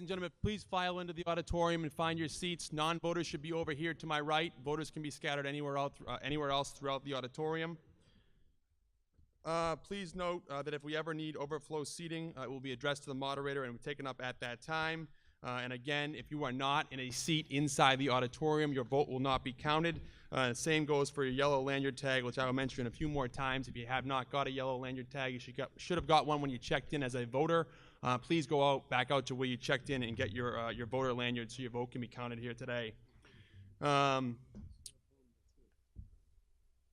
and gentlemen, please file into the auditorium and find your seats. Non-voters should be over here to my right. Voters can be scattered anywhere else throughout the auditorium. Please note that if we ever need overflow seating, it will be addressed to the moderator and taken up at that time. And again, if you are not in a seat inside the auditorium, your vote will not be counted. Same goes for your yellow lanyard tag, which I will mention a few more times. If you have not got a yellow lanyard tag, you should have got one when you checked in as a voter. Please go back out to where you checked in and get your voter lanyard so your vote can be counted here today.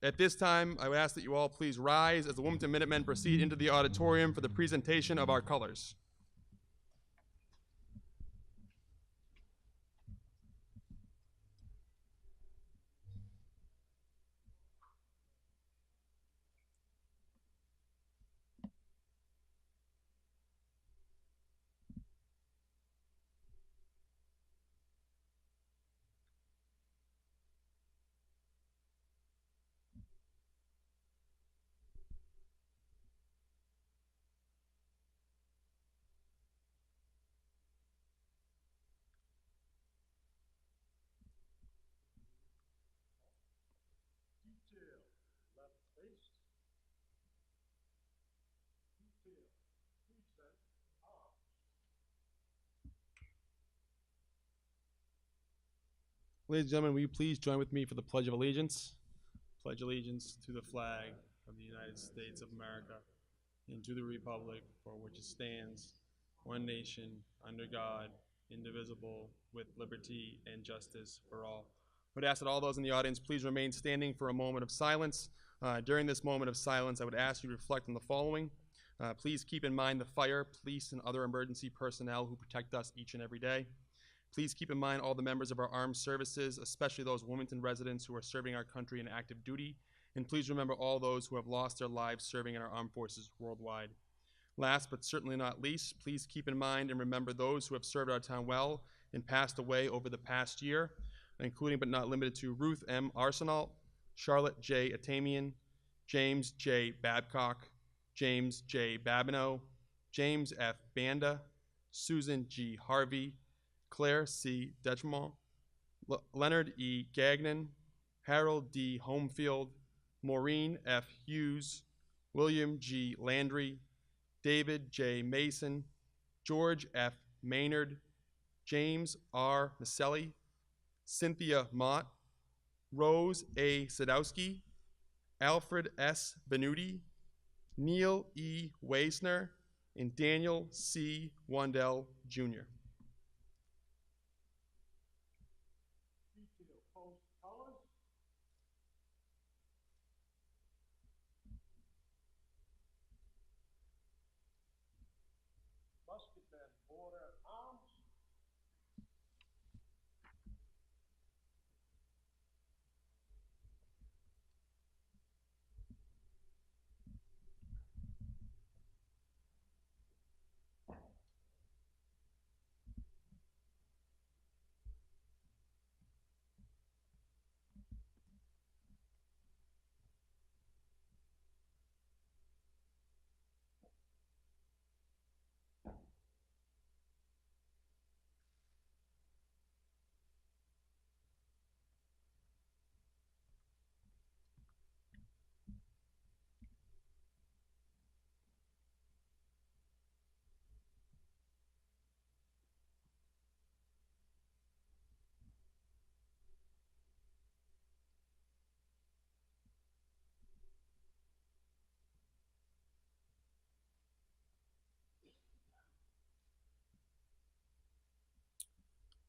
At this time, I would ask that you all please rise as the Wilmington Minutemen proceed into the auditorium for the presentation of our colors. Ladies and gentlemen, will you please join with me for the Pledge of Allegiance? Pledge allegiance to the flag of the United States of America and to the republic for which it stands, one nation, under God, indivisible, with liberty and justice for all. I would ask that all those in the audience please remain standing for a moment of silence. During this moment of silence, I would ask you to reflect on the following. Please keep in mind the fire, police, and other emergency personnel who protect us each and every day. Please keep in mind all the members of our armed services, especially those Wilmington residents who are serving our country in active duty. And please remember all those who have lost their lives serving in our armed forces worldwide. Last but certainly not least, please keep in mind and remember those who have served our town well and passed away over the past year, including but not limited to Ruth M. Arsenault, Charlotte J. Atamian, James J. Babcock, James J. Babineau, James F. Banda, Susan G. Harvey, Claire C. Dechemont, Leonard E. Gagnon, Harold D. Homefield, Maureen F. Hughes, William G. Landry, David J. Mason, George F. Maynard, James R. Maselli, Cynthia Mott, Rose A. Sadowski, Alfred S. Benuti, Neil E. Weisner, and Daniel C. Wandell, Jr.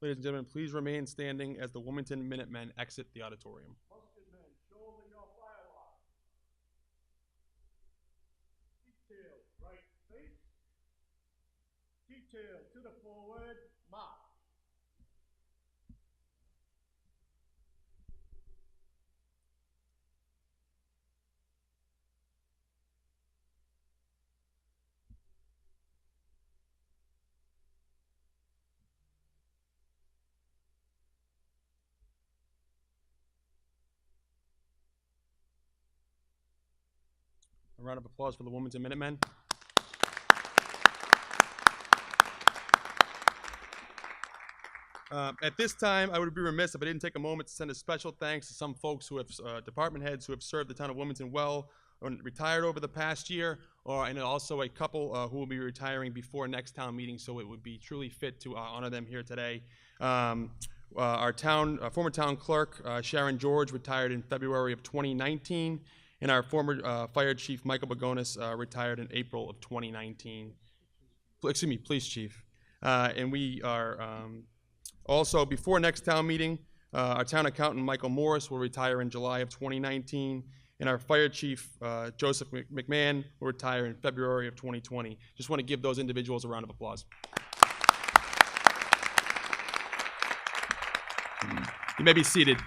Ladies and gentlemen, please remain standing as the Wilmington Minutemen exit the auditorium. Musket men, shoulder your firelock. Detail, right face. Detail to the forward, march. A round of applause for the Wilmington Minutemen. At this time, I would be remiss if I didn't take a moment to send a special thanks to some folks who have, department heads who have served the town of Wilmington well, or retired over the past year, and also a couple who will be retiring before next town meeting, so it would be truly fit to honor them here today. Our former town clerk, Sharon George, retired in February of 2019, and our former fire chief, Michael Bagonis, retired in April of 2019. Excuse me, police chief. And we are... Also, before next town meeting, our town accountant, Michael Morris, will retire in July of 2019, and our fire chief, Joseph McMahon, will retire in February of 2020. Just want to give those individuals a round of applause. You may be seated.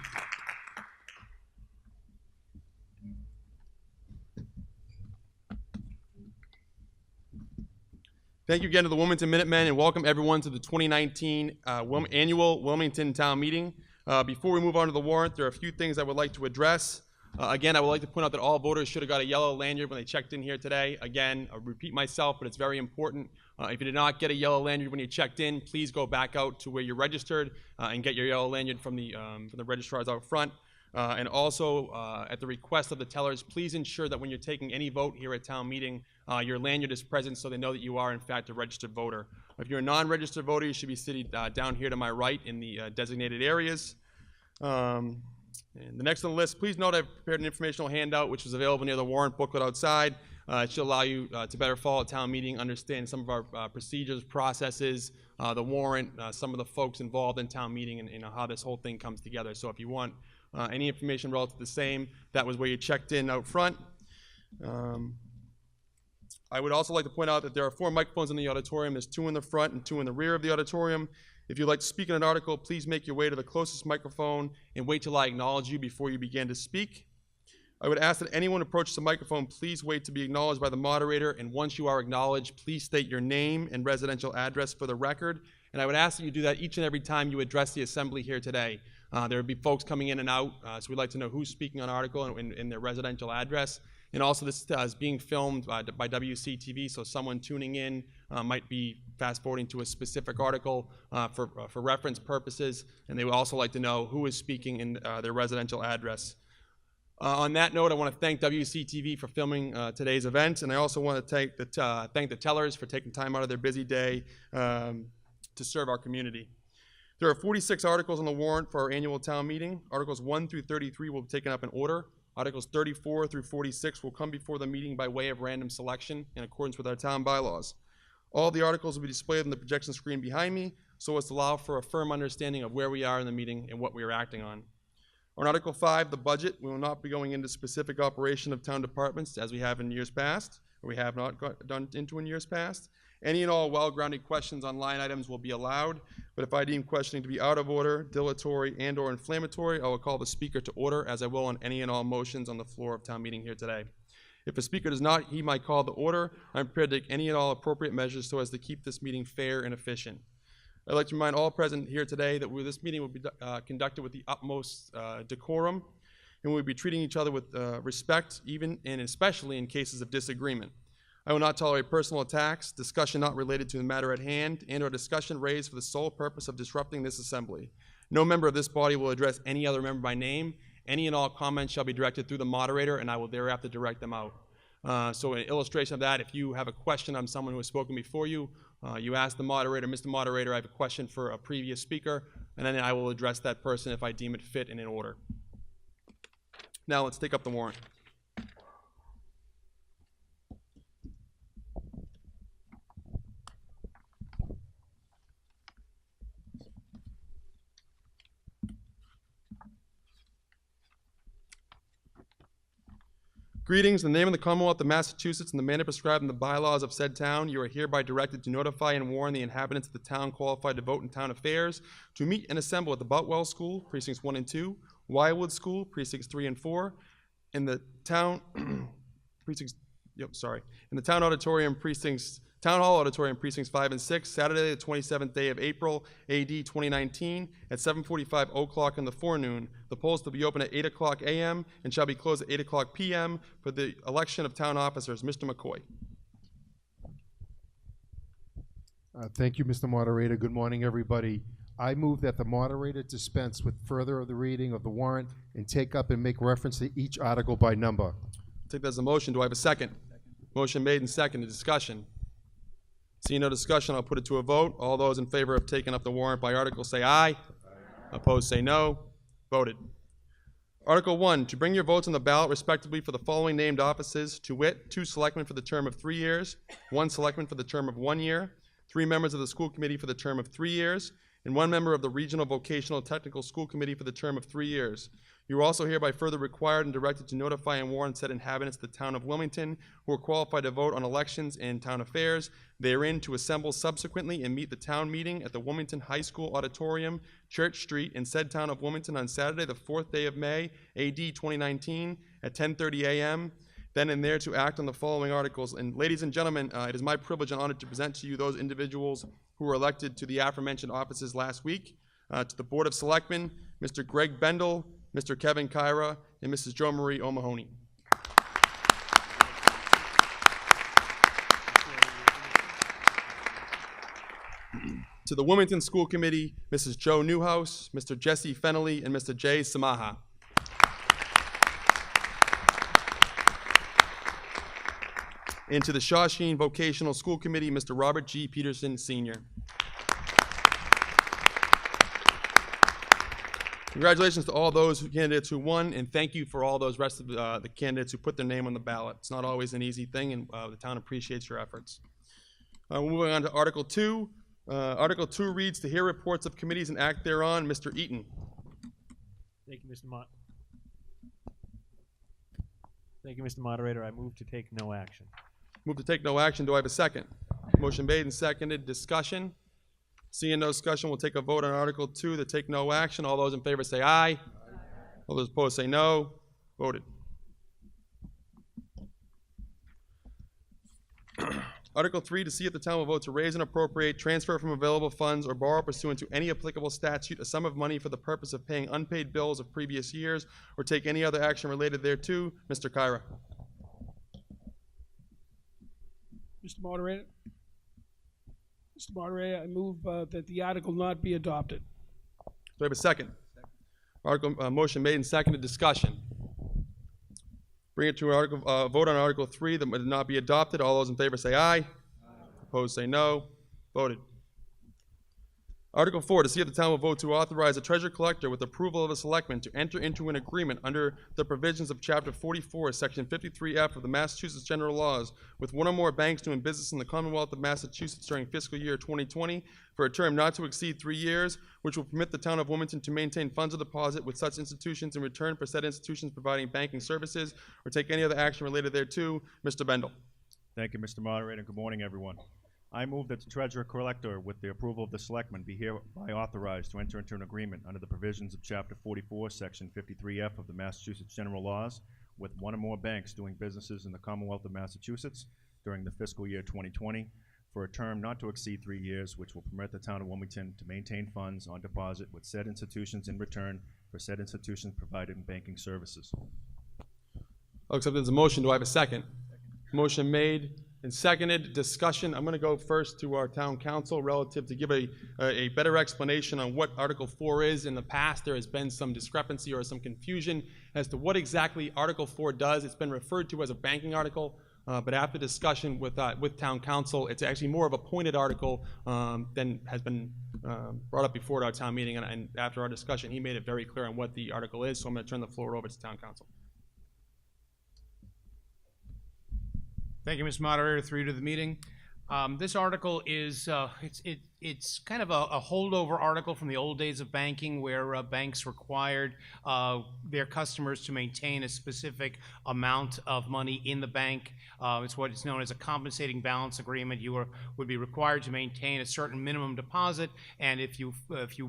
Thank you again to the Wilmington Minutemen, and welcome everyone to the 2019 annual Wilmington Town Meeting. Before we move on to the warrant, there are a few things I would like to address. Again, I would like to point out that all voters should have got a yellow lanyard when they checked in here today. Again, I repeat myself, but it's very important. If you did not get a yellow lanyard when you checked in, please go back out to where you're registered and get your yellow lanyard from the registrars out front. And also, at the request of the tellers, please ensure that when you're taking any vote here at town meeting, your lanyard is present so they know that you are, in fact, a registered voter. If you're a non-registered voter, you should be sitting down here to my right in the designated areas. And the next on the list, please note I've prepared an informational handout which is available near the warrant booklet outside. It should allow you to better follow a town meeting, understand some of our procedures, processes, the warrant, some of the folks involved in town meeting, and how this whole thing comes together. So if you want any information relative to the same, that was where you checked in out front. I would also like to point out that there are 4 microphones in the auditorium. There's 2 in the front and 2 in the rear of the auditorium. If you'd like to speak in an article, please make your way to the closest microphone and wait till I acknowledge you before you begin to speak. I would ask that anyone who approaches the microphone, please wait to be acknowledged by the moderator, and once you are acknowledged, please state your name and residential address for the record. And I would ask that you do that each and every time you address the assembly here today. There will be folks coming in and out, so we'd like to know who's speaking on an article and their residential address. And also, this is being filmed by WCTV, so someone tuning in might be fast-forwarding to a specific article for reference purposes, and they would also like to know who is speaking in their residential address. On that note, I want to thank WCTV for filming today's event, and I also want to thank the tellers for taking time out of their busy day to serve our community. There are 46 articles on the warrant for our annual town meeting. Articles 1 through 33 will be taken up in order. Articles 34 through 46 will come before the meeting by way of random selection in accordance with our town bylaws. All the articles will be displayed on the projection screen behind me so as to allow for a firm understanding of where we are in the meeting and what we are acting on. On Article 5, the budget, we will not be going into specific operation of town departments as we have in years past, or we have not done into in years past. Any and all well-grounded questions on line items will be allowed, but if I deem questioning to be out of order, dilatory, and/or inflammatory, I will call the speaker to order, as I will on any and all motions on the floor of town meeting here today. If a speaker does not heed my call to order, I'm prepared to take any and all appropriate measures so as to keep this meeting fair and efficient. I'd like to remind all present here today that this meeting will be conducted with the utmost decorum, and we'll be treating each other with respect, even and especially in cases of disagreement. I will not tolerate personal attacks, discussion not related to the matter at hand, and/or discussion raised for the sole purpose of disrupting this assembly. No member of this body will address any other member by name. Any and all comments shall be directed through the moderator, and I will thereafter direct them out. So an illustration of that, if you have a question on someone who has spoken before you, you ask the moderator, Mr. Moderator, I have a question for a previous speaker, and then I will address that person if I deem it fit and in order. Now let's take up the warrant. Greetings. In the name of the Commonwealth of Massachusetts and the manner prescribed in the bylaws of said town, you are hereby directed to notify and warn the inhabitants of the town qualified to vote in town affairs to meet and assemble at the Boutwell School, Precincts 1 and 2, Wildwood School, Precincts 3 and 4, in the town in the town auditorium precincts, Town Hall Auditorium, Precincts 5 and 6, Saturday, the 27th day of April, AD 2019, at 7:45 o'clock in the forenoon. The polls will be open at 8 o'clock a.m. and shall be closed at 8 o'clock p.m. for the election of town officers. Mr. McCoy. Thank you, Mr. Moderator. Good morning, everybody. I move that the moderator dispense with further of the reading of the warrant and take up and make reference to each article by number. Take that as a motion. Do I have a second? Motion made and seconded. Discussion. Seeing no discussion, I'll put it to a vote. All those in favor of taking up the warrant by article say aye. Opposed say no. Voted. Article 1, to bring your votes on the ballot respectively for the following named offices, to wit, 2 selectmen for the term of 3 years, 1 selectman for the term of 1 year, 3 members of the school committee for the term of 3 years, and 1 member of the Regional Vocational Technical School Committee for the term of 3 years. You are also hereby further required and directed to notify and warn said inhabitants of the town of Wilmington who are qualified to vote on elections and town affairs therein to assemble subsequently and meet the town meeting at the Wilmington High School Auditorium, Church Street, in said town of Wilmington on Saturday, the 4th day of May, AD 2019, at 10:30 a.m., then and there to act on the following articles. And ladies and gentlemen, it is my privilege and honor to present to you those individuals who were elected to the aforementioned offices last week. To the Board of Selectmen, Mr. Greg Bendel, Mr. Kevin Kyra, and Mrs. Jo Marie O'Mahony. To the Wilmington School Committee, Mrs. Joe Newhouse, Mr. Jesse Fennelly, and Mr. Jay Samaha. And to the Shawshene Vocational School Committee, Mr. Robert G. Peterson, Sr. Congratulations to all those candidates who won, and thank you for all those rest of the candidates who put their name on the ballot. It's not always an easy thing, and the town appreciates your efforts. Moving on to Article 2. Article 2 reads, to hear reports of committees and act thereon. Mr. Eaton. Thank you, Mr. Moderator. I move to take no action. Move to take no action. Do I have a second? Motion made and seconded. Discussion. Seeing no discussion, we'll take a vote on Article 2 to take no action. All those in favor say aye. All those opposed say no. Voted. Article 3, to see if the town will vote to raise and appropriate, transfer from available funds, or borrow pursuant to any applicable statute a sum of money for the purpose of paying unpaid bills of previous years, or take any other action related thereto. Mr. Kyra. Mr. Moderator, I move that the article not be adopted. Do I have a second? Motion made and seconded. Discussion. Bring it to vote on Article 3 that would not be adopted. All those in favor say aye. Opposed say no. Voted. Article 4, to see if the town will vote to authorize a treasurer collector with approval of a selectman to enter into an agreement under the provisions of Chapter 44, Section 53F of the Massachusetts General Laws with one or more banks doing business in the Commonwealth of Massachusetts during fiscal year 2020 for a term not to exceed 3 years, which will permit the town of Wilmington to maintain funds of deposit with such institutions in return for said institutions providing banking services, or take any other action related thereto. Mr. Bendel. Thank you, Mr. Moderator. Good morning, everyone. I move that the treasurer collector, with the approval of the selectmen, be hereby authorized to enter into an agreement under the provisions of Chapter 44, Section 53F of the Massachusetts General Laws with one or more banks doing businesses in the Commonwealth of Massachusetts during the fiscal year 2020 for a term not to exceed 3 years, which will permit the town of Wilmington to maintain funds on deposit with said institutions in return for said institutions providing banking services. I'll accept it as a motion. Do I have a second? Motion made and seconded. Discussion. I'm going to go first to our town council relative to give a better explanation on what Article 4 is. In the past, there has been some discrepancy or some confusion as to what exactly Article 4 does. It's been referred to as a banking article, but after discussion with town council, it's actually more of a pointed article than has been brought up before at our town meeting. And after our discussion, he made it very clear on what the article is. So I'm going to turn the floor over to town council. Thank you, Mr. Moderator. Through to the meeting. This article is it's kind of a holdover article from the old days of banking, where banks required their customers to maintain a specific amount of money in the bank. It's what is known as a compensating balance agreement. You would be required to maintain a certain minimum deposit, and if you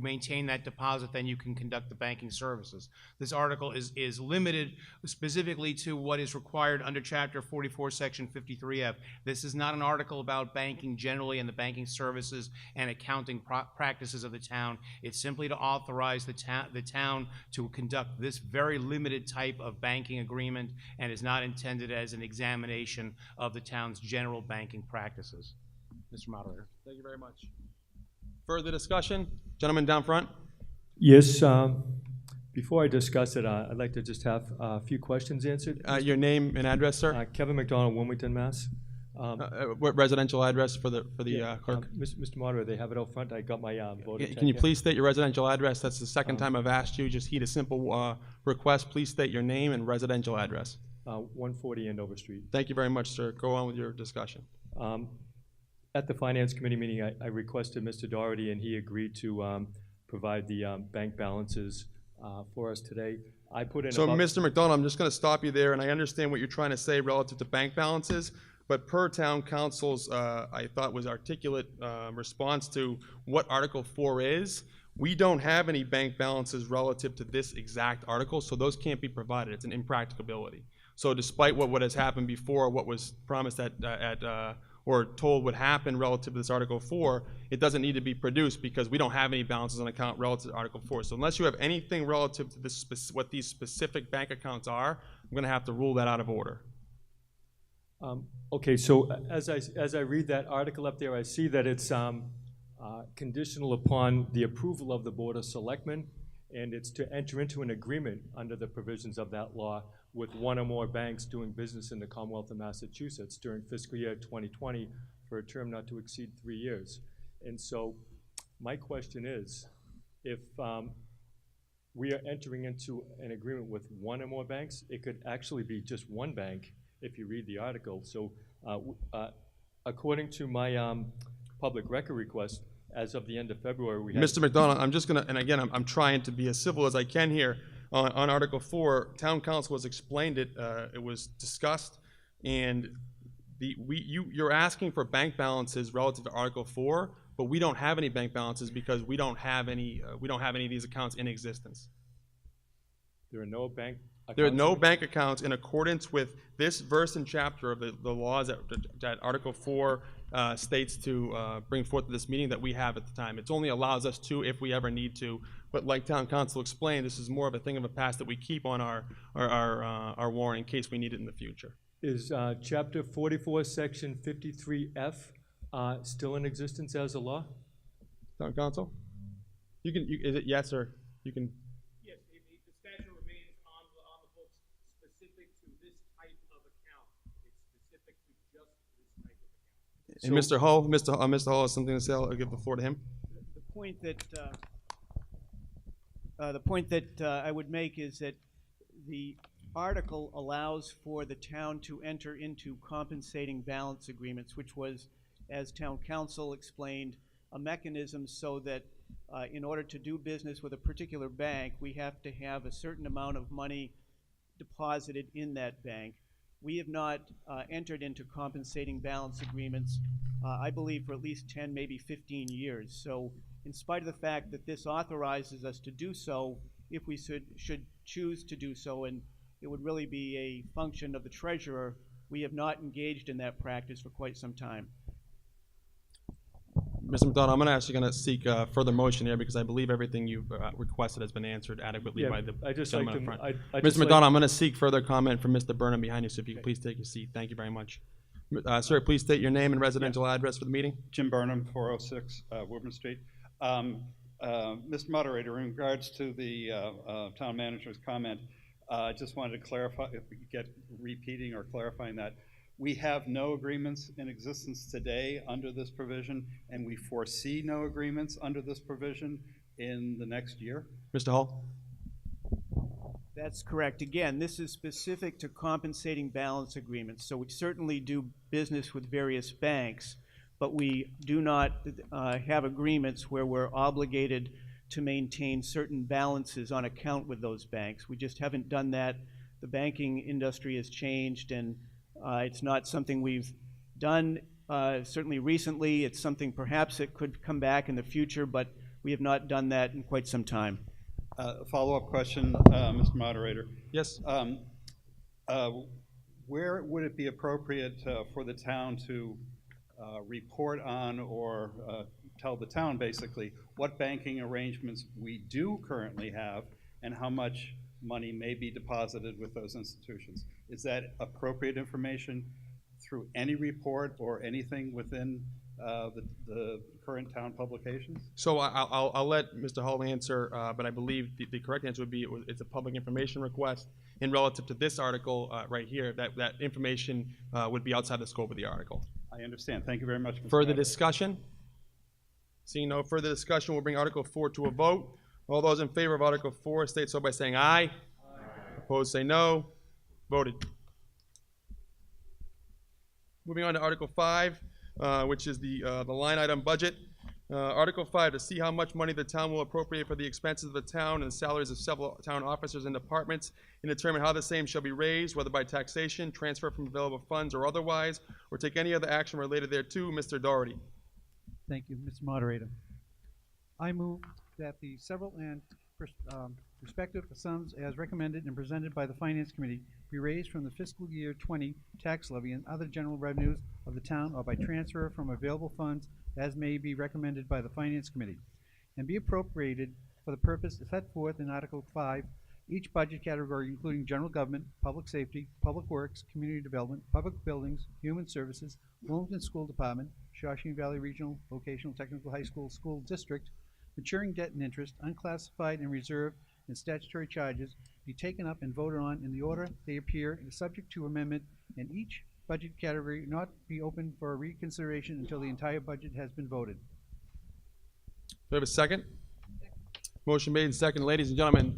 maintain that deposit, then you can conduct the banking services. This article is limited specifically to what is required under Chapter 44, Section 53F. This is not an article about banking generally and the banking services and accounting practices of the town. It's simply to authorize the town to conduct this very limited type of banking agreement, and is not intended as an examination of the town's general banking practices. Mr. Moderator. Thank you very much. Further discussion? Gentleman down front? Yes, before I discuss it, I'd like to just have a few questions answered. Your name and address, sir? Kevin McDonald, Wilmington, Mass. What residential address for the clerk? Mr. Moderator, they have it out front. I got my voter tag Can you here. please state your residential address? That's the second time I've asked you. Just heed a simple request. Please state your name and residential address. 140 Andover Street. Thank you very much, sir. Go on with your discussion. At the Finance Committee meeting, I requested Mr. Doherty, and he agreed to provide the bank balances for us today. I put in So, about- Mr. McDonald, I'm just going to stop you there, and I understand what you're trying to say relative to bank balances, but per town council's, I thought was articulate response to what Article 4 is, we don't have any bank balances relative to this exact article, so those can't be provided. It's an impracticability. So despite what has happened before, what was promised or told would happen relative to this Article 4, it doesn't need to be produced because we don't have any balances on account relative to Article 4. So unless you have anything relative to this what these specific bank accounts are, I'm going to have to rule that out of order. Okay, so as I read that article up there, I see that it's conditional upon the approval of the Board of Selectmen, and it's to enter into an agreement under the provisions of that law with one or more banks doing business in the Commonwealth of Massachusetts during fiscal year 2020 for a term not to exceed 3 years. And so my question is, if we are entering into an agreement with one or more banks, it could actually be just one bank if you read the article. So according to my public record request, as of the end of February, we have— Mr. McDonald, I'm just going to, and again, I'm trying to be as civil as I can here. On Article 4, Town Council has explained it. It was discussed, and you're asking for bank balances relative to Article 4, but we don't have any bank balances because we don't have any of these accounts in existence. There are no bank accounts? There are no bank accounts in accordance with this verse and chapter of the laws that Article 4 states to bring forth to this meeting that we have at the time. It only allows us to if we ever need to. But like Town Council explained, this is more of a thing of a past that we keep on our warrant in case we need it in the future. Is Chapter 44, Section 53F still in existence as a law? Town Council? Is it yes or you can? Yes, the statute remains on the books specific to this type of account. It's specific to just this type of account. And Mr. Hull, Mr. Hull has something to say. I'll give the floor to him. The point that I would make is that the article allows for the town to enter into compensating balance agreements, which was, as town council explained, a mechanism so that in order to do business with a particular bank, we have to have a certain amount of money deposited in that bank. We have not entered into compensating balance agreements, I believe, for at least 10, maybe 15 years. So in spite of the fact that this authorizes us to do so, if we should choose to do so, and it would really be a function of the treasurer, we have not engaged in that practice for quite some time. Mr. McDonald, I'm actually going to seek further motion here because I believe everything you've requested has been answered adequately by the gentleman up front. Mr. McDonald, I'm going to seek further comment from Mr. Burnham behind you, so if you could please take your seat. Thank you very much. Sir, please state your name and residential address for the meeting. Jim Burnham, 406 Woodman Street. Mr. Moderator, in regards to the town manager's comment, I just wanted to clarify, if we could get repeating or clarifying that. We have no agreements in existence today under this provision, and we foresee no agreements under this provision in the next year? Mr. Hull? That's correct. Again, this is specific to compensating balance agreements. So we certainly do business with various banks, but we do not have agreements where we're obligated to maintain certain balances on account with those banks. We just haven't done that. The banking industry has changed, and it's not something we've done certainly recently. It's something perhaps that could come back in the future, but we have not done that in quite some time. Follow-up question, Mr. Moderator. Yes. Where would it be appropriate for the town to report on or tell the town basically what banking arrangements we do currently have and how much money may be deposited with those institutions? Is that appropriate information through any report or anything within the current town publications? So I'll let Mr. Hull answer, but I believe the correct answer would be it's a public information request. And relative to this article right here, that information would be outside the scope of the article. I understand. Thank you very much, Mr. Further Moderator. discussion? Seeing no further discussion, we'll bring Article 4 to a vote. All those in favor of Article 4 state so by saying aye. Opposed, say no. Voted. Moving on to Article 5, which is the line item budget. Article 5, to see how much money the town will appropriate for the expenses of the town and the salaries of several town officers and departments, and determine how the same shall be raised, whether by taxation, transfer from available funds, or otherwise, or take any other action related thereto. Mr. Doherty. Thank you, Mr. Moderator. I move that the several and respective sums as recommended and presented by the Finance Committee be raised from the fiscal year 20 tax levy and other general revenues of the town or by transfer from available funds as may be recommended by the Finance Committee, and be appropriated for the purpose set forth in Article 5, each budget category including general government, public safety, public works, community development, public buildings, human services, Wilmington School Department, Shawshene Valley Regional Vocational Technical High School School District, maturing debt and interest, unclassified and reserved and statutory charges be taken up and voted on in the order they appear and subject to amendment, and each budget category not be open for reconsideration until the entire budget has been voted. Do we have a second? Motion made and second. Ladies and gentlemen,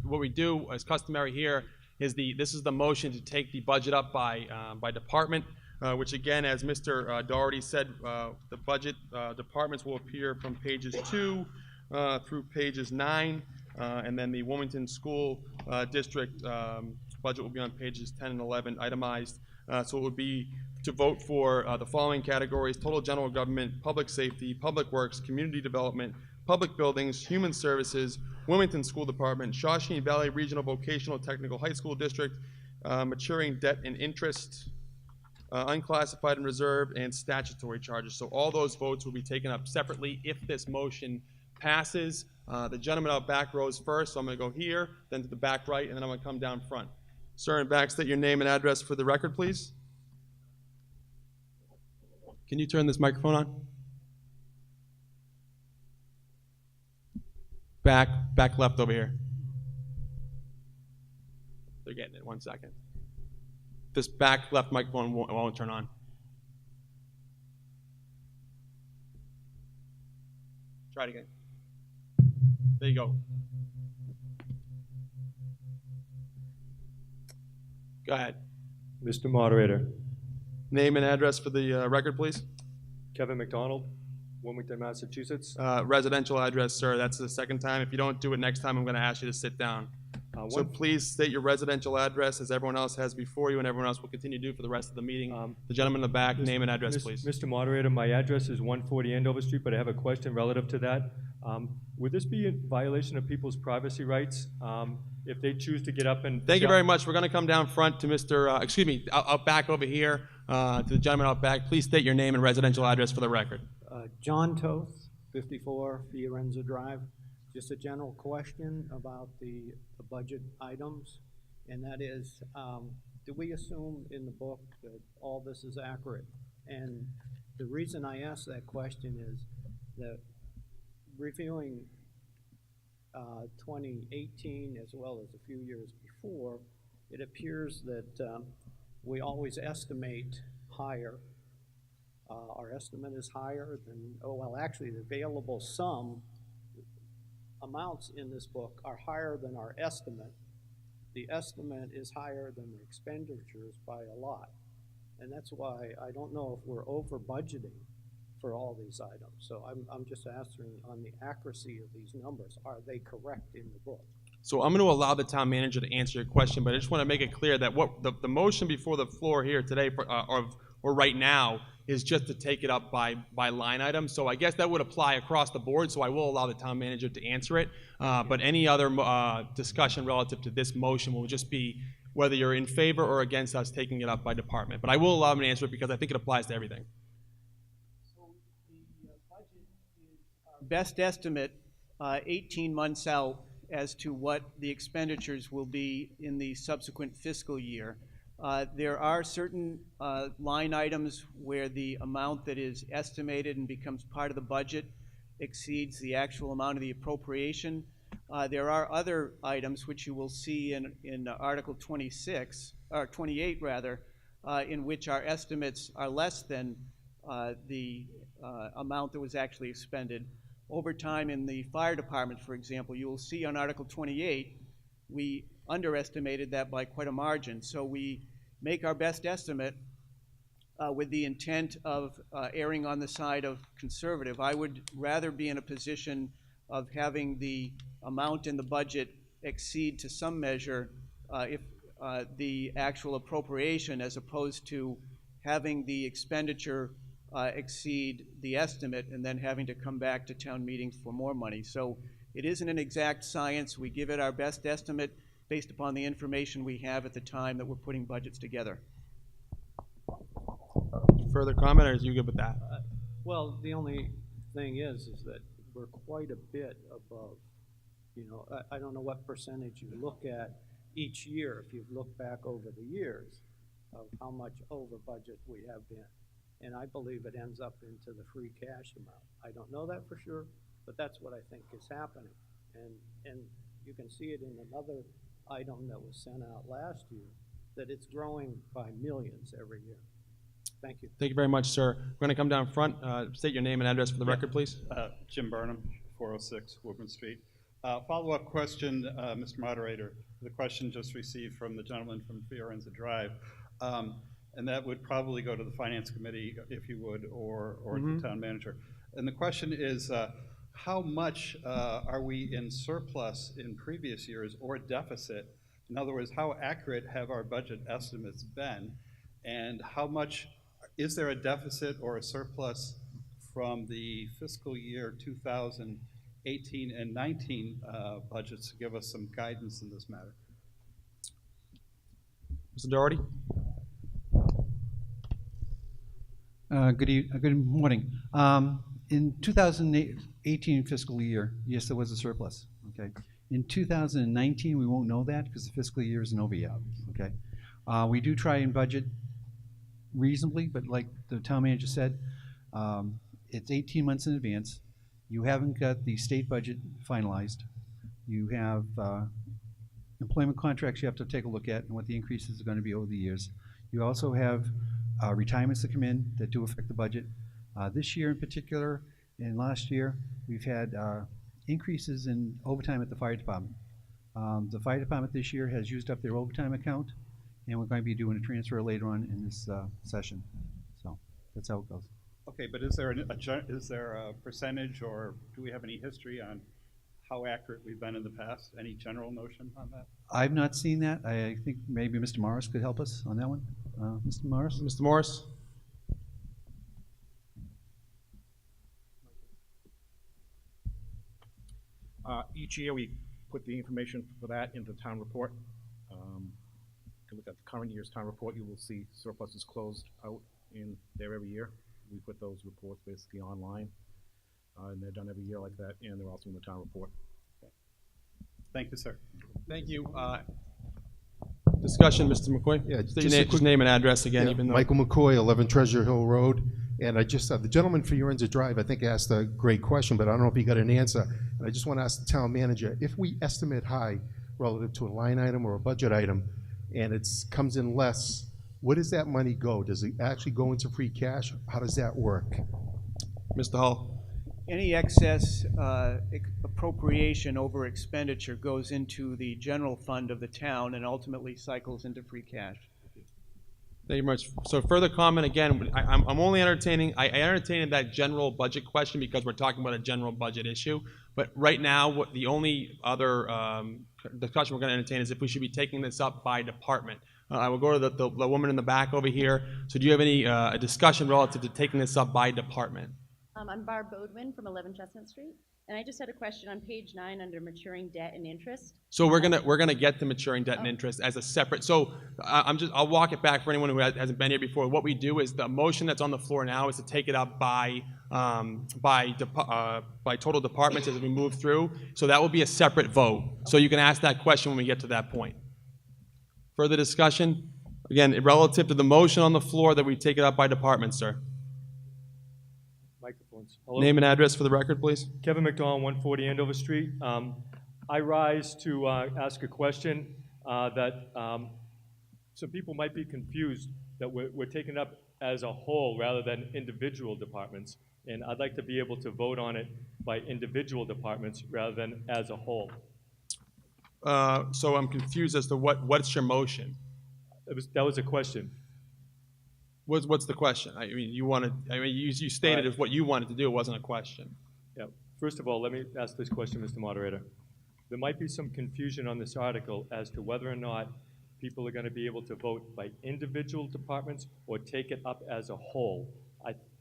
what we do as customary here is this is the motion to take the budget up by department, which again, as Mr. Doherty said, the budget departments will appear from pages 2 through pages 9, and then the Wilmington School District budget will be on pages 10 and 11 itemized. So it would be to vote for the following categories: total general government, public safety, public works, community development, public buildings, human services, Wilmington School Department, Shawshene Valley Regional Vocational Technical High School District, maturing debt and interest, unclassified and reserved, and statutory charges. So all those votes will be taken up separately if this motion passes. The gentleman out back rows first, so I'm going to go here, then to the back right, and then I'm going to come down front. Sir, in back, state your name and address for the record, please. Can you turn this microphone on? Back left over here. They're getting it. 1 second. This back left microphone won't turn on. Try it again. There you go. Go ahead. Mr. Moderator, Name and address for the record, please. Kevin McDonald, Wilmington, Massachusetts. Residential address, sir. That's the second time. If you don't do it next time, I'm going to ask you to sit down. So please state your residential address as everyone else has before you, and everyone else will continue to do for the rest of the meeting. The gentleman in the back, name and address, please. Mr. Moderator, my address is 140 Andover Street, but I have a question relative to that. Would this be in violation of people's privacy rights if they choose to get up and... Thank you very much. We're going to come down front to Mr. Excuse me, out back over here to the gentleman out back. Please state your name and residential address for the record. John Toth, 54 Fiorenza Drive. Just a general question about the budget items, and that is, do we assume in the book that all this is accurate? And the reason I ask that question is that reviewing 2018 as well as a few years before, it appears that we always estimate higher. Our estimate is higher than, actually the available sum amounts in this book are higher than our estimate. The estimate is higher than the expenditures by a lot. And that's why I don't know if we're over budgeting for all these items. So I'm just asking on the accuracy of these numbers. Are they correct in the book? So I'm going to allow the town manager to answer your question, but I just want to make it clear that what the motion before the floor here today or right now is just to take it up by line item. So I guess that would apply across the board, so I will allow the town manager to answer it. But any other discussion relative to this motion will just be whether you're in favor or against us taking it up by department. But I will allow him to answer it because I think it applies to everything. So the budget is our best estimate 18 months out as to what the expenditures will be in the subsequent fiscal year. There are certain line items where the amount that is estimated and becomes part of the budget exceeds the actual amount of the appropriation. There are other items which you will see in Article 26, or 28 rather, in which our estimates are less than the amount that was actually expended. Over time in the fire department, for example, you will see on Article 28, we underestimated that by quite a margin. So we make our best estimate with the intent of erring on the side of conservative. I would rather be in a position of having the amount in the budget exceed to some measure if the actual appropriation, as opposed to having the expenditure exceed the estimate and then having to come back to town meetings for more money. So it isn't an exact science. We give it our best estimate based upon the information we have at the time that we're putting budgets together. Further comment, or is you good with that? Well, the only thing is that we're quite a bit above. You know, I don't know what percentage you look at each year, if you've looked back over the years, of how much over budget we have been. And I believe it ends up into the free cash amount. I don't know that for sure, but that's what I think is happening. And you can see it in another item that was sent out last year, that it's growing by millions every year. Thank you. Thank you very much, sir. We're going to come down front. State your name and address for the record, please. Jim Burnham, 406 Woburn Street. Follow-up question, Mr. Moderator. The question just received from the gentleman from Fiorenza Drive. And that would probably go to the Finance Committee, if you would, or the Town Manager. And the question is, how much are we in surplus in previous years or deficit? In other words, how accurate have our budget estimates been? And how much, is there a deficit or a surplus from the fiscal year 2018 and 19 budgets to give us some guidance in this matter? Mr. Doherty? Good morning. In 2018 fiscal year, yes, there was a surplus. Okay. In 2019, we won't know that because the fiscal year isn't over yet. Okay. We do try and budget reasonably, but like the town manager said, it's 18 months in advance. You haven't got the state budget finalized. You have employment contracts you have to take a look at and what the increases are going to be over the years. You also have retirements that come in that do affect the budget. This year in particular, and last year, we've had increases in overtime at the fire department. The fire department this year has used up their overtime account, and we're going to be doing a transfer later on in this session. So that's how it goes. Okay, but is there a percentage, or do we have any history on how accurate we've been in the past? Any general notion on that? I've not seen that. I think maybe Mr. Morris could help us on that one. Mr. Morris? Mr. Morris? Each year we put the information for that into the town report. If you look at the current year's town report, you will see surpluses closed out in there every year. We put those reports basically online, and they're done every year like that, and they're also in the town report. Okay. Thank you, sir. Thank you. Discussion, Mr. McCoy? Yeah, State your just name and address again, even though. Michael McCoy, 11 Treasure Hill Road. And I just, the gentleman for Fiorenza Drive, I think asked a great question, but I don't know if he got an answer. And I just want to ask the town manager, if we estimate high relative to a line item or a budget item, and it comes in less, where does that money go? Does it actually go into free cash? How does that work? Mr. Hull? Any excess appropriation over expenditure goes into the general fund of the town and ultimately cycles into free cash. Thank you very much. So further comment, again, I'm only entertaining, I entertained that general budget question because we're talking about a general budget issue. But right now, the only other discussion we're going to entertain is if we should be taking this up by department. I will go to the woman in the back over here. So do you have any a discussion relative to taking this up by department? I'm Barb Bodwin from 11 Chestnut Street, and I just had a question on page 9 under maturing debt and interest. So we're gonna get to maturing debt and interest as a separate. So I'll walk it back for anyone who hasn't been here before. What we do is the motion that's on the floor now is to take it up by total departments as we move through. So that will be a separate vote. So you can ask that question when we get to that point. Further discussion? Again, relative to the motion on the floor that we take it up by department, sir. Microphones. Hello? Name and address for the record, please. Kevin McDonald, 140 Andover Street. I rise to ask a question that some people might be confused that we're taking up as a whole rather than individual departments. And I'd like to be able to vote on it by individual departments rather than as a whole. So I'm confused as to what's your motion? That was a question. What's the question? I mean, you stated as what you wanted to do. It wasn't a question. Yeah. First of all, let me ask this question, Mr. Moderator. There might be some confusion on this article as to whether or not people are going to be able to vote by individual departments or take it up as a whole.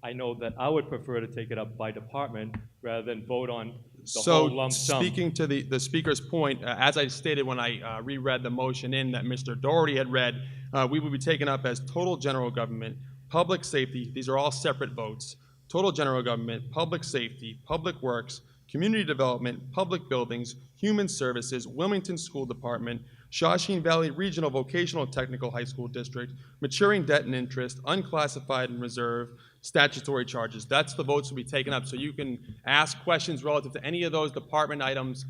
I know that I would prefer to take it up by department rather than vote on the whole lump sum. Speaking to the speaker's point, as I stated when I reread the motion in that Mr. Doherty had read, we would be taken up as total general government, public safety, these are all separate votes, total general government, public safety, public works, community development, public buildings, human services, Wilmington School Department, Shawshene Valley Regional Vocational Technical High School District, maturing debt and interest, unclassified and reserve, statutory charges. That's the votes will be taken up. So you can ask questions relative to any of those department items,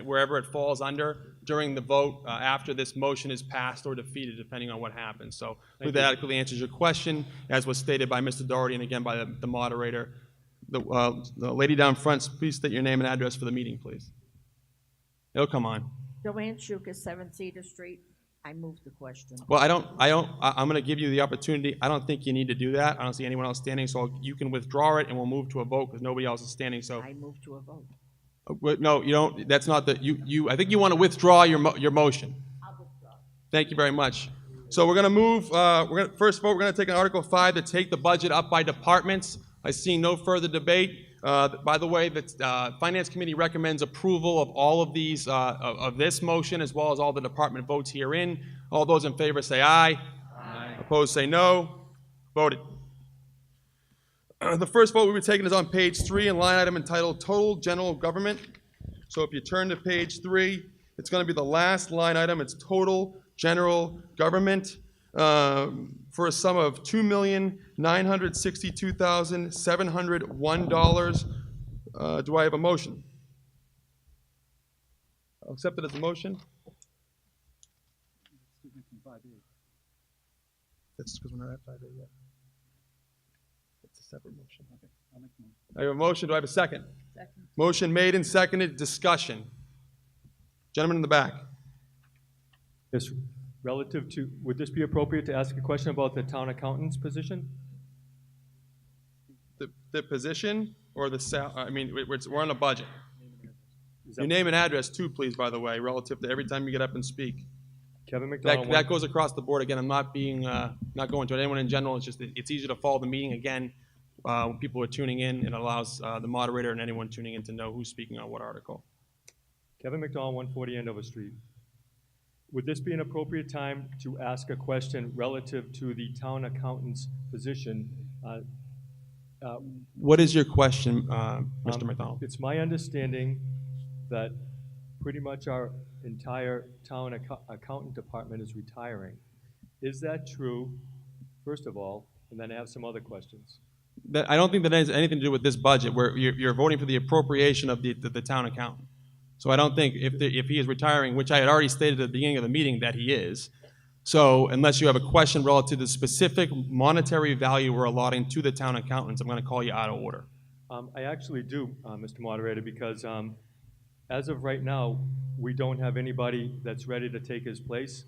wherever it falls under, during the vote after this motion is passed or defeated, depending on what happens. So I believe that adequately answers your question, as was stated by Mr. Doherty and again by the moderator. The lady down front, please state your name and address for the meeting, please. It'll come on. Joanne Schukas, 7 Cedar Street. I move the question. Well, I'm going to give you the opportunity. I don't think you need to do that. I don't see anyone else standing, so you can withdraw it and we'll move to a vote because nobody else is standing. So I move to a vote. No, you don't. That's not the I think you want to withdraw your motion. I'll withdraw. Thank you very much. So we're going to move. First vote. We're going to take an Article 5 to take the budget up by departments. I see no further debate. By the way, the Finance Committee recommends approval of all of these, of this motion, as well as all the department votes herein. All those in favor say aye. Aye. Opposed say no. Voted. The first vote we'll be taking is on page 3 in line item entitled Total General Government. So if you turn to page 3, it's going to be the last line item. It's Total General Government for a sum of $2,962,701. Do I have a motion? I'll accept it as a motion. That's because we're not at 5A yet. It's a separate motion. Okay, I'll make the motion. I have a motion. Do I have a second? Second. Motion made and seconded. Discussion. Gentleman in the back. Yes. Relative to, would this be appropriate to ask a question about the town accountant's position? The position or the I mean, we're on a budget. Your name and address too, please, by the way, relative to every time you get up and speak. Kevin McDonald. That goes across the board. Again, I'm not being, not going to anyone in general. It's just, it's easier to follow the meeting again when people are tuning in. It allows the moderator and anyone tuning in to know who's speaking on what article. Kevin McDonald, 140 Andover Street. Would this be an appropriate time to ask a question relative to the town accountant's position? What is your question, Mr. McDonald? It's my understanding that pretty much our entire town accountant department is retiring. Is that true, first of all? And then I have some other questions. I don't think that has anything to do with this budget, where you're voting for the appropriation of the town accountant. So I don't think if he is retiring, which I had already stated at the beginning of the meeting that he is. So unless you have a question relative to the specific monetary value we're allotting to the town accountants, I'm going to call you out of order. I actually do, Mr. Moderator, because as of right now, we don't have anybody that's ready to take his place.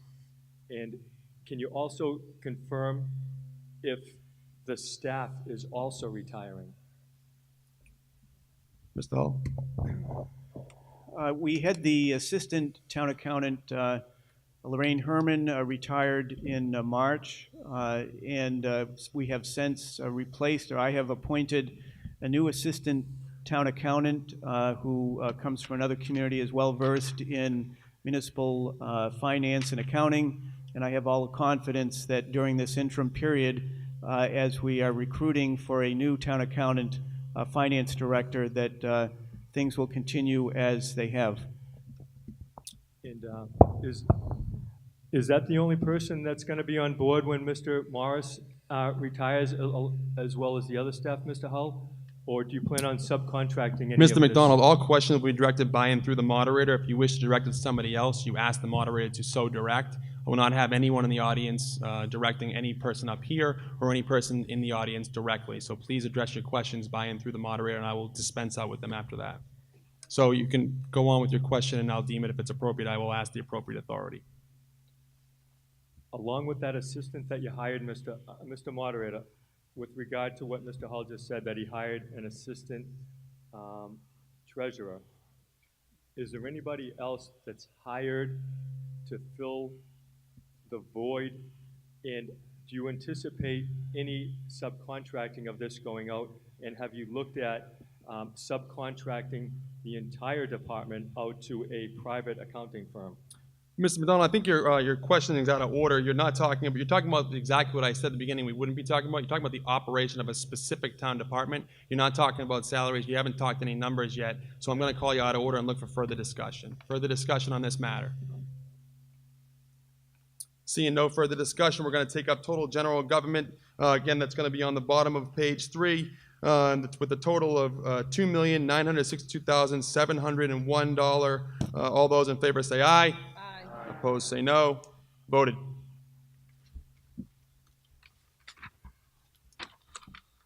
And can you also confirm if the staff is also retiring? Mr. Hall? We had the assistant town accountant, Lorraine Herman, retired in March, and we have since replaced, or I have appointed a new assistant town accountant who comes from another community, is well versed in municipal finance and accounting, and I have all the confidence that during this interim period, as we are recruiting for a new town accountant, finance director, that things will continue as they have. And Is that the only person that's gonna be on board when Mr. Morris retires, as well as the other staff, Mr. Hull? Or do you plan on subcontracting any of this? Mr. McDonald, all questions will be directed by and through the moderator. If you wish to direct it to somebody else, you ask the moderator to so direct. I will not have anyone in the audience directing any person up here or any person in the audience directly. So please address your questions by and through the moderator, and I will dispense out with them after that. So you can go on with your question, and I'll deem it if it's appropriate. I will ask the appropriate authority. Along with that assistant that you hired, Mr. Moderator, with regard to what Mr. Hull just said, that he hired an assistant treasurer, is there anybody else that's hired to fill the void? And do you anticipate any subcontracting of this going out? And have you looked at subcontracting the entire department out to a private accounting firm? Mr. McDonald, I think your questioning is out of order. You're talking about exactly what I said at the beginning we wouldn't be talking about. You're talking about the operation of a specific town department. You're not talking about salaries. You haven't talked any numbers yet. So I'm going to call you out of order and look for further discussion. Further discussion on this matter. Seeing no further discussion, we're going to take up total general government. Again, that's going to be on the bottom of page 3. With a total of $2,962,701. All those in favor say aye. Aye. Opposed say no. Voted.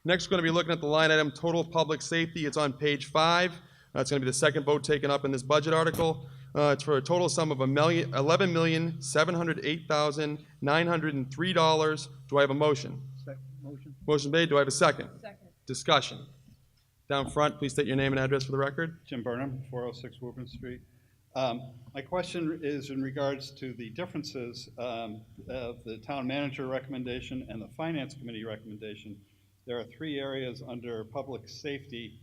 Next, we're going to be looking at the line item total public safety. It's on page 5. That's going to be the second vote taken up in this budget article. It's for a total sum of $11,708,903. Do I have a motion? Motion. Motion made. Do I have a second? Second. Discussion. Down front, please state your name and address for the record. Jim Burnham, 406 Woburn Street. My question is in regards to the differences of the town manager recommendation and the finance committee recommendation. There are 3 areas under public safety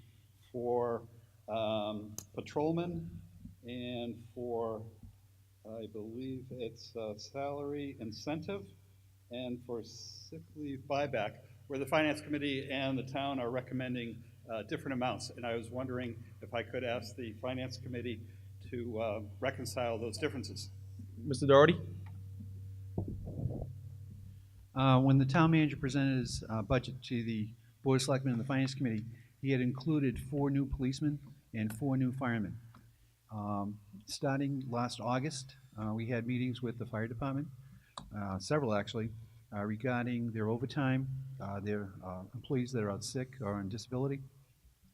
for patrolmen and for, I believe it's salary incentive and for sick leave buyback, where the finance committee and the town are recommending different amounts. And I was wondering if I could ask the finance committee to reconcile those differences. Mr. Doherty? When the town manager presented his budget to the Board of Selectmen and the Finance Committee, he had included 4 new policemen and 4 new firemen. Starting last August, we had meetings with the fire department, several actually, regarding their overtime, their employees that are out sick or on disability,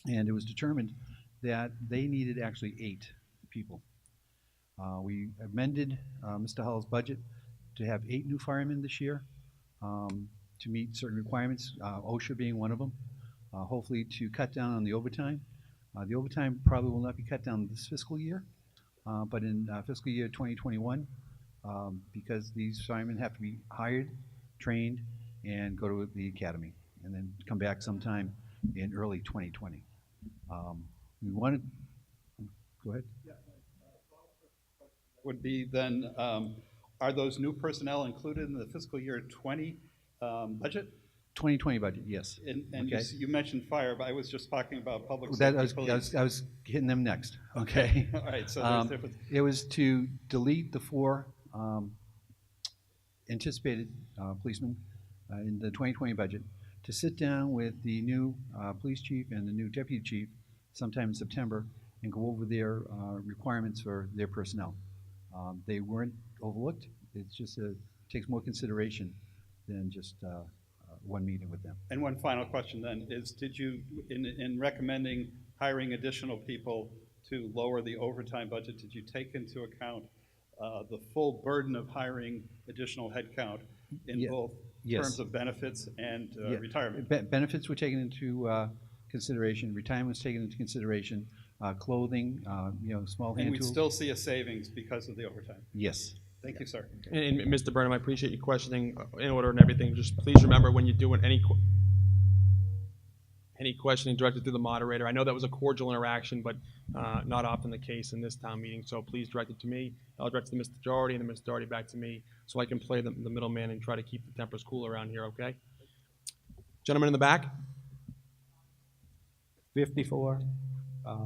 and it was determined that they needed actually 8 people. We amended Mr. Hull's budget to have 8 new firemen this year to meet certain requirements, OSHA being one of them, hopefully to cut down on the overtime. The overtime probably will not be cut down this fiscal year, but in fiscal year 2021, because these firemen have to be hired, trained, and go to the academy, and then come back sometime in early 2020. We wanted, go ahead. Would be then, are those new personnel included in the fiscal year 20 budget? 2020 budget, yes. And okay. you mentioned fire, but I was just talking about public That, safety. I was hitting them next, okay? All right, so there's difference. It was to delete the 4 anticipated policemen in the 2020 budget, to sit down with the new police chief and the new deputy chief sometime in September and go over their requirements for their personnel. They weren't overlooked. It's just takes more consideration than just one meeting with them. And one final question then is, did you, in recommending hiring additional people to lower the overtime budget, did you take into account the full burden of hiring additional headcount in both terms of benefits and retirement? Benefits were taken into consideration. Retirement was taken into consideration. Clothing, small hand And we'd tools. still see a savings because of the overtime? Yes. Thank you, sir. And Mr. Burnham, I appreciate you questioning in order and everything. Just please remember when you're doing any questioning directed through the moderator. I know that was a cordial interaction, but not often the case in this town meeting. So please direct it to me. I'll direct it to Mr. Doherty and then Mr. Doherty back to me, so I can play the middleman and try to keep the tempers cool around here. Okay? Gentleman in the back. 54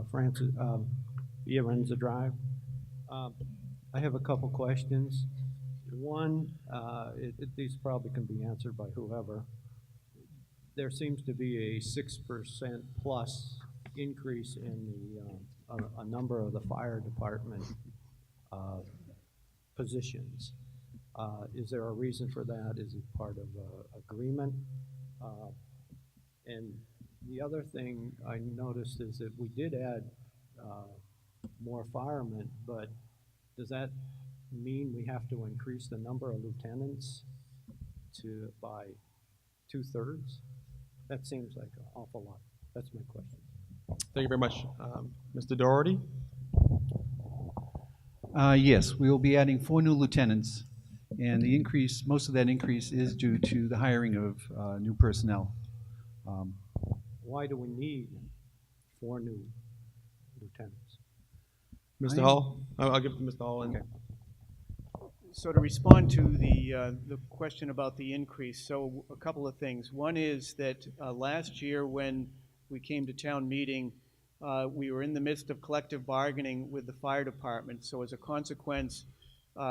Francis Fiorenza Drive. I have a couple questions. One, these probably can be answered by whoever. There seems to be a 6% plus increase in a number of the fire department positions. Is there a reason for that? Is it part of a agreement? And the other thing I noticed is that we did add more firemen, but does that mean we have to increase the number of lieutenants by 2/3? That seems like an awful lot. That's my question. Thank you very much. Mr. Doherty? Yes, we will be adding 4 new lieutenants, and the increase, most of that increase is due to the hiring of new personnel. Why do we need 4 new lieutenants? Mr. Hall? I'll give it to Mr. Hall. Okay. So to respond to the question about the increase, so a couple of things. One is that last year when we came to town meeting, we were in the midst of collective bargaining with the fire department. So as a consequence,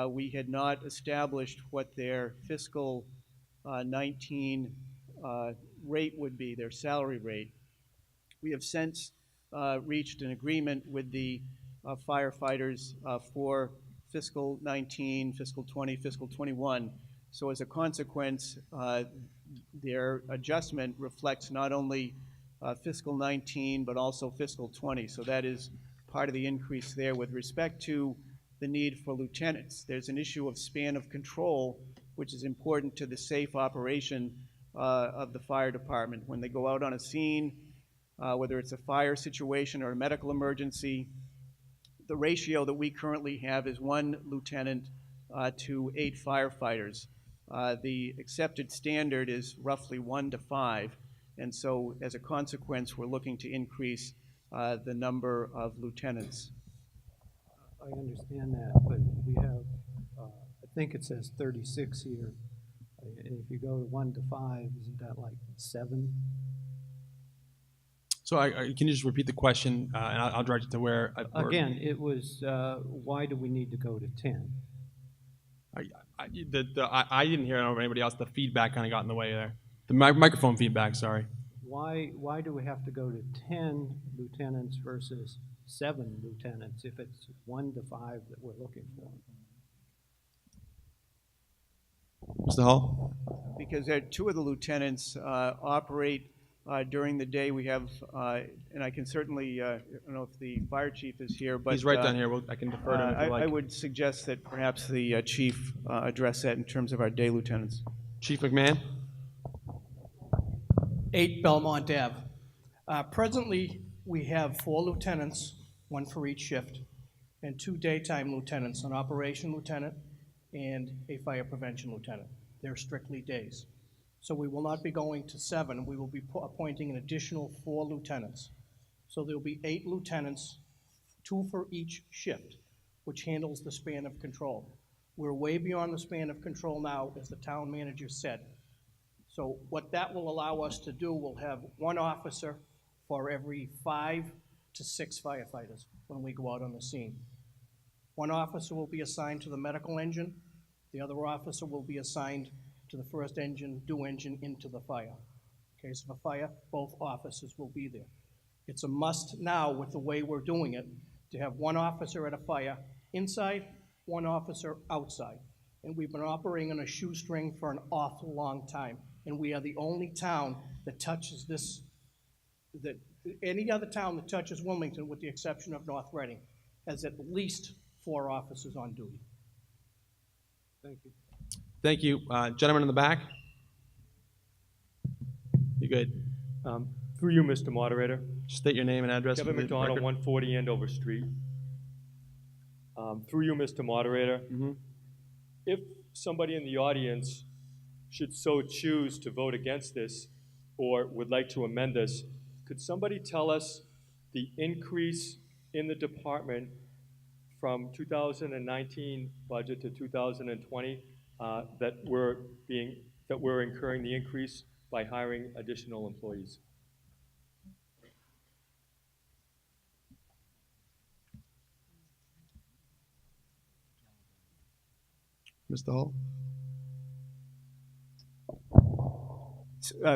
we had not established what their fiscal 19 rate would be, their salary rate. We have since reached an agreement with the firefighters for fiscal 19, fiscal 20, fiscal 21. So as a consequence, their adjustment reflects not only fiscal 19, but also fiscal 20. So that is part of the increase there. With respect to the need for lieutenants, there's an issue of span of control, which is important to the safe operation of the fire department. When they go out on a scene, whether it's a fire situation or a medical emergency, the ratio that we currently have is 1 lieutenant to 8 firefighters. The accepted standard is roughly 1 to 5, and so as a consequence, we're looking to increase the number of lieutenants. I understand that, but we have, I think it says 36 here. And if you go to 1 to 5, isn't that like 7? So can you just repeat the question, and I'll direct it to where... Again, it was, why do we need to go to 10? I didn't hear it over anybody else. The feedback kind of got in the way there. The microphone feedback, sorry. Why do we have to go to 10 lieutenants versus 7 lieutenants if it's 1 to 5 that we're looking for? Mr. Hall? Because 2 of the lieutenants operate during the day. We have, and I can certainly, I don't know if the fire chief is here, but... He's right down here. I can defer to him if you like. I would suggest that perhaps the chief address that in terms of our day lieutenants. Chief McMahon? 8 Belmont Ave. Presently, we have 4 lieutenants, 1 for each shift, and 2 daytime lieutenants, an operation lieutenant and a fire prevention lieutenant. They're strictly days. So we will not be going to 7. We will be appointing an additional 4 lieutenants. So there will be 8 lieutenants, 2 for each shift, which handles the span of control. We're way beyond the span of control now, as the town manager said. So what that will allow us to do, we'll have 1 officer for every 5 to 6 firefighters when we go out on the scene. 1 officer will be assigned to the medical engine. The other officer will be assigned to the first engine, due engine, into the fire. In case of a fire, both officers will be there. It's a must now, with the way we're doing it, to have 1 officer at a fire inside, 1 officer outside. And we've been operating on a shoestring for an awful long time. And we are the only town that touches this, that any other town that touches Wilmington, with the exception of North Reading, has at least 4 officers on duty. Thank you. Thank you. Gentleman in the back? You good? Through you, Mr. Moderator. State your name and address. Kevin McDonald, 140 Andover Street. Through you, Mr. Moderator. If somebody in the audience should so choose to vote against this or would like to amend this, could somebody tell us the increase in the department from 2019 budget to 2020 that we're incurring the increase by hiring additional employees? Mr. Hull?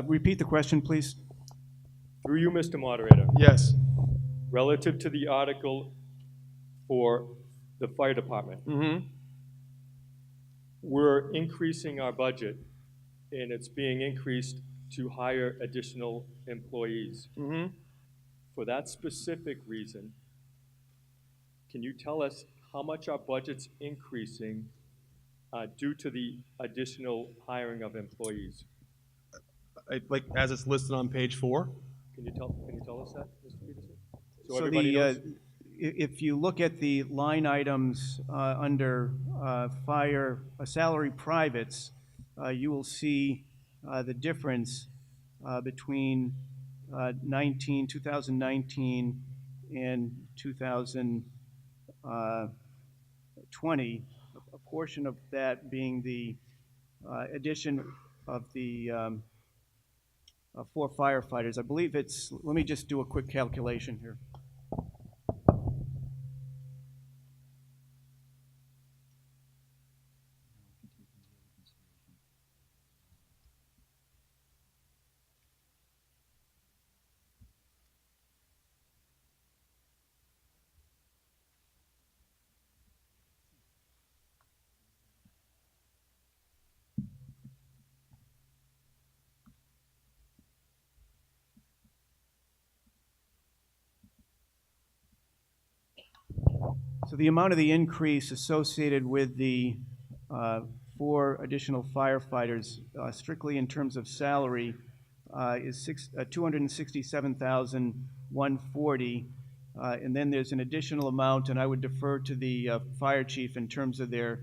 Repeat the question, please. Through you, Mr. Moderator. Yes. Relative to the article for the fire department. Mm-hmm. We're increasing our budget, and it's being increased to hire additional employees. Mm-hmm. For that specific reason, can you tell us how much our budget's increasing due to the additional hiring of employees? Like as it's listed on page 4? Can you tell us that, Mr. Peterson? So everybody knows? If you look at the line items under fire salary privates, you will see the difference between 2019 and 2020, a portion of that being the addition of the 4 firefighters. I believe it's, let me just do a quick calculation here. So the amount of the increase associated with the 4 additional firefighters, strictly in terms of salary, is $267,140, and then there's an additional amount, and I would defer to the fire chief in terms of their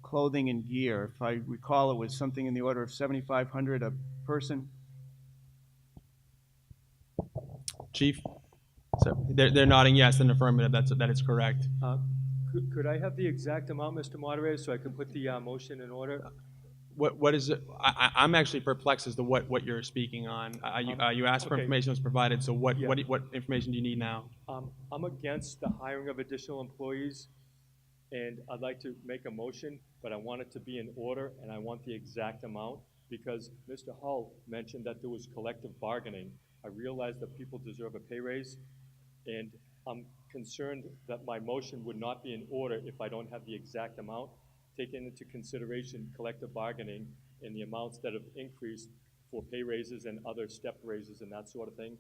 clothing and gear. If I recall, it was something in the order of $7,500 a person. Chief? So they're nodding yes in affirmative. That is correct. Could I have the exact amount, Mr. Moderator, so I can put the motion in order? What is it? I'm actually perplexed as to what you're speaking on. You asked for information that was provided, so what information do you need now? I'm against the hiring of additional employees, and I'd like to make a motion, but I want it to be in order, and I want the exact amount, because Mr. Hull mentioned that there was collective bargaining. I realize that people deserve a pay raise, and I'm concerned that my motion would not be in order if I don't have the exact amount, taking into consideration collective bargaining and the amounts that have increased for pay raises and other step raises and that sort of thing.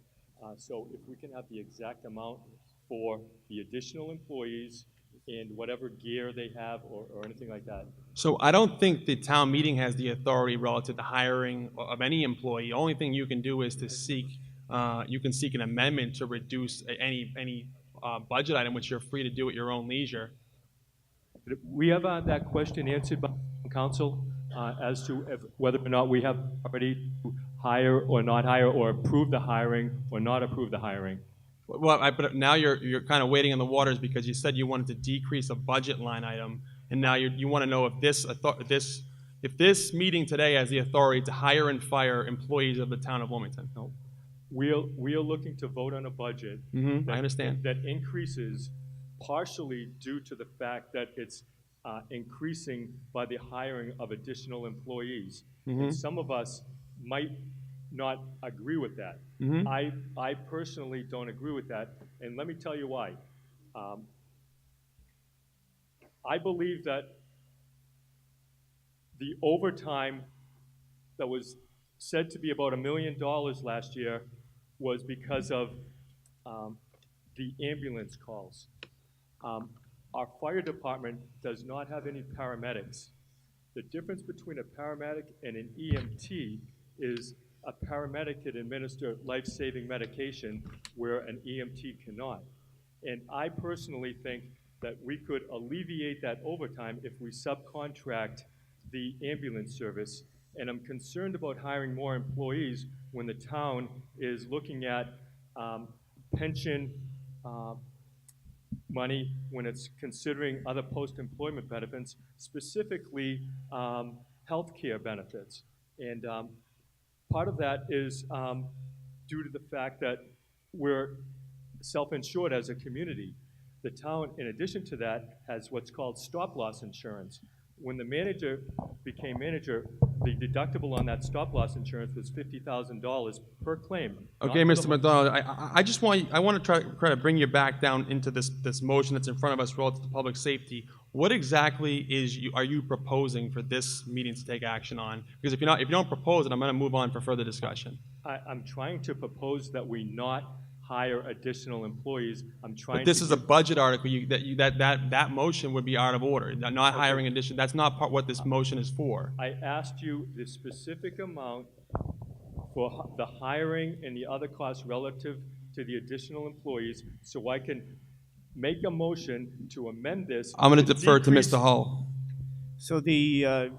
So if we can have the exact amount for the additional employees and whatever gear they have or anything like that. So I don't think the town meeting has the authority relative to hiring of any employee. The only thing you can do is to seek you can seek an amendment to reduce any budget item, which you're free to do at your own leisure. We have that question answered by council as to whether or not we have authority to hire or not hire, or approve the hiring or not approve the hiring. Well, but now you're kind of waiting on the waters because you said you wanted to decrease a budget line item, and now you want to know if this meeting today has the authority to hire and fire employees of the town of Wilmington. No. We are looking to vote on a budget I understand. that increases partially due to the fact that it's increasing by the hiring of additional employees. And some of us might not agree with that. I personally don't agree with that, and let me tell you why. I believe that the overtime that was said to be about $1 million last year was because of the ambulance calls. Our fire department does not have any paramedics. The difference between a paramedic and an EMT is a paramedic can administer life-saving medication where an EMT cannot. And I personally think that we could alleviate that overtime if we subcontract the ambulance service. And I'm concerned about hiring more employees when the town is looking at pension money, when it's considering other post-employment benefits, specifically health care benefits. And part of that is due to the fact that we're self-insured as a community. The town, in addition to that, has what's called stop-loss insurance. When the manager became manager, the deductible on that stop-loss insurance was $50,000 per claim. Okay, not Mr. the- McDonald, I just want, I want to try to bring you back down into this motion that's in front of us relative to public safety. What exactly are you proposing for this meeting to take action on? Because if you don't propose it, I'm going to move on for further discussion. I'm trying to propose that we not hire additional employees. I'm trying But this to is a give- budget article, that motion would be out of order, not hiring addition, that's not what this motion is for. I asked you the specific amount for the hiring and the other costs relative to the additional employees, so I can make a motion to amend this. I'm going to defer to decrease- Mr. Hull. So the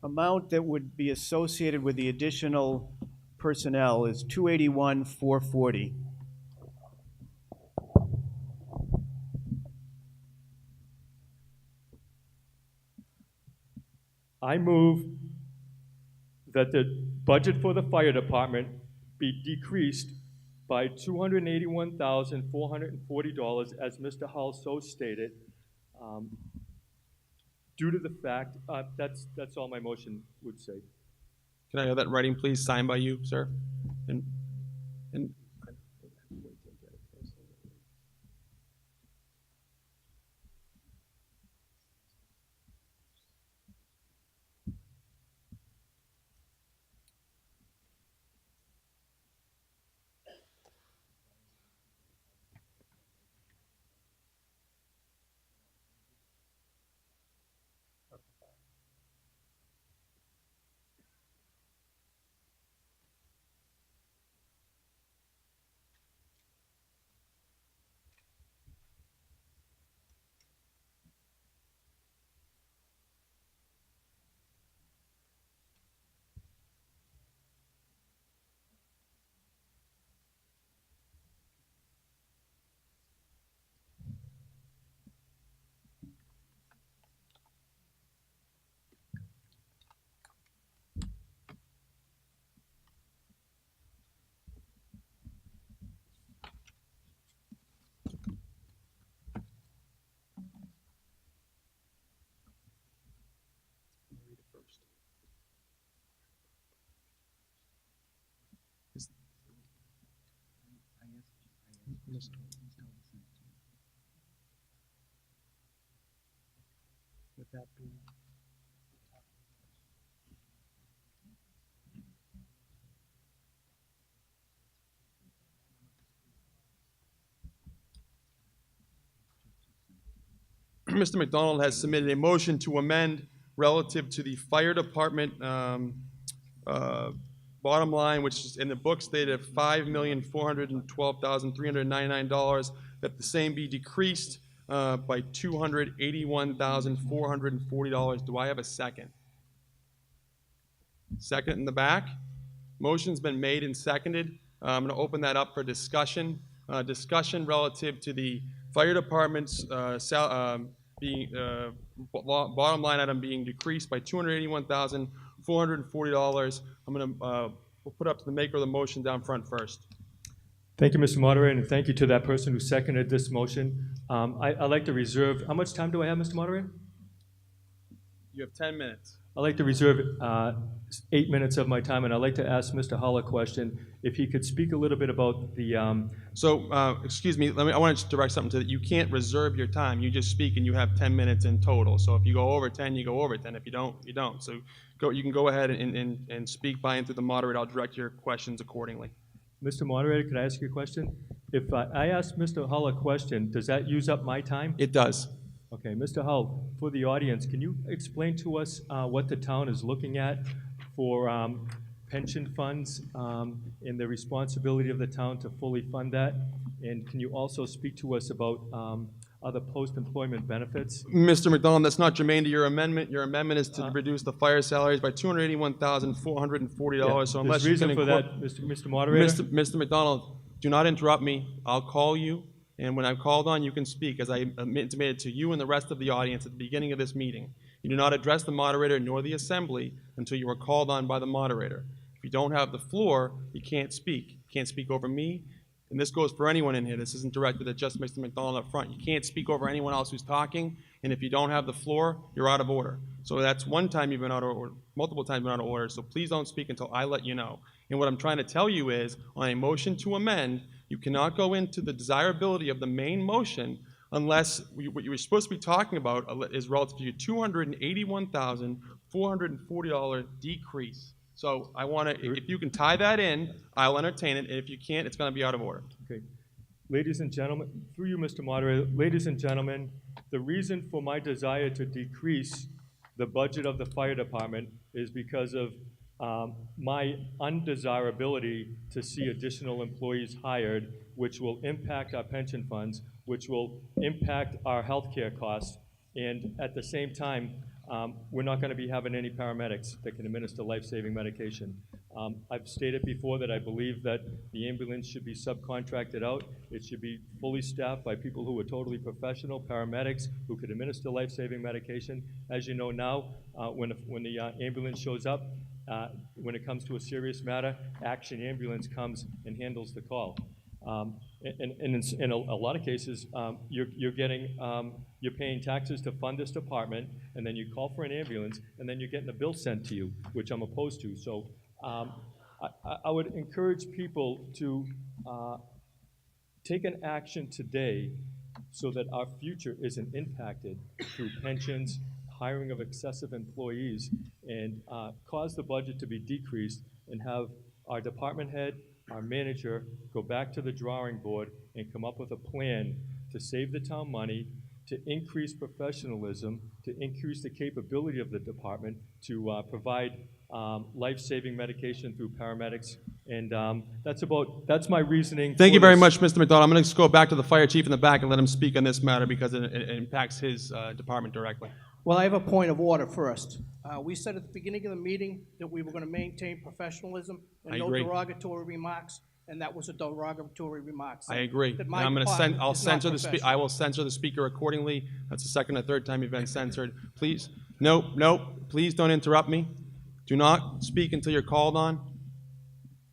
amount that would be associated with the additional personnel is $281,440. I move that the budget for the fire department be decreased by $281,440, as Mr. Hull so stated, due to the fact, that's all my motion would say. Can I have that in writing, please, signed by you, sir? And Would that be? Mr. McDonald has submitted a motion to amend relative to the fire department bottom line, which is in the book stated at $5,412,399, that the same be decreased by $281,440. Do I have a second? Second in the back. Motion's been made and seconded. I'm going to open that up for discussion. Discussion relative to the fire department's bottom line item being decreased by $281,440. I'm going to put up to the maker of the motion down front first. Thank you, Mr. Moderator, and thank you to that person who seconded this motion. I'd like to reserve, how much time do I have, Mr. Moderator? You have 10 minutes. I'd like to reserve 8 minutes of my time, and I'd like to ask Mr. Hull a question. If he could speak a little bit about the... excuse me, I want to direct something to that. You can't reserve your time. You just speak, and you have 10 minutes in total. So if you go over 10, you go over 10. If you don't, you don't. So you can go ahead and speak by and through the moderator. I'll direct your questions accordingly. Mr. Moderator, could I ask you a question? If I ask Mr. Hull a question, does that use up my time? It does. Okay, Mr. Hull, for the audience, can you explain to us what the town is looking at for pension funds and the responsibility of the town to fully fund that? And can you also speak to us about other post-employment benefits? Mr. McDonald, that's not germane to your amendment. Your amendment is to reduce the fire salaries by $281,440. So unless you can for that, Mr. Moderator? Mr. McDonald, do not interrupt me. I'll call you, and when I'm called on, you can speak, as I intimated to you and the rest of the audience at the beginning of this meeting. You do not address the moderator nor the assembly until you are called on by the moderator. If you don't have the floor, you can't speak. You can't speak over me. and this goes for anyone in here, this isn't directed at just Mr. McDonald up front, you can't speak over anyone else who's talking, and if you don't have the floor, you're out of order. So that's one time you've been out of order, multiple times you've been out of order, so please don't speak until I let you know. And what I'm trying to tell you is, on a motion to amend, you cannot go into the desirability of the main motion unless what you were supposed to be talking about is relative to your $281,440 decrease. So I want to, if you can tie that in, I'll entertain it, and if you can't, it's going to be out of order. Okay. Ladies and gentlemen, through you, Mr. Moderator, ladies and gentlemen, the reason for my desire to decrease the budget of the fire department is because of my undesirability to see additional employees hired, which will impact our pension funds, which will impact our healthcare costs, and at the same time, we're not going to be having any paramedics that can administer life-saving medication. I've stated before that I believe that the ambulance should be subcontracted out. It should be fully staffed by people who are totally professional, paramedics who could administer life-saving medication. As you know now, when the ambulance shows up, when it comes to a serious matter, Action Ambulance comes and handles the call. And in a lot of cases, you're paying taxes to fund this department, and then you call for an ambulance, and then you're getting a bill sent to you, which I'm opposed to. So I would encourage people to take an action today so that our future isn't impacted through pensions, hiring of excessive employees, and cause the budget to be decreased and have our department head, our manager, go back to the drawing board and come up with a plan to save the town money, to increase professionalism, to increase the capability of the department, to provide life-saving medication through paramedics, and that's my reasoning. Thank you very much, Mr. McDonald. I'm going to just go back to the fire chief in the back and let him speak on this matter because it impacts his department directly. Well, I have a point of order first. We said at the beginning of the meeting that we were going to maintain professionalism and no derogatory remarks, and that was a derogatory remark. I agree. And I'm going to I'll censor the I will censor the speaker accordingly. That's the second or third time you've been censored. Please, no, please don't interrupt me. Do not speak until you're called on.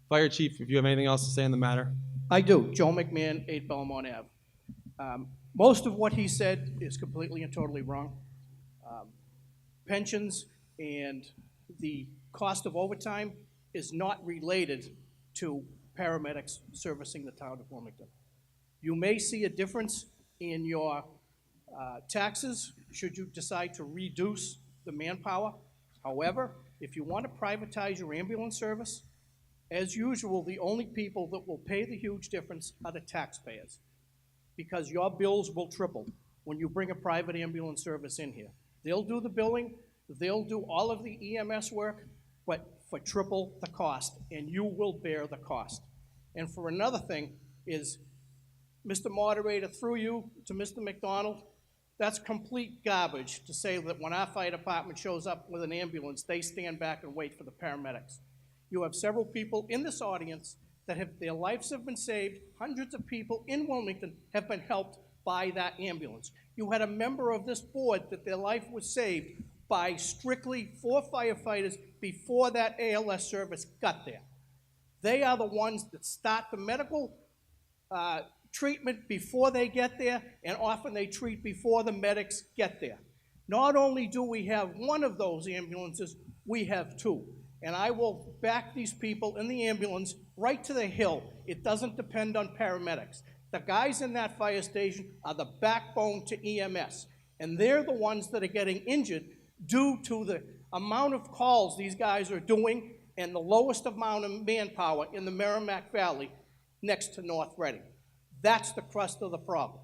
Fire chief, if you have anything else to say on the matter. I do. Joe McMahon, 8 Belmont Ave. Most of what he said is completely and totally wrong. Pensions and the cost of overtime is not related to paramedics servicing the town of Wilmington. You may see a difference in your taxes should you decide to reduce the manpower. However, if you want to privatize your ambulance service, as usual, the only people that will pay the huge difference are the taxpayers, because your bills will triple when you bring a private ambulance service in here. They'll do the billing, they'll do all of the EMS work, but for triple the cost, and you will bear the cost. And for another thing is, Mr. Moderator, through you to Mr. McDonald, that's complete garbage to say that when our fire department shows up with an ambulance, they stand back and wait for the paramedics. You have several people in this audience that their lives have been saved. Hundreds of people in Wilmington have been helped by that ambulance. You had a member of this board that their life was saved by strictly 4 firefighters before that ALS service got there. They are the ones that start the medical treatment before they get there, and often they treat before the medics get there. Not only do we have one of those ambulances, we have 2. And I will back these people in the ambulance right to the hill. It doesn't depend on paramedics. The guys in that fire station are the backbone to EMS, and they're the ones that are getting injured due to the amount of calls these guys are doing and the lowest amount of manpower in the Merrimack Valley next to North Reading. That's the crust of the problem.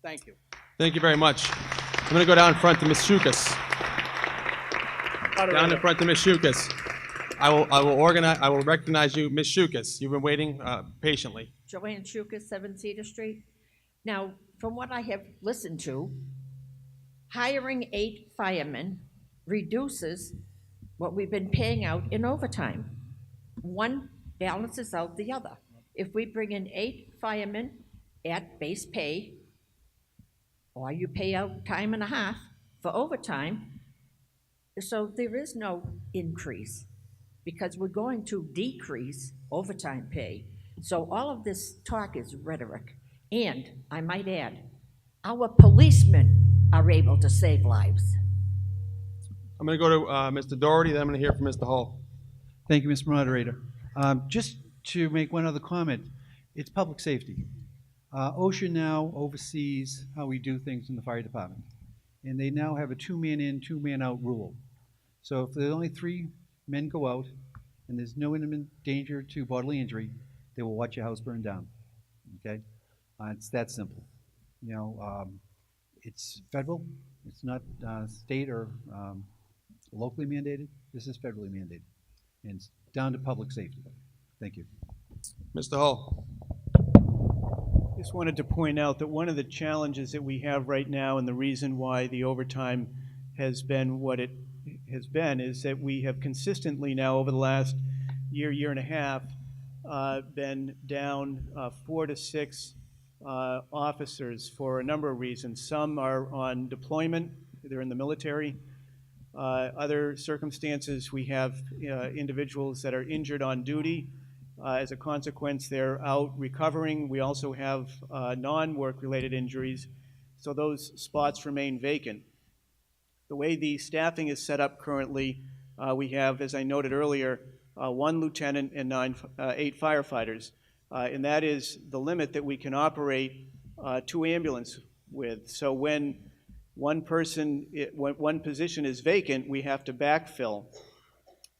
Thank you. Thank you very much. I'm going to go down in front to Ms. Shukas. Down in front to Ms. Shukas. I will recognize you, Ms. Shukas. You've been waiting patiently. Joanne Shukas, 7 Cedar Street. Now, from what I have listened to, hiring 8 firemen reduces what we've been paying out in overtime. One balances out the other. If we bring in 8 firemen at base pay, or you pay out time and a half for overtime, so there is no increase because we're going to decrease overtime pay. So all of this talk is rhetoric. And I might add, our policemen are able to save lives. I'm going to go to Mr. Doherty, then I'm going to hear from Mr. Hull. Thank you, Mr. Moderator. Just to make one other comment, it's public safety. OSHA now oversees how we do things in the fire department. And they now have a 2-man in, 2-man out rule. So if there's only 3 men go out and there's no imminent danger to bodily injury, they will watch your house burn down, okay? It's that simple. You know, it's federal, it's not state or locally mandated. This is federally mandated. And it's down to public safety. Thank you. Mr. Hull. Just wanted to point out that one of the challenges that we have right now, and the reason why the overtime has been what it has been, is that we have consistently now over the last year and a half, been down 4 to 6 officers for a number of reasons. Some are on deployment, they're in the military. Other circumstances, we have individuals that are injured on duty. As a consequence, they're out recovering. We also have non-work related injuries, so those spots remain vacant. The way the staffing is set up currently, we have, as I noted earlier, 1 lieutenant and 8 firefighters, and that is the limit that we can operate 2 ambulances with. So when one position is vacant, we have to backfill.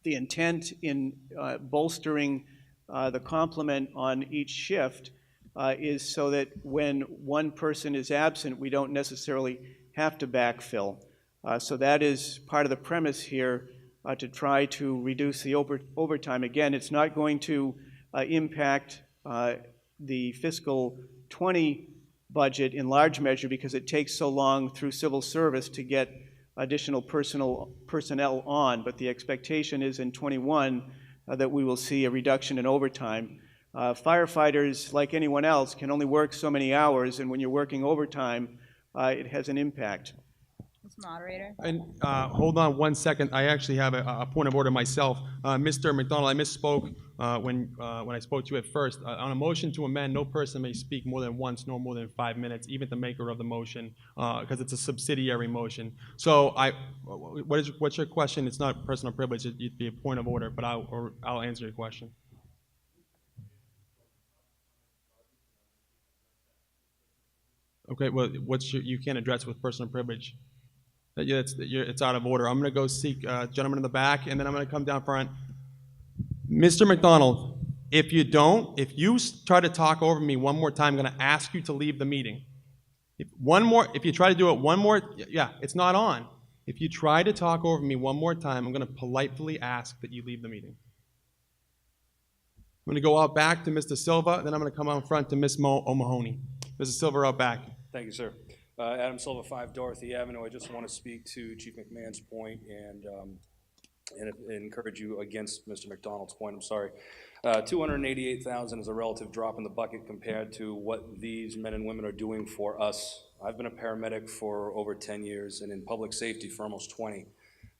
The intent in bolstering the complement on each shift is so that when one person is absent, we don't necessarily have to backfill. So that is part of the premise here, to try to reduce the overtime. Again, it's not going to impact the fiscal 20 budget in large measure because it takes so long through civil service to get additional personnel on, but the expectation is in 21 that we will see a reduction in overtime. Firefighters, like anyone else, can only work so many hours, and when you're working overtime, it has an impact. Mr. Moderator. And hold on 1 second. I actually have a point of order myself. Mr. McDonald, I misspoke when I spoke to you at first. On a motion to amend, no person may speak more than once, nor more than 5 minutes, even the maker of the motion, because it's a subsidiary motion. So what's your question? It's not personal privilege. It'd be a point of order, but I'll answer your question. Okay. Well, you can't address with personal privilege. It's out of order. I'm going to go seek gentleman in the back, and then I'm going to come down front. Mr. McDonald, if you try to talk over me one more time, I'm going to ask you to leave the meeting. If you try to do it one more, yeah, it's not on. If you try to talk over me one more time, I'm going to politely ask that you leave the meeting. I'm going to go out back to Mr. Silva, then I'm going to come out front to Ms. O'Mahony. Mr. Silva, out back. Thank you, sir. Adam Silva, 5 Dorothy Avenue. I just want to speak to Chief McMahon's point and encourage you against Mr. McDonald's point. I'm sorry. $288,000 is a relative drop in the bucket compared to what these men and women are doing for us. I've been a paramedic for over 10 years and in public safety for almost 20.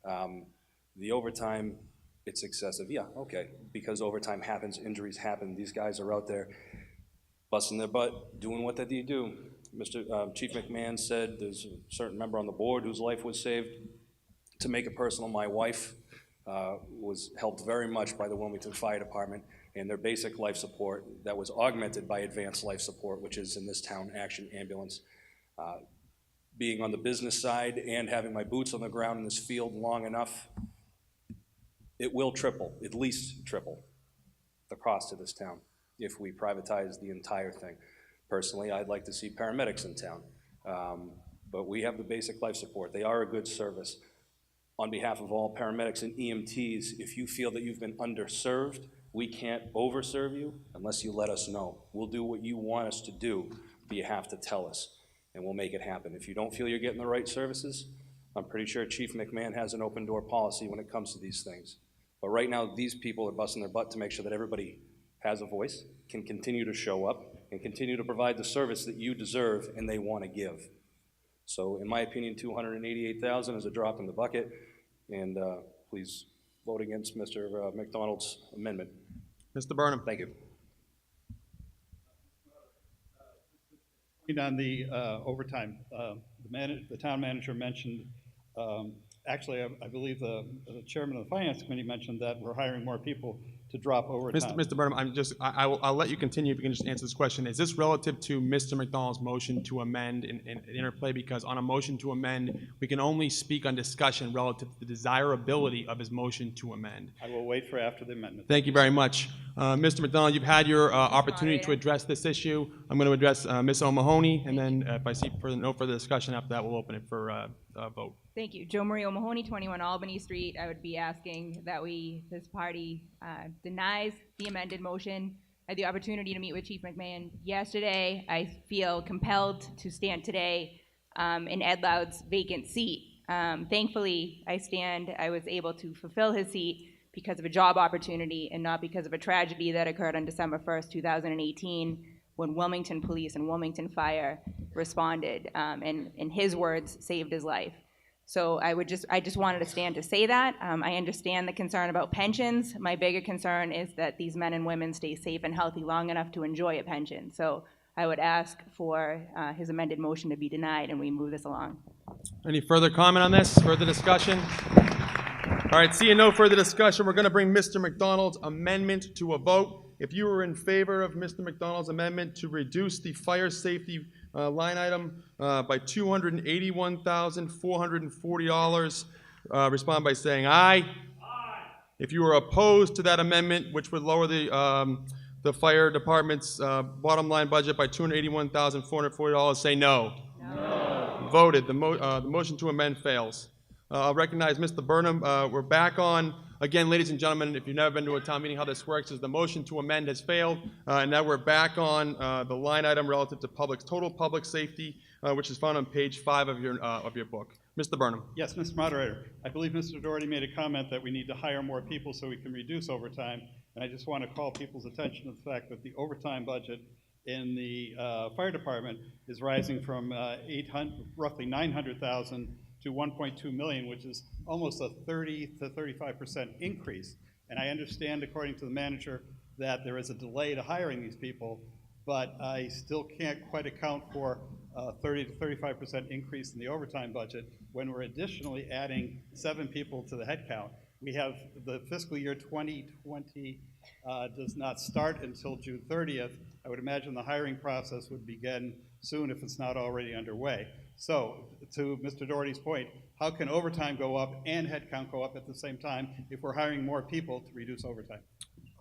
The overtime, it's excessive. Yeah, okay, because overtime happens, injuries happen. These guys are out there busting their butt, doing what they do. Chief McMahon said there's a certain member on the board whose life was saved. To make it personal, my wife was helped very much by the Wilmington Fire Department and their basic life support that was augmented by advanced life support, which is in this town Action Ambulance. Being on the business side and having my boots on the ground in this field long enough, it will triple, at least triple, the cost of this town if we privatize the entire thing. Personally, I'd like to see paramedics in town, but we have the basic life support. They are a good service. On behalf of all paramedics and EMTs, if you feel that you've been underserved, we can't overserve you unless you let us know. We'll do what you want us to do, but you have to tell us, and we'll make it happen. If you don't feel you're getting the right services, I'm pretty sure Chief McMahon has an open door policy when it comes to these things. But right now, these people are busting their butt to make sure that everybody has a voice, can continue to show up, and continue to provide the service that you deserve and they want to give. So in my opinion, $288,000 is a drop in the bucket, and please vote against Mr. McDonald's amendment. Mr. Burnham. Thank you. On the overtime, the town manager mentioned, actually, I believe the chairman of the finance committee mentioned that we're hiring more people to drop overtime. Mr. Burnham, I'll let you continue if you can just answer this question. Is this relative to Mr. McDonald's motion to amend and interplay? Because on a motion to amend, we can only speak on discussion relative to the desirability of his motion to amend. I will wait for after the amendment. Thank you very much. Mr. McDonald, you've had your opportunity to address this issue. I'm going to address Ms. O'Mahony, and then if I see no further discussion after that, we'll open it for a vote. Thank you. Joe Marie O'Mahony, 21 Albany Street. I would be asking that this party denies the amended motion. I had the opportunity to meet with Chief McMahon yesterday. I feel compelled to stand today in Ed Loud's vacant seat. Thankfully, I was able to fulfill his seat because of a job opportunity and not because of a tragedy that occurred on December 1st, 2018, when Wilmington Police and Wilmington Fire responded, and in his words, saved his life. So I just wanted to stand to say that. I understand the concern about pensions. My bigger concern is that these men and women stay safe and healthy long enough to enjoy a pension. So I would ask for his amended motion to be denied, and we move this along. Any further comment on this? Further discussion? All right, seeing no further discussion, we're going to bring Mr. McDonald's amendment to a vote. If you are in favor of Mr. McDonald's amendment to reduce the fire safety line item by $281,440, respond by saying aye. Aye. If you are opposed to that amendment, which would lower the fire department's bottom line budget by $281,440, say no. No. Voted. The motion to amend fails. I'll recognize Mr. Burnham. We're back on. Again, ladies and gentlemen, if you've never been to a town meeting, how this works is the motion to amend has failed, and now we're back on the line item relative to total public safety, which is found on page 5 of your book. Mr. Burnham. Yes, Mr. Moderator. I believe Mr. Doherty made a comment that we need to hire more people so we can reduce overtime, and I just want to call people's attention to the fact that the overtime budget in the fire department is rising from roughly $900,000 to $1.2 million, which is almost a 30 to 35% increase. And I understand, according to the manager, that there is a delay to hiring these people, but I still can't quite account for a 30 to 35% increase in the overtime budget when we're additionally adding 7 people to the head count. We have the fiscal year 2020 does not start until June 30th. I would imagine the hiring process would begin soon if it's not already underway. So, to Mr. Doherty's point, how can overtime go up and headcount go up at the same time if we're hiring more people to reduce overtime?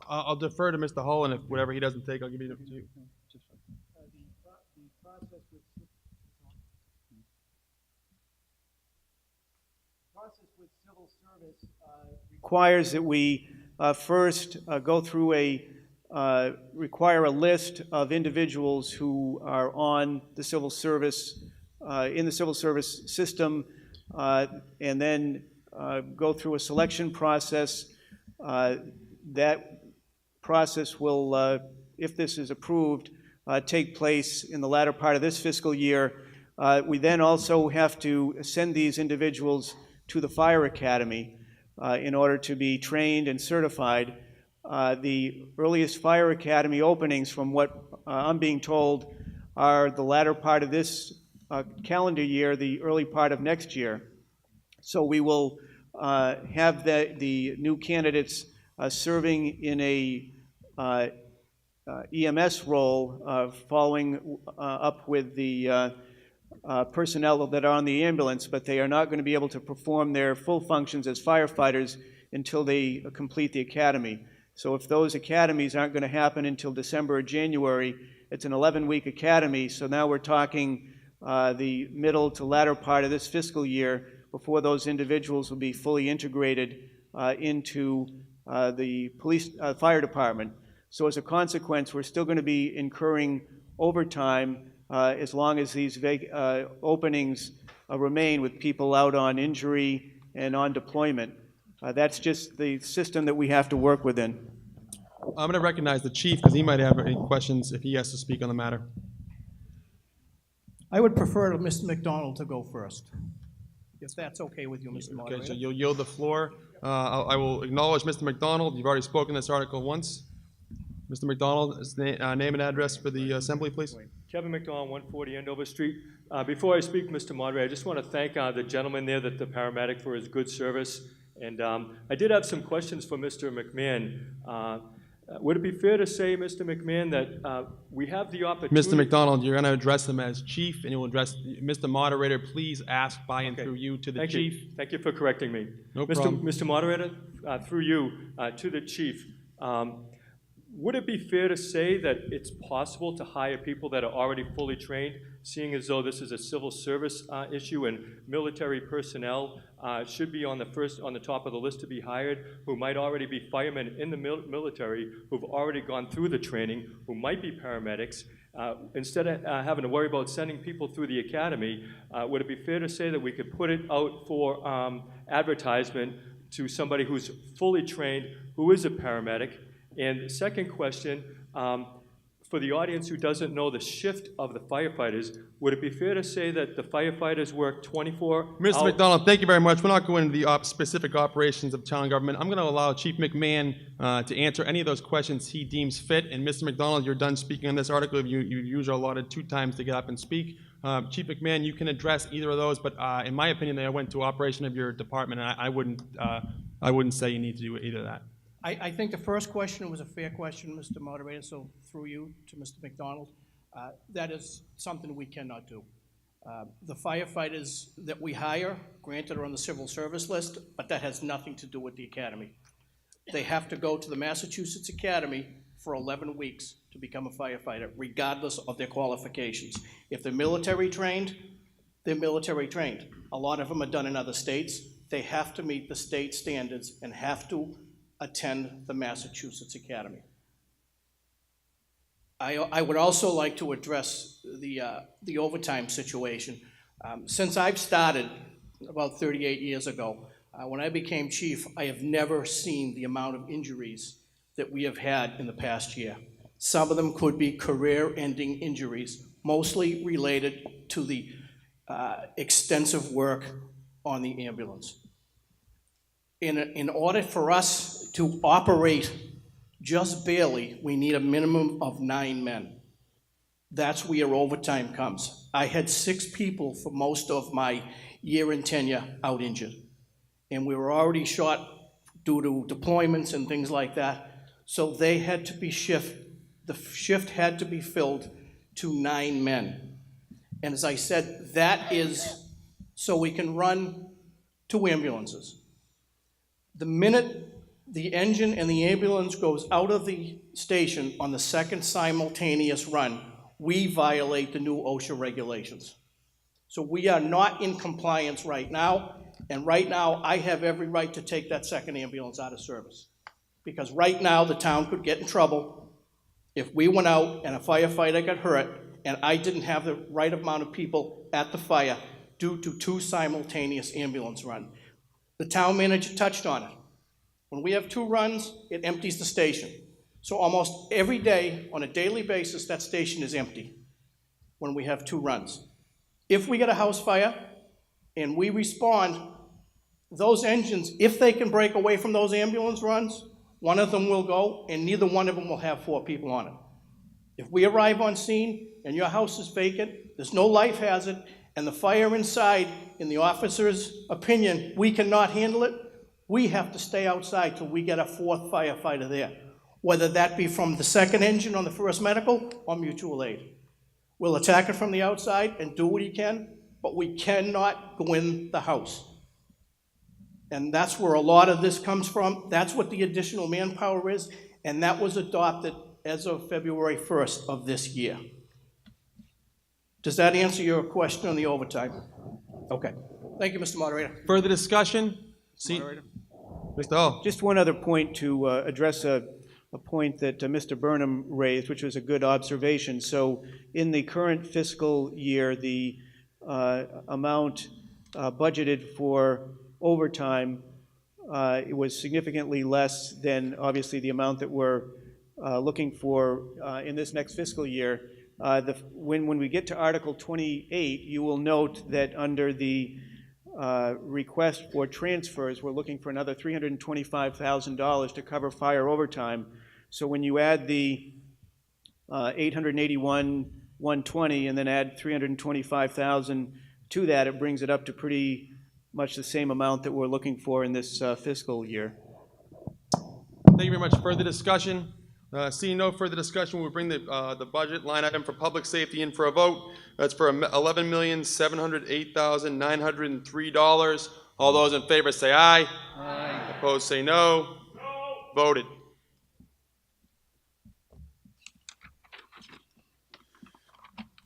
I'll defer to Mr. Hull, and if whatever he doesn't take, I'll give it to you. The process with civil service requires that we first go through require a list of individuals who are on the civil service in the civil service system, and then go through a selection process. That process will, if this is approved, take place in the latter part of this fiscal year. We then also have to send these individuals to the fire academy in order to be trained and certified. The earliest fire academy openings, from what I'm being told, are the latter part of this calendar year, the early part of next year. So we will have the new candidates serving in a EMS role, following up with the personnel that are on the ambulance, but they are not going to be able to perform their full functions as firefighters until they complete the academy. So if those academies aren't going to happen until December or January, it's an 11-week academy, so now we're talking the middle to latter part of this fiscal year before those individuals will be fully integrated into the fire department. So as a consequence, we're still going to be incurring overtime as long as these openings remain with people out on injury and on deployment. That's just the system that we have to work within. I'm going to recognize the chief because he might have any questions if he has to speak on the matter. I would prefer Mr. McDonald to go first, if that's okay with you, Mr. Moderator. Okay, so you'll yield the floor. I will acknowledge Mr. McDonald. You've already spoken this article once. Mr. McDonald, name and address for the assembly, please. Kevin McDonald, 140 Andover Street. Before I speak, Mr. Moderator, I just want to thank the gentleman there, the paramedic, for his good service. And I did have some questions for Mr. McMahon. Would it be fair to say, Mr. McMahon, that we have the opportunity... Mr. McDonald, you're going to address him as chief, and you'll address... Mr. Moderator, please ask by and through you to the chief. Thank you for correcting me. No problem. Mr. Moderator, through you to the chief. Would it be fair to say that it's possible to hire people that are already fully trained, seeing as though this is a civil service issue and military personnel should be on the top of the list to be hired, who might already be firemen in the military, who've already gone through the training, who might be paramedics, instead of having to worry about sending people through the academy? Would it be fair to say that we could put it out for advertisement to somebody who's fully trained, who is a paramedic? And second question, for the audience who doesn't know the shift of the firefighters, would it be fair to say that the firefighters work 24 Mr. hours? McDonald, thank you very much. We're not going into the specific operations of town government. I'm going to allow Chief McMahon to answer any of those questions he deems fit. And Mr. McDonald, you're done speaking on this article. You use your allotted 2 times to get up and speak. Chief McMahon, you can address either of those, but in my opinion, they went to operation of your department, and I wouldn't say you need to do either of that. I think the first question was a fair question, Mr. Moderator, so through you to Mr. McDonald. That is something we cannot do. The firefighters that we hire, granted, are on the civil service list, but that has nothing to do with the academy. They have to go to the Massachusetts Academy for 11 weeks to become a firefighter, regardless of their qualifications. If they're military trained, they're military trained. A lot of them are done in other states. They have to meet the state standards and have to attend the Massachusetts Academy. I would also like to address the overtime situation. Since I've started about 38 years ago, when I became chief, I have never seen the amount of injuries that we have had in the past year. Some of them could be career-ending injuries, mostly related to the extensive work on the ambulance. In order for us to operate just barely, we need a minimum of 9 men. That's where overtime comes. I had 6 people for most of my year in tenure out injured. And we were already short due to deployments and things like that. So they had to be the shift had to be filled to 9 men. And as I said, that is so we can run 2 ambulances. The minute the engine and the ambulance goes out of the station on the second simultaneous run, we violate the new OSHA regulations. So we are not in compliance right now, and right now I have every right to take that second ambulance out of service. Because right now the town could get in trouble if we went out and a firefighter got hurt and I didn't have the right amount of people at the fire due to 2 simultaneous ambulance runs. The town manager touched on it. When we have 2 runs, it empties the station. So almost every day, on a daily basis, that station is empty when we have 2 runs. If we get a house fire and we respond, those engines, if they can break away from those ambulance runs, one of them will go and neither one of them will have 4 people on it. If we arrive on scene and your house is vacant, there's no life hazard, and the fire inside, in the officer's opinion, we cannot handle it, we have to stay outside till we get a 4th firefighter there, whether that be from the second engine on the first medical or mutual aid. We'll attack it from the outside and do what he can, but we cannot go in the house. And that's where a lot of this comes from. That's what the additional manpower is, and that was adopted as of February 1st of this year. Does that answer your question on the overtime? Okay. Thank you, Mr. Moderator. Further discussion? Mr. Hall. Just one other point to address a point that Mr. Burnham raised, which was a good observation. So in the current fiscal year, the amount budgeted for overtime it was significantly less than obviously the amount that we're looking for in this next fiscal year. When we get to Article 28, you will note that under the request for transfers, we're looking for another $325,000 to cover fire overtime. So when you add the $881,900 120 and then add 325,000 to that, it brings it up to pretty much the same amount that we're looking for in this fiscal year. Thank you very much. Further discussion? Seeing no further discussion, we'll bring the budget line item for public safety in for a vote. That's for $11,708,903. All those in favor say aye. Aye. Opposed say no. No. Voted.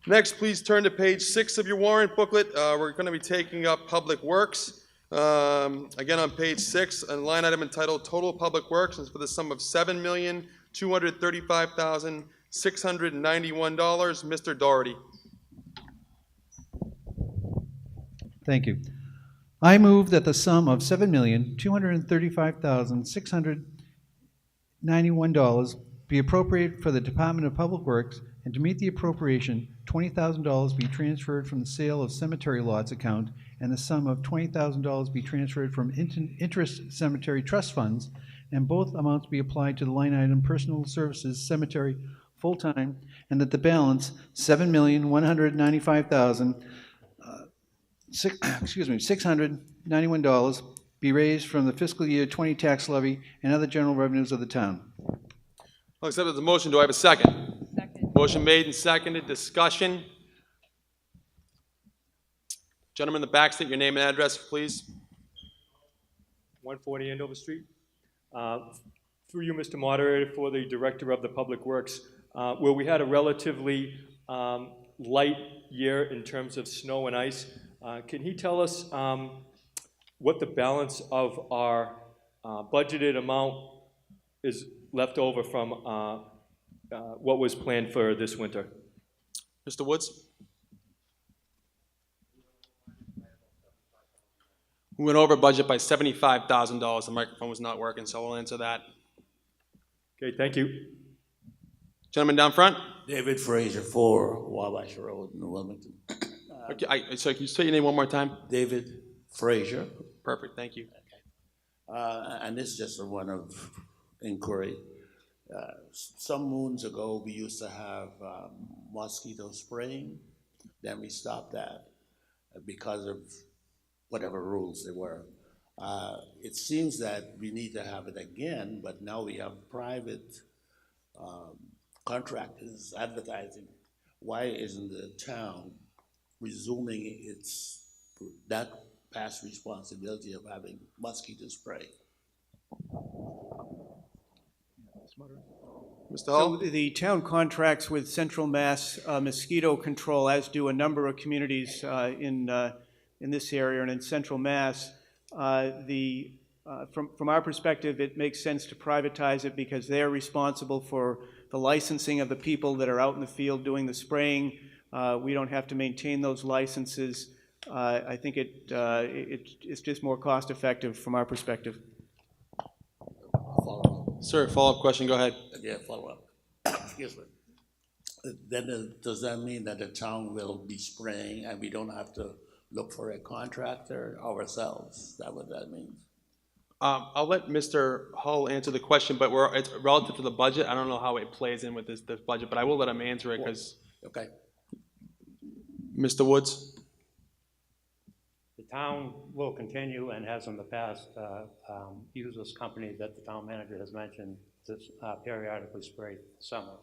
Next, please turn to page 6 of your warrant booklet. We're going to be taking up Public Works. Again, on page 6, a line item entitled Total Public Works is for the sum of $7,235,691. Mr. Doherty. Thank you. I move that the sum of $7,235,691 be appropriated for the Department of Public Works, and to meet the appropriation, $20,000 be transferred from the sale of cemetery lots account, and the sum of $20,000 be transferred from interest cemetery trust funds, and both amounts be applied to the line item personal services cemetery full-time, and that the balance, $7,195,691 be raised from the fiscal year 20 tax levy and other general revenues of the town. I'll accept the motion. Do I have a second? Second. Motion made and seconded. Discussion. Gentlemen in the back, state your name and address, please. 140 Andover Street. Through you, Mr. Moderator, for the Director of the Public Works, where we had a relatively light year in terms of snow and ice, can he tell us what the balance of our budgeted amount is left over from what was planned for this winter? Mr. Woods? We went over budget by $75,000. The microphone was not working, so we'll answer that. Okay, thank you. Gentleman down front? David Frazier, 4 Wabash Road in Wilmington. Okay, so can you say your name one more time? David Frazier. Perfect, thank you. Okay. And this is just one of inquiry. Some moons ago, we used to have mosquito spraying. Then we stopped that because of whatever rules there were. It seems that we need to have it again, but now we have private contractors advertising. Why isn't the town resuming that past responsibility of having mosquito spray? Mr. Hall? So the town contracts with Central Mass Mosquito Control, as do a number of communities in this area and in Central Mass. From our perspective, it makes sense to privatize it because they're responsible for the licensing of the people that are out in the field doing the spraying. We don't have to maintain those licenses. I think it's just more cost effective from our perspective. Sir, follow-up question, go ahead. Yeah, follow-up. Excuse me. Then does that mean that the town will be spraying and we don't have to look for a contractor ourselves? Is that what that means? I'll let Mr. Hull answer the question, but it's relative to the budget. I don't know how it plays in with this budget, but I will let him answer it because. Okay. Mr. Woods? The town will continue and has in the past used this company that the town manager has mentioned to periodically spray summer.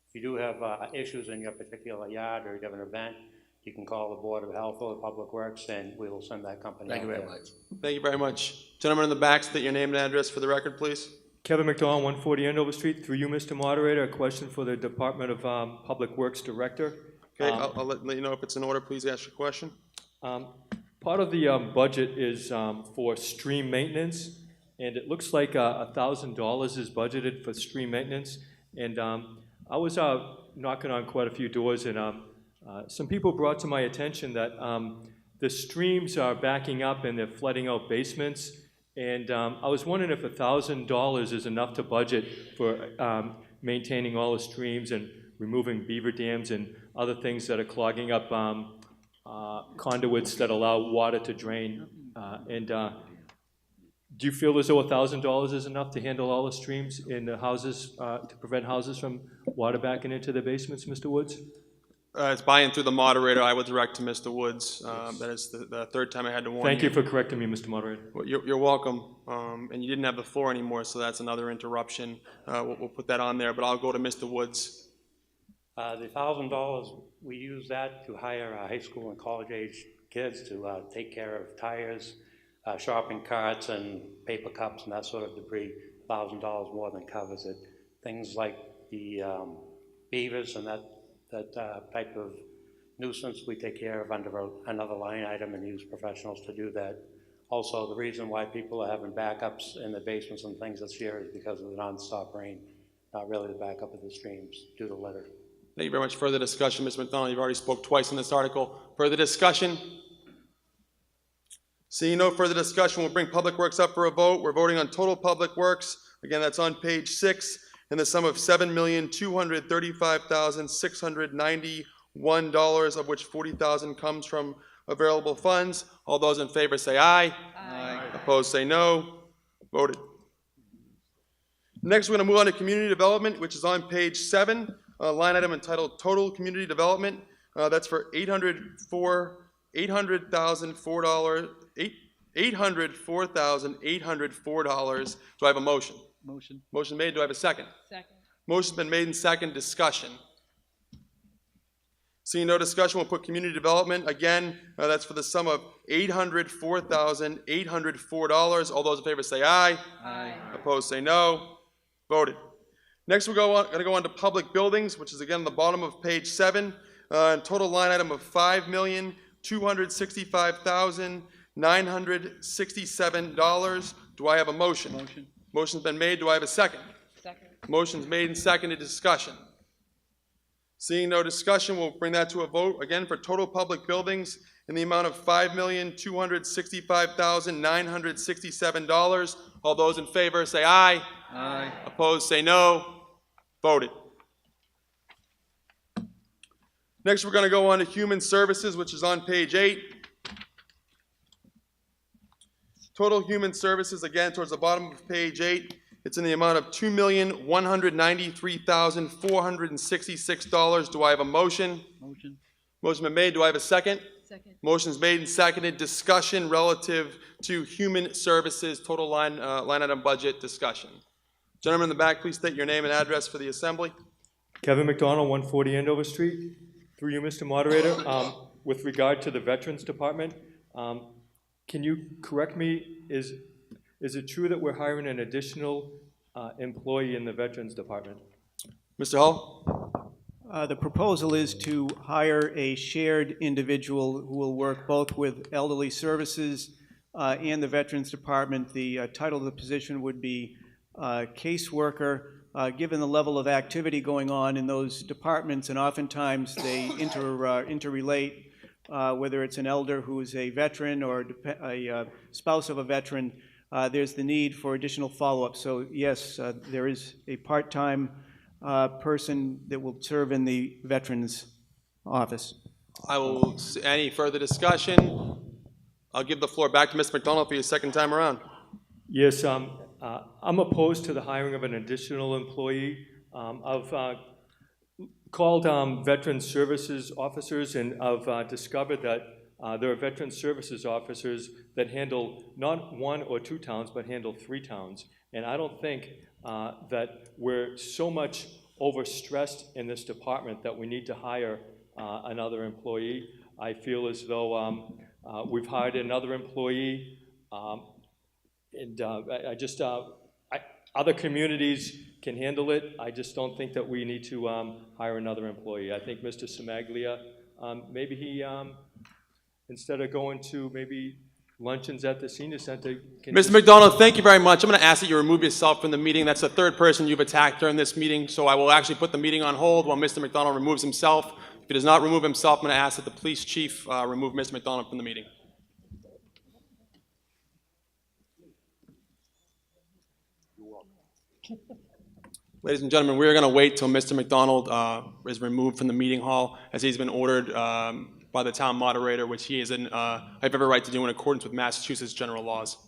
If you do have issues in your particular yard or you have an event, you can call the Board of Health or the Public Works and we will send that company out. Thank you very much. Thank you very much. Gentlemen in the back, state your name and address for the record, please. Kevin McDonald, 140 Andover Street. Through you, Mr. Moderator, a question for the Department of Public Works Director. Okay, I'll let you know if it's in order. Please ask your question. Part of the budget is for stream maintenance, and it looks like $1,000 is budgeted for stream maintenance. And I was knocking on quite a few doors, and some people brought to my attention that the streams are backing up and they're flooding out basements. And I was wondering if $1,000 is enough to budget for maintaining all the streams and removing beaver dams and other things that are clogging up conduits that allow water to drain. Do you feel as though $1,000 is enough to handle all the streams in the houses, to prevent houses from water backing into the basements, Mr. Woods? It's by-in through the moderator. I will direct to Mr. Woods. That is the third time I had to warn you. Thank you for correcting me, Mr. Moderator. Well, you're welcome. And you didn't have the floor anymore, so that's another interruption. We'll put that on there, but I'll go to Mr. Woods. The $1,000, we use that to hire high school and college-age kids to take care of tires, shopping carts, and paper cups and that sort of debris. $1,000 more than covers it. Things like the beavers and that type of nuisance we take care of under another line item and use professionals to do that. Also, the reason why people are having backups in the basements and things this year is because of the nonstop rain, not really the backup of the streams due to litter. Thank you very much. Further discussion, Mr. McDonald. You've already spoke twice on this article. Further discussion? Seeing no further discussion, we'll bring Public Works up for a vote. We're voting on total Public Works. Again, that's on page 6, in the sum of $7,235,691, of which $40,000 comes from available funds. All those in favor say aye. Aye. Opposed say no. Voted. Next, we're going to move on to community development, which is on page 7, line item entitled Total Community Development. That's for $804,804. Do I have a motion? Motion. Motion made. Do I have a second? Second. Motion's been made and second. Discussion. Seeing no discussion, we'll put community development. Again, that's for the sum of $804,804. All those in favor say aye. Aye. Opposed say no. Voted. Next, we're going to go on to public buildings, which is again on the bottom of page 7. Total line item of $5,265,967. Do I have a motion? Motion. Motion's been made. Do I have a second? Second. Motion's made and seconded. Discussion. Seeing no discussion, we'll bring that to a vote. Again, for total public buildings in the amount of $5,265,967. All those in favor say aye. Aye. Opposed say no. Voted. Next, we're going to go on to human services, which is on page 8. Total human services, again, towards the bottom of page 8. It's in the amount of $2,193,466. Do I have a motion? Motion. Motion been made. Do I have a second? Second. Motion's made and seconded. Discussion relative to human services, total line item budget discussion. Gentlemen in the back, please state your name and address for the assembly. Kevin McDonald, 140 Andover Street. Through you, Mr. Moderator, with regard to the Veterans Department, can you correct me? Is it true that we're hiring an additional employee in the Veterans Department? Mr. Hull? The proposal is to hire a shared individual who will work both with elderly services and the Veterans Department. The title of the position would be caseworker. Given the level of activity going on in those departments, and oftentimes they interrelate, whether it's an elder who is a veteran or a spouse of a veteran, there's the need for additional follow-up. So yes, there is a part-time person that will serve in the Veterans Office. Any further discussion? I'll give the floor back to Mr. McDonald for your second time around. Yes, I'm opposed to the hiring of an additional employee. I've called Veteran Services officers, and I've discovered that there are Veteran Services officers that handle not 1 or 2 towns, but handle 3 towns. And I don't think that we're so much overstressed in this department that we need to hire another employee. I feel as though we've hired another employee, and other communities can handle it. I just don't think that we need to hire another employee. I think Mr. Simaglia, maybe he, instead of going to maybe luncheons at the senior center. Mr. McDonald, thank you very much. I'm going to ask that you remove yourself from the meeting. That's the third person you've attacked during this meeting, so I will actually put the meeting on hold while Mr. McDonald removes himself. If he does not remove himself, I'm going to ask that the police chief remove Mr. McDonald from the meeting. Ladies and gentlemen, we are going to wait till Mr. McDonald is removed from the meeting hall, as he's been ordered by the town moderator, which he is in, I have every right to do in accordance with Massachusetts general laws.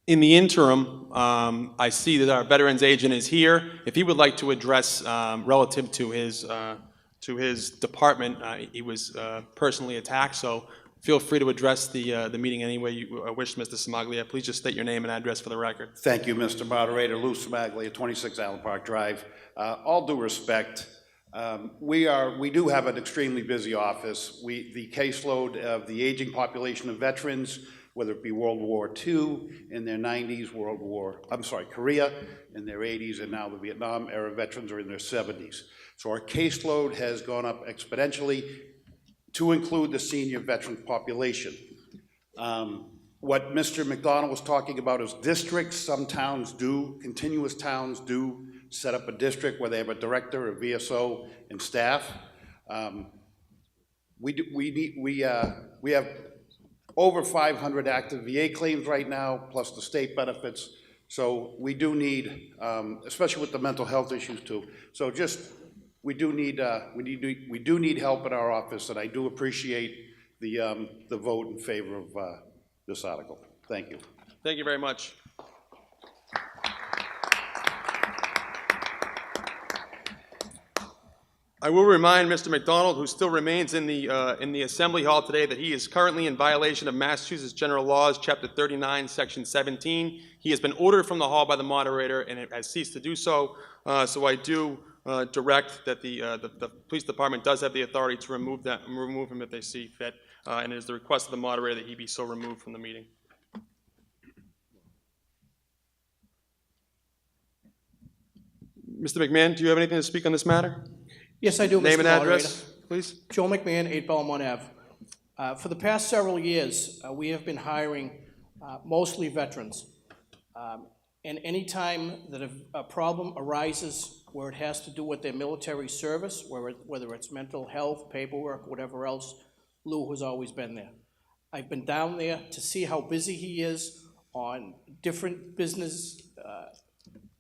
In the interim, I see that our veterans agent is here. If he would like to address relative to his department, he was personally attacked, so feel free to address the meeting any way you wish, Mr. Smaglia. Please just state your name and address for the record. Thank you, Mr. Moderator. Lou Smaglia, 26 Allen Park Drive. All due respect, we do have an extremely busy office. The caseload of the aging population of veterans, whether it be World War II in their 90s, Korea in their 80s, and now the Vietnam era veterans are in their 70s. So our caseload has gone up exponentially to include the senior veteran population. What Mr. McDonald was talking about is districts. Some towns do, continuous towns do set up a district where they have a director, a VSO, and staff. We have over 500 active VA claims right now, plus the state benefits. So we do need, especially with the mental health issues too. So we do need help in our office, and I do appreciate the vote in favor of this article. Thank you. Thank you very much. I will remind Mr. McDonald, who still remains in the Assembly Hall today, that he is currently in violation of Massachusetts General Laws, Chapter 39, Section 17. He has been ordered from the hall by the moderator, and it has ceased to do so. So I do direct that the police department does have the authority to remove him if they see fit, and it is the request of the moderator that he be so removed from the meeting. Mr. McMahon, do you have anything to speak on this matter? Yes, I do, Mr. Name and Moderator. address, please. Joe McMahon, 8 Belmont Ave. For the past several years, we have been hiring mostly veterans. And any time that a problem arises where it has to do with their military service, whether it's mental health, paperwork, whatever else, Lou has always been there. I've been down there to see how busy he is on different business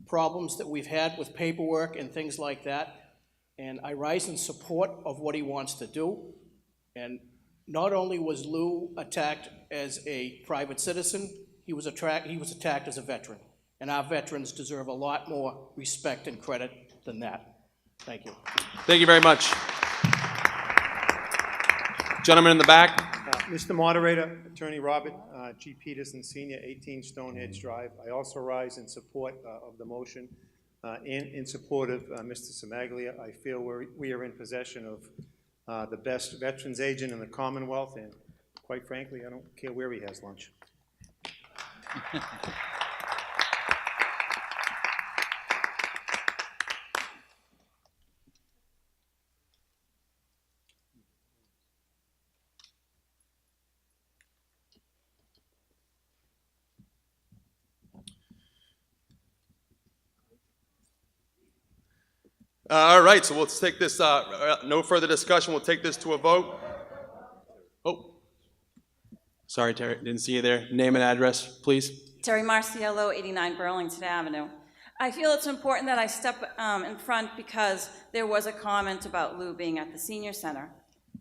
problems that we've had with paperwork and things like that. And I rise in support of what he wants to do. And not only was Lou attacked as a private citizen, he was attacked as a veteran. And our veterans deserve a lot more respect and credit than that. Thank you. Thank you very much. Gentleman in the back. Mr. Moderator, Attorney Robert G. Peterson, Senior, 18 Stonehenge Drive. I also rise in support of the motion. In support of Mr. Smaglia, I feel we are in possession of the best veterans agent in the Commonwealth, and quite frankly, I don't care where he has lunch. All right, so we'll take this, no further discussion, we'll take this to a vote. Oh, sorry, Terry, didn't see you there. Name and address, please. Terry Marciello, 89 Burlington Avenue. I feel it's important that I step in front because there was a comment about Lou being at the senior center,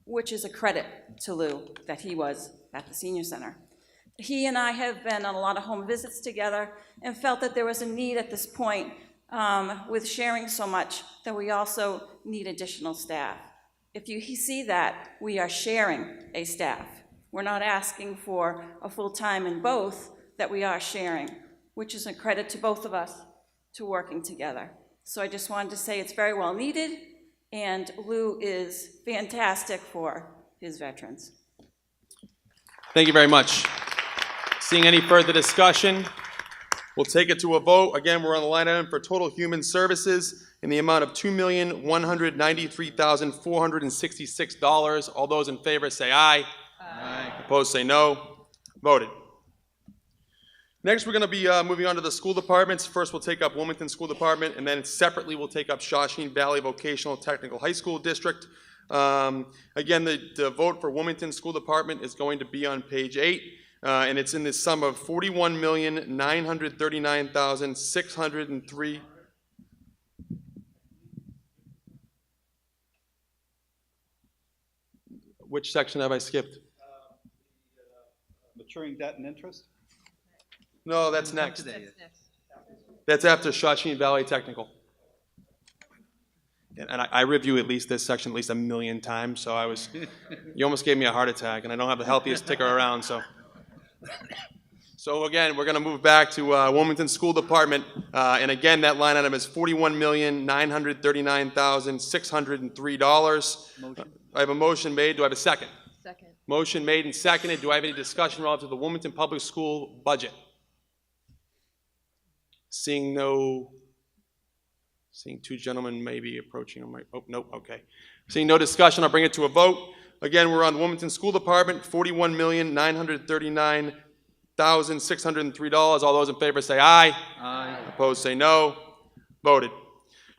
which is a credit to Lou that he was at the senior center. He and I have been on a lot of home visits together and felt that there was a need at this point with sharing so much that we also need additional staff. If you see that, we are sharing a staff. We're not asking for a full-time in both, that we are sharing, which is a credit to both of us to working together. So I just wanted to say it's very well needed, and Lou is fantastic for his veterans. Thank you very much. Seeing any further discussion, we'll take it to a vote. Again, we're on the line item for total human services in the amount of $2,193,466. All those in favor say aye. Aye. Opposed say no. Voted. Next, we're going to be moving on to the school departments. First, we'll take up Wilmington School Department, and then separately, we'll take up Shawshene Valley Vocational Technical High School District. Again, the vote for Wilmington School Department is going to be on page 8. And it's in the sum of $41,939,603. Which section have I skipped? maturing debt and interest? No, that's next. That's after Shawshene Valley Technical. And I review at least this section at least 1 million times, so you almost gave me a heart attack, and I don't have the healthiest ticker around, so. So again, we're gonna move back to Wilmington School Department, and again, that line item is $41,939,603. I have a motion made, do I have a second? Second. Motion made and seconded, do I have any discussion relative to the Wilmington Public School budget? Seeing two gentlemen maybe approaching on my, oh, nope, okay. Seeing no discussion, I'll bring it to a vote. Again, we're on the Wilmington School Department, $41,939,603. All those in favor say aye. Aye. Opposed say no. Voted.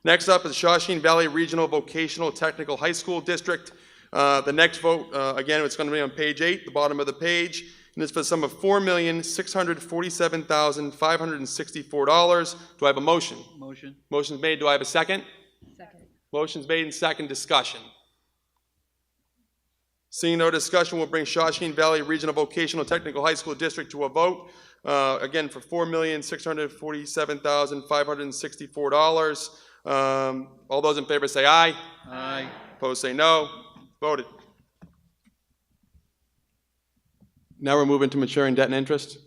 Next up is Shawshene Valley Regional Vocational Technical High School District. The next vote, again, it's going to be on page 8, the bottom of the page, and it's for the sum of $4,647,564. Do I have a motion? Motion. Motion's made. Do I have a second? Second. Motion's made and second. Discussion. Seeing no discussion, we'll bring Shawshene Valley Regional Vocational Technical High School District to a vote. Again, for $4,647,564. All those in favor say aye. Aye. Opposed say no. Voted. Now we're moving to maturing debt and interest.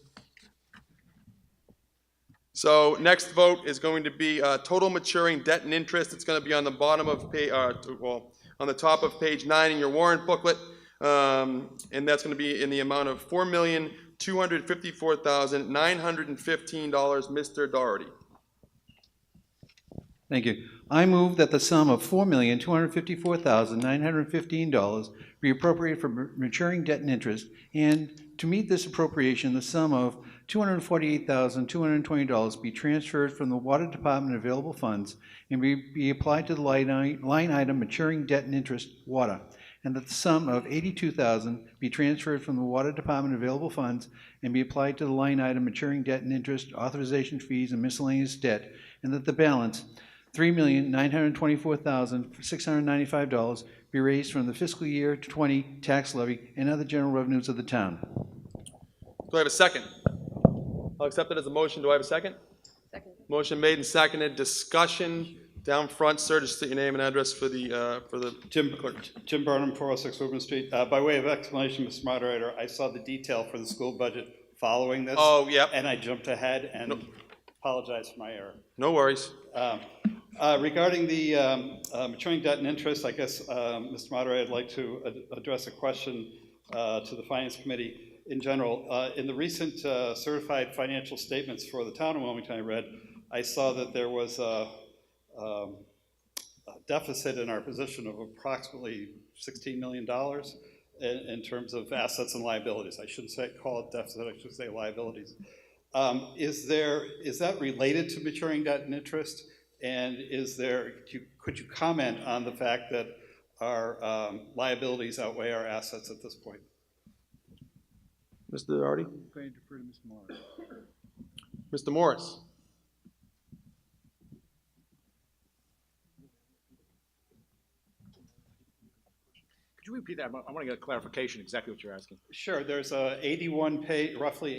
So next vote is going to be total maturing debt and interest. It's going to be on the bottom of page, on the top of page 9 in your warrant booklet, and that's going to be in the amount of $4,254,915. Mr. Doherty. Thank you. I move that the sum of $4,254,915 be appropriated for maturing debt and interest, and to meet this appropriation, the sum of $248,220 be transferred from the Water Department available funds and be applied to the line item maturing debt and interest, water, and that the sum of $82,000 be transferred from the Water Department available funds and be applied to the line item maturing debt and interest, authorization fees, and miscellaneous debt, and that the balance, $3,924,695, be raised from the fiscal year 20 tax levy and other general revenues of the town. Do I have a second? I'll accept it as a motion. Do I have a second? Second. Motion made and seconded. Discussion. Down front, sir, just state your name and address for the clerk. Jim Burnham, 406 Woburn Street. By way of explanation, Mr. Moderator, I saw the detail for the school budget following this. Oh, yep. And I jumped ahead and apologize for my error. No worries. Regarding the maturing debt and interest, I guess, Mr. Moderator, I'd like to address a question to the Finance Committee in general. In the recent certified financial statements for the town of Wilmington I read, I saw that there was a deficit in our position of approximately $16 million in terms of assets and liabilities. I shouldn't call it deficit, I should say liabilities. Is that related to maturing debt and interest? And could you comment on the fact that our liabilities outweigh our assets at this point? Mr. Doherty? I'm going to defer to Mr. Morris. Mr. Morris? Could you repeat that? I want to get a clarification exactly what you're asking. Sure. There's a 81-page, roughly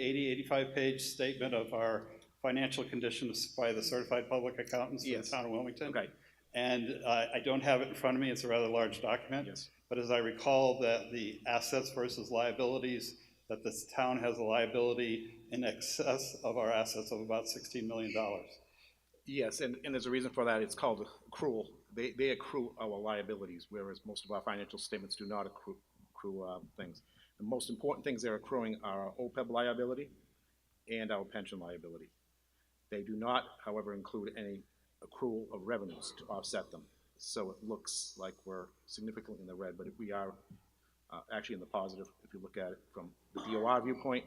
85-page statement of our financial conditions by the certified public accountants in the town of Wilmington. Okay. And I don't have it in front of me. It's a rather large document. Yes. But as I recall, that the assets versus liabilities, that this town has a liability in excess of our assets of about $16 million. Yes, and there's a reason for that. It's called accrual. They accrue our liabilities, whereas most of our financial statements do not accrue things. The most important things they're accruing are our OPEB liability and our pension liability. They do not, however, include any accrual of revenues to offset them. So it looks like we're significantly in the red, but if we are actually in the positive if you look at it from the DOR viewpoint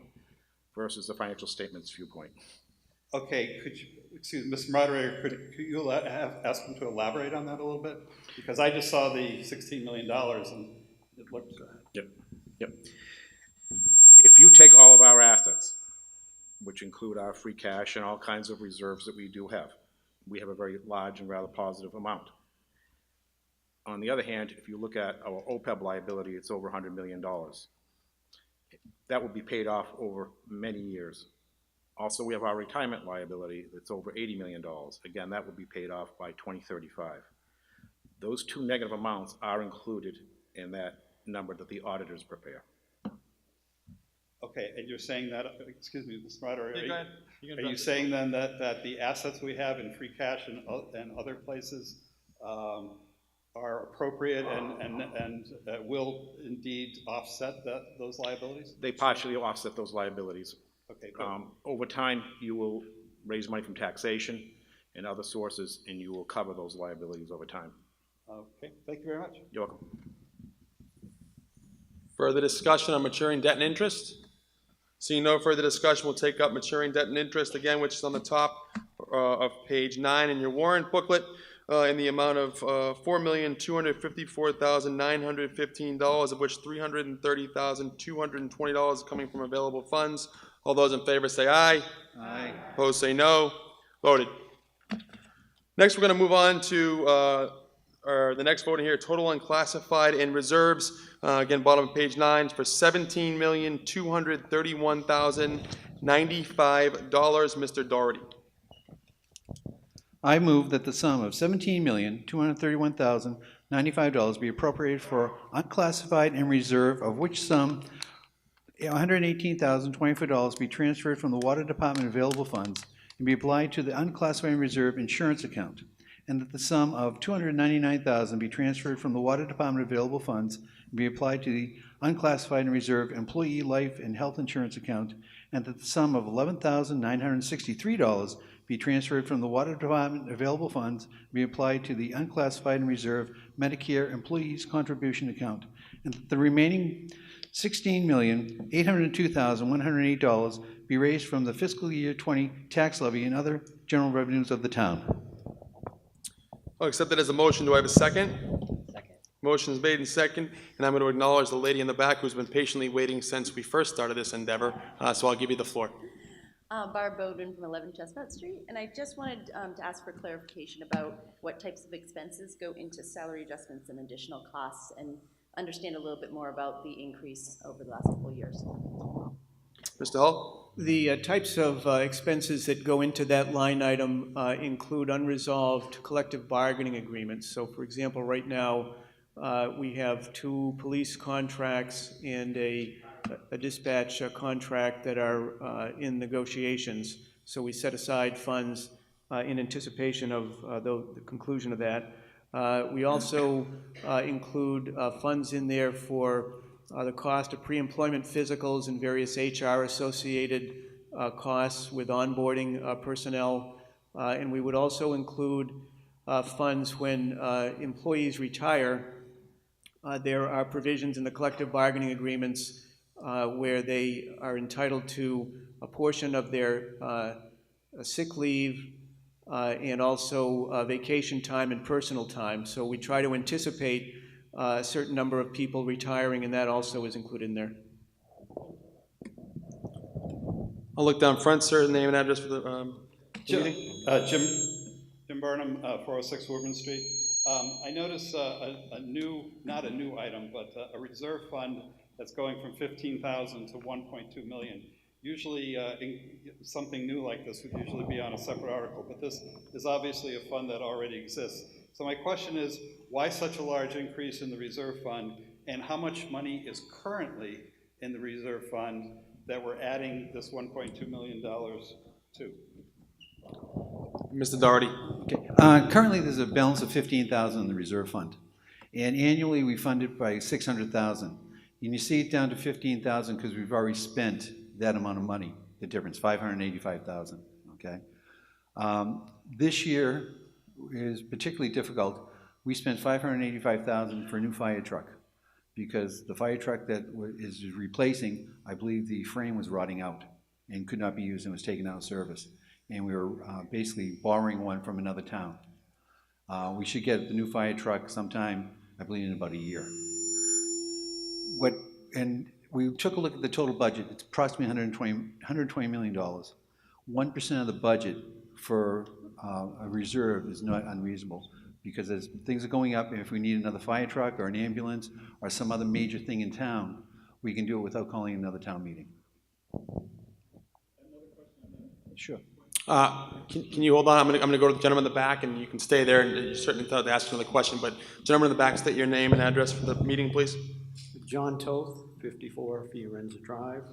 versus the financial statements viewpoint. Okay, excuse me, Mr. Moderator, could you ask him to elaborate on that a little bit? Because I just saw the $16 million and it looked good. Yep. If you take all of our assets, which include our free cash and all kinds of reserves that we do have, we have a very large and rather positive amount. On the other hand, if you look at our OPEB liability, it's over $100 million. that would be paid off over many years. Also, we have our retirement liability that's over $80 million. Again, that would be paid off by 2035. Those two negative amounts are included in that number that the auditors prepare. Okay, and you're saying that, excuse me, Mr. Moderator, Yeah, go ahead. You can are you address saying then that the assets we have in free cash and other places are appropriate and will indeed offset those liabilities? They partially offset those liabilities. Okay, good. Over time, you will raise money from taxation and other sources, and you will cover those liabilities over time. Okay, thank you very much. You're welcome. Further discussion on maturing debt and interest? Seeing no further discussion, we'll take up maturing debt and interest again, which is on the top of page 9 in your warrant booklet, in the amount of $4,254,915, of which $330,220 is coming from available funds. All those in favor say aye. Aye. Opposed say no. Voted. Next, we're going to move on to the next voting here, total unclassified and reserves. Again, bottom of page 9 for $17,231,095. Mr. Doherty. I move that the sum of $17,231,095 be appropriated for unclassified and reserve, of which sum $118,024 be transferred from the Water Department available funds and be applied to the unclassified and reserve insurance account, and that the sum of $299,000 be transferred from the Water Department available funds and be applied to the unclassified and reserve employee life and health insurance account, and that the sum of $11,963 be transferred from the Water Department available funds and be applied to the unclassified and reserve Medicare employees contribution account, and that the remaining $16,802,108 be raised from the fiscal year 20 tax levy and other general revenues of the town. I'll accept it as a motion. Do I have a second? Second. Motion is made and second, and I'm going to acknowledge the lady in the back who's been patiently waiting since we first started this endeavor, so I'll give you the floor. Barb Bowden from 11 Chestnut Street, and I just wanted to ask for clarification about what types of expenses go into salary adjustments and additional costs, and understand a little bit more about the increase over the last couple of years. Mr. Hull? The types of expenses that go into that line item include unresolved collective bargaining agreements. So, for example, right now we have 2 police contracts and a dispatch contract that are in negotiations. So we set aside funds in anticipation of the conclusion of that. We also include funds in there for the cost of pre-employment physicals and various HR associated costs with onboarding personnel. And we would also include funds when employees retire. There are provisions in the collective bargaining agreements where they are entitled to a portion of their sick leave and also vacation time and personal time. So we try to anticipate a certain number of people retiring, and that also is included in there. I'll look down front, sir. Name and address for the meeting. Jim Burnham, 406 Woodman Street. I notice not a new item, but a reserve fund that's going from 15,000 to 1.2 million. Usually, something new like this would usually be on a separate article, but this is obviously a fund that already exists. So my question is, why such a large increase in the reserve fund, and how much money is currently in the reserve fund that we're adding this $1.2 million to? Mr. Doherty. Okay. Currently, there's a balance of $15,000 in the reserve fund, and annually we fund it by $600,000. And you see it down to $15,000 because we've already spent that amount of money. The difference, $585,000. Okay. This year is particularly difficult. We spent $585,000 for a new fire truck because the fire truck that is replacing, I believe the frame was rotting out and could not be used and was taken out of service. And we were basically borrowing one from another town. We should get the new fire truck sometime, I believe, in about a year. And we took a look at the total budget. It's approximately $120 million. 1% of the budget for a reserve is not unreasonable, because as things are going up, and if we need another fire truck or an ambulance or some other major thing in town, we can do it without calling another town meeting. Sure. Can you hold on? I'm gonna go to the gentleman in the back, and you can stay there, and you're certainly entitled to ask another question, but gentleman in the back, state your name and address for the meeting, please. John Toth, 54 Fiorenza Drive.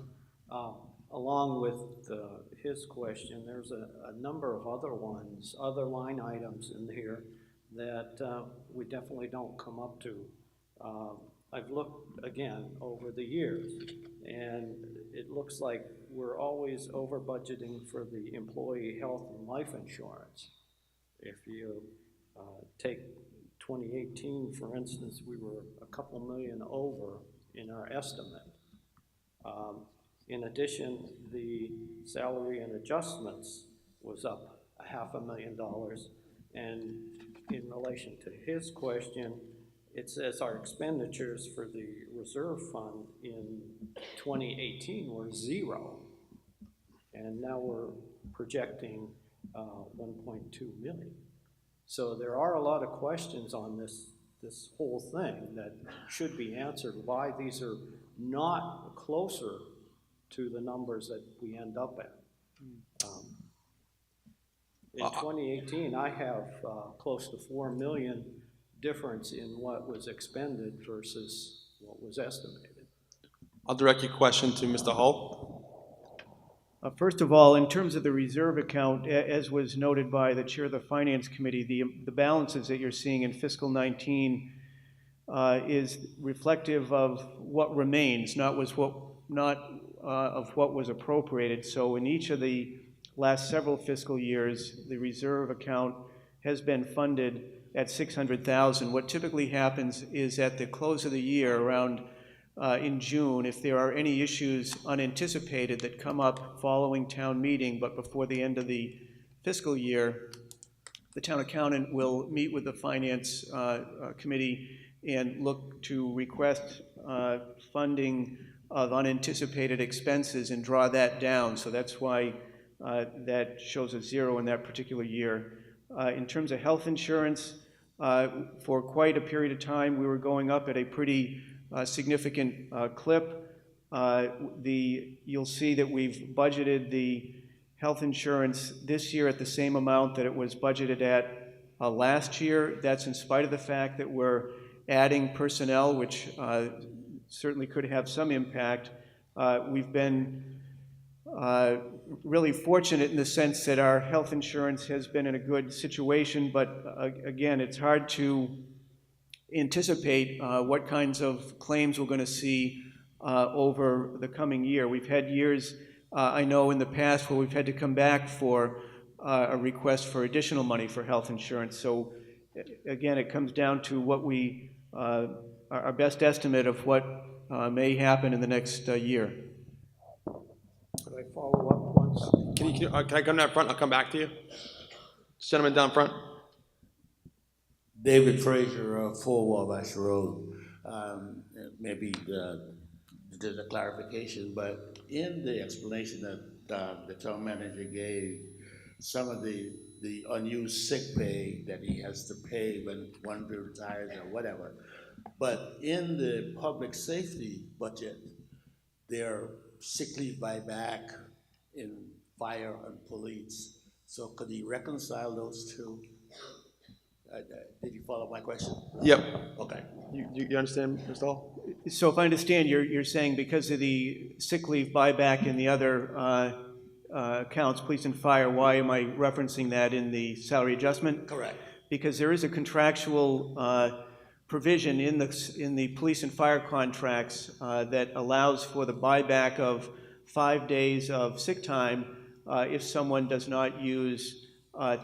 Along with his question, there's a number of other ones, other line items in here that we definitely don't come up to. I've looked again over the years, and it looks like we're always over budgeting for the employee health and life insurance. If you take 2018, for instance, we were a couple million over in our estimate. In addition, the salary and adjustments was up $500,000, and in relation to his question, it says our expenditures for the reserve fund in 2018 were 0, and now we're projecting 1.2 million. So there are a lot of questions on this whole thing that should be answered, why these are not closer to the numbers that we end up at. In 2018, I have close to 4 million difference in what was expended versus what was estimated. I'll direct your question to Mr. Hull. First of all, in terms of the reserve account, as was noted by the chair of the Finance Committee, the balances that you're seeing in fiscal 19 is reflective of what remains, not of what was appropriated. So in each of the last several fiscal years, the reserve account has been funded at $600,000. What typically happens is at the close of the year, around in June, if there are any issues unanticipated that come up following town meeting, but before the end of the fiscal year, the town accountant will meet with the Finance Committee and look to request funding of unanticipated expenses and draw that down. So that's why that shows a 0 in that particular year. In terms of health insurance, for quite a period of time, we were going up at a pretty significant clip. You'll see that we've budgeted the health insurance this year at the same amount that it was budgeted at last year. That's in spite of the fact that we're adding personnel, which certainly could have some impact. We've been really fortunate in the sense that our health insurance has been in a good situation, but again, it's hard to anticipate what kinds of claims we're going to see over the coming year. We've had years, I know in the past, where we've had to come back for a request for additional money for health insurance. So again, it comes down to what our best estimate of what may happen in the next year. Could I follow up once? Can I come down front? I'll come back to you. Gentleman down front. David Frazier, 4 Wabash Road. Maybe there's a clarification, but in the explanation that the town manager gave, some of the unused sick pay that he has to pay when one retires or whatever. But in the public safety budget, there are sick leave buyback in fire and police. So could he reconcile those two? Did you follow my question? Yep. Okay. You understand, Mr. Hall? So if I understand, you're saying because of the sick leave buyback and the other accounts, police and fire, why am I referencing that in the salary adjustment? Correct. Because there is a contractual provision in the police and fire contracts that allows for the buyback of 5 days of sick time if someone does not use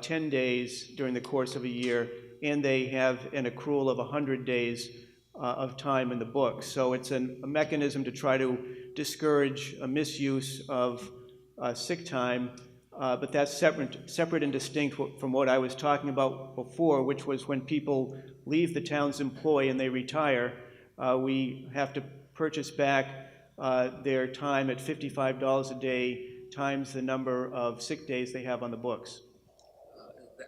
10 days during the course of a year, and they have an accrual of 100 days of time in the book. So it's a mechanism to try to discourage a misuse of sick time, but that's separate and distinct from what I was talking about before, which was when people leave the town's employ and they retire, we have to purchase back their time at $55 a day times the number of sick days they have on the books.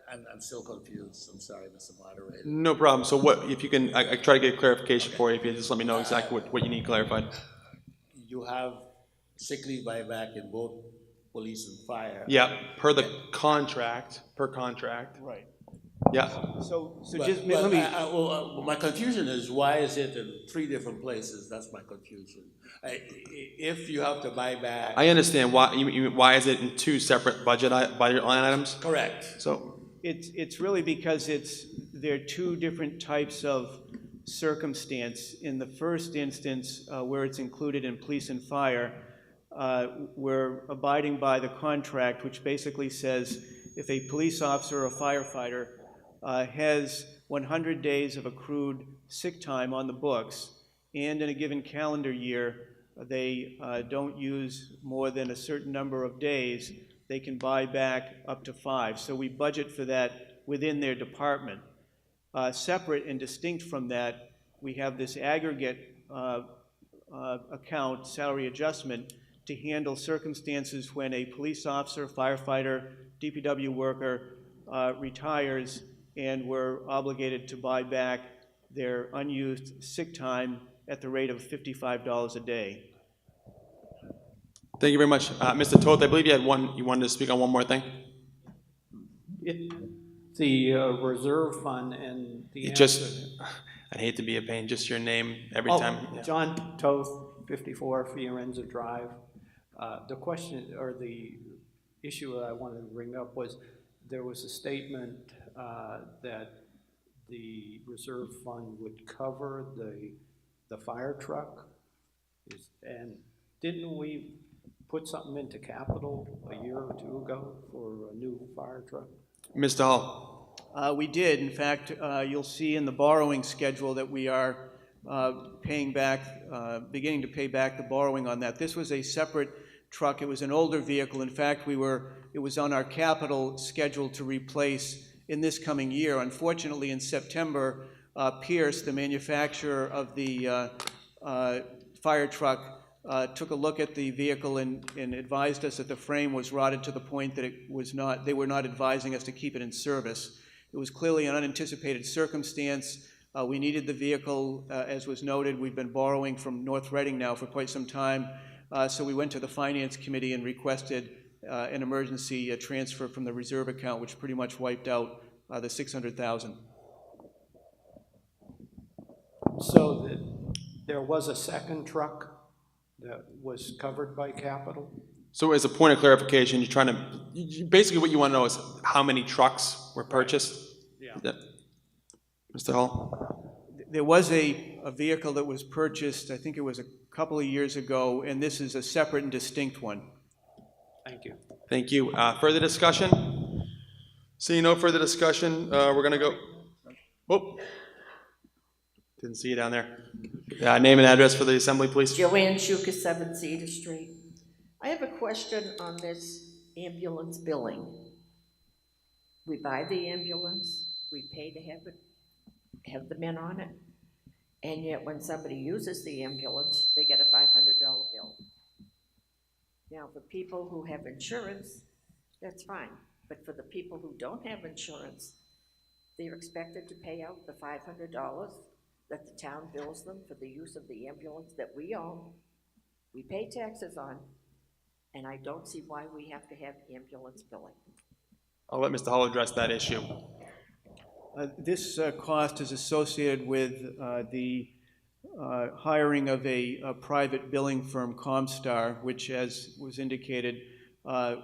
I'm still confused. I'm sorry, Mr. Moderator. No problem. So what, if you can, I try to get clarification for you, if you just let me know exactly what you need clarified. you have sick leave buyback in both police and fire. Yeah, per contract. Right. Yeah. So But- just, but let me. my confusion is, why is it in 3 different places? That's my confusion. If you have to buy back. I understand why. Why is it in 2 separate budget line items? Correct. So It's really because there are 2 different types of circumstance. In the first instance, where it's included in police and fire, we're abiding by the contract, which basically says if a police officer or firefighter has 100 days of accrued sick time on the books, and in a given calendar year, they don't use more than a certain number of days, they can buy back up to 5. So we budget for that within their department. Separate and distinct from that, we have this aggregate account, salary adjustment, to handle circumstances when a police officer, firefighter, DPW worker retires, and we're obligated to buy back their unused sick time at the rate of $55 a day. thank you very much, Mr. Toth. I believe you wanted to speak on one more thing. The reserve fund and the I'd hate to be a pain. Just your name every time. Yeah. John Toth, 54 Fiorenza Drive. The question or the issue that I wanted to bring up was there was a statement that the reserve fund would cover the fire truck, and didn't we put something into capital a year or 2 ago for a new fire truck? Mr. Hall. We did. In fact, you'll see in the borrowing schedule that we are paying back, beginning to pay back the borrowing on that. This was a separate truck. It was an older vehicle. In fact, it was on our capital schedule to replace in this coming year. Unfortunately, in September, Pierce, the manufacturer of the fire truck, took a look at the vehicle and advised us that the frame was rotted to the point that they were not advising us to keep it in service. It was clearly an unanticipated circumstance. We needed the vehicle, as was noted. We've been borrowing from North Reading now for quite some time. So we went to the Finance Committee and requested an emergency transfer from the reserve account, which pretty much wiped out the $600,000. So there was a second truck that was covered by capital? So as a point of clarification, basically what you want to know is how many trucks were purchased? Yeah. Mr. Hall? There was a vehicle that was purchased, I think it was a couple of years ago, and this is a separate and distinct one. Thank you. Thank you. Further discussion? Seeing no further discussion, we're going to go. Oh, didn't see you down there. Name and address for the assembly, please. Joanne Shuka, 7 Cedar Street. I have a question on this ambulance billing. We buy the ambulance, we pay to have the men on it, and yet when somebody uses the ambulance, they get a $500 bill. Now, for people who have insurance, that's fine, but for the people who don't have insurance, they're expected to pay out the $500 that the town bills them for the use of the ambulance that we own, we pay taxes on, and I don't see why we have to have ambulance billing. I'll let Mr. Hall address that issue. This cost is associated with the hiring of a private billing firm, Comstar, which, as was indicated,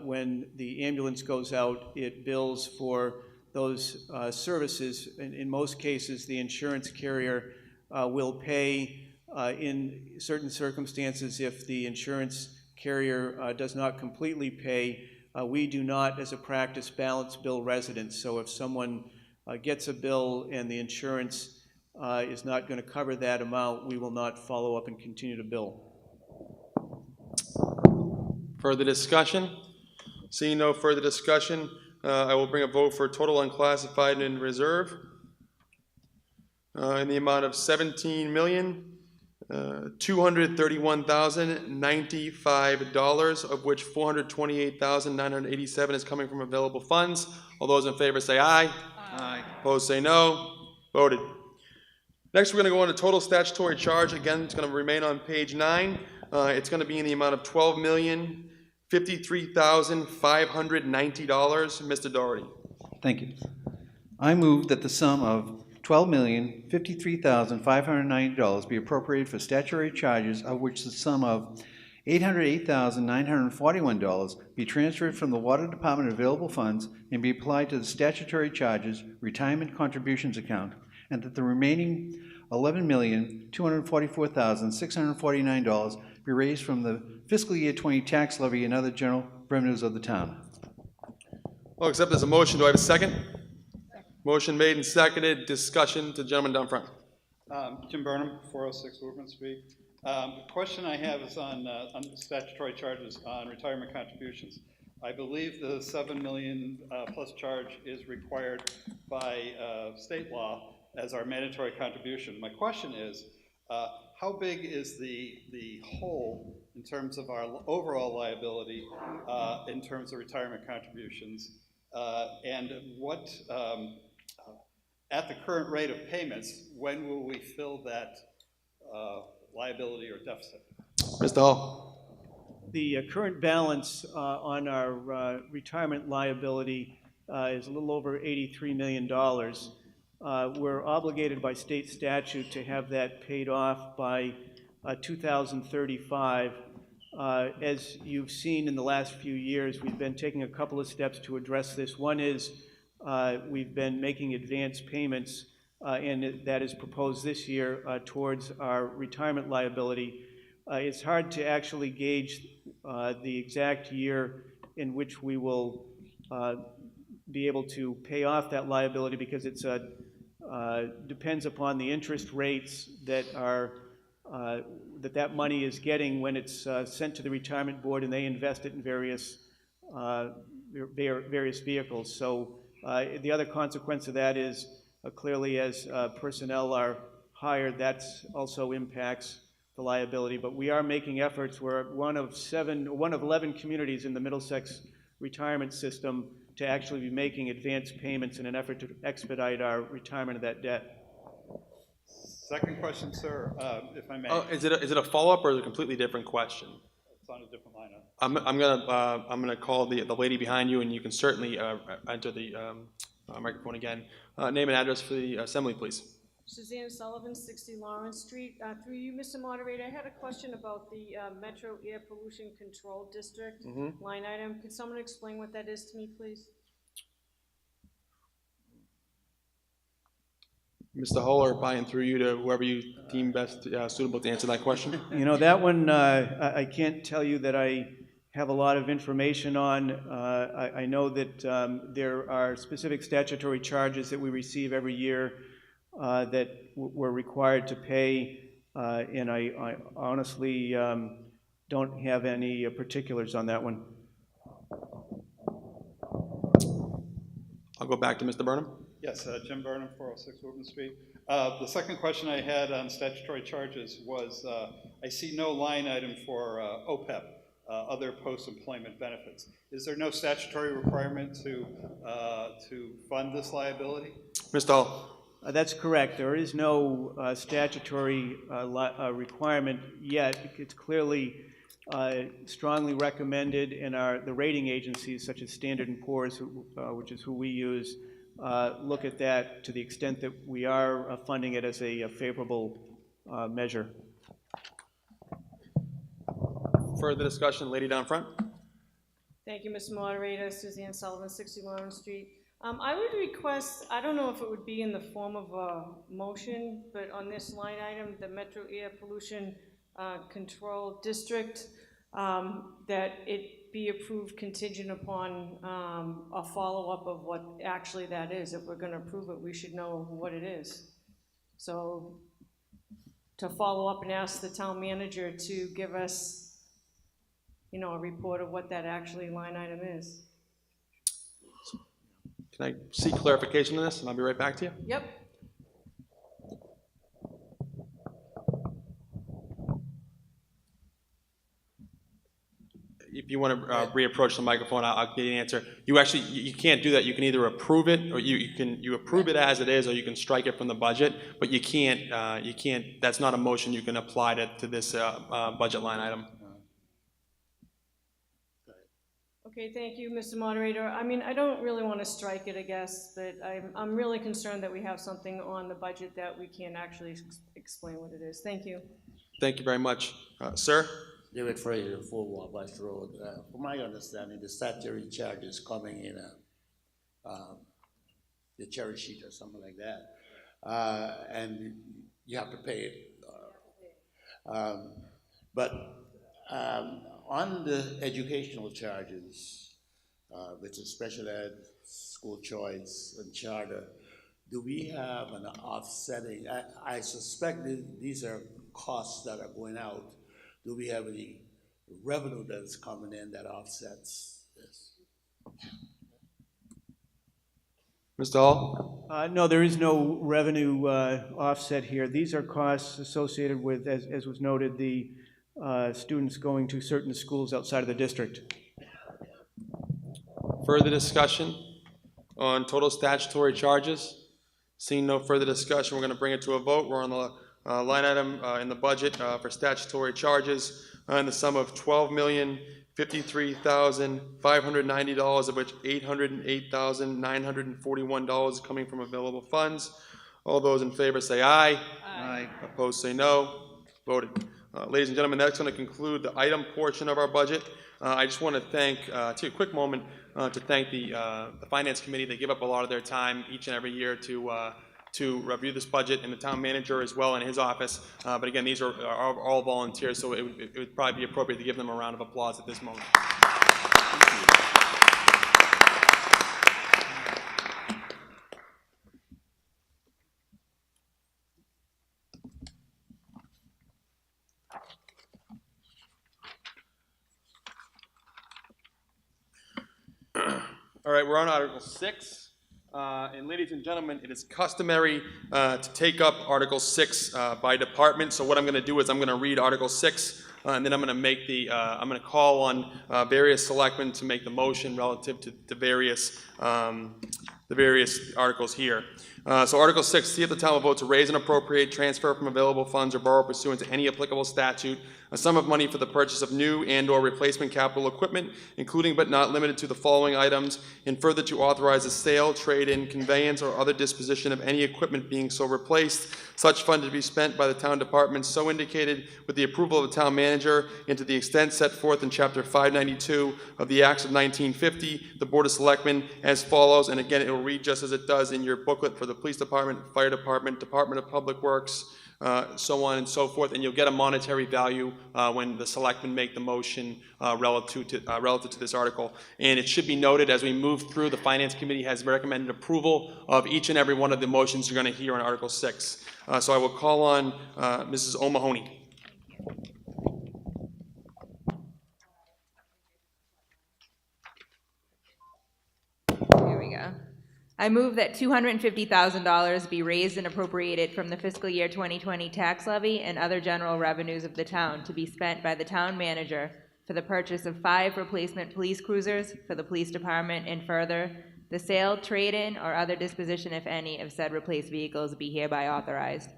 when the ambulance goes out, it bills for those services. In most cases, the insurance carrier will pay in certain circumstances. If the insurance carrier does not completely pay, we do not, as a practice, balance bill residents. So if someone gets a bill and the insurance is not going to cover that amount, we will not follow up and continue to bill. Further discussion? Seeing no further discussion, I will bring a vote for total unclassified and reserve in the amount of $17,231,095, of which $428,987 is coming from available funds. All those in favor say aye. Aye. Opposed say no. Voted. Next, we're going to go on to total statutory charge. Again, it's going to remain on page 9. It's gonna be in the amount of $12,053,590. Mr. Doherty. Thank you. I move that the sum of $12,053,590 be appropriated for statutory charges, of which the sum of $808,941 be transferred from the Water Department available funds and be applied to the statutory charges retirement contributions account, and that the remaining $11,244,649 be raised from the fiscal year 20 tax levy and other general revenues of the town. I'll accept this as a motion. Do I have a second? Motion made and seconded. Discussion to the gentleman down front. Jim Burnham, 406 Woodman Street. The question I have is on statutory charges on retirement contributions. I believe the $7 million plus charge is required by state law as our mandatory contribution. My question is, how big is the hole in terms of our overall liability in terms of retirement contributions? And what, at the current rate of payments, when will we fill that liability or deficit? Mr. Hall. The current balance on our retirement liability is a little over $83 million. We're obligated by state statute to have that paid off by 2035. As you've seen in the last few years, we've been taking a couple of steps to address this. One is we've been making advance payments, and that is proposed this year towards our retirement liability. It's hard to actually gauge the exact year in which we will be able to pay off that liability, because it's depends upon the interest rates that are that money is getting when it's sent to the retirement board and they invest it in various vehicles. So the other consequence of that is clearly as personnel are hired, that also impacts the liability. But we are making efforts. We're one of 11 communities in the Middlesex retirement system to actually be making advance payments in an effort to expedite our retirement of that debt. Second question, sir, if I may. Oh, is it a follow-up or is it a completely different question? It's on a different lineup. I'm gonna call the lady behind you, and you can certainly enter the microphone again. Name and address for the assembly, please. Suzanne Sullivan, 60 Lawrence Street. Through you, Mr. Moderator, I had a question about the Metro Air Pollution Control District line item. Could someone explain what that is to me, please? Mr. Hull, or by and through you to whoever you deem best suitable to answer that question. You know, that one, I can't tell you that I have a lot of information on. I know that there are specific statutory charges that we receive every year that we're required to pay, and I honestly don't have any particulars on that one. I'll go back to Mr. Burnham. Yes, Jim Burnham, 406 Woodman Street. The second question I had on statutory charges was, I see no line item for OPEB, other post-employment benefits. Is there no statutory requirement to fund this liability? Mr. Hall. That's correct. There is no statutory requirement yet. It's clearly strongly recommended in the rating agencies such as Standard & Poor's, which is who we use, look at that to the extent that we are funding it as a favorable measure. Further discussion, lady down front. Thank you, Mr. Moderator. Suzanne Sullivan, 60 Lawrence Street. I would request, I don't know if it would be in the form of a motion, but on this line item, the Metro Air Pollution Control District, that it be approved contingent upon a follow-up of what actually that is. If we're going to approve it, we should know what it is. So to follow up and ask the town manager to give us, you know, a report of what that actually line item is. Can I seek clarification on this, and I'll be right back to you? Yep. if you want to reapproach the microphone, I'll get you an answer. You actually, you can't do that. You can either approve it, or you approve it as it is, or you can strike it from the budget, but you can't, that's not a motion you can apply to this budget line item. Okay, thank you, Mr. Moderator. I mean, I don't really want to strike it, I guess, but I'm really concerned that we have something on the budget that we can't actually explain what it is. Thank you. Thank you very much. Sir? David Fraser, 4 Wabash Road. From my understanding, the statutory charge is coming in the cherry sheet or something like that, and you have to pay it. But on the educational charges, which is special ed, school choice, and charter, do we have an offsetting? I suspect these are costs that are going out. Do we have any revenue that is coming in that offsets this? Mr. Hall? No, there is no revenue offset here. These are costs associated with, as was noted, the students going to certain schools outside of the district. Further discussion on total statutory charges? Seeing no further discussion, we're going to bring it to a vote. We're on the line item in the budget for statutory charges in the sum of $12,053,590, of which $808,941 is coming from available funds. All those in favor say aye. Aye. Opposed say no. Voted. Ladies and gentlemen, that's going to conclude the item portion of our budget. I just want to thank, take a quick moment to thank the Finance Committee. They give up a lot of their time each and every year to review this budget, and the town manager as well in his office. But again, these are all volunteers, so it would probably be appropriate to give them a round of applause at this moment. All right, we're on Article 6. And ladies and gentlemen, it is customary to take up Article 6 by department. So what I'm going to do is I'm going to read Article 6, and then I'm going to make I'm going to call on various selectmen to make the motion relative to the various articles here. So Article 6, see if the town will vote to raise and appropriate, transfer from available funds, or borrow pursuant to any applicable statute a sum of money for the purchase of new and/or replacement capital equipment, including but not limited to the following items, and further to authorize the sale, trade-in, conveyance, or other disposition of any equipment being so replaced, such fund to be spent by the town department so indicated with the approval of the town manager, and to the extent set forth in Chapter 592 of the Acts of 1950, the Board of Selectmen, as follows, and again, it will read just as it does in your booklet for the police department, fire department, Department of Public Works, so on and so forth, and you'll get a monetary value when the selectmen make the motion relative to this article. And it should be noted, as we move through, the Finance Committee has recommended approval of each and every one of the motions you're going to hear in Article 6. So I will call on Mrs. O'Mahony. There we go. I move that $250,000 be raised and appropriated from the fiscal year 2020 tax levy and other general revenues of the town to be spent by the town manager for the purchase of 5 replacement police cruisers for the police department, and further, the sale, trade-in, or other disposition, if any, of said replaced vehicles be hereby authorized.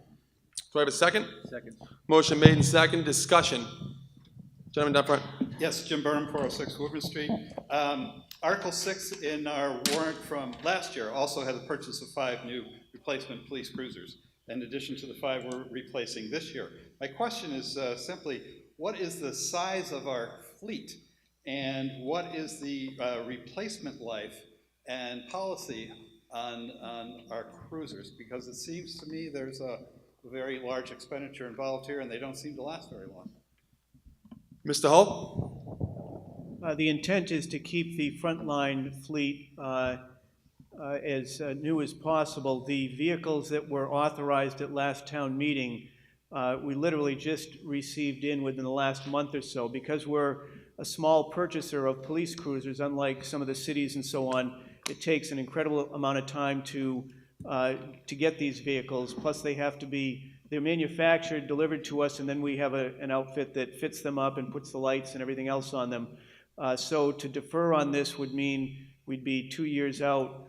Do I have a second? Second. Motion made and second. Discussion. Gentleman down front. Yes, Jim Burnham, 406 Woodman Street. Article 6 in our warrant from last year also had the purchase of 5 new replacement police cruisers, in addition to the 5 we're replacing this year. My question is simply, what is the size of our fleet, and what is the replacement life and policy on our cruisers? Because it seems to me there's a very large expenditure involved here, and they don't seem to last very long. Mr. Hull? The intent is to keep the frontline fleet as new as possible. The vehicles that were authorized at last town meeting, we literally just received in within the last month or so. Because we're a small purchaser of police cruisers, unlike some of the cities and so on, it takes an incredible amount of time to get these vehicles. Plus they have to be, they're manufactured, delivered to us, and then we have an outfit that fits them up and puts the lights and everything else on them. So to defer on this would mean we'd be 2 years out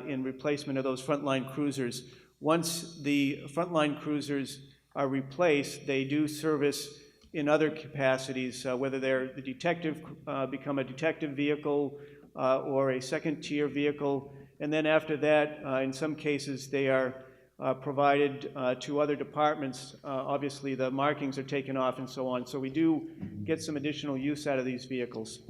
in replacement of those frontline cruisers. Once the frontline cruisers are replaced, they do service in other capacities, whether they're the detective, become a detective vehicle or a second-tier vehicle. And then after that, in some cases, they are provided to other departments. Obviously, the markings are taken off and so on. So we do get some additional use out of these vehicles.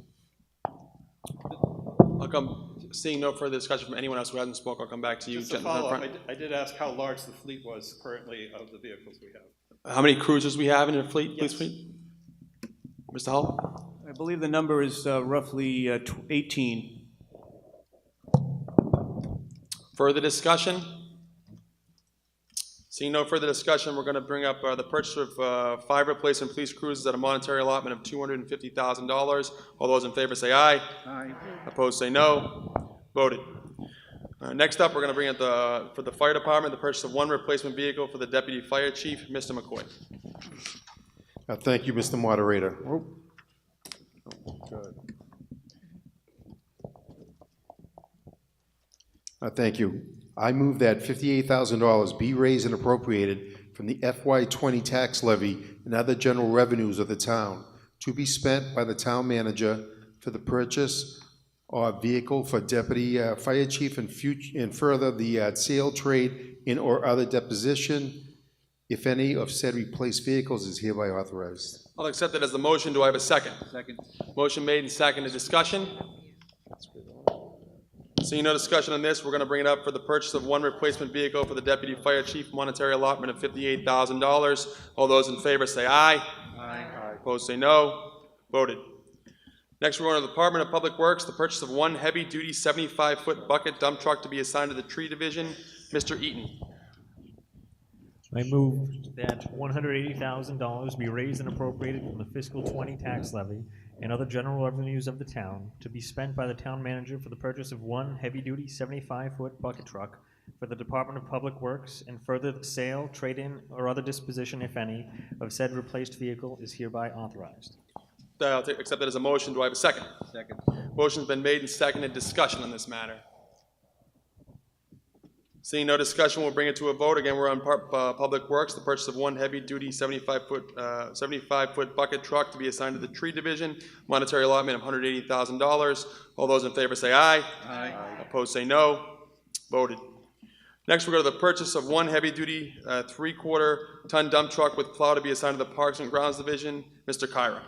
I'll come, seeing no further discussion from anyone else who hasn't spoken, I'll come back to you. Just a follow-up, I did ask how large the fleet was currently of the vehicles we have. How many cruisers we have in the fleet, Yes. police fleet? Mr. Hull? I believe the number is roughly 18. Further discussion? Seeing no further discussion, we're going to bring up the purchase of 5 replacement police cruisers at a monetary allotment of $250,000. All those in favor say aye. Aye. Opposed say no. Voted. Next up, we're going to bring up for the fire department the purchase of 1 replacement vehicle for the deputy fire chief, Mr. McCoy. Thank you, Mr. Moderator. Thank you. I move that $58,000 be raised and appropriated from the FY20 tax levy and other general revenues of the town to be spent by the town manager for the purchase of vehicle for deputy fire chief and further the sale, trade, in or other disposition, if any, of said replaced vehicles is hereby authorized. I'll accept it as the motion. Do I have a second? Second. Motion made and seconded. Discussion? Seeing no discussion on this, we're going to bring it up for the purchase of 1 replacement vehicle for the deputy fire chief, monetary allotment of $58,000. All those in favor say aye. Aye. Opposed say no. Voted. Next, we're going to the Department of Public Works, the purchase of 1 heavy-duty 75-foot bucket dump truck to be assigned to the tree division. Mr. Eaton. I move that $180,000 be raised and appropriated from the fiscal 20 tax levy and other general revenues of the town to be spent by the town manager for the purchase of 1 heavy-duty 75-foot bucket truck for the Department of Public Works, and further the sale, trade-in, or other disposition, if any, of said replaced vehicle is hereby authorized. I'll accept that as a motion. Do I have a second? Second. Motion's been made and seconded. Discussion on this matter. Seeing no discussion, we'll bring it to a vote. Again, we're on Public Works, the purchase of 1 heavy-duty 75-foot bucket truck to be assigned to the tree division, monetary allotment of $180,000. All those in favor say aye. Aye. Opposed say no. Voted. Next, we'll go to the purchase of 1 heavy-duty 3/4-ton dump truck with plow to be assigned to the Parks and Grounds division. Mr. Kyra.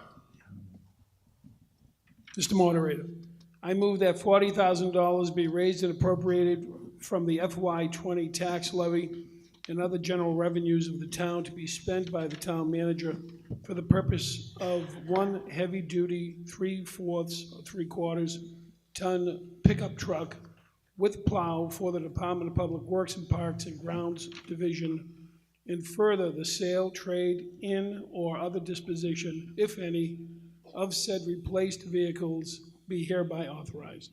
Mr. Moderator, I move that $40,000 be raised and appropriated from the FY20 tax levy and other general revenues of the town to be spent by the town manager for the purpose of 1 heavy-duty 3/4-ton pickup truck with plow for the Department of Public Works and Parks and Grounds Division, and further the sale, trade, in, or other disposition, if any, of said replaced vehicles be hereby authorized.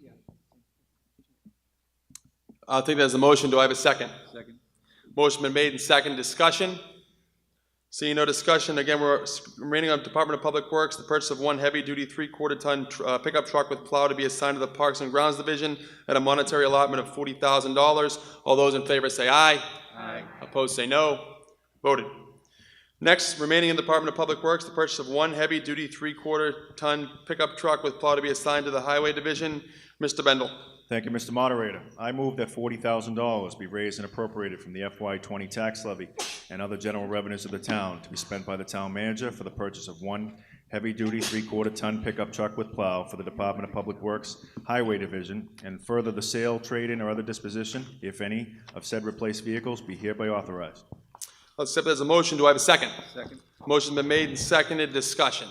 I'll take that as a motion. Do I have a second? Second. Motion been made and second. Discussion? Seeing no discussion, again, we're remaining on Department of Public Works, the purchase of 1 heavy-duty 3/4-ton pickup truck with plow to be assigned to the Parks and Grounds Division at a monetary allotment of $40,000. All those in favor say aye. Aye. Opposed say no. Voted. Next, remaining in the Department of Public Works, the purchase of 1 heavy-duty 3/4-ton pickup truck with plow to be assigned to the Highway Division. Mr. Bendel. Thank you, Mr. Moderator. I move that $40,000 be raised and appropriated from the FY20 tax levy and other general revenues of the town to be spent by the town manager for the purchase of 1 heavy-duty 3/4-ton pickup truck with plow for the Department of Public Works Highway Division, and further the sale, trade-in, or other disposition, if any, of said replaced vehicles be hereby authorized. I'll accept it as a motion. Do I have a second? Second. Motion's been made and seconded. Discussion.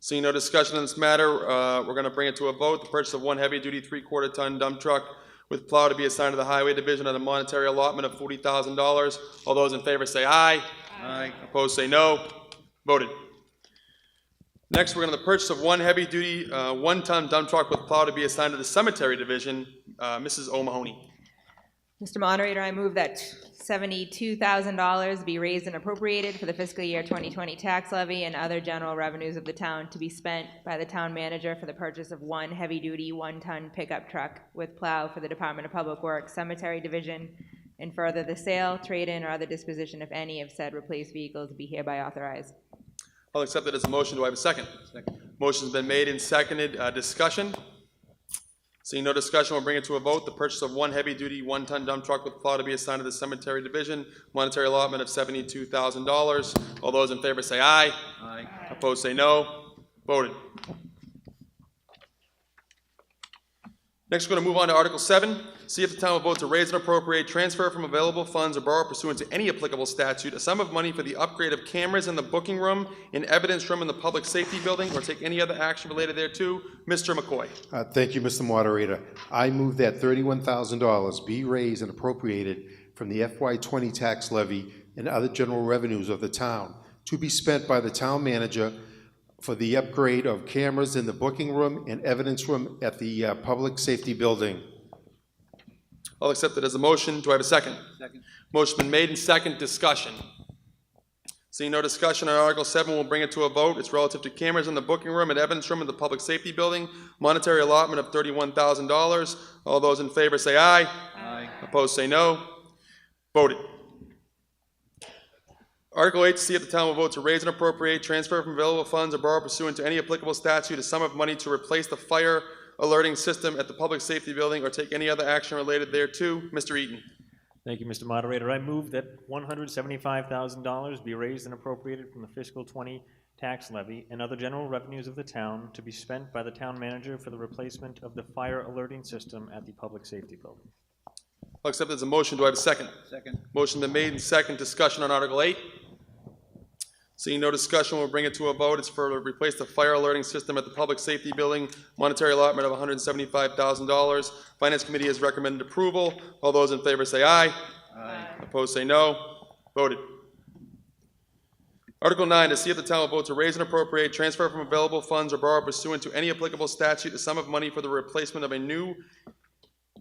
Seeing no discussion on this matter, we're going to bring it to a vote. The purchase of 1 heavy-duty 3/4-ton dump truck with plow to be assigned to the Highway Division at a monetary allotment of $40,000. All those in favor say aye. Aye. Opposed say no. Voted. Next, we're going to the purchase of 1 heavy-duty 1-ton dump truck with plow to be assigned to the Cemetery Division. Mrs. O'Mahony. Mr. Moderator, I move that $72,000 be raised and appropriated for the fiscal year 2020 tax levy and other general revenues of the town to be spent by the town manager for the purchase of one heavy-duty, one-ton pickup truck with plow for the Department of Public Works Cemetery Division, and further the sale, trade-in, or other disposition, if any, of said replaced vehicles be hereby authorized. I'll accept it as a motion. Do I have a second? Second. Motion's been made and seconded. Discussion? Seeing no discussion, we'll bring it to a vote. The purchase of one heavy-duty, one-ton dump truck with plow to be assigned to the Cemetery Division, monetary allotment of $72,000. All those in favor say aye. Aye. Opposed say no. Voted. Next, we're going to move on to Article 7. See if the town will vote to raise and appropriate, transfer from available funds, or borrow pursuant to any applicable statute a sum of money for the upgrade of cameras in the booking room, in evidence room in the public safety building, or take any other action related thereto. Mr. McCoy. Thank you, Mr. Moderator. I move that $31,000 be raised and appropriated from the FY20 tax levy and other general revenues of the town to be spent by the town manager for the upgrade of cameras in the booking room and evidence room at the public safety building. I'll accept it as a motion. Do I have a second? Second. Motion's been made and second. Discussion. Seeing no discussion on Article 7, we'll bring it to a vote. It's relative to cameras in the booking room and evidence room in the public safety building. Monetary allotment of $31,000. All those in favor say aye. Aye. Opposed say no. Voted. Article 8, to see if the town will vote to raise and appropriate, transfer from available funds, or borrow pursuant to any applicable statute a sum of money to replace the fire alerting system at the public safety building, or take any other action related thereto. Mr. Eaton. Thank you, Mr. Moderator. I move that $175,000 be raised and appropriated from the fiscal 20 tax levy and other general revenues of the town to be spent by the town manager for the replacement of the fire alerting system at the public safety building. I'll accept it as a motion. Do I have a second? Second. Motion been made and second. Discussion on Article 8. Seeing no discussion, we'll bring it to a vote. It's for to replace the fire alerting system at the public safety building. Monetary allotment of $175,000. Finance Committee has recommended approval. All those in favor say aye. Aye. Opposed say no. Voted. Article 9, to see if the town will vote to raise and appropriate, transfer from available funds, or borrow pursuant to any applicable statute a sum of money for the replacement of a new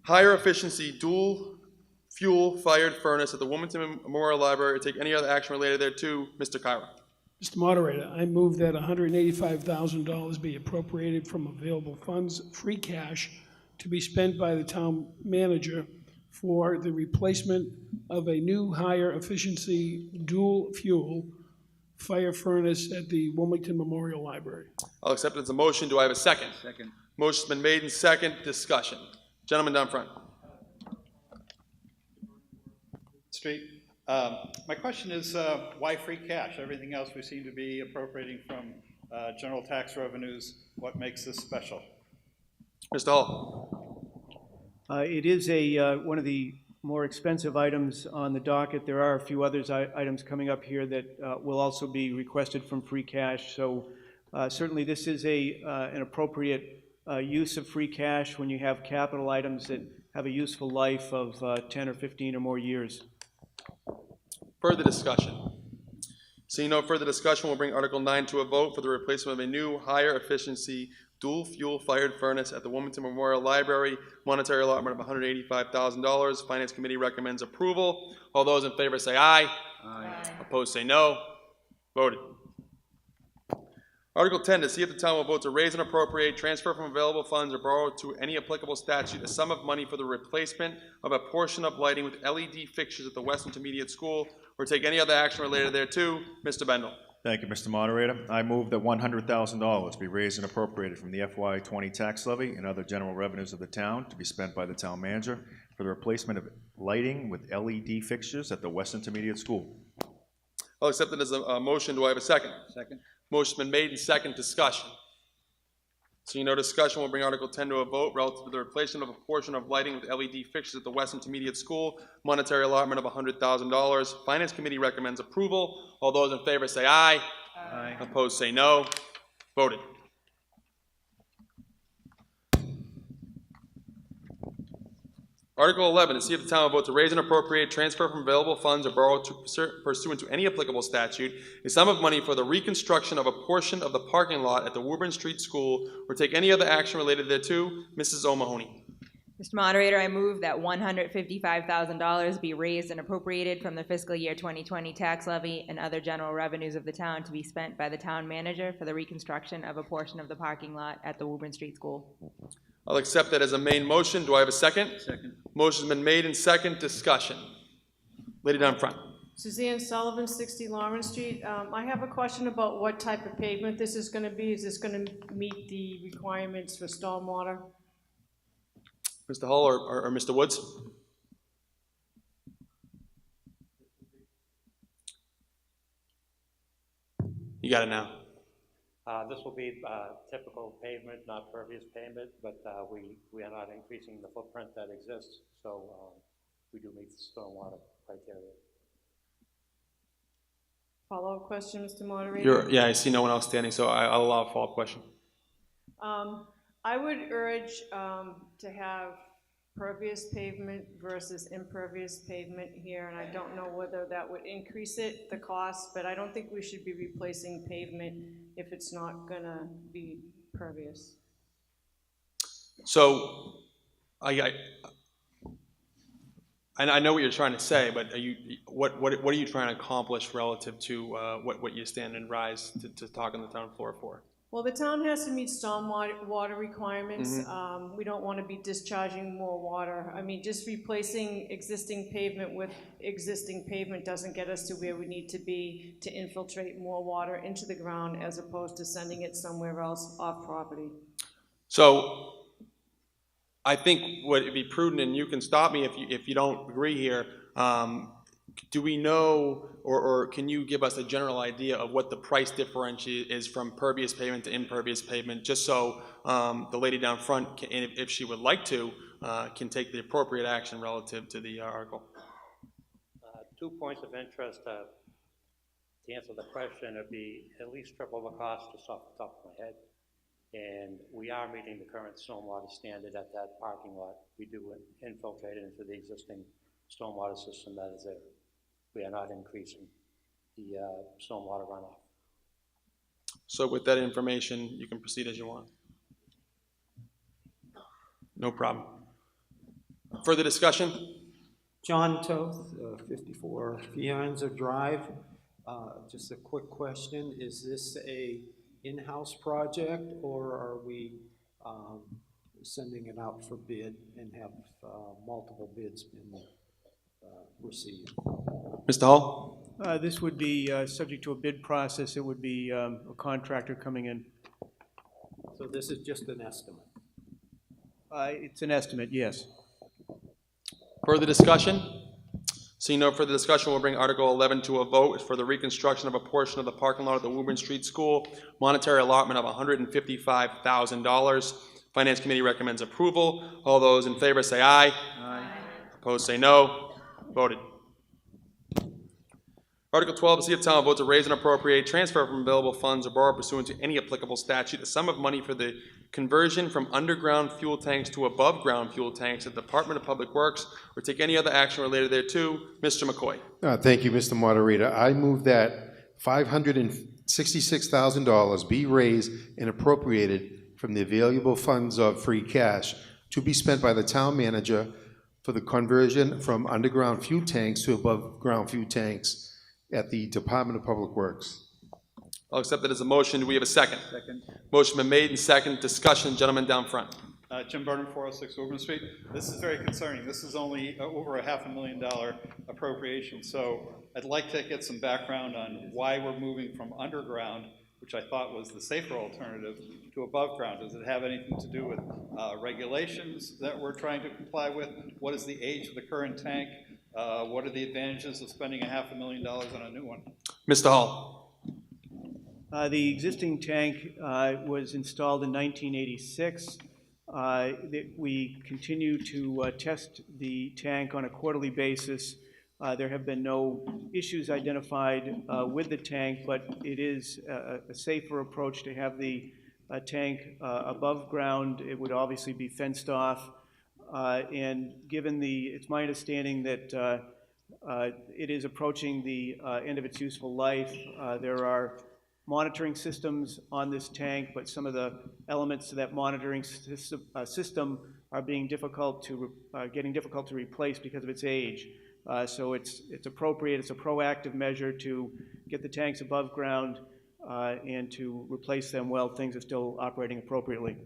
higher efficiency dual fuel fired furnace at the Wilmington Memorial Library, or take any other action related thereto. Mr. Kyra. Mr. Moderator, I move that $185,000 be appropriated from available funds, free cash, to be spent by the town manager for the replacement of a new higher efficiency dual fuel fire furnace at the Wilmington Memorial Library. I'll accept it as a motion. Do I have a second? Second. Motion's been made and second. Discussion. Gentleman down front. Street. My question is, why free cash? Everything else we seem to be appropriating from general tax revenues. What makes this special? Mr. Hall. It is one of the more expensive items on the docket. There are a few others items coming up here that will also be requested from free cash. So certainly this is an appropriate use of free cash when you have capital items that have a useful life of 10 or 15 or more years. Further discussion. Seeing no further discussion, we'll bring Article 9 to a vote for the replacement of a new higher efficiency dual fuel fired furnace at the Wilmington Memorial Library. Monetary allotment of $185,000. Finance Committee recommends approval. All those in favor say aye. Aye. Opposed say no. Voted. Article 10, to see if the town will vote to raise and appropriate, transfer from available funds, or borrow to any applicable statute a sum of money for the replacement of a portion of lighting with LED fixtures at the West Intermediate School, or take any other action related thereto. Mr. Bendel. Thank you, Mr. Moderator. I move that $100,000 be raised and appropriated from the FY20 tax levy and other general revenues of the town to be spent by the town manager for the replacement of lighting with LED fixtures at the West Intermediate School. I'll accept it as a motion. Do I have a second? Second. Motion's been made and second. Discussion. Seeing no discussion, we'll bring Article 10 to a vote relative to the replacement of a portion of lighting with LED fixtures at the West Intermediate School. Monetary allotment of $100,000. Finance Committee recommends approval. All those in favor say aye. Aye. Opposed say no. Voted. Article 11, to see if the town will vote to raise and appropriate, transfer from available funds, or borrow pursuant to any applicable statute a sum of money for the reconstruction of a portion of the parking lot at the Woburn Street School, or take any other action related thereto. Mrs. O'Mahony. Mr. Moderator, I move that $155,000 be raised and appropriated from the fiscal year 2020 tax levy and other general revenues of the town to be spent by the town manager for the reconstruction of a portion of the parking lot at the Woburn Street School. I'll accept that as a main motion. Do I have a second? Second. Motion's been made and second. Discussion. Lady down front. Suzanne Sullivan, 60 Lawrence Street. I have a question about what type of pavement this is gonna be. Is this gonna meet the requirements for stormwater? Mr. Hull or Mr. Woods? You got it now. This will be typical pavement, not pervious pavement, but we are not increasing the footprint that exists, so we do meet the stormwater criteria. Follow-up question, Mr. Moderator? Yeah, I see no one else standing, so I'll allow a follow-up question. I would urge to have pervious pavement versus impervious pavement here, and I don't know whether that would increase the cost, but I don't think we should be replacing pavement if it's not gonna be pervious. So, I know what you're trying to say, but what are you trying to accomplish relative to what you stand and rise to talk on the town floor for? Well, the town has to meet stormwater requirements. We don't want to be discharging more water. I mean, just replacing existing pavement with existing pavement doesn't get us to where we need to be to infiltrate more water into the ground as opposed to sending it somewhere else off property. So, I think what would be prudent, and you can stop me if you don't agree here, do we know, or can you give us a general idea of what the price differential is from pervious pavement to impervious pavement, just so the lady down front, if she would like to, can take the appropriate action relative to the article? 2 points of interest to answer the question would be at least triple the cost, just off the top of my head. And we are meeting the current stormwater standard at that parking lot. We do infiltrate it into the existing stormwater system that is there. We are not increasing the stormwater runoff. So with that information, you can proceed as you want. No problem. Further discussion? John Toth, 54 Fianza Drive. Just a quick question. Is this a in-house project, or are we sending it out for bid and have multiple bids been received? Mr. Hall? This would be subject to a bid process. It would be a contractor coming in. So this is just an estimate? It's an estimate, yes. Further discussion? Seeing no further discussion, we'll bring Article 11 to a vote. It's for the reconstruction of a portion of the parking lot of the Woburn Street School. Monetary allotment of $155,000. Finance Committee recommends approval. All those in favor say aye. Aye. Opposed say no. Voted. Article 12, to see if town vote to raise and appropriate, transfer from available funds or borrow pursuant to any applicable statute a sum of money for the conversion from underground fuel tanks to above ground fuel tanks at the Department of Public Works, or take any other action related thereto. Mr. McCoy. Thank you, Mr. Moderator. I move that $566,000 be raised and appropriated from the available funds of free cash to be spent by the town manager for the conversion from underground fuel tanks to above ground fuel tanks at the Department of Public Works. I'll accept it as a motion. Do we have a second? Second. Motion been made and second. Discussion, gentlemen down front. Jim Burnham, 406 Woburn Street. This is very concerning. This is only over a $500,000 appropriation. So I'd like to get some background on why we're moving from underground, which I thought was the safer alternative, to above ground. Does it have anything to do with regulations that we're trying to comply with? What is the age of the current tank? What are the advantages of spending $500,000 on a new one? Mr. Hall. The existing tank was installed in 1986. We continue to test the tank on a quarterly basis. There have been no issues identified with the tank, but it is a safer approach to have the tank above ground. It would obviously be fenced off. And given it's my understanding that it is approaching the end of its useful life. There are monitoring systems on this tank, but some of the elements to that monitoring system are being getting difficult to replace because of its age. So it's appropriate, it's a proactive measure to get the tanks above ground and to replace them while things are still operating appropriately.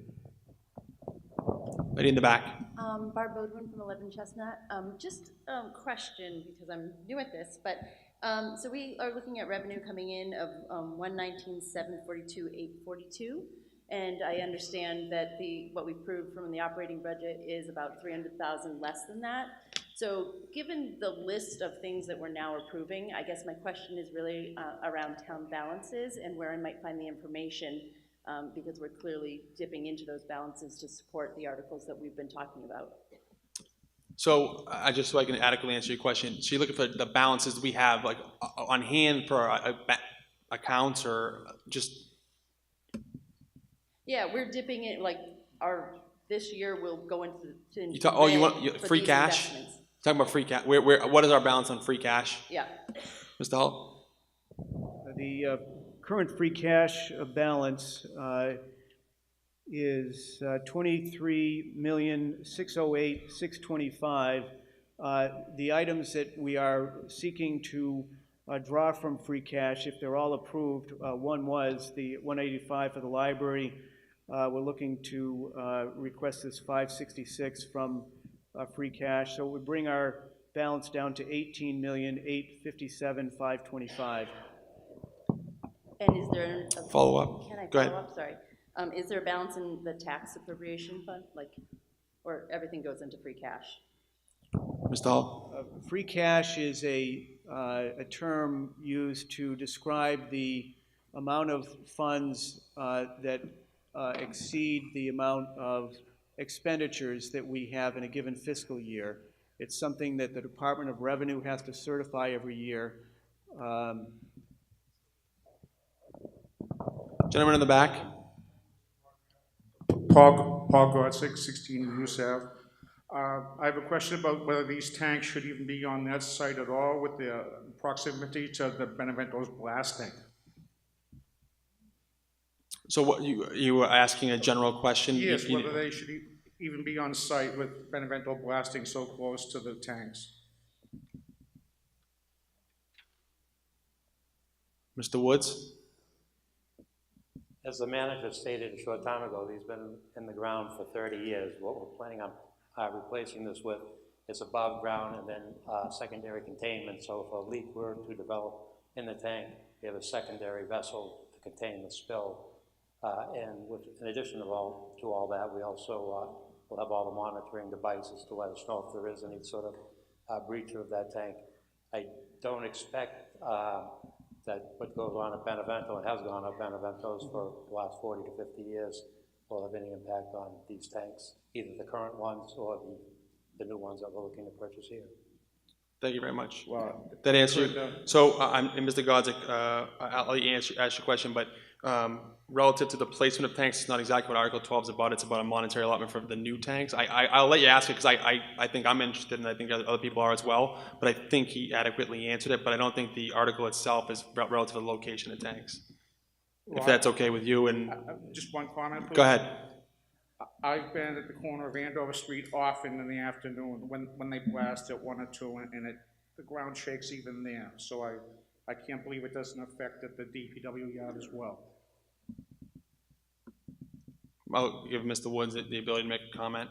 Lady in the back. Barb Bodwin from 11 Chestnut. Just a question, because I'm new at this, but so we are looking at revenue coming in of 119,742,842, and I understand that what we proved from the operating budget is about 300,000 less than that. So given the list of things that we're now approving, I guess my question is really around town balances and where I might find the information, because we're clearly dipping into those balances to support the articles that we've been talking about. So just so I can adequately answer your question, so you're looking for the balances we have like on hand for accounts, or just? Yeah, we're dipping in, like this year we'll go into you want free cash? Talking about free cash. What is our balance on free cash? Yeah. Mr. Hull? The current free cash balance is $23,608,625. The items that we are seeking to draw from free cash, if they're all approved, one was the 185 for the library. We're looking to request this 566 from free cash, so it would bring our balance down to $18,857,525. And is there a follow-up? Can I Go follow ahead. up? Sorry. Is there a balance in the tax appropriation fund, or everything goes into free cash? Mr. Hall? Free cash is a term used to describe the amount of funds that exceed the amount of expenditures that we have in a given fiscal year. It's something that the Department of Revenue has to certify every year. Gentleman in the back. Paul Gotzik, 16 Hughes Ave. I have a question about whether these tanks should even be on that site at all with the proximity to the Benevento's blasting. So what you were asking a general question? Yes, whether they should even be on site with Benevento blasting so close to the tanks. Mr. Woods? As the manager stated a short time ago, these have been in the ground for 30 years. What we're planning on replacing this with is above ground and then secondary containment. So if a leak were to develop in the tank, we have a secondary vessel to contain the spill. In addition to all that, we also will have all the monitoring devices to let us know if there is any sort of breach of that tank. I don't expect that what goes on at Benevento and has gone on at Benevento's for the last 40 to 50 years will have any impact on these tanks, either the current ones or the new ones that we're looking to purchase here. Thank you very much. That answer. So, Mr. Godzik, I'll let you ask your question, but relative to the placement of tanks, it's not exactly what Article 12 is about. It's about a monetary allotment for the new tanks. I'll let you ask it because I think I'm interested, and I think other people are as well. But I think he adequately answered it. But I don't think the article itself is relative to the location of tanks. If that's okay with you. And just one comment, please. Go ahead. I've been at the corner of Andover Street often in the afternoon when they blast at 1 or 2, and the ground shakes even there. So I can't believe it doesn't affect at the DPW yard as well. I'll give Mr. Woods the ability to make a comment.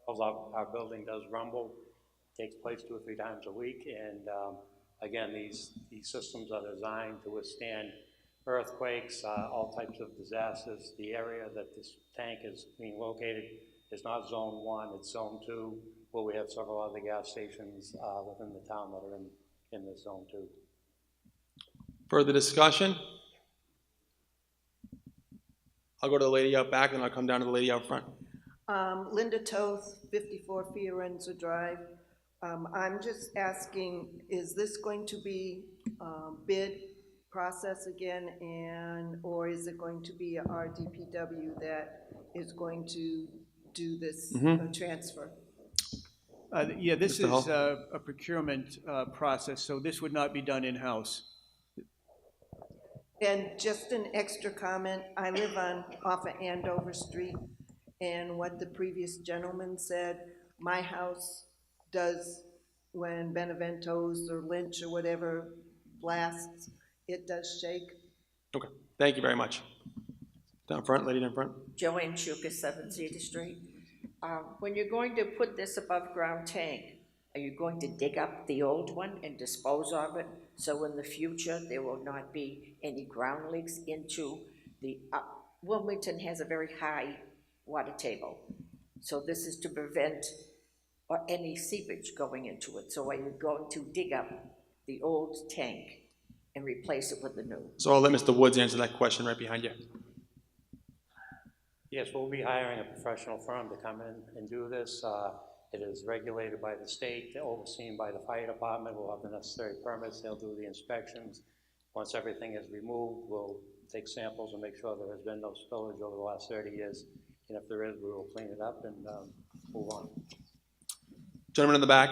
Our building does rumble. It takes place 2 or 3 times a week, and again, these systems are designed to withstand earthquakes, all types of disasters. The area that this tank is being located is not Zone 1, it's Zone 2, where we have several other gas stations within the town that are in this Zone 2. Further discussion? I'll go to the lady out back, and I'll come down to the lady out front. Linda Toth, 54 Fiorenza Drive. I'm just asking, is this going to be bid process again, or is it going to be our DPW that is going to do this transfer? Yeah, this is a procurement process, so this would not be done in-house. And just an extra comment, I live off of Andover Street, and what the previous gentleman said, my house does, when Benevento's or Lynch or whatever blasts, it does shake. Okay, thank you very much. Down front, lady down front. Joanne Schuker, 7 Cedar Street. When you're going to put this above-ground tank, are you going to dig up the old one and dispose of it, so in the future there will not be any ground leaks into the, Wilmington has a very high water table, so this is to prevent any seepage going into it. So are you going to dig up the old tank and replace it with the new? So I'll let Mr. Woods answer that question right behind you. Yes, we'll be hiring a professional firm to come in and do this. It is regulated by the state, overseen by the fire department. We'll have the necessary permits. They'll do the inspections. Once everything is removed, we'll take samples and make sure there has been no spillage over the last 30 years. And if there is, we will clean it up and move on. Gentleman in the back.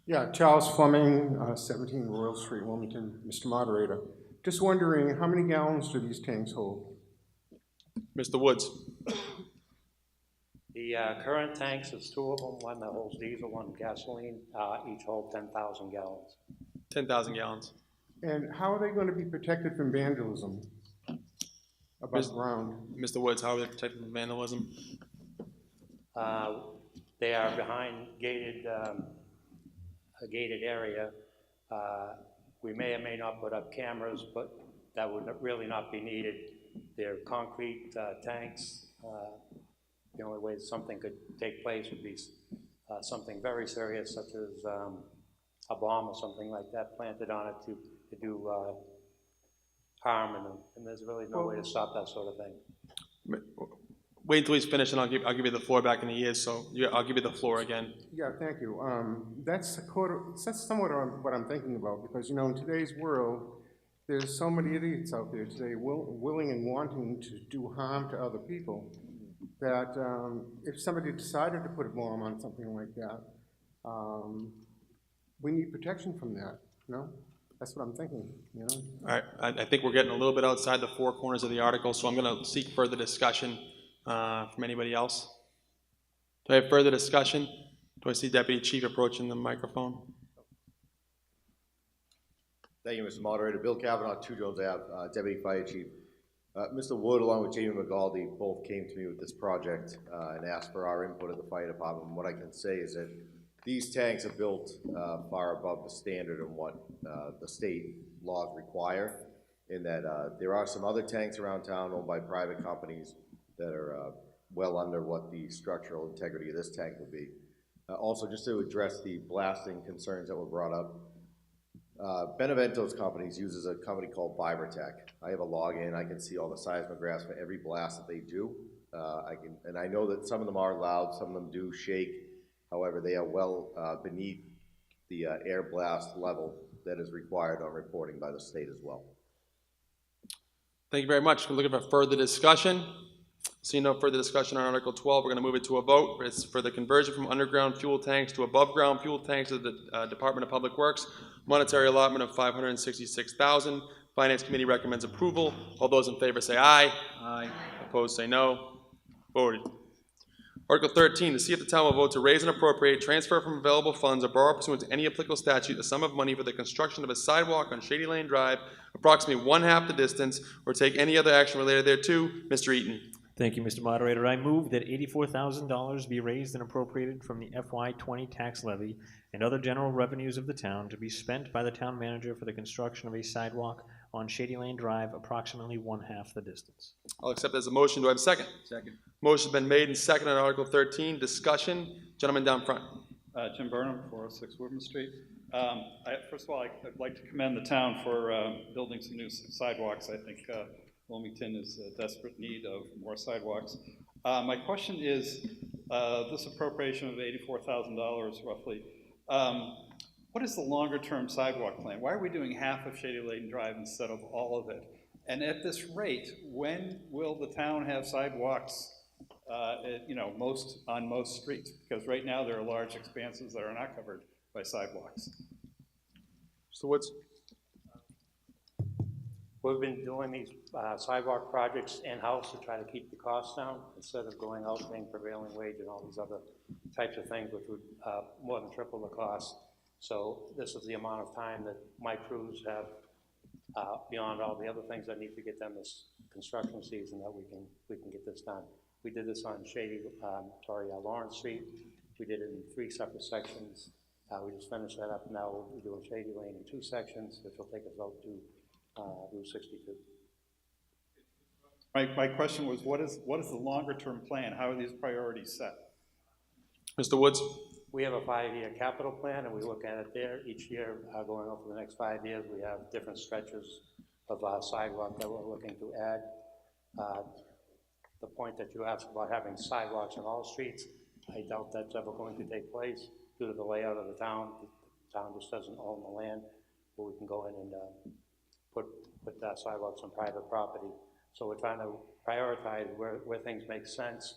Yeah, Charles Fleming, 17 Royal Street, Wilmington. Mr. Moderator, just wondering, how many gallons do these tanks hold? Mr. Woods. The current tanks, there's two of them, one that holds diesel, one gasoline, each hold 10,000 gallons. 10,000 gallons. And how are they going to be protected from vandalism above ground? Mr. Woods, how are they protected from vandalism? They are behind gated, a gated area. We may or may not put up cameras, but that would really not be needed. They're concrete tanks. The only way something could take place would be something very serious, such as a bomb or something like that planted on it to do harm, and there's really no way to stop that sort of thing. Wait until he's finished, and I'll give you the floor back in a year. So I'll give you the floor again. Yeah, thank you. That's somewhat what I'm thinking about, because you know, in today's world, there's so many idiots out there today willing and wanting to do harm to other people, that if somebody decided to put a bomb on something like that, we need protection from that, you know? That's what I'm thinking, you know? All right, I think we're getting a little bit outside the four corners of the article, so I'm going to seek further discussion from anybody else. Do I have further discussion? Do I see Deputy Chief approaching the microphone? Thank you, Mr. Moderator. Bill Kavanaugh, 2 Jones Ave, Deputy Fire Chief. Mr. Wood, along with Jamie McGaldy, both came to me with this project and asked for our input at the fire department. And what I can say is that these tanks are built far above the standard of what the state laws require, in that there are some other tanks around town owned by private companies that are well under what the structural integrity of this tank would be. Also, just to address the blasting concerns that were brought up, Benevento's companies uses a company called Vibratech. I have a login. I can see all the seismographs for every blast that they do. And I know that some of them are loud, some of them do shake. However, they are well beneath the air blast level that is required on reporting by the state as well. Thank you very much. We're looking for further discussion. Seeing no further discussion on Article 12, we're going to move it to a vote. It's for the conversion from underground fuel tanks to above-ground fuel tanks of the Department of Public Works. Monetary allotment of $566,000. Finance Committee recommends approval. All those in favor say aye. Aye. Opposed say no. Voted. Article 13, to see if the town will vote to raise and appropriate, transfer from available funds, or borrow pursuant to any applicable statute a sum of money for the construction of a sidewalk on Shady Lane Drive, approximately 1/2 the distance, or take any other action related thereto. Mr. Eaton. Thank you, Mr. Moderator. I move that $84,000 be raised and appropriated from the FY20 tax levy and other general revenues of the town to be spent by the town manager for the construction of a sidewalk on Shady Lane Drive, approximately 1/2 the distance. I'll accept as a motion. Do I have a second? Second. Motion's been made and seconded on Article 13. Discussion. Gentleman down front. Jim Burnham, 406 Woodman Street. First of all, I'd like to commend the town for building some new sidewalks. I think Wilmington is in desperate need of more sidewalks. My question is, this appropriation of $84,000 roughly, what is the longer-term sidewalk plan? Why are we doing half of Shady Lane Drive instead of all of it? And at this rate, when will the town have sidewalks, on most streets? Because right now there are large expanses that are not covered by sidewalks. Mr. Woods. We've been doing these sidewalk projects in-house to try to keep the costs down instead of going out paying prevailing wage and all these other types of things, which would more than triple the cost. So this is the amount of time that my crews have beyond all the other things that need to get done this construction season that we can get this done. We did this on Lawrence Street. We did it in 3 separate sections. We just finished that up. Now we'll be doing Shady Lane in 2 sections, which will take us out to Route 62. My question was, what is the longer-term plan? How are these priorities set? Mr. Woods? We have a 5-year capital plan, and we look at it there each year going over the next 5 years. We have different stretches of sidewalk that we're looking to add. The point that you asked about having sidewalks on all streets, I doubt that's ever going to take place due to the layout of the town. The town just doesn't own the land, but we can go in and put sidewalks on private property. So we're trying to prioritize where things make sense,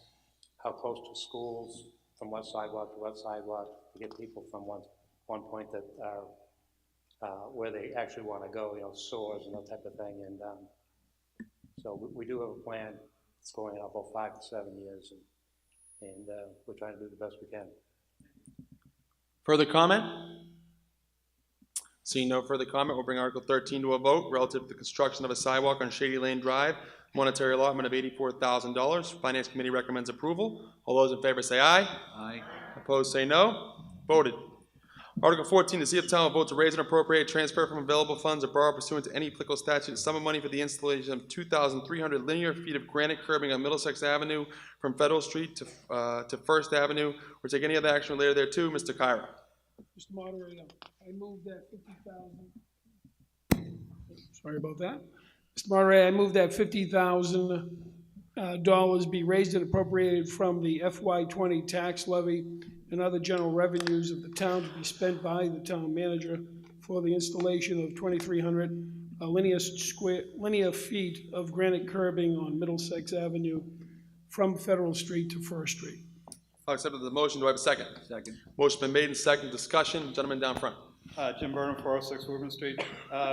how close to schools, from what sidewalk to what sidewalk, to get people from one point that are where they actually want to go, stores and that type of thing. And so we do have a plan. It's going on about 5 to 7 years, and we're trying to do the best we can. Further comment? Seeing no further comment, we'll bring Article 13 to a vote relative to the construction of a sidewalk on Shady Lane Drive. Monetary allotment of $84,000. Finance Committee recommends approval. All those in favor say aye. Aye. Opposed say no. Voted. Article 14, to see if the town will vote to raise and appropriate, transfer from available funds or borrow pursuant to any applicable statute a sum of money for the installation of 2,300 linear feet of granite curbing on Middlesex Avenue from Federal Street to First Avenue, or take any other action related thereto. Mr. Kyra. Mr. Moderator, I move that sorry about that. Mr. Moderator, I move that $50,000 be raised and appropriated from the FY20 tax levy and other general revenues of the town to be spent by the town manager for the installation of 2,300 linear feet of granite curbing on Middlesex Avenue from Federal Street to First Street. I'll accept the motion. Do I have a second? Second. Motion been made and second. Discussion. Gentleman down front. Jim Burnham, 406 Wilmington Street.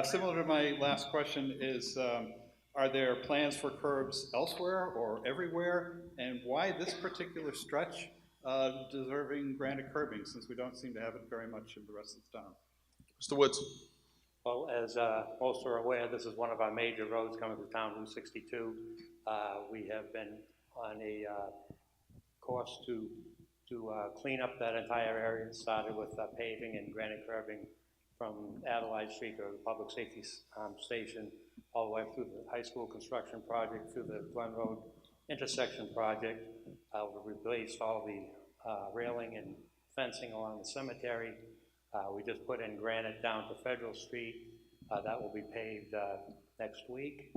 Similar to my last question is, are there plans for curbs elsewhere or everywhere? And why this particular stretch deserving granite curbing, since we don't seem to have it very much in the rest of the town? Mr. Woods. Well, as most are aware, this is one of our major roads coming through town, Route 62. We have been on a course to clean up that entire area. It started with paving and granite curbing from Adelaide Street to the Public Safety Station, all the way through the high school construction project, through the Glen Road intersection project. We replaced all the railing and fencing along the cemetery. We just put in granite down to Federal Street. That will be paved next week.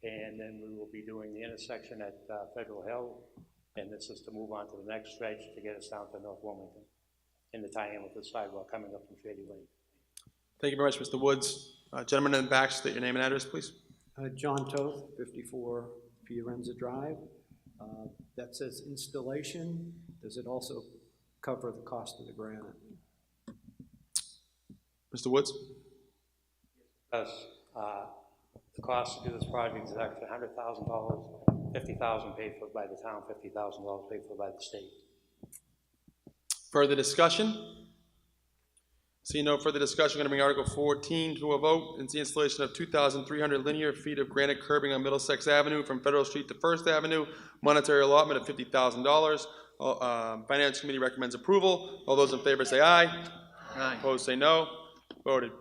And then we will be doing the intersection at Federal Hill. And this is to move on to the next stretch to get us down to North Wilmington and to tie in with the sidewalk coming up from Shady Lane. Thank you very much, Mr. Woods. Gentleman in the back, state your name and address, please. John Toth, 54 Fiorenza Drive. That says installation. Does it also cover the cost of the granite? Mr. Woods? Yes. The cost to do this project is actually $100,000. $50,000 paid for by the town, $50,000 paid for by the state. Further discussion? Seeing no further discussion, I'm going to bring Article 14 to a vote. It's the installation of 2,300 linear feet of granite curbing on Middlesex Avenue from Federal Street to First Avenue. Monetary allotment of $50,000. Finance Committee recommends approval. All those in favor say aye. Aye. Opposed say no. Voted.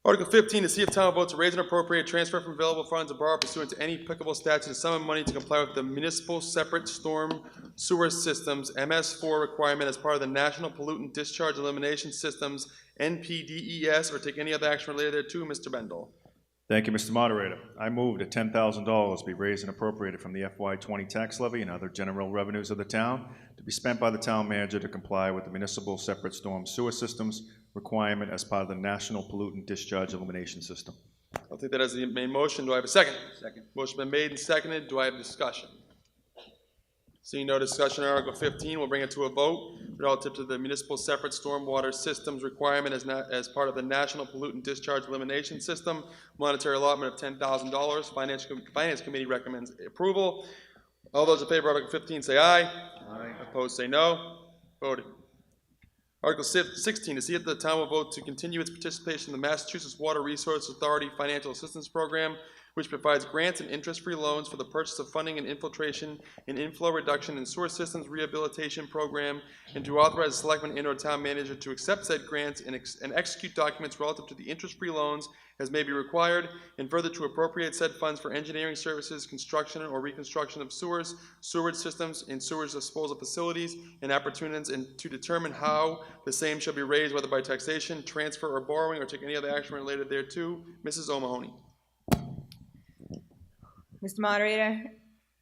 Article 15, to see if town will vote to raise and appropriate, transfer from available funds, and borrow pursuant to any applicable statute a sum of money to comply with the municipal separate storm sewer systems MS4 requirement as part of the National Pollutant Discharge Elimination Systems NPDES, or take any other action related thereto. Mr. Bendel. Thank you, Mr. Moderator. I move that $10,000 be raised and appropriated from the FY20 tax levy and other general revenues of the town to be spent by the town manager to comply with the municipal separate storm sewer systems requirement as part of the National Pollutant Discharge Elimination System. I'll take that as the main motion. Do I have a second? Second. Motion been made and seconded. Do I have discussion? Seeing no discussion on Article 15, we'll bring it to a vote relative to the municipal separate stormwater systems requirement as part of the National Pollutant Discharge Elimination System, monetary allotment of $10,000. Finance Committee recommends approval. All those in favor of Article 15 say aye. Aye. Opposed say no. Voted. Article 16, to see if the town will vote to continue its participation in the Massachusetts Water Resources Authority Financial Assistance Program, which provides grants and interest-free loans for the purchase of funding and infiltration and inflow reduction in sewer systems rehabilitation program, and to authorize the selectman and/or town manager to accept said grants and execute documents relative to the interest-free loans as may be required, and further to appropriate said funds for engineering services, construction or reconstruction of sewers, sewerage systems, and sewage disposal facilities and appurtenances, and to determine how the same shall be raised, whether by taxation, transfer, or borrowing, or take any other action related thereto. Mrs. O'Mahony. Mr. Moderator,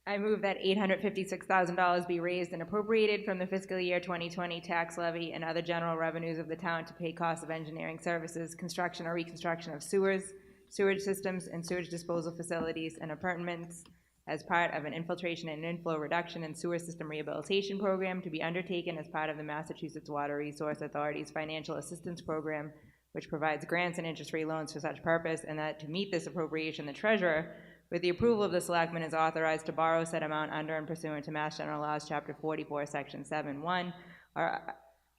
I move that $856,000 be raised and appropriated from the fiscal year 2020 tax levy and other general revenues of the town to pay costs of engineering services, construction or reconstruction of sewers, sewage systems, and sewage disposal facilities and appurtenances as part of an infiltration and inflow reduction and sewer system rehabilitation program to be undertaken as part of the Massachusetts Water Resource Authority's Financial Assistance Program, which provides grants and interest-free loans for such purpose, and that to meet this appropriation, the treasurer, with the approval of the selectmen, is authorized to borrow said amount under and pursuant to Mass General Laws, Chapter 44, Section 7-1,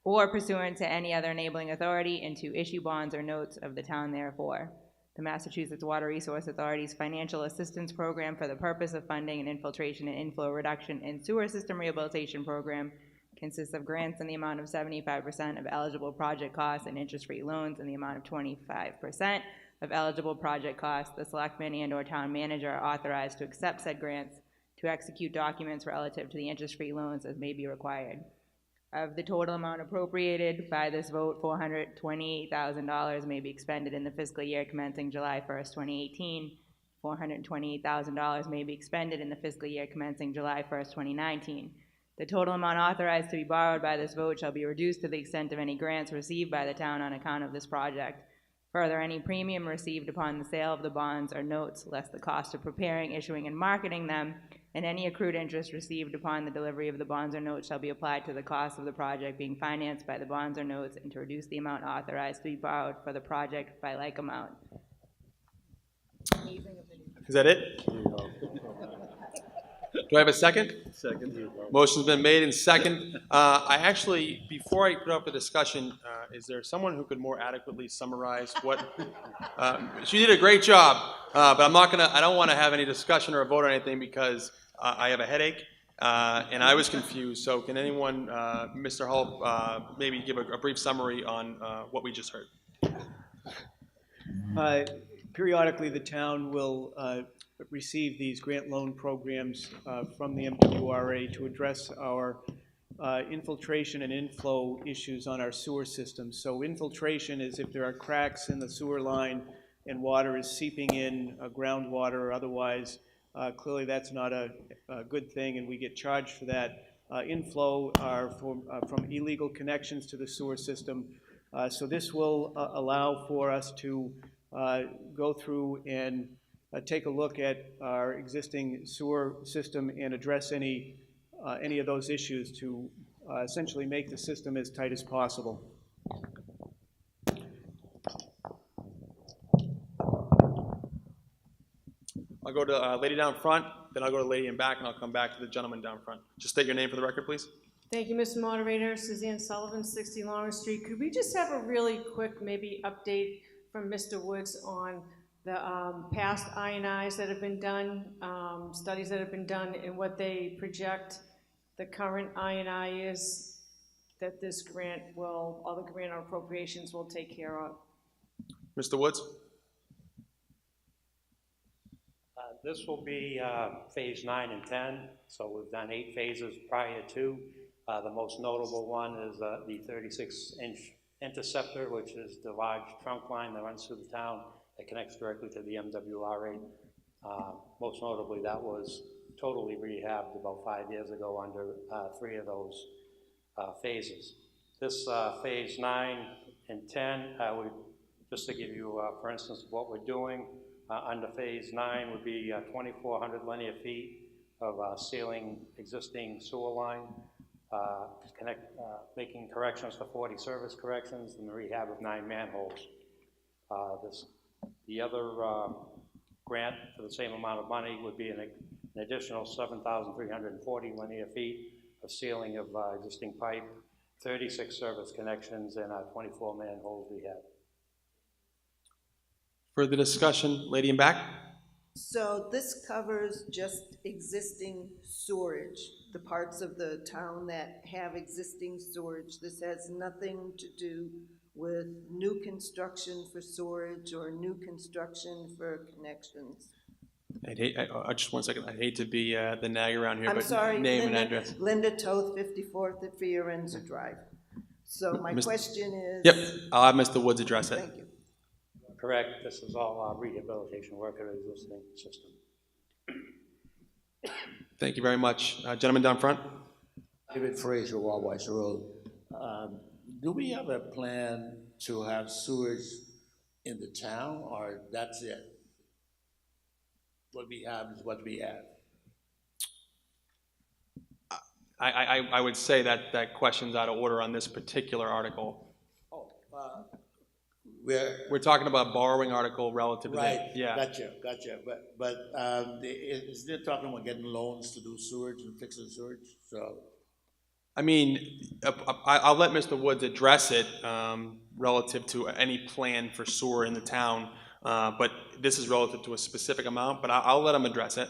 or pursuant to any other enabling authority, and to issue bonds or notes of the town therefore. The Massachusetts Water Resource Authority's Financial Assistance Program for the purpose of funding an infiltration and inflow reduction and sewer system rehabilitation program consists of grants in the amount of 75% of eligible project costs and interest-free loans in the amount of 25% of eligible project costs. The selectman and/or town manager are authorized to accept said grants, to execute documents relative to the interest-free loans as may be required. Of the total amount appropriated by this vote, $428,000 may be expended in the fiscal year commencing July 1st, 2018. $428,000 may be expended in the fiscal year commencing July 1st, 2019. The total amount authorized to be borrowed by this vote shall be reduced to the extent of any grants received by the town on account of this project. Further, any premium received upon the sale of the bonds or notes, less the cost of preparing, issuing, and marketing them, and any accrued interest received upon the delivery of the bonds or notes shall be applied to the cost of the project being financed by the bonds or notes, and to reduce the amount authorized to be borrowed for the project by like amount. Is that it? Do I have a second? Second. Motion's been made and second. I actually, before I put up the discussion, is there someone who could more adequately summarize what? She did a great job, but I don't want to have any discussion or a vote or anything because I have a headache and I was confused. So can anyone, Mr. Hull, maybe give a brief summary on what we just heard? Periodically, the town will receive these grant loan programs from the MWRA to address our infiltration and inflow issues on our sewer system. So infiltration is if there are cracks in the sewer line and water is seeping in, groundwater or otherwise. Clearly that's not a good thing and we get charged for that. Inflow are from illegal connections to the sewer system. So this will allow for us to go through and take a look at our existing sewer system and address any of those issues to essentially make the system as tight as possible. I'll go to lady down front, then I'll go to lady in back, and I'll come back to the gentleman down front. Just state your name for the record, please. Thank you, Mr. Moderator. Suzanne Sullivan, 60 Lawrence Street. Could we just have a really quick maybe update from Mr. Woods on the past INIs that have been done, studies that have been done, and what they project the current INI is that this grant will, all the grant appropriations will take care of? Mr. Woods? This will be phase 9 and 10, so we've done 8 phases prior to. The most notable one is the 36-inch interceptor, which is the large trunk line that runs through the town that connects directly to the MWRA. Most notably, that was totally rehabbed about 5 years ago under 3 of those phases. This phase 9 and 10, just to give you, for instance, what we're doing, under phase 9 would be 2,400 linear feet of sealing existing sewer line, making corrections for 40 service corrections, and the rehab of 9 manholes. The other grant for the same amount of money would be an additional 7,340 linear feet of sealing of existing pipe, 36 service connections, and 24 manholes rehab. Further discussion, lady in back? So this covers just existing storage, the parts of the town that have existing storage. This has nothing to do with new construction for storage or new construction for connections. Just 1 second. I'd hate to be the nag around here, I'm but sorry, name Linda, and address. Linda Toth, 54th at Fiorenza Drive. So my question is... Yep, I'll have Mr. Woods address it. Thank you. Correct. This is all rehabilitation work of the existing system. Thank you very much. Gentleman down front. David Fraser, Wallweiser Road. Do we have a plan to have sewage in the town, or that's it? What we have is what we have. I would say that that question's out of order on this particular article. We're talking about borrowing article relative to right. that. Yeah. Gotcha. But is they're talking about getting loans to do sewage and fixing sewage? So. I mean, I'll let Mr. Woods address it relative to any plan for sewer in the town, but this is relative to a specific amount, but I'll let him address it.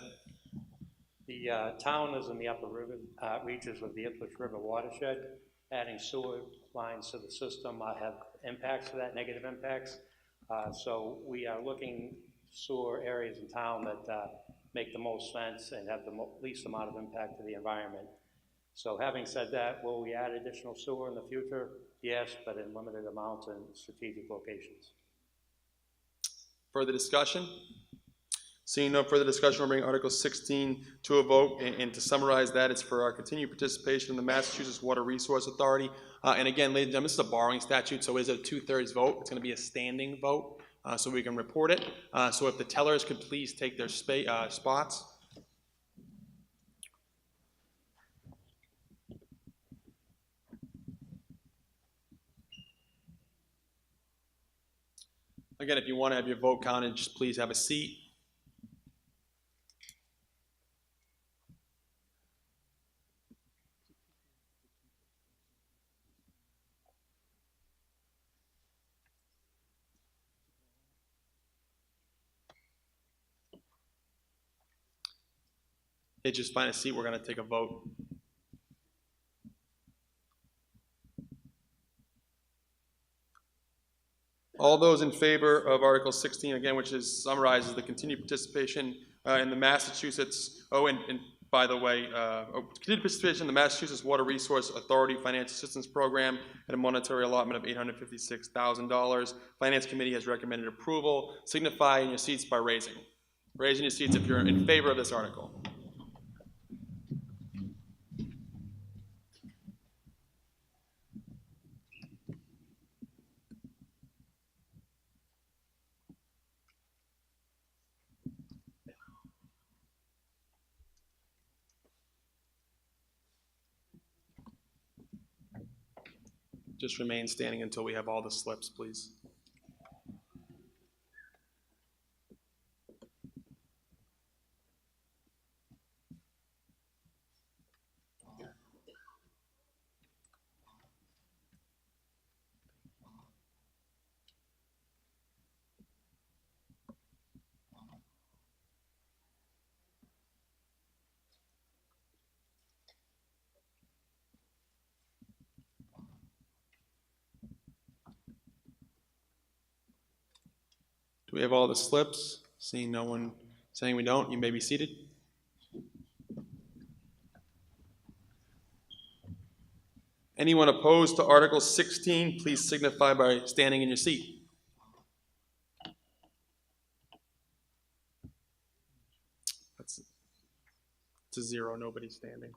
The town is in the upper river reaches of the Ipswich River watershed. Adding sewer lines to the system have impacts for that, negative impacts. So we are looking sewer areas in town that make the most sense and have the least amount of impact to the environment. So having said that, will we add additional sewer in the future? Yes, but in limited amounts and strategic locations. Further discussion? Seeing no further discussion, we'll bring Article 16 to a vote, and to summarize that, it's for our continued participation in the Massachusetts Water Resource Authority. And again, ladies and gentlemen, this is a borrowing statute, so it is a 2/3 vote. It's going to be a standing vote, so we can report it. So if the tellers could please take their spots. Again, if you want to have your vote counted, just please have a seat. Just find a seat, we're going to take a vote. All those in favor of Article 16, again, which summarizes the continued participation in the Massachusetts, and by the way, continued participation in the Massachusetts Water Resource Authority Financial Assistance Program at a monetary allotment of $856,000. Finance Committee has recommended approval. Signify in your seats by raising your seats if you're in favor of this article. Just remain standing until we have all the slips, please. Do we have all the slips? Seeing no one saying we don't, you may be seated. Anyone opposed to Article 16, please signify by standing in your seat. It's a 0, nobody standing.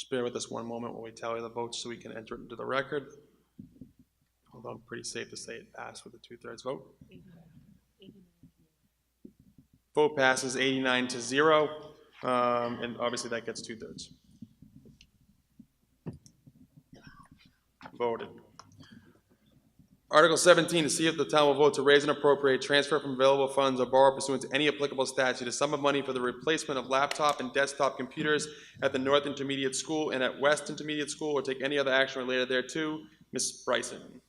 Just bear with us one moment while we tally the votes so we can enter it into the record. Although I'm pretty safe to say it passed with a 2/3 vote. Vote passes 89-0, and obviously that gets 2/3. Voted. Article 17, to see if the town will vote to raise and appropriate, transfer from available funds, or borrow pursuant to any applicable statute a sum of money for the replacement of laptop and desktop computers at the North Intermediate School and at West Intermediate School, or take any other action related thereto. Ms. Bryson.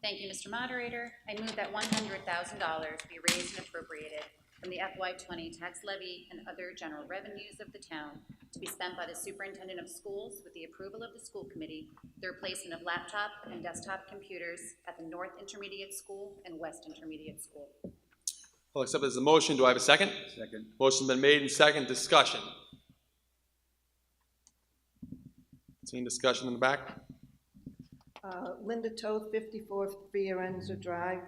Thank you, Mr. Moderator. I move that $100,000 be raised and appropriated from the FY20 tax levy and other general revenues of the town to be spent by the superintendent of schools with the approval of the school committee, the replacement of laptop and desktop computers at the North Intermediate School and West Intermediate School. I'll accept it as a motion. Do I have a second? Second. Motion's been made and second. Discussion. Seeing discussion in the back? Linda Toth, 54 Fiorenza Drive.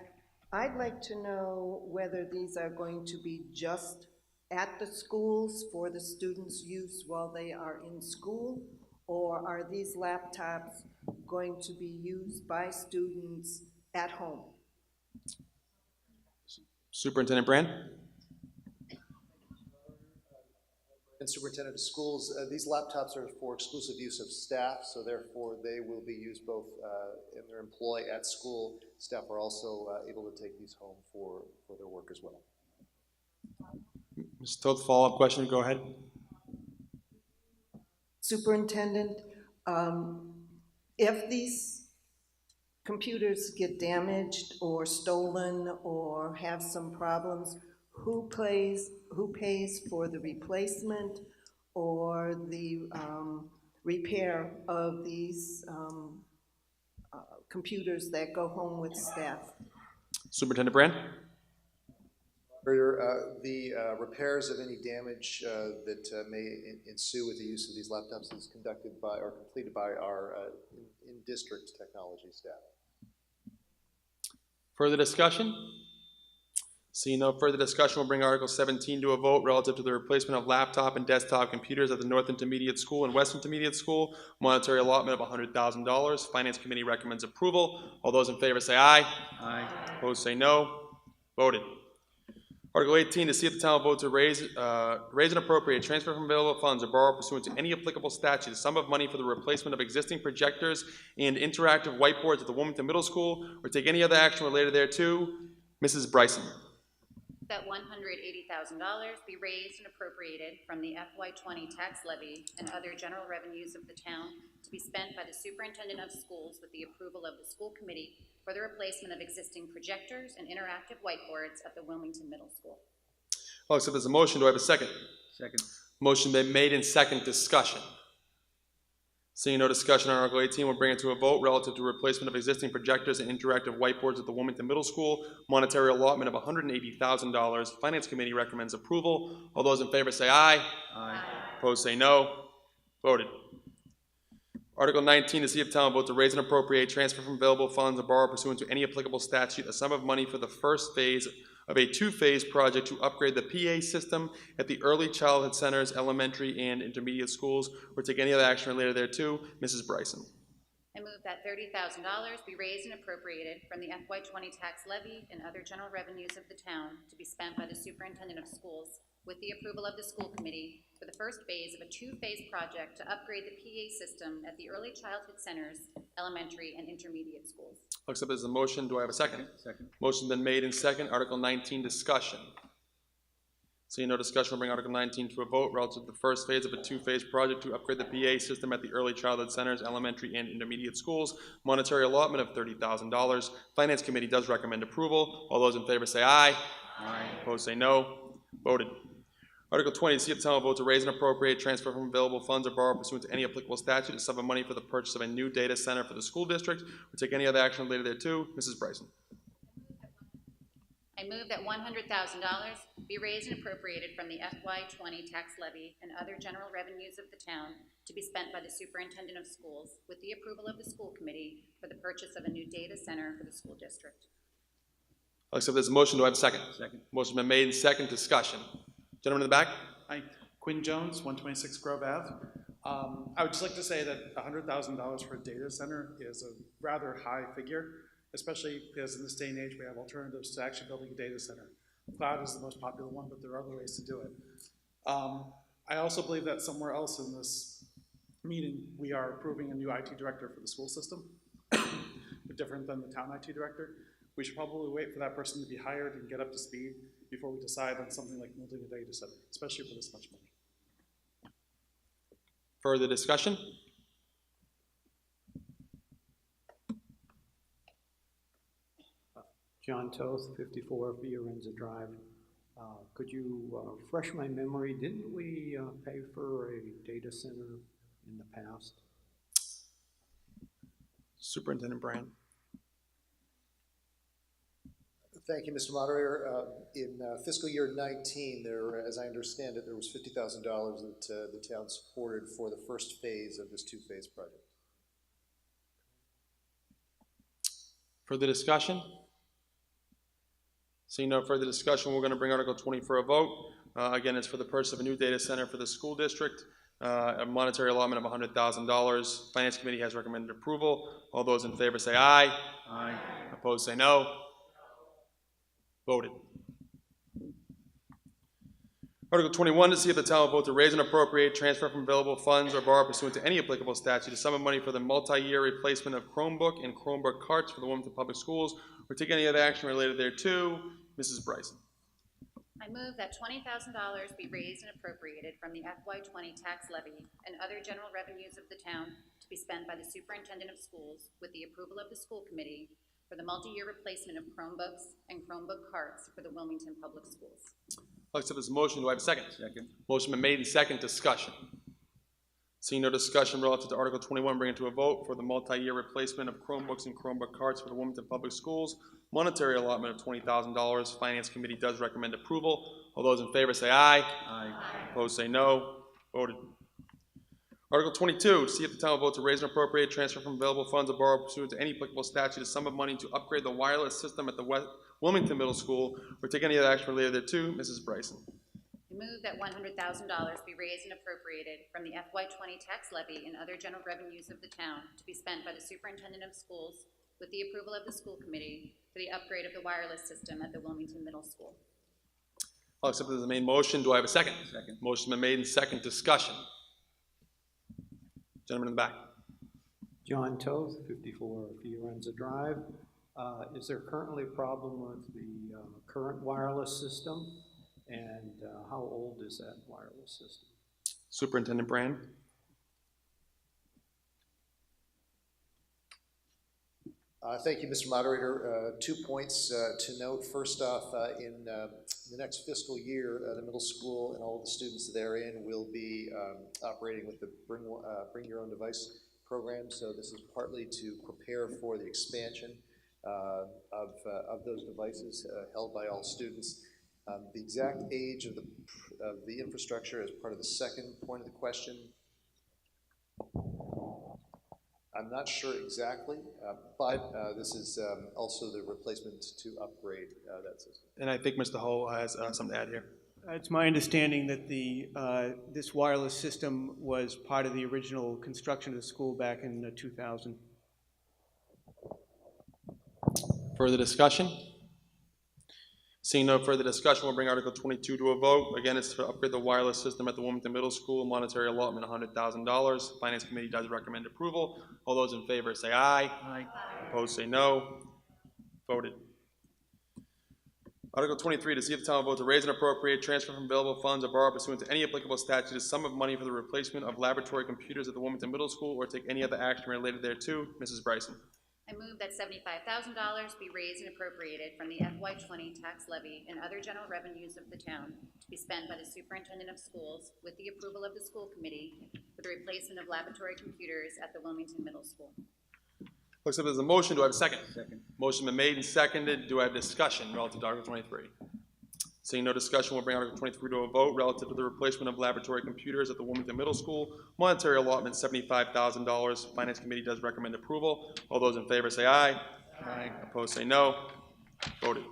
I'd like to know whether these are going to be just at the schools for the students' use while they are in school, or are these laptops going to be used by students at home? Superintendent Brand? And Superintendent of Schools, these laptops are for exclusive use of staff, so therefore they will be used both in their employ at school. Staff are also able to take these home for their work as well. Ms. Toth, follow-up question, go ahead. Superintendent, if these computers get damaged or stolen or have some problems, who pays for the replacement or the repair of these computers that go home with staff? Superintendent Brand? The repairs of any damage that may ensue with the use of these laptops is conducted by or completed by our in-district technology staff. Further discussion? Seeing no further discussion, we'll bring Article 17 to a vote relative to the replacement of laptop and desktop computers at the North Intermediate School and West Intermediate School. Monetary allotment of $100,000. Finance Committee recommends approval. All those in favor say aye. Aye. Opposed say no. Voted. Article 18, to see if the town will vote to raise and appropriate, transfer from available funds, or borrow pursuant to any applicable statute a sum of money for the replacement of existing projectors and interactive whiteboards at the Wilmington Middle School, or take any other action related thereto. Mrs. Bryson. That $180,000 be raised and appropriated from the FY20 tax levy and other general revenues of the town to be spent by the superintendent of schools with the approval of the school committee for the replacement of existing projectors and interactive whiteboards at the Wilmington Middle School. I'll accept as a motion. Do I have a second? Second. Motion been made in second. Discussion. Seeing no discussion on Article 18, we'll bring it to a vote relative to replacement of existing projectors and interactive whiteboards at the Wilmington Middle School. Monetary allotment of $180,000. Finance Committee recommends approval. All those in favor say aye. Aye. Opposed say no. Voted. Article 19, to see if town will vote to raise and appropriate, transfer from available funds, or borrow pursuant to any applicable statute a sum of money for the first phase of a two-phase project to upgrade the PA system at the early childhood centers, elementary and intermediate schools, or take any other action related thereto. Mrs. Bryson. I move that $30,000 be raised and appropriated from the FY20 tax levy and other general revenues of the town to be spent by the superintendent of schools with the approval of the school committee for the first phase of a two-phase project to upgrade the PA system at the early childhood centers, elementary and intermediate schools. I'll accept this as a motion. Do I have a second? Second. Motion's been made in second. Article 19, discussion. Seeing no discussion, we'll bring Article 19 to a vote relative to the first phase of a two-phase project to upgrade the PA system at the early childhood centers, elementary and intermediate schools. Monetary allotment of $30,000. Finance Committee does recommend approval. All those in favor say aye. Aye. Opposed say no. Voted. Article 20, to see if the town will vote to raise and appropriate, transfer from available funds, or borrow pursuant to any applicable statute a sum of money for the purchase of a new data center for the school district, or take any other action related thereto. Mrs. Bryson. I move that $100,000 be raised and appropriated from the FY20 tax levy and other general revenues of the town to be spent by the superintendent of schools with the approval of the school committee for the purchase of a new data center for the school district. I'll accept this motion. Do I have a second? Second. Motion's been made in second. Discussion. Gentleman in the back? Aye. Quinn Jones, 126 Grove Ave. I would just like to say that $100,000 for a data center is a rather high figure, especially because in this day and age we have alternatives to actually building a data center. Cloud is the most popular one, but there are other ways to do it. I also believe that somewhere else in this meeting we are approving a new IT director for the school system, different than the town IT director. We should probably wait for that person to be hired and get up to speed before we decide on something like building a data center, especially for this much money. Further discussion? John Toth, 54 Fiorenza Drive. Could you refresh my memory? Didn't we pay for a data center in the past? Superintendent Brand. Thank you, Mr. Moderator. In fiscal year 19, there, as I understand it, there was $50,000 that the town supported for the first phase of this two-phase project. Further discussion? Seeing no further discussion, we're going to bring Article 20 for a vote. Again, it's for the purchase of a new data center for the school district, a monetary allotment of $100,000. Finance Committee has recommended approval. All those in favor say aye. Aye. Opposed say no. Voted. Article 21, to see if the town will vote to raise and appropriate, transfer from available funds, or borrow pursuant to any applicable statute a sum of money for the multi-year replacement of Chromebook and Chromebook carts for the Wilmington Public Schools, or take any other action related thereto. Mrs. Bryson. I move that $20,000 be raised and appropriated from the FY20 tax levy and other general revenues of the town to be spent by the superintendent of schools with the approval of the school committee for the multi-year replacement of Chromebooks and Chromebook carts for the Wilmington Public Schools. I'll accept this motion. Do I have a second? Second. Motion been made and second. Discussion. Seeing no discussion relative to Article 21, bring it to a vote for the multi-year replacement of Chromebooks and Chromebook carts for the Wilmington Public Schools. Monetary allotment of $20,000. Finance Committee does recommend approval. All those in favor say aye. Aye. Opposed say no. Voted. Article 22, to see if the town will vote to raise and appropriate, transfer from available funds, or borrow pursuant to any applicable statute a sum of money to upgrade the wireless system at the Wilmington Middle School, or take any other action related thereto. Mrs. Bryson. I move that $100,000 be raised and appropriated from the FY20 tax levy and other general revenues of the town to be spent by the superintendent of schools with the approval of the school committee for the upgrade of the wireless system at the Wilmington Middle School. I'll accept it as the main motion. Do I have a second? Second. Motion been made and second. Discussion. Gentleman in the back. John Toth, 54 Fiorenza Drive. Is there currently a problem with the current wireless system? And how old is that wireless system? Superintendent Brand. Thank you, Mr. Moderator. 2 points to note. First off, in the next fiscal year, the middle school and all of the students therein will be operating with the Bring Your Own Device program. So this is partly to prepare for the expansion of those devices held by all students. The exact age of the infrastructure is part of the second point of the question. I'm not sure exactly, but this is also the replacement to upgrade that system. And I think Mr. Hull has something to add here. It's my understanding that this wireless system was part of the original construction of the school back in 2000. Further discussion? Seeing no further discussion, we'll bring Article 22 to a vote. Again, it's to upgrade the wireless system at the Wilmington Middle School. Monetary allotment $100,000. Finance Committee does recommend approval. All those in favor say aye. Aye. Opposed say no. Voted. Article 23, to see if the town will vote to raise and appropriate, transfer from available funds, or borrow pursuant to any applicable statute a sum of money for the replacement of laboratory computers at the Wilmington Middle School, or take any other action related thereto. Mrs. Bryson. I move that $75,000 be raised and appropriated from the FY20 tax levy and other general revenues of the town to be spent by the superintendent of schools with the approval of the school committee for the replacement of laboratory computers at the Wilmington Middle School. Looks like there's a motion. Do I have a second? Second. Motion been made and seconded. Do I have discussion relative to Article 23? Seeing no discussion, we'll bring Article 23 to a vote relative to the replacement of laboratory computers at the Wilmington Middle School. Monetary allotment $75,000. Finance Committee does recommend approval. All those in favor say aye. Aye. Opposed say no. Voted.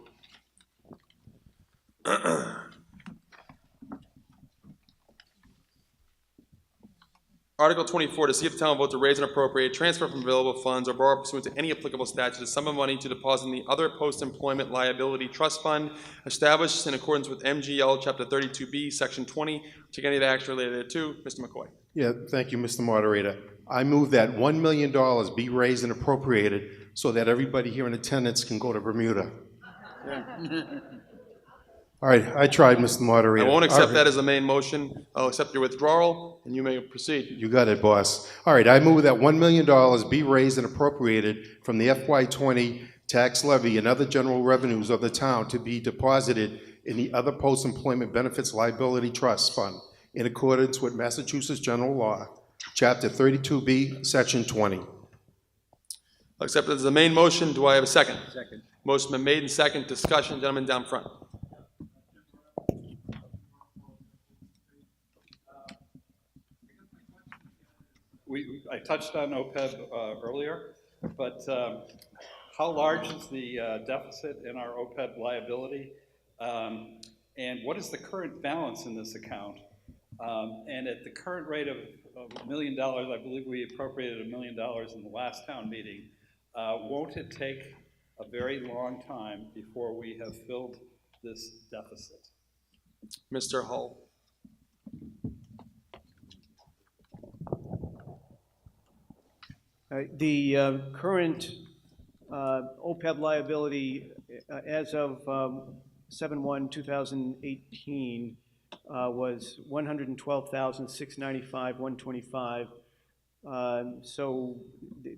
Article 24, to see if the town will vote to raise and appropriate, transfer from available funds, or borrow pursuant to any applicable statute a sum of money to deposit in the other post-employment liability trust fund established in accordance with MGL Chapter 32B, Section 20. Take any action related to. Mr. McCoy. Yeah, thank you, Mr. Moderator. I move that $1 million be raised and appropriated so that everybody here in attendance can go to Bermuda. All right, I tried, Mr. Moderator. I won't accept that as the main motion. I'll accept your withdrawal, and you may proceed. You got it, boss. All right, I move that $1 million be raised and appropriated from the FY20 tax levy and other general revenues of the town to be deposited in the other post-employment benefits liability trust fund in accordance with Massachusetts General Law, Chapter 32B, Section 20. I'll accept it as the main motion. Do I have a second? Second. Motion been made and second. Discussion. Gentlemen down front. I touched on OPEB earlier, but how large is the deficit in our OPEB liability? And what is the current balance in this account? And at the current rate of $1 million, I believe we appropriated $1 million in the last town meeting, won't it take a very long time before we have filled this deficit? Mr. Hull. The current OPEB liability as of 7/1/2018 was $112,695,125. So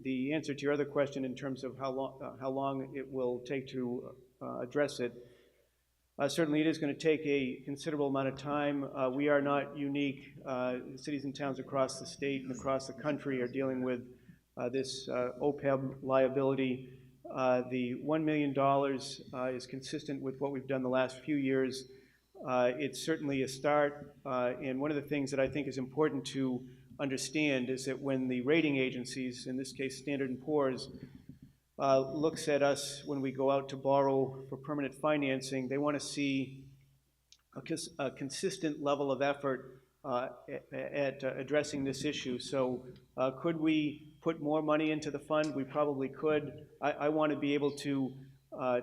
the answer to your other question in terms of how long it will take to address it, certainly it is going to take a considerable amount of time. We are not unique. Cities and towns across the state and across the country are dealing with this OPEB liability. The $1 million is consistent with what we've done the last few years. It's certainly a start, and one of the things that I think is important to understand is that when the rating agencies, in this case Standard & Poor's, looks at us when we go out to borrow for permanent financing, they want to see a consistent level of effort at addressing this issue. So could we put more money into the fund? We probably could. I want to be able to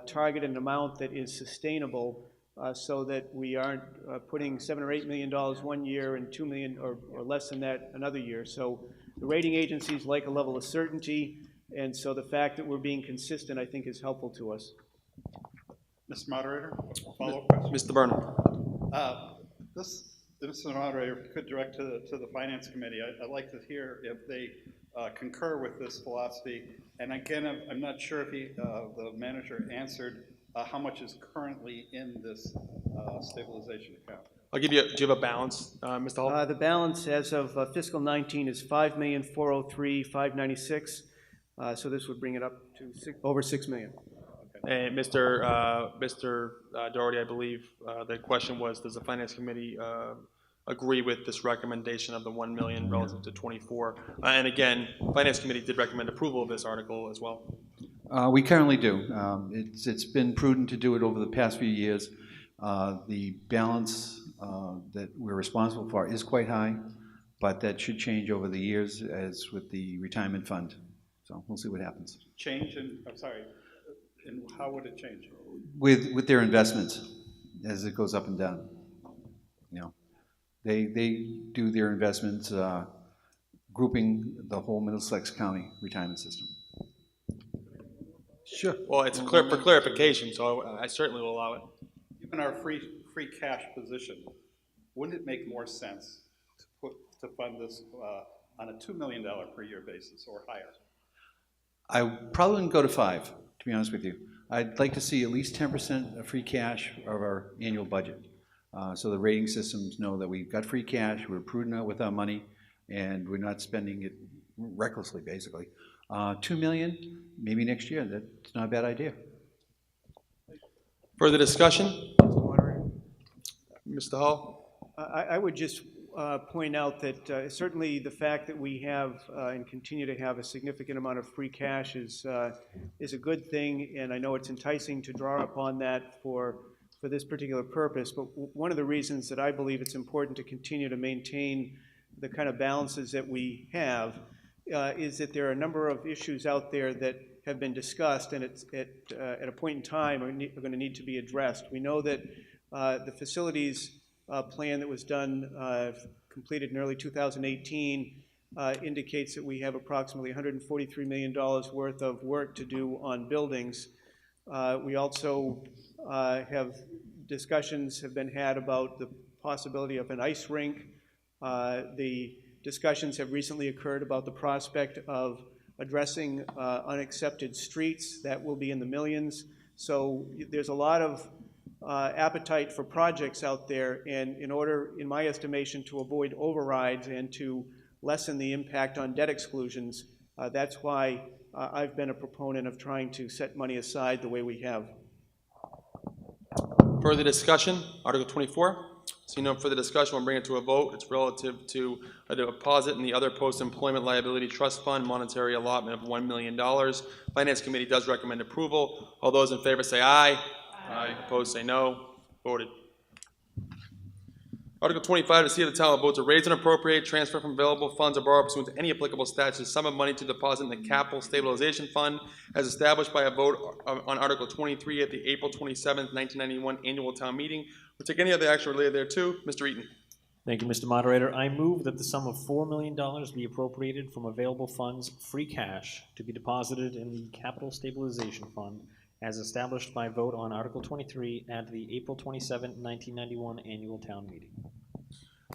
target an amount that is sustainable so that we aren't putting $7 or $8 million one year and $2 million or less than that another year. So the rating agencies like a level of certainty, and so the fact that we're being consistent, I think, is helpful to us. Mr. Moderator, follow-up question. Mr. Burnham. Mr. Moderator, if you could direct to the Finance Committee, I'd like to hear if they concur with this philosophy. And again, I'm not sure if the manager answered how much is currently in this stabilization account. I'll give you. Do you have a balance, Mr. Hall? The balance as of fiscal 19 is $5,403,596. So this would bring it up to over $6 million. And Mr. Doherty, I believe the question was: does the Finance Committee agree with this recommendation of the $1 million relative to 24? And again, Finance Committee did recommend approval of this article as well. We currently do. It's been prudent to do it over the past few years. The balance that we're responsible for is quite high, but that should change over the years as with the retirement fund. So we'll see what happens. Change in, I'm sorry, and how would it change? With their investments as it goes up and down. You know, they do their investments grouping the whole Middlesex County retirement system. Sure. Well, it's clear for clarification, so I certainly will allow it. Given our free cash position, wouldn't it make more sense to fund this on a $2 million per year basis or higher? I probably wouldn't go to 5, to be honest with you. I'd like to see at least 10% of free cash of our annual budget. So the rating systems know that we've got free cash, we're prudent with our money, and we're not spending it recklessly, basically. $2 million, maybe next year. That's not a bad idea. Further discussion? Mr. Hall? I would just point out that certainly the fact that we have and continue to have a significant amount of free cash is a good thing, and I know it's enticing to draw upon that for this particular purpose. But one of the reasons that I believe it's important to continue to maintain the kind of balances that we have, is that there are a number of issues out there that have been discussed, and at a point in time are going to need to be addressed. We know that the facilities plan that was done, completed in early 2018, indicates that we have approximately $143 million worth of work to do on buildings. We also discussions have been had about the possibility of an ice rink. The discussions have recently occurred about the prospect of addressing unaccepted streets. That will be in the millions. So there's a lot of appetite for projects out there, and in order, in my estimation, to avoid overrides and to lessen the impact on debt exclusions, that's why I've been a proponent of trying to set money aside the way we have. Further discussion, Article 24. Seeing no further discussion, we'll bring it to a vote. It's relative to a deposit in the other post-employment liability trust fund, monetary allotment of $1 million. Finance Committee does recommend approval. All those in favor say aye. Aye. Opposed say no. Voted. Article 25, to see if the town will vote to raise and appropriate, transfer from available funds or borrow pursuant to any applicable statute a sum of money to deposit in the Capital Stabilization Fund as established by a vote on Article 23 at the April 27, 1991 annual town meeting. We'll take any other action related thereto. Mr. Eaton. Thank you, Mr. Moderator. I move that the sum of $4 million be appropriated from available funds, free cash, to be deposited in the Capital Stabilization Fund as established by vote on Article 23 at the April 27, 1991 annual town meeting.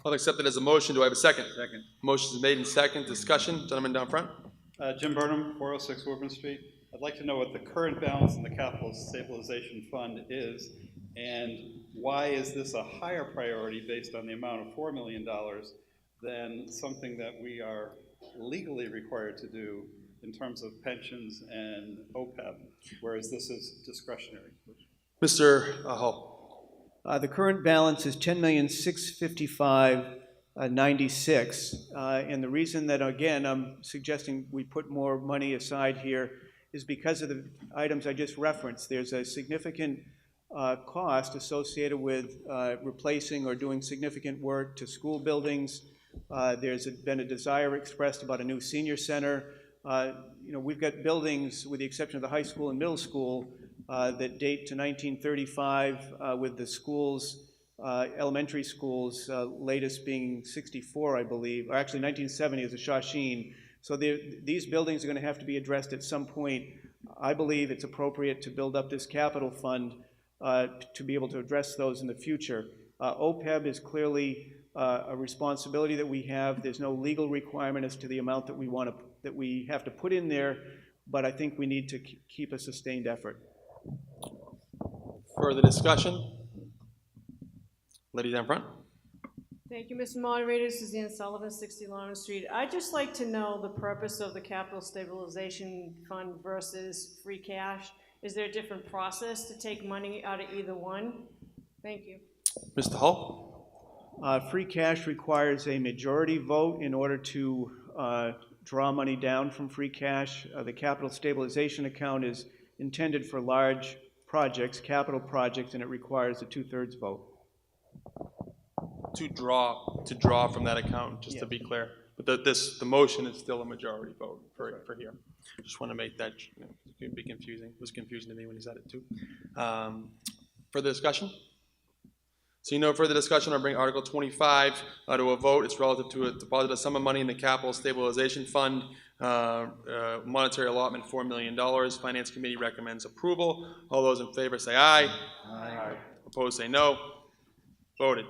I'll accept it as a motion. Do I have a second? Second. Motion is made in second. Discussion. Gentleman down front. Jim Burnham, 406 Woburn Street. I'd like to know what the current balance in the Capital Stabilization Fund is, and why is this a higher priority based on the amount of $4 million than something that we are legally required to do in terms of pensions and OPEB, whereas this is discretionary? Mr. Hull. The current balance is $10,655,96, and the reason that, again, I'm suggesting we put more money aside here is because of the items I just referenced. There's a significant cost associated with replacing or doing significant work to school buildings. There's been a desire expressed about a new senior center. We've got buildings, with the exception of the high school and middle school, that date to 1935, with the schools, elementary schools, latest being 64, I believe, or actually 1970 is a Shawsheen. So these buildings are going to have to be addressed at some point. I believe it's appropriate to build up this capital fund to be able to address those in the future. OPEB is clearly a responsibility that we have. There's no legal requirement as to the amount that we have to put in there, but I think we need to keep a sustained effort. Further discussion? Lady down front. Thank you, Mr. Moderator. Suzanne Sullivan, 60 Lawrence Street. I'd just like to know the purpose of the Capital Stabilization Fund versus free cash. Is there a different process to take money out of either one? Thank you. Mr. Hull? Free cash requires a majority vote in order to draw money down from free cash. The Capital Stabilization Account is intended for large projects, capital projects, and it requires a 2/3 vote. To draw from that account, just to be clear. But the motion is still a majority vote for here. Just want to make that, it could be confusing. It was confusing to me when he said it too. Further discussion? Seeing no further discussion, I'll bring Article 25 to a vote. It's relative to a deposit of sum of money in the Capital Stabilization Fund, monetary allotment $4 million. Finance Committee recommends approval. All those in favor say aye. Aye. Opposed say no. Voted.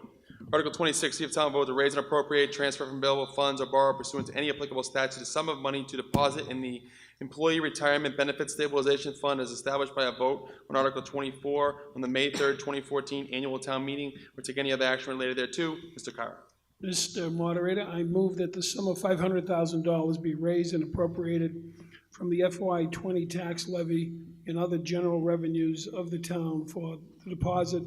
Article 26, see if town vote to raise and appropriate, transfer from available funds or borrow pursuant to any applicable statute a sum of money to deposit in the Employee Retirement Benefit Stabilization Fund as established by a vote on Article 24 on the May 3rd, 2014 annual town meeting, or take any other action related thereto. Mr. Kira. Mr. Moderator, I move that the sum of $500,000 be raised and appropriated from the FY20 tax levy and other general revenues of the town for the deposit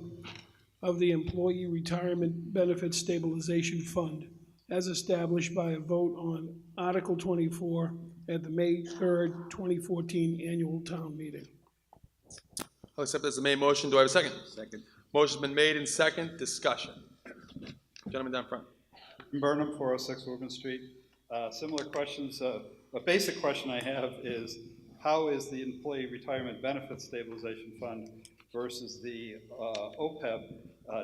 of the Employee Retirement Benefit Stabilization Fund as established by a vote on Article 24 at the May 3rd, 2014 annual town meeting. I'll accept this as a main motion. Do I have a second? Second. Motion's been made in second. Discussion. Gentleman down front. Burnham, 406 Woburn Street. Similar questions. A basic question I have is, how is the Employee Retirement Benefit Stabilization Fund versus the OPEB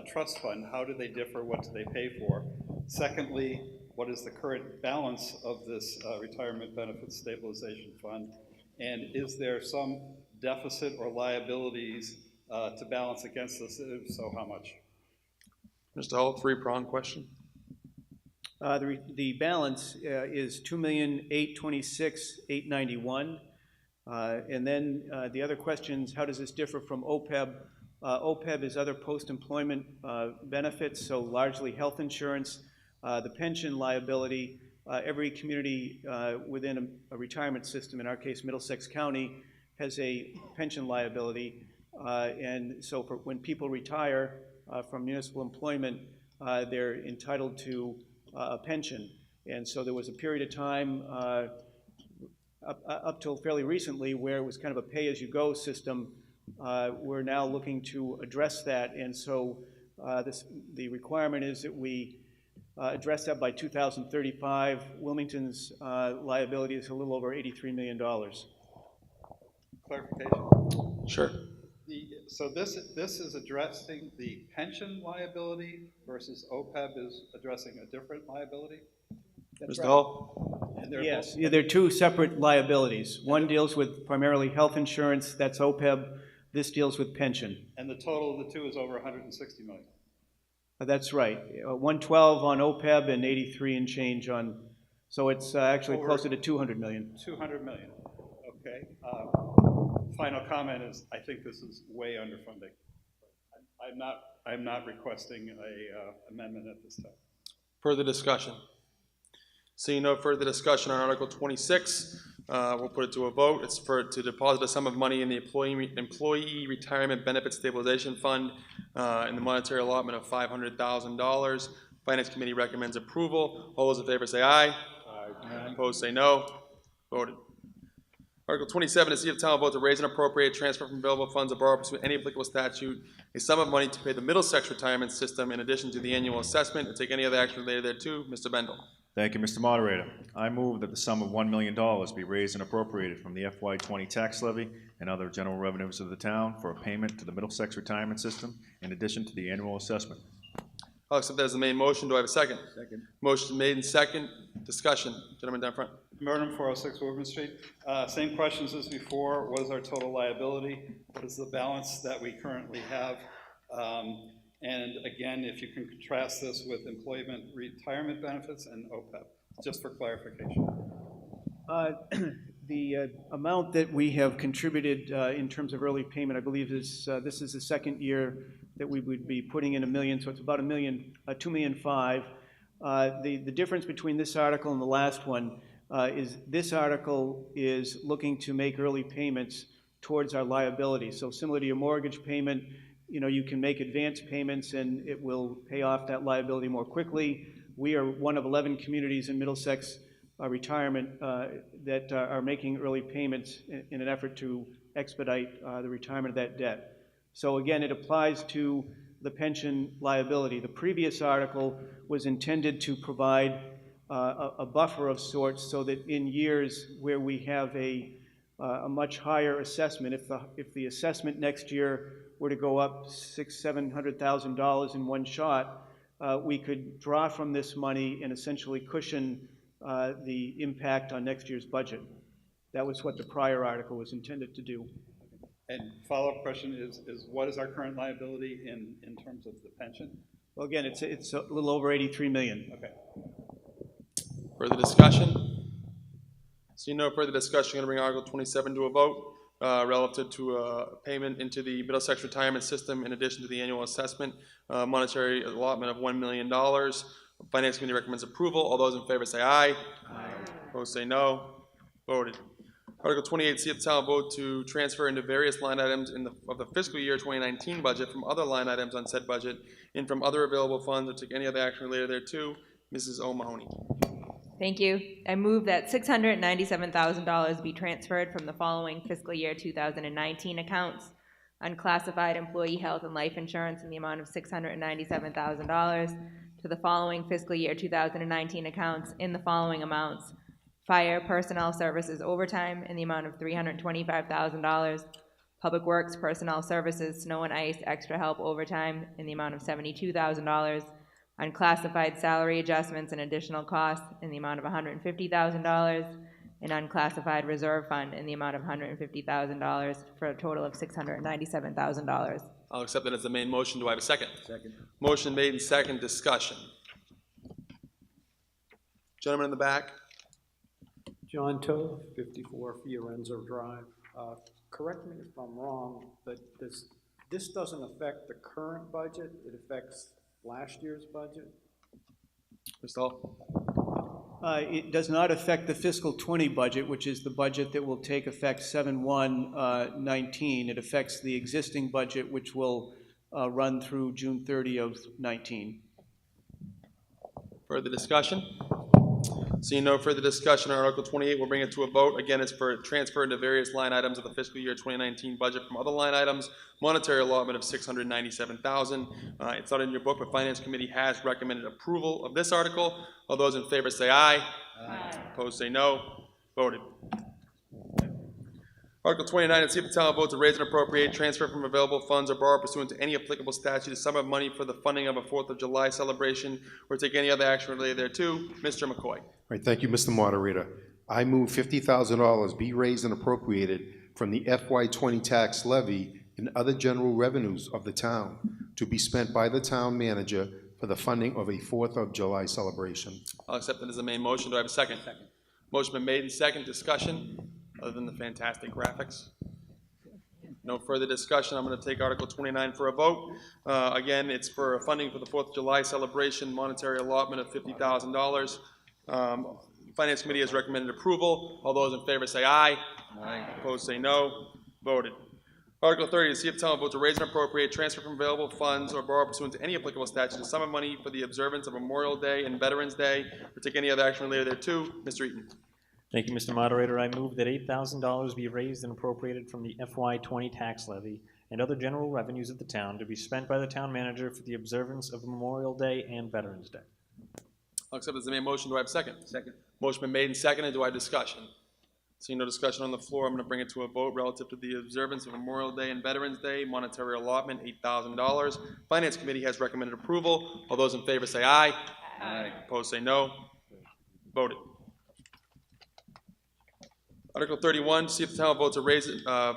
trust fund? How do they differ? What do they pay for? Secondly, what is the current balance of this Retirement Benefit Stabilization Fund? And is there some deficit or liabilities to balance against this? If so, how much? Mr. Hull, three-pronged question. The balance is $2,826,891. And then the other questions, how does this differ from OPEB? OPEB is other post-employment benefits, so largely health insurance, the pension liability. Every community within a retirement system, in our case Middlesex County, has a pension liability. And so when people retire from municipal employment, they're entitled to a pension. And so there was a period of time up till fairly recently where it was kind of a pay-as-you-go system. We're now looking to address that, and so the requirement is that we address that by 2035. Wilmington's liability is a little over $83 million. Clarification? Sure. So this is addressing the pension liability versus OPEB is addressing a different liability? Mr. Hull? Yes, they're two separate liabilities. One deals with primarily health insurance, that's OPEB. This deals with pension. And the total of the two is over 160 million. That's right. 112 on OPEB and 83 and change on, so it's actually closer to 200 million. 200 million. Okay. Final comment is, I think this is way underfunding. I'm not requesting a amendment at this time. Further discussion. Seeing no further discussion on Article 26, we'll put it to a vote. It's to deposit a sum of money in the Employee Retirement Benefit Stabilization Fund in the monetary allotment of $500,000. Finance Committee recommends approval. All those in favor say aye. Aye. Opposed say no. Voted. Article 27 is to see if the town will vote to raise and appropriate, transfer from available funds or borrow pursuant to any applicable statute a sum of money to pay the Middlesex retirement system in addition to the annual assessment and take any other action related thereto. Mr. Bendel. Thank you, Mr. Moderator. I move that the sum of $1 million be raised and appropriated from the FY20 tax levy and other general revenues of the town for a payment to the Middlesex retirement system in addition to the annual assessment. I'll accept that as the main motion. Do I have a second? Second. Motion made and second. Discussion. Gentleman down front. Burnham, 406 Woburn Street. Same questions as before. What is our total liability? What is the balance that we currently have? And again, if you can contrast this with employment retirement benefits and OPEB, just for clarification. The amount that we have contributed in terms of early payment, I believe is this is the second year that we would be putting in $1 million, so it's about $2.5 million. The difference between this article and the last one is this article is looking to make early payments towards our liability. So similar to your mortgage payment, you know, you can make advance payments and it will pay off that liability more quickly. We are one of 11 communities in Middlesex retirement that are making early payments in an effort to expedite the retirement of that debt. So again, it applies to the pension liability. The previous article was intended to provide a buffer of sorts so that in years where we have a much higher assessment, if the assessment next year were to go up $600,000-700,000 in one shot, we could draw from this money and essentially cushion the impact on next year's budget. That was what the prior article was intended to do. And follow-up question is what is our current liability in terms of the pension? Well, again, it's a little over $83 million. Okay. Further discussion? Seeing no further discussion, I'm going to bring Article 27 to a vote relative to a payment into the Middlesex retirement system in addition to the annual assessment, monetary allotment of $1 million. Finance Committee recommends approval. All those in favor say aye. Aye. Opposed say no. Voted. Article 28, see if the town will vote to transfer into various line items of the fiscal year 2019 budget from other line items on said budget and from other available funds or take any other action related thereto. Mrs. O'Mahony. Thank you. I move that $697,000 be transferred from the following fiscal year 2019 accounts: unclassified employee health and life insurance in the amount of $697,000 to for the following fiscal year 2019 accounts in the following amounts. Fire personnel services overtime in the amount of $325,000. Public Works personnel services snow and ice extra help overtime in the amount of $72,000. Unclassified salary adjustments and additional costs in the amount of $150,000. An unclassified reserve fund in the amount of $150,000 for a total of $697,000. I'll accept that as the main motion. Do I have a second? Second. Motion made and second. Discussion. Gentleman in the back. John Toth, 54 Fiorenzo Drive. Correct me if I'm wrong, but this doesn't affect the current budget, it affects last year's budget? Mr. Hall? It does not affect the fiscal 20 budget, which is the budget that will take effect 7/1/19. It affects the existing budget, which will run through June 30 of 19. Further discussion? Seeing no further discussion on Article 28, we'll bring it to a vote. Again, it's for transfer into various line items of the fiscal year 2019 budget from other line items. Monetary allotment of $697,000. It's not in your book, but Finance Committee has recommended approval of this article. All those in favor say aye. Aye. Opposed say no. Voted. Article 29, to see if the town will vote to raise and appropriate, transfer from available funds or borrow pursuant to any applicable statute a sum of money for the funding of a 4th of July celebration or take any other action related thereto. Mr. McCoy. All right, thank you, Mr. Moderator. I move $50,000 be raised and appropriated from the FY20 tax levy and other general revenues of the town to be spent by the town manager for the funding of a 4th of July celebration. I'll accept it as the main motion. Do I have a second? Second. Motion been made and second. Discussion, other than the fantastic graphics. No further discussion. I'm going to take Article 29 for a vote. Again, it's for funding for the 4th of July celebration, monetary allotment of $50,000. Finance Committee has recommended approval. All those in favor say aye. Aye. Opposed say no. Voted. Article 30, to see if the town will vote to raise and appropriate, transfer from available funds or borrow pursuant to any applicable statute a sum of money for the observance of Memorial Day and Veterans Day or take any other action related thereto. Mr. Eaton. Thank you, Mr. Moderator. I move that $8,000 be raised and appropriated from the FY20 tax levy and other general revenues of the town to be spent by the town manager for the observance of Memorial Day and Veterans Day. I'll accept it as the main motion. Do I have a second? Second. Motion been made and seconded. Do I have discussion? Seeing no discussion on the floor, I'm going to bring it to a vote relative to the observance of Memorial Day and Veterans Day. Monetary allotment, $8,000. Finance Committee has recommended approval. All those in favor say aye. Aye. Opposed say no. Voted. Article 31, see if the town will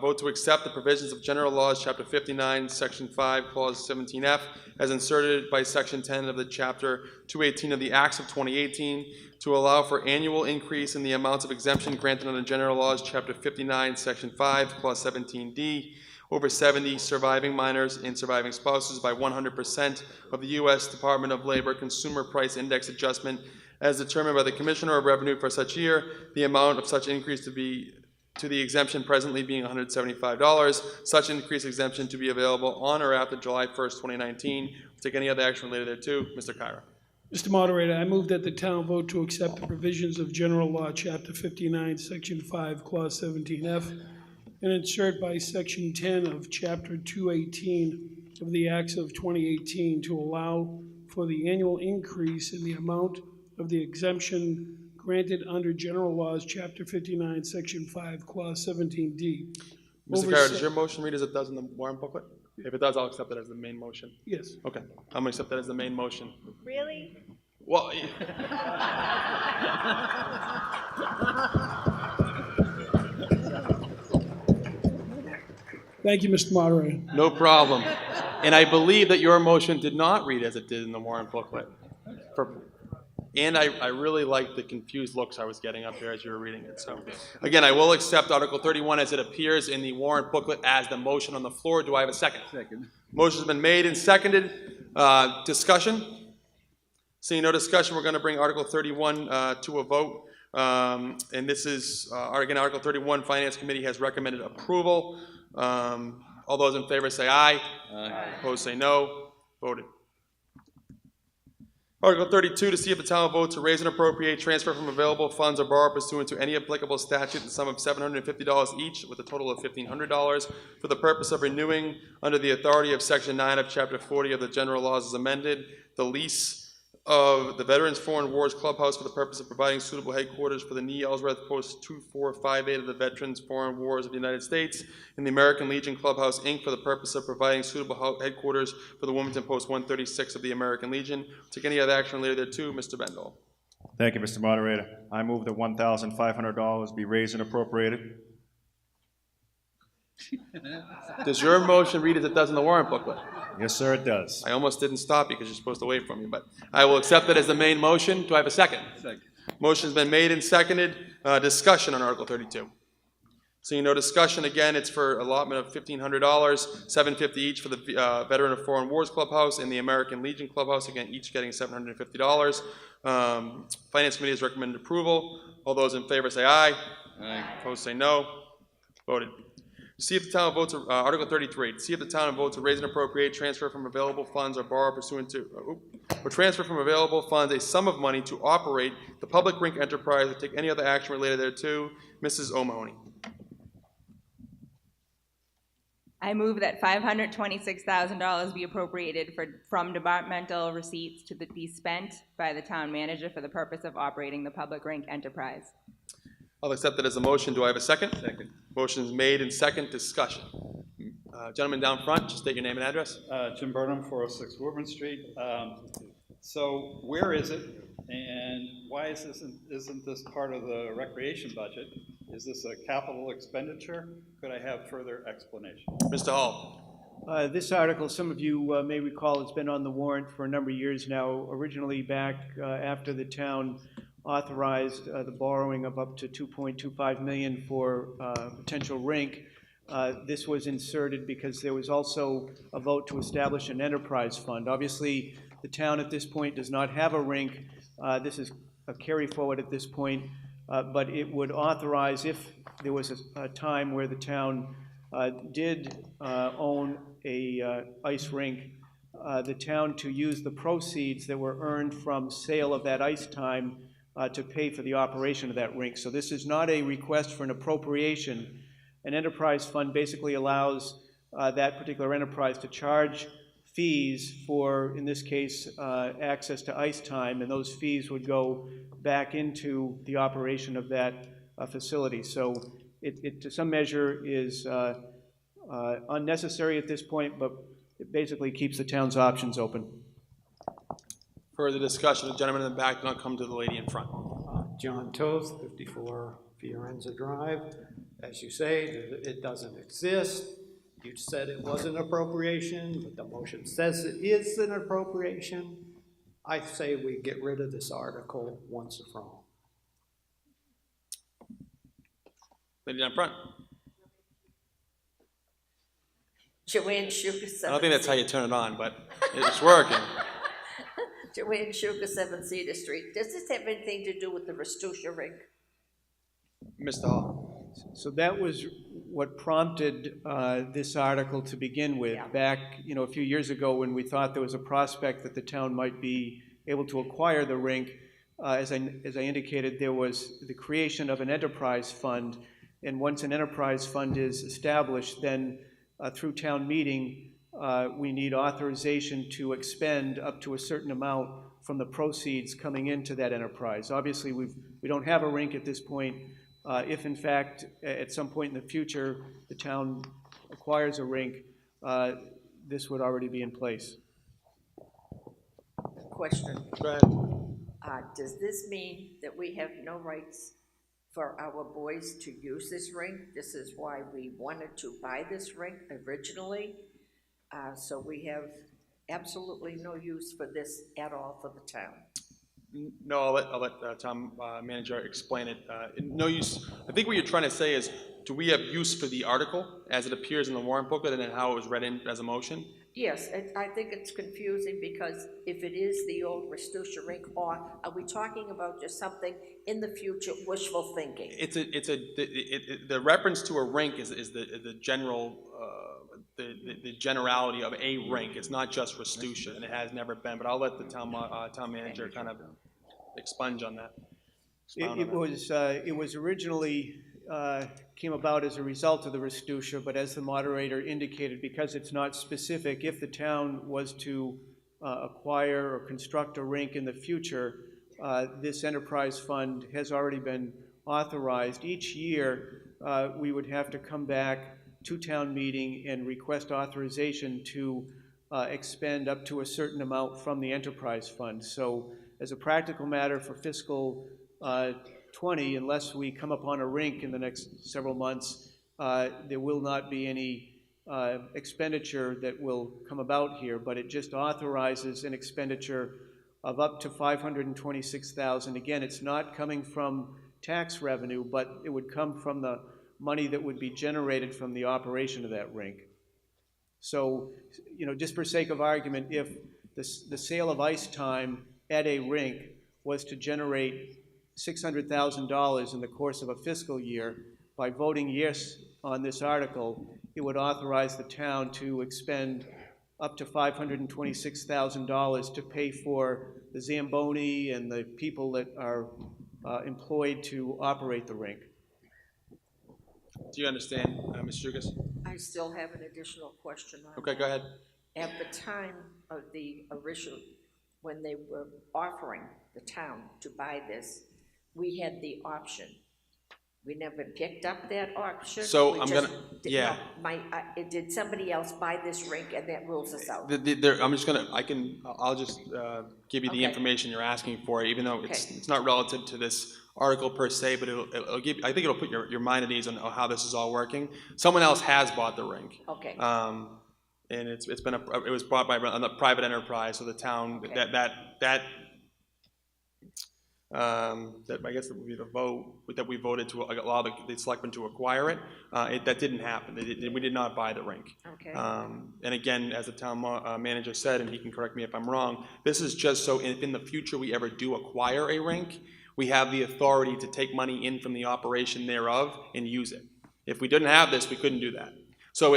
vote to accept the provisions of General Laws, Chapter 59, Section 5, Clause 17F, as inserted by Section 10 of the Chapter 218 of the Acts of 2018, to allow for annual increase in the amounts of exemption granted under General Laws, Chapter 59, Section 5, Clause 17D, over 70 surviving minors and surviving spouses by 100% of the U.S. Department of Labor Consumer Price Index adjustment as determined by the Commissioner of Revenue for such year, the amount of such increase to the exemption presently being $175, such increased exemption to be available on or after July 1st, 2019. Take any other action related thereto. Mr. Kyra. Mr. Moderator, I move that the town vote to accept the provisions of General Law, Chapter 59, Section 5, Clause 17F, and insert by Section 10 of Chapter 218 of the Acts of 2018 to allow for the annual increase in the amount of the exemption granted under General Laws, Chapter 59, Section 5, Clause 17D. Mr. Kyra, does your motion read as it does in the warrant booklet? If it does, I'll accept it as the main motion. Yes. Okay, I'm going to accept that as the main motion. Really? Well, Thank you, Mr. Moderator. no problem. And I believe that your motion did not read as it did in the warrant booklet. And I really liked the confused looks I was getting up here as you were reading it. So, again, I will accept Article 31 as it appears in the warrant booklet as the motion on the floor. Do I have a second? Second. Motion's been made and seconded. Discussion? Seeing no discussion, we're going to bring Article 31 to a vote. And this is, again, Article 31, Finance Committee has recommended approval. All those in favor say aye. Aye. Opposed say no. Voted. Article 32, to see if the town will vote to raise and appropriate, transfer from available funds or borrow pursuant to any applicable statute the sum of $750 each with a total of $1,500 for the purpose of renewing under the authority of Section 9 of Chapter 40 of the General Laws as amended the lease of the Veterans Foreign Wars Clubhouse for the purpose of providing suitable headquarters for the NE Ellsworth Post 2458 of the Veterans Foreign Wars of the United States, and the American Legion Clubhouse, Inc. for the purpose of providing suitable headquarters for the Wilmington Post 136 of the American Legion. Take any other action related thereto, Mr. Bendel. Thank you, Mr. Moderator. I move that $1,500 be raised and appropriated. Does your motion read as it does in the warrant booklet? Yes, sir, it does. I almost didn't stop you because you're supposed to wait for me, but I will accept it as the main motion. Do I have a second? Second. Motion's been made and seconded. Discussion on Article 32. Seeing no discussion, again, it's for allotment of $1,500, $750 each for the Veteran of Foreign Wars Clubhouse and the American Legion Clubhouse, again, each getting $750. Finance Committee has recommended approval. All those in favor say aye. Aye. Opposed say no. Voted. See if the town votes, Article 33, see if the town votes to raise and appropriate, transfer from available funds or borrow pursuant to, or transfer from available funds a sum of money to operate the public rink enterprise or take any other action related thereto. Mrs. O'Mahony. I move that $526,000 be appropriated from departmental receipts to be spent by the town manager for the purpose of operating the public rink enterprise. I'll accept that as a motion. Do I have a second? Second. Motion is made and second. Discussion. Gentleman down front, just state your name and address. Jim Burnham, 406 Woburn Street. So where is it, and why isn't this part of the recreation budget? Is this a capital expenditure? Could I have further explanation? Mr. Hall. This article, some of you may recall, has been on the warrant for a number of years now. Originally back after the town authorized the borrowing of up to $2.25 million for potential rink. This was inserted because there was also a vote to establish an enterprise fund. Obviously, the town at this point does not have a rink. This is a carry forward at this point, but it would authorize, if there was a time where the town did own a ice rink, the town to use the proceeds that were earned from sale of that ice time to pay for the operation of that rink. So this is not a request for an appropriation. An enterprise fund basically allows that particular enterprise to charge fees for, in this case, access to ice time, and those fees would go back into the operation of that facility. So it to some measure is unnecessary at this point, but it basically keeps the town's options open. Further discussion. The gentleman in the back, don't come to the lady in front. John Toth, 54 Fiorenza Drive. As you say, it doesn't exist. You said it was an appropriation, but the motion says it is an appropriation. I say we get rid of this article once and for all. Lady down front. Joanne Sugar, 7th. I don't think that's how you turn it on, but it's working. Joanne Sugar, 7 Cedar Street. Does this have anything to do with the Rastusha rink? Mr. Hall. So that was what prompted this article to begin with. Yeah. Back, a few years ago when we thought there was a prospect that the town might be able to acquire the rink. As I indicated, there was the creation of an enterprise fund, and once an enterprise fund is established, then through town meeting, we need authorization to expend up to a certain amount from the proceeds coming into that enterprise. Obviously, we don't have a rink at this point. If in fact, at some point in the future, the town acquires a rink, this would already be in place. Question. Go ahead. Does this mean that we have no rights for our boys to use this rink? This is why we wanted to buy this rink originally. So we have absolutely no use for this at all for the town. No, I'll let town manager explain it. No use. I think what you're trying to say is, do we have use for the article as it appears in the warrant booklet and then how it was read in as a motion? Yes, I think it's confusing because if it is the old Rastusha rink, or are we talking about just something in the future, wishful thinking? The reference to a rink is the general. The generality of a rink. It's not just Rastusha, and it has never been. But I'll let the town manager kind of expunge on that. It was originally came about as a result of the Rastusha, but as the moderator indicated, because it's not specific, if the town was to acquire or construct a rink in the future, this enterprise fund has already been authorized. Each year, we would have to come back to town meeting and request authorization to expend up to a certain amount from the enterprise fund. So as a practical matter for fiscal 20, unless we come upon a rink in the next several months, there will not be any expenditure that will come about here, but it just authorizes an expenditure of up to $526,000. Again, it's not coming from tax revenue, but it would come from the money that would be generated from the operation of that rink. So, you know, just for sake of argument, if the sale of ice time at a rink was to generate $600,000 in the course of a fiscal year, by voting yes on this article, it would authorize the town to expend up to $526,000 to pay for the Zamboni and the people that are employed to operate the rink. Do you understand, Ms. Jugas? I still have an additional question on Okay, that. go ahead. At the time of the original, when they were offering the town to buy this, we had the option. We never picked up that option. So We I'm just gonna, did yeah. not- did somebody else buy this rink and that rules us out? I'm just gonna, I'll just give you the Okay. information you're asking for, even though Okay. it's not relative to this article per se, but it'll give, I think it'll put your mind at ease on how this is all working. Someone else has bought the rink. Okay. And it was bought by a private enterprise, so the town, Okay. that I guess that would be the vote, that we voted to allow the selectmen to acquire it. That didn't happen. We did not buy the rink. Okay. And again, as the town manager said, and he can correct me if I'm wrong, this is just so if in the future we ever do acquire a rink, we have the authority to take money in from the operation thereof and use it. If we didn't have this, we couldn't do that. So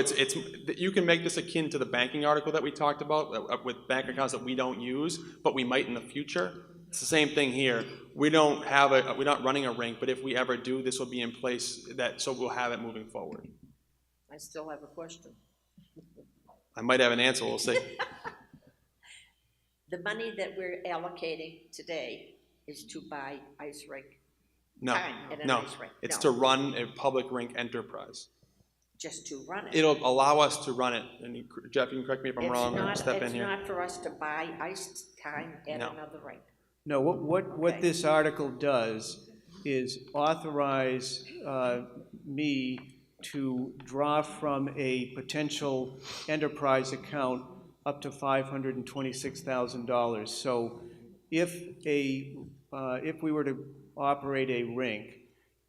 you can make this akin to the banking article that we talked about with bank accounts that we don't use, but we might in the future. It's the same thing here. We're not running a rink, but if we ever do, this will be in place so we'll have it moving forward. I still have a question. I might have an answer, we'll see. The money that we're allocating today is to buy ice rink? No, Time at an no, ice rink? it's No. to run a public rink enterprise. Just to run it? It'll allow us to run it, and Jeff, you can correct me if I'm wrong or step in here. It's not for us to buy ice time at No. another rink? No, what this article does is authorize me to draw from a potential enterprise account up to $526,000. So if we were to operate a rink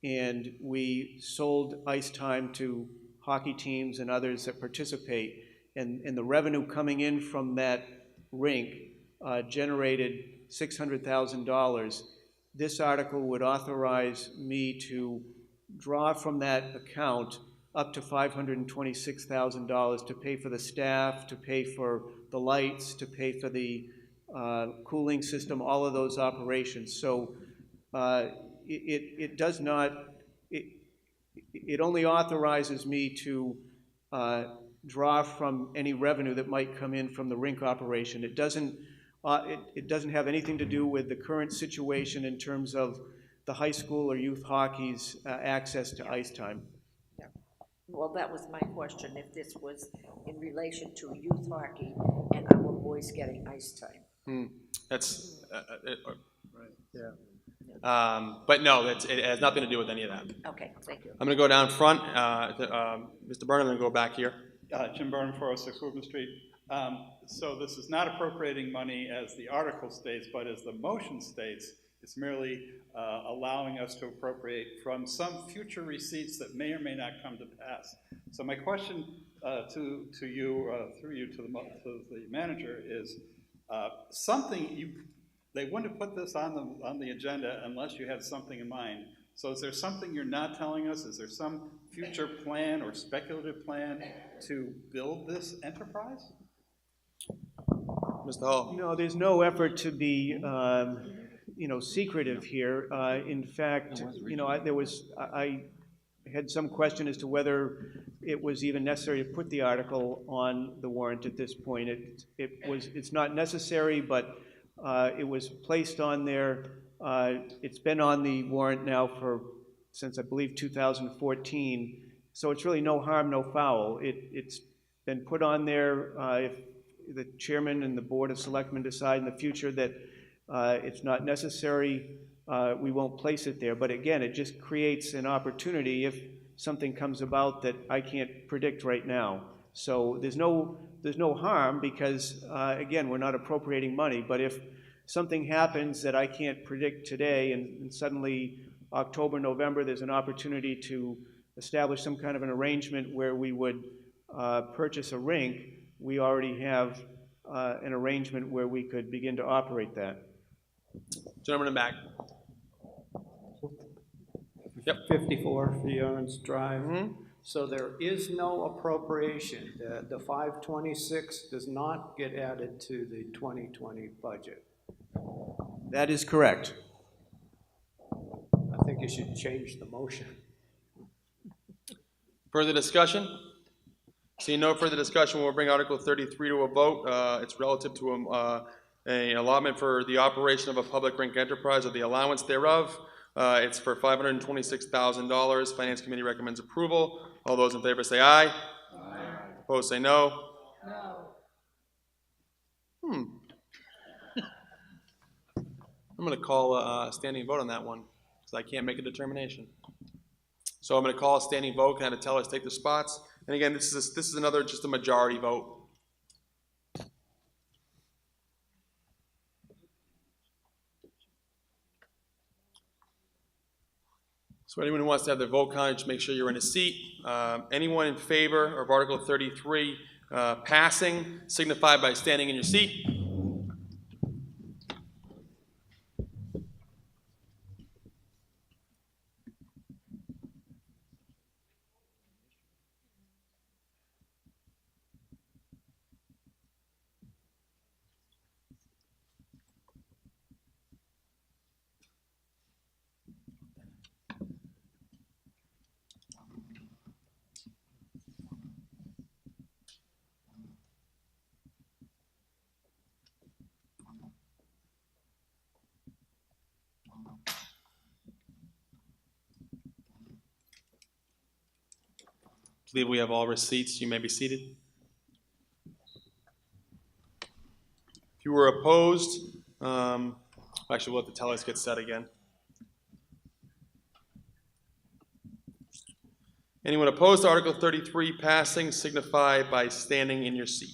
and we sold ice time to hockey teams and others that participate, and the revenue coming in from that rink generated $600,000, this article would authorize me to draw from that account up to $526,000 to pay for the staff, to pay for the lights, to pay for the cooling system, all of those operations. So it does not, it only authorizes me to draw from any revenue that might come in from the rink operation. It doesn't have anything to do with the current situation in terms of the high school or youth hockey's access to ice time. Yeah. Well, that was my question, if this was in relation to youth hockey and our boys getting ice time. That's, right, yeah. But no, it has nothing to do with any of that. Okay, thank you. I'm gonna go down front, Mr. Burnham, and go back here. Jim Burnham, 406 Wilmington Street. So this is not appropriating money as the article states, but as the motion states, it's merely allowing us to appropriate from some future receipts that may or may not come to pass. So my question to you, through you to the manager, is they wouldn't have put this on the agenda unless you had something in mind. So is there something you're not telling us? Is there some future plan or speculative plan to build this enterprise? Mr. Hall. No, there's no effort to be, secretive here. In fact, I had some question as to whether it was even necessary to put the article on the warrant at this point. It's not necessary, but it was placed on there. It's been on the warrant now since I believe 2014, so it's really no harm, no foul. It's been put on there. If the chairman and the board of selectmen decide in the future that it's not necessary, we won't place it there. But again, it just creates an opportunity if something comes about that I can't predict right now. So there's no harm because, again, we're not appropriating money. But if something happens that I can't predict today and suddenly October, November, there's an opportunity to establish some kind of an arrangement where we would purchase a rink, we already have an arrangement where we could begin to operate that. Gentleman in the back. Yep. 54 Fioren's Drive. So there is no appropriation. The 526 does not get added to the 2020 budget. That is correct. I think you should change the motion. Further discussion? Seeing no further discussion, we'll bring Article 33 to a vote. It's relative to an allotment for the operation of a public rink enterprise or the allowance thereof. It's for $526,000. Finance Committee recommends approval. All those in favor say aye. Aye. Opposed say no. No. I'm going to call a standing vote on that one because I can't make a determination. So I'm going to call a standing vote. Can I have the tellers take the spots? And again, this is another just a majority vote. So anyone who wants to have their vote counted, just make sure you're in a seat. Anyone in favor of Article 33 passing, signify by standing in your seat. I believe we have all receipts. You may be seated. If you were opposed, actually we'll let the tellers get set again. Anyone opposed to Article 33 passing, signify by standing in your seat.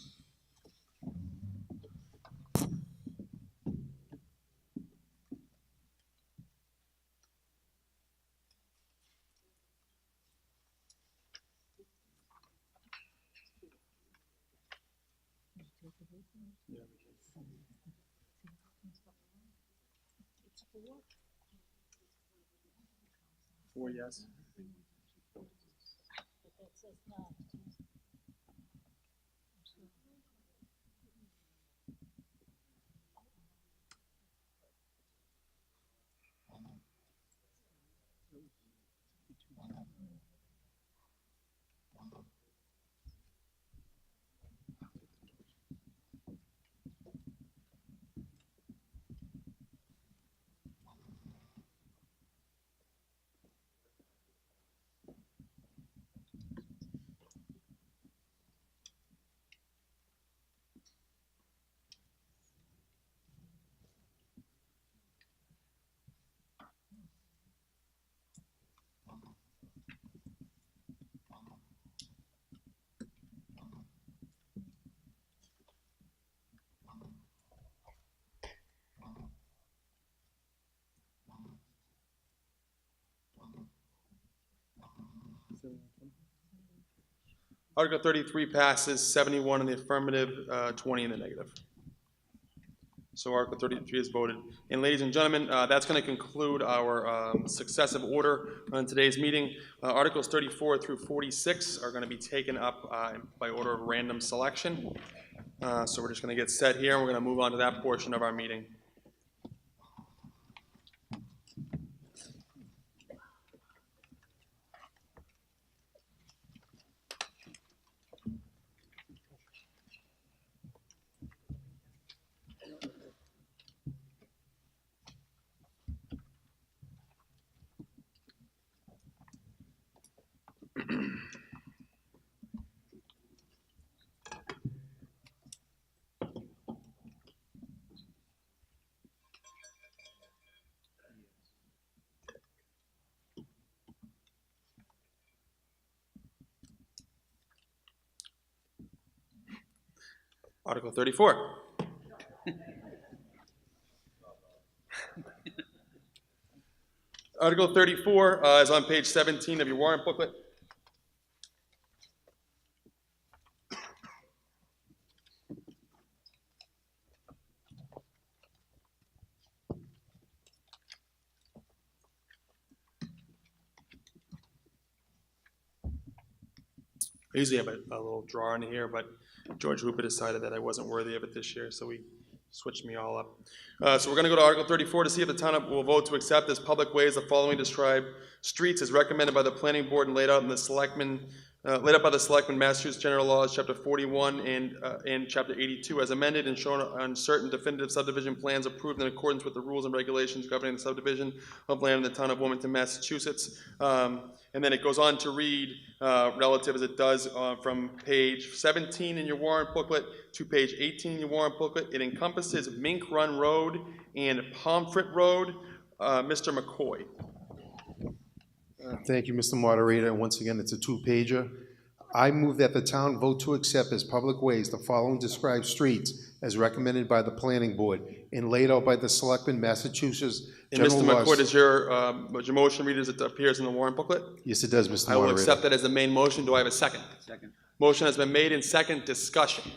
Four yes. Article 33 passes 71 in the affirmative, 20 in the negative. So Article 33 is voted. And ladies and gentlemen, that's going to conclude our successive order on today's meeting. Articles 34 through 46 are going to be taken up by order of random selection. So we're just going to get set here, and we're going to move on to that portion of our meeting. Article 34. Article 34 is on page 17 of your warrant booklet. I usually have a little drawer in here, but George Hooper decided that I wasn't worthy of it this year, so he switched me all up. So we're going to go to Article 34 to see if the town will vote to accept as public ways the following described streets as recommended by the planning board and laid out in the selectmen, laid out by the selectmen, Massachusetts General Laws, Chapter 41 and Chapter 82, as amended and shown on certain definitive subdivision plans approved in accordance with the rules and regulations governing the subdivision of land in the town of Wilmington, Massachusetts. And then it goes on to read, relative as it does from page 17 in your warrant booklet to page 18 in your warrant booklet. It encompasses Mink Run Road and Pomfret Road. Mr. McCoy. Thank you, Mr. Moderator. And once again, it's a two-pager. I move that the town vote to accept as public ways the following described streets as recommended by the planning board and laid out by the selectmen, Massachusetts And General Mr. Laws. McCoy, does your motion read as it appears in the warrant booklet? Yes, it does, Mr. I will Moderator. accept that as the main motion. Do I have a second? Second. Motion has been made in second. Discussion.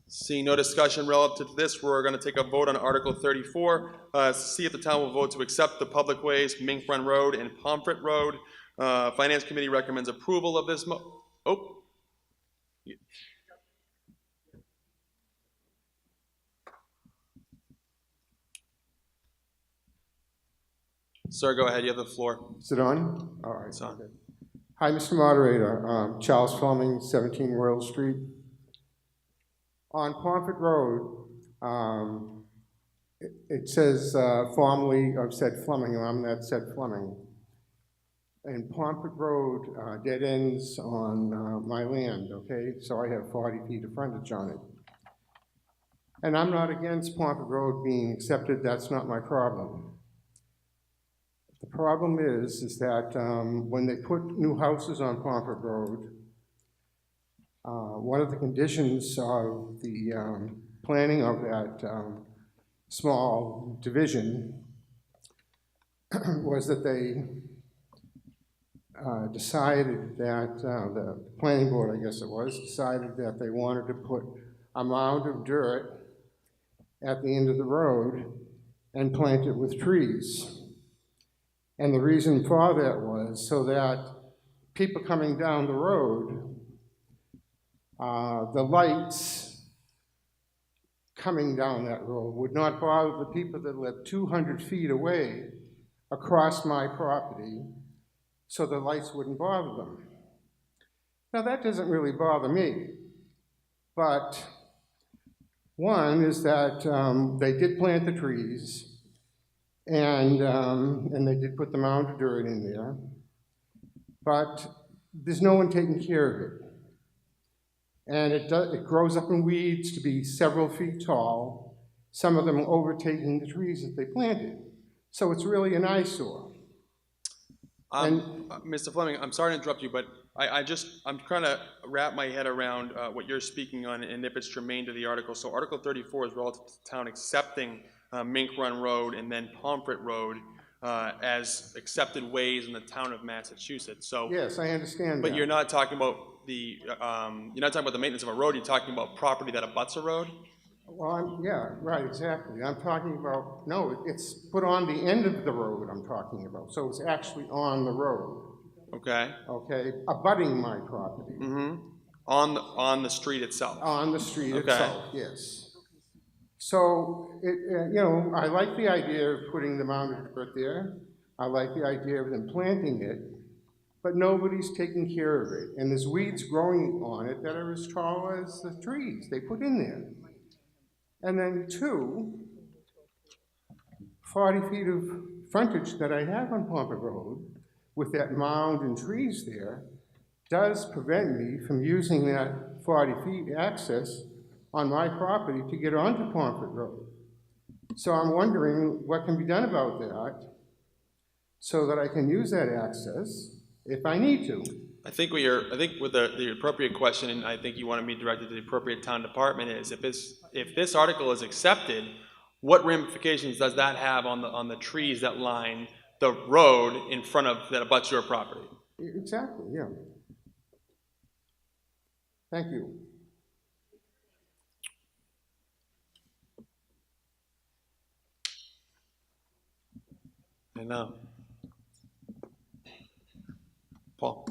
Seeing no discussion relative to this, we're going to take a vote on Article 34. See if the town will vote to accept the public ways, Mink Run Road and Pomfret Road. Finance Committee recommends approval of this Sir, go ahead. You have the floor. Is it on? All right. It's on. Hi, Mr. Moderator. Charles Fleming, 17 Royal Street. On Pomfret Road, it says formerly of said Fleming, and I'm that said Fleming. And Pomfret Road dead ends on my land, okay? So I have 40 feet of frontage on it. And I'm not against Pomfret Road being accepted. That's not my problem. The problem is that when they put new houses on Pomfret Road, one of the conditions of the planning of that small division was that they decided that, the planning board, I guess it was, decided that they wanted to put a mound of dirt at the end of the road and plant it with trees. And the reason for that was so that people coming down the road, the lights coming down that road would not bother the people that live 200 feet away across my property, so the lights wouldn't bother them. Now that doesn't really bother me, but one is that they did plant the trees, and they did put the mound of dirt in there, but there's no one taking care of it. And it grows up in weeds to be several feet tall, some of them overtaking the trees that they planted. So it's really an eyesore. Mr. Fleming, I'm sorry to interrupt you, but I'm trying to wrap my head around what you're speaking on and if it's germane to the article. So Article 34 is relative to the town accepting Mink Run Road and then Pomfret Road as accepted ways in the town of Massachusetts. So yes, I understand. But that. you're not talking about the maintenance of a road. You're talking about property that abuts a road. Well, yeah, right, exactly. I'm talking about, no, it's put on the end of the road I'm talking about, so it's actually on the road. Okay. Okay, abutting my property. Mm-hmm. On the street itself. On the street Okay. itself, yes. So, I like the idea of putting the mound of dirt there. I like the idea of them planting it, but nobody's taking care of it. And there's weeds growing on it that are as tall as the trees they put in there. And then two, 40 feet of frontage that I have on Pomfret Road with that mound and trees there does prevent me from using that 40 feet access on my property to get onto Pomfret Road. So I'm wondering what can be done about that so that I can use that access if I need to. I think with the appropriate question, and I think you wanted me directed to the appropriate town department, is if this article is accepted, what ramifications does that have on the trees that line the road in front of that abuts your property? Exactly, yeah. Thank you. I know. Paul?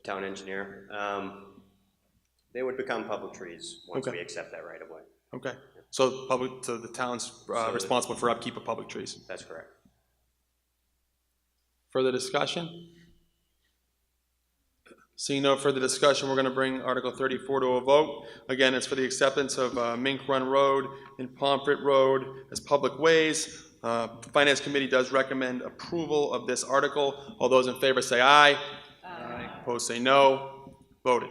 Town engineer. They would become public trees once Okay. we accept that right away. Okay. So the town's responsible for upkeep of public trees. That's correct. Further discussion? Seeing no further discussion, we're going to bring Article 34 to a vote. Again, it's for the acceptance of Mink Run Road and Pomfret Road as public ways. The Finance Committee does recommend approval of this article. All those in favor say aye. Aye. Opposed say no. Voted.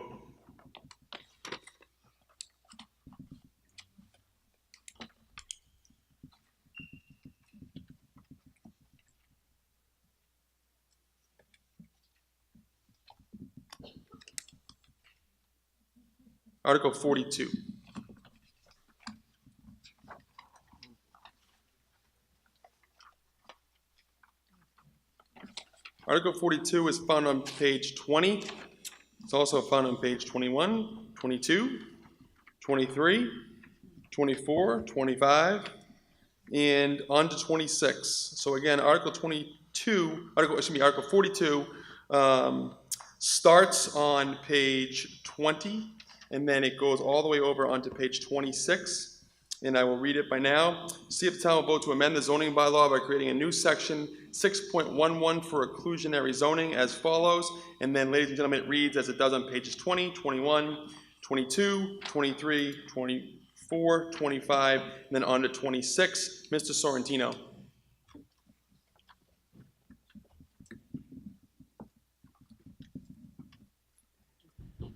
Article 42. Article 42 is found on page 20. It's also found on page 21, 22, 23, 24, 25, and on to 26. So again, Article 42 starts on page 20, and then it goes all the way over onto page 26. And I will read it by now. See if the town will vote to amend the zoning bylaw by creating a new section 6.11 for occlusionary zoning as follows. And then, ladies and gentlemen, it reads as it does on pages 20, 21, 22, 23, 24, 25, and then on to 26. Mr. Sorrentino.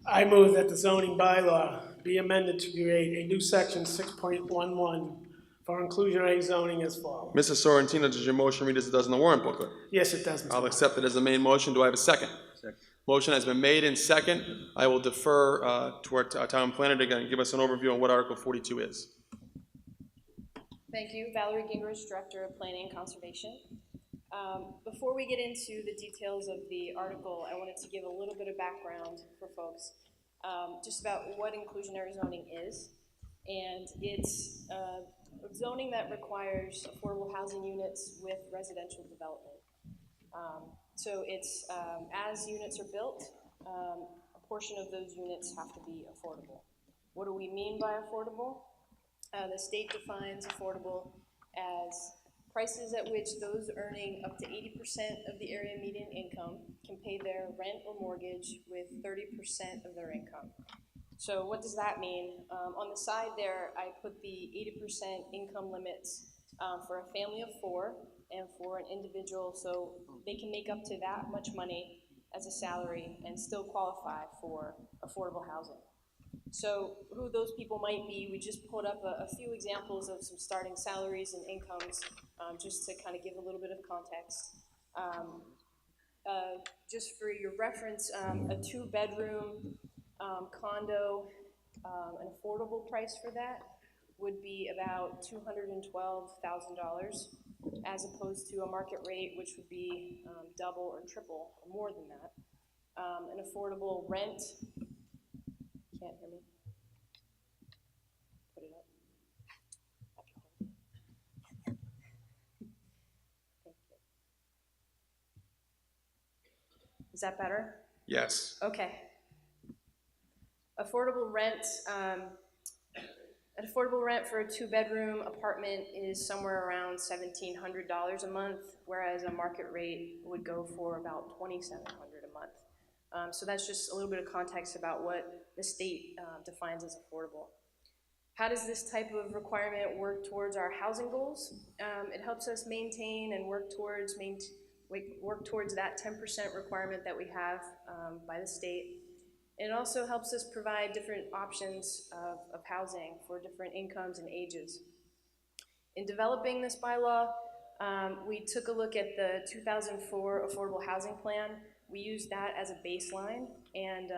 I move that the zoning bylaw be amended to create a new section 6.11 for inclusionary zoning as follows. Mrs. Sorrentino, does your motion read as it does in the warrant booklet? Yes, it does, Mr. I'll accept it as the main motion. Do I have a second? Second. Motion has been made in second. I will defer to our town planner to give us an overview on what Article 42 is. Thank you. Valerie Gingrich, Director of Planning and Conservation. Before we get into the details of the article, I wanted to give a little bit of background for folks just about what inclusionary zoning is. And it's zoning that requires affordable housing units with residential development. So it's as units are built, a portion of those units have to be affordable. What do we mean by affordable? The state defines affordable as prices at which those earning up to 80% of the area median income can pay their rent or mortgage with 30% of their income. So what does that mean? On the side there, I put the 80% income limits for a family of 4 and for an individual, so they can make up to that much money as a salary and still qualify for affordable housing. So who those people might be, we just put up a few examples of some starting salaries and incomes just to kind of give a little bit of context. Just for your reference, a 2-bedroom condo, an affordable price for that would be about $212,000 as opposed to a market rate which would be double or triple or more than that. An affordable rent, can't hear me? Put it up. Thank you. Is that better? Yes. Okay. Affordable rent, an affordable rent for a 2-bedroom apartment is somewhere around $1,700 a month, whereas a market rate would go for about $2,700 a month. So that's just a little bit of context about what the state defines as affordable. How does this type of requirement work towards our housing goals? It helps us maintain and work towards that 10% requirement that we have by the state. It also helps us provide different options of housing for different incomes and ages. In developing this bylaw, we took a look at the 2004 Affordable Housing Plan, We used that as a baseline and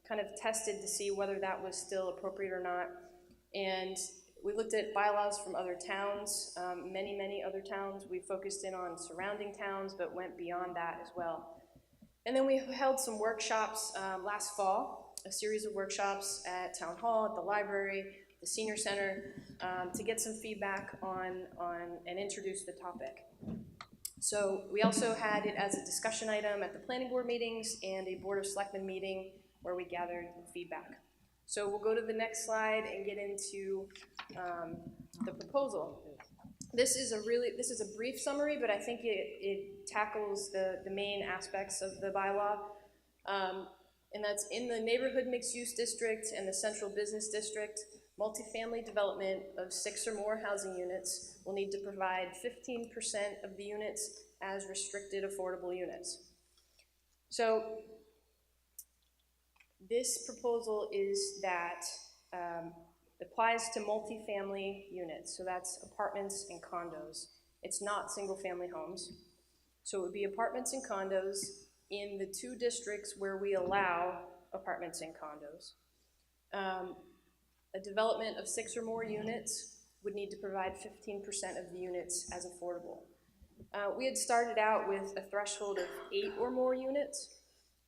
kind of tested to see whether that was still appropriate or not. And we looked at bylaws from other towns, many other towns. We focused in on surrounding towns, but went beyond that as well. And then we held some workshops last fall, a series of workshops at Town Hall, at the library, the Senior Center, to get some feedback on and introduce the topic. So we also had it as a discussion item at the planning board meetings and a Board of Selectmen meeting where we gathered feedback. So we'll go to the next slide and get into the proposal. This is a brief summary, but I think it tackles the main aspects of the bylaw. And that's in the neighborhood mixed-use district and the central business district, multifamily development of 6 or more housing units will need to provide 15% of the units as restricted affordable units. So this proposal is that applies to multifamily units, so that's apartments and condos. It's not single-family homes. So it would be apartments and condos in the 2 districts where we allow apartments and condos. A development of 6 or more units would need to provide 15% of the units as affordable. We had started out with a threshold of 8 or more units,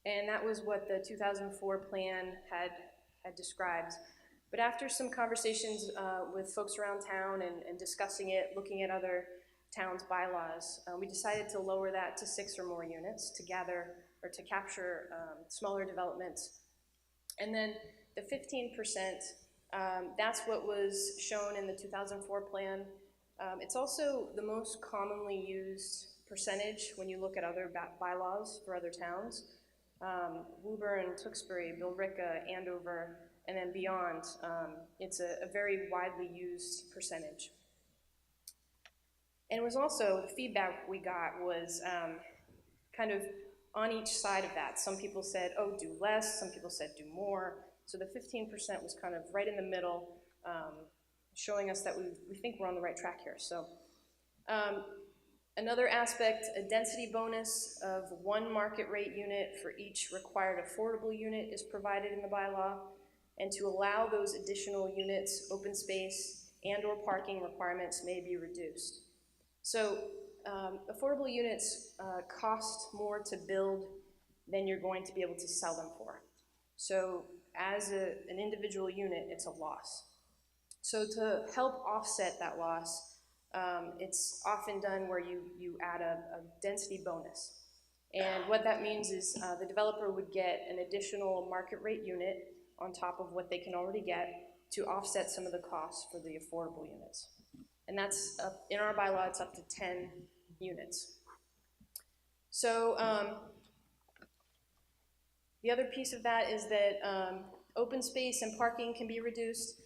and that was what the 2004 plan had described. But after some conversations with folks around town and discussing it, looking at other towns' bylaws, we decided to lower that to 6 or more units to gather or to capture smaller developments. And then the 15%, that's what was shown in the 2004 plan. It's also the most commonly used percentage when you look at other bylaws for other towns. Woburn, Tewksbury, Billerica, Andover, and then beyond. It's a very widely used percentage. And it was also, the feedback we got was kind of on each side of that. Some people said, oh, do less. Some people said, do more. So the 15% was kind of right in the middle, showing us that we think we're on the right track here. So another aspect, a density bonus of 1 market rate unit for each required affordable unit is provided in the bylaw. And to allow those additional units, open space and or parking requirements may be reduced. So affordable units cost more to build than you're going to be able to sell them for. So as an individual unit, it's a loss. So to help offset that loss, it's often done where you add a density bonus. And what that means is the developer would get an additional market rate unit on top of what they can already get to offset some of the costs for the affordable units. And that's, in our bylaw, it's up to 10 units. So the other piece of that is that open space and parking can be reduced.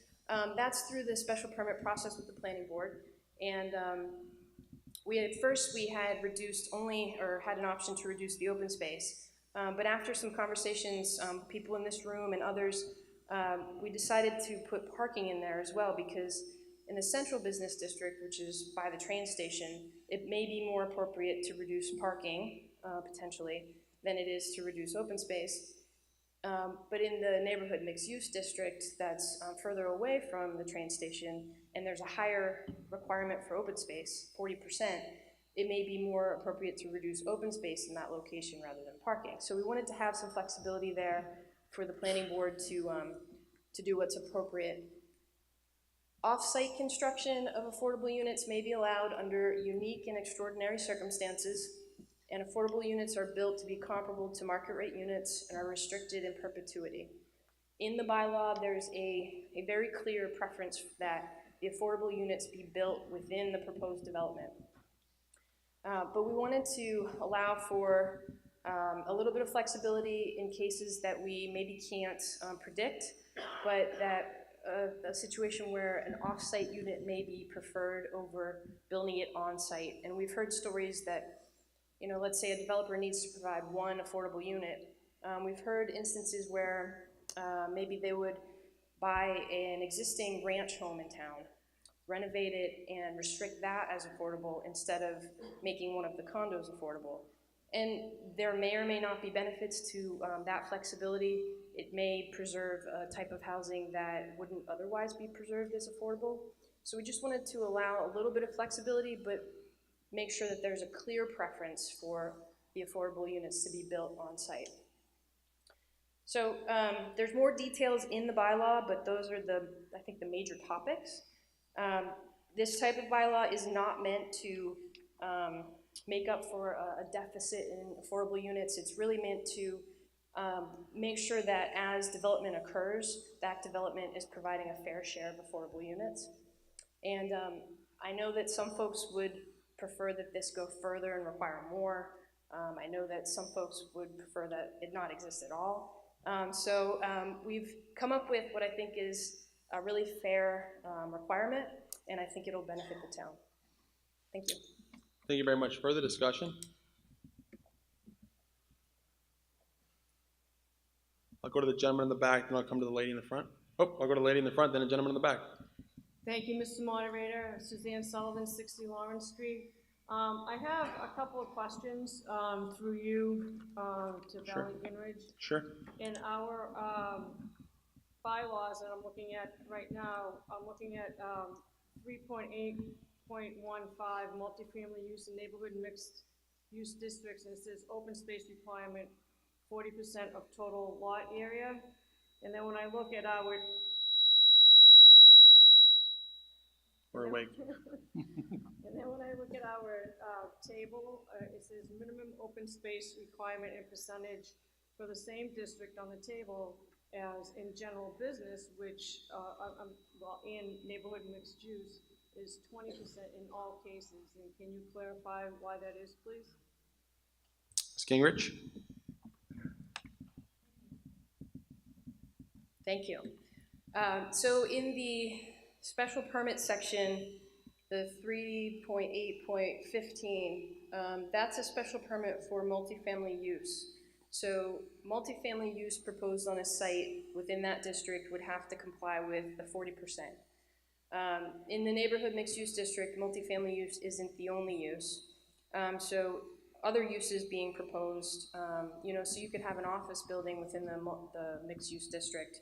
That's through the special permit process with the planning board. And at first we had reduced only, or had an option to reduce the open space. But after some conversations, people in this room and others, we decided to put parking in there as well, because in the central business district, which is by the train station, it may be more appropriate to reduce parking, potentially, than it is to reduce open space. But in the neighborhood mixed-use district that's further away from the train station, and there's a higher requirement for open space, 40%, it may be more appropriate to reduce open space in that location rather than parking. So we wanted to have some flexibility there for the planning board to do what's appropriate. Off-site construction of affordable units may be allowed under unique and extraordinary circumstances, and affordable units are built to be comparable to market rate units and are restricted in perpetuity. In the bylaw, there's a very clear preference that the affordable units be built within the proposed development. But we wanted to allow for a little bit of flexibility in cases that we maybe can't predict, but that a situation where an off-site unit may be preferred over building it on-site. And we've heard stories that, let's say a developer needs to provide 1 affordable unit. We've heard instances where maybe they would buy an existing ranch home in town, renovate it and restrict that as affordable instead of making one of the condos affordable. And there may or may not be benefits to that flexibility. It may preserve a type of housing that wouldn't otherwise be preserved as affordable. So we just wanted to allow a little bit of flexibility, but make sure that there's a clear preference for the affordable units to be built on site. So there's more details in the bylaw, but those are I think the major topics. This type of bylaw is not meant to make up for a deficit in affordable units. It's really meant to make sure that as development occurs, that development is providing a fair share of affordable units. And I know that some folks would prefer that this go further and require more. I know that some folks would prefer that it not exist at all. So we've come up with what I think is a really fair requirement, and I think it'll benefit the town. Thank you. Thank you very much. Further discussion? I'll go to the gentleman in the back, then I'll come to the lady in the front. Oh, I'll go to the lady in the front, then the gentleman in the back. Thank you, Mr. Moderator. Suzanne Sullivan, 60 Lawrence Street. I have a couple of questions through you to Valley Gingrich. Sure. In our bylaws that I'm looking at right now, I'm looking at 3.8.15 multifamily use in neighborhood mixed use districts, and it says open space requirement 40% of total lot area. And then when I look at our We're awake. and then when I look at our table, it says minimum open space requirement and percentage for the same district on the table as in general business, which well, in neighborhood mixed use is 20% in all cases. And can you clarify why that is, please? Ms. Gingrich? Thank you. So in the special permit section, the 3.8.15, that's a special permit for multifamily use. So multifamily use proposed on a site within that district would have to comply with the 40%. In the neighborhood mixed use district, multifamily use isn't the only use. So other uses being proposed, you know, so you could have an office building within the mixed use district.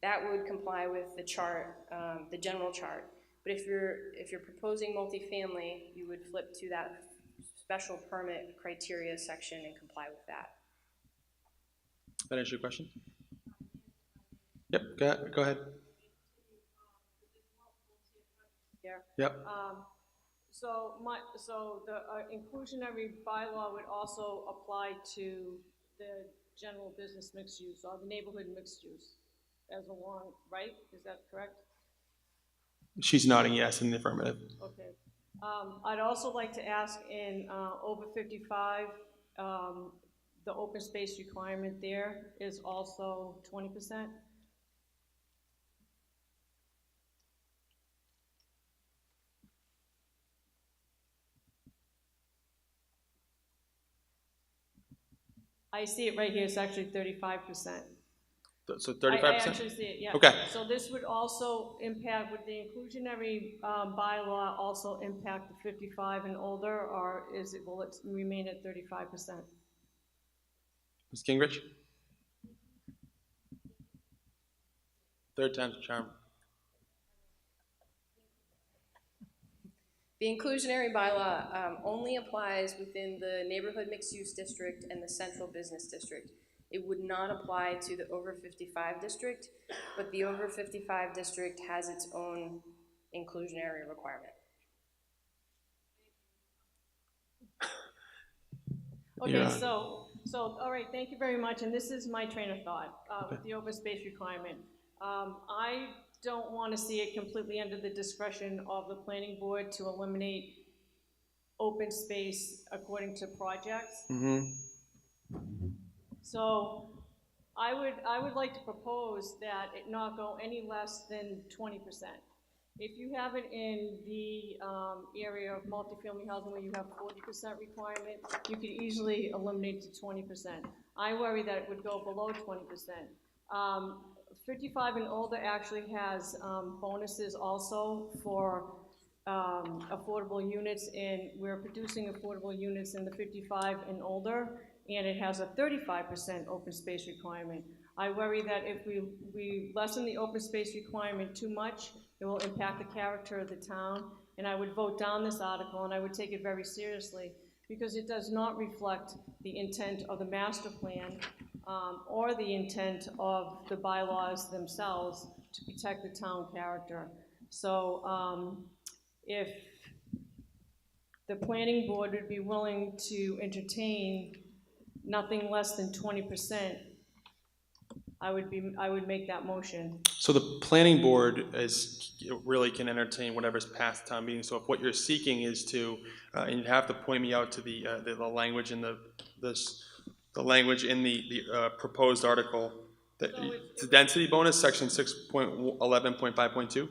That would comply with the chart, the general chart. But if you're proposing multifamily, you would flip to that special permit criteria section and comply with that. That answer your question? Yep, go ahead. Yeah. Yep. So the inclusionary bylaw would also apply to the general business mixed use or the neighborhood mixed use as a long, right? Is that correct? She's nodding yes in the affirmative. Okay. I'd also like to ask in over 55, the open space requirement there is also 20%. I see it right here, it's actually 35%. So 35%? I actually see it, yeah. Okay. So this would also impact, would the inclusionary bylaw also impact the 55 and older, or will it remain at 35%? Ms. Gingrich? Third time's a charm. The inclusionary bylaw only applies within the neighborhood mixed use district and the central business district. It would not apply to the over 55 district, but the over 55 district has its own inclusionary requirement. Okay, so all right, thank you very much. And this is my train of thought with the open space requirement. I don't want to see it completely under the discretion of the planning board to eliminate open space according to projects. Mm-hmm. So I would like to propose that it not go any less than 20%. If you have it in the area of multifamily housing where you have 40% requirement, you could easily eliminate to 20%. I worry that it would go below 20%. 55 and older actually has bonuses also for affordable units, and we're producing affordable units in the 55 and older, and it has a 35% open space requirement. I worry that if we lessen the open space requirement too much, it will impact the character of the town, and I would vote down this article, and I would take it very seriously, because it does not reflect the intent of the master plan or the intent of the bylaws themselves to protect the town character. So if the planning board would be willing to entertain nothing less than 20%, I would make that motion. So the planning board really can entertain whatever's past town meeting. So if what you're seeking is to, and you'd have to point me out to the language in the language in the proposed article, the density bonus, section 6.11.5.2.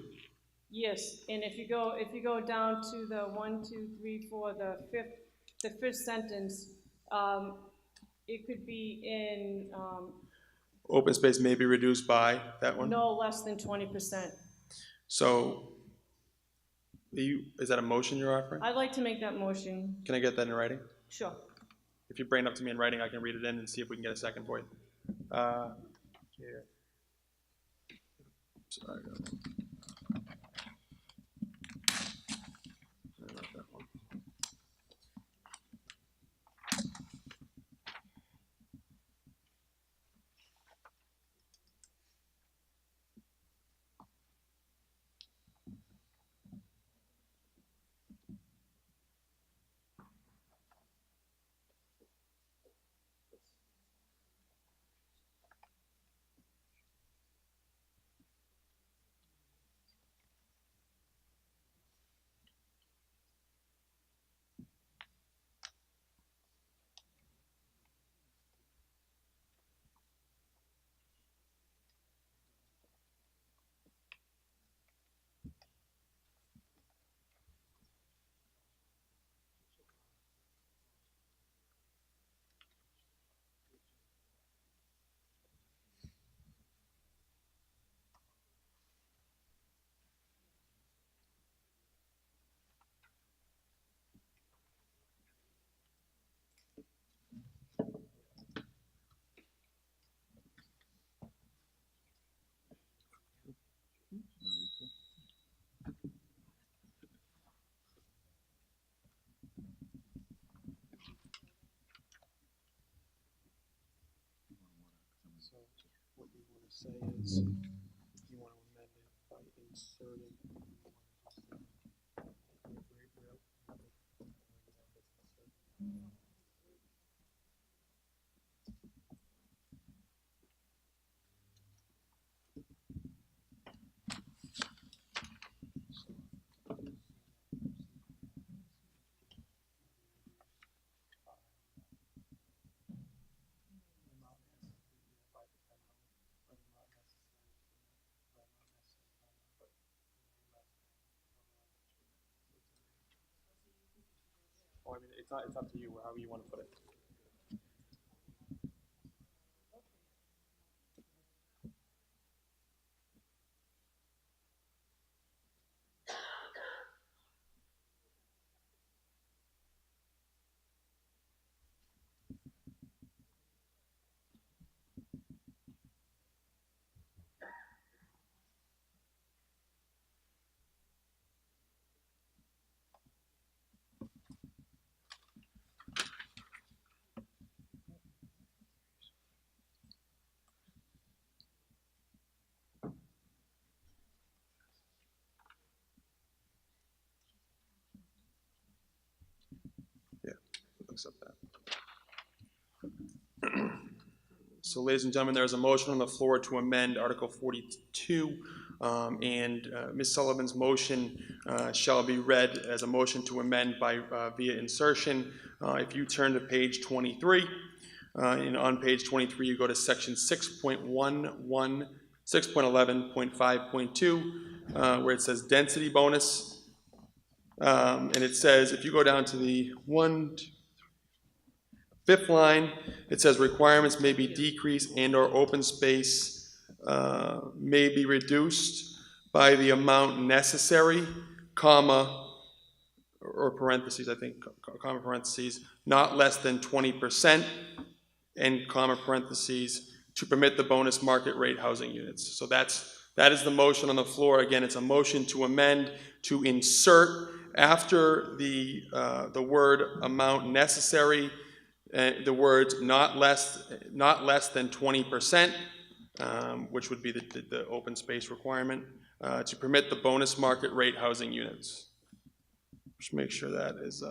Yes, and if you go down to the 1, 2, 3, 4, the fifth sentence, it could be in. Open space may be reduced by that one? No less than 20%. So, is that a motion you're offering? I'd like to make that motion. Can I get that in writing? Sure. If you bring it up to me in writing, I can read it in and see if we can get a second for you. Sorry. What you want to say is, you want to amend it by inserting. Oh, I mean, it's up to you, however you want to put it. Accept that. So, ladies and gentlemen, there is a motion on the floor to amend Article 42, and Ms. Sullivan's motion shall be read as a motion to amend by via insertion. If you turn to page 23, and on page 23 you go to section 6.11.5.2, where it says density bonus, and it says, if you go down to the fifth line, it says requirements may be decreased and or open space may be reduced by the amount necessary, comma, or parentheses, I think, comma parentheses, not less than 20%, and comma parentheses, to permit the bonus market rate housing units. So that is the motion on the floor. Again, it's a motion to amend, to insert after the word amount necessary, the words not less than 20%, which would be the open space requirement, to permit the bonus market rate housing units. Just make sure that is,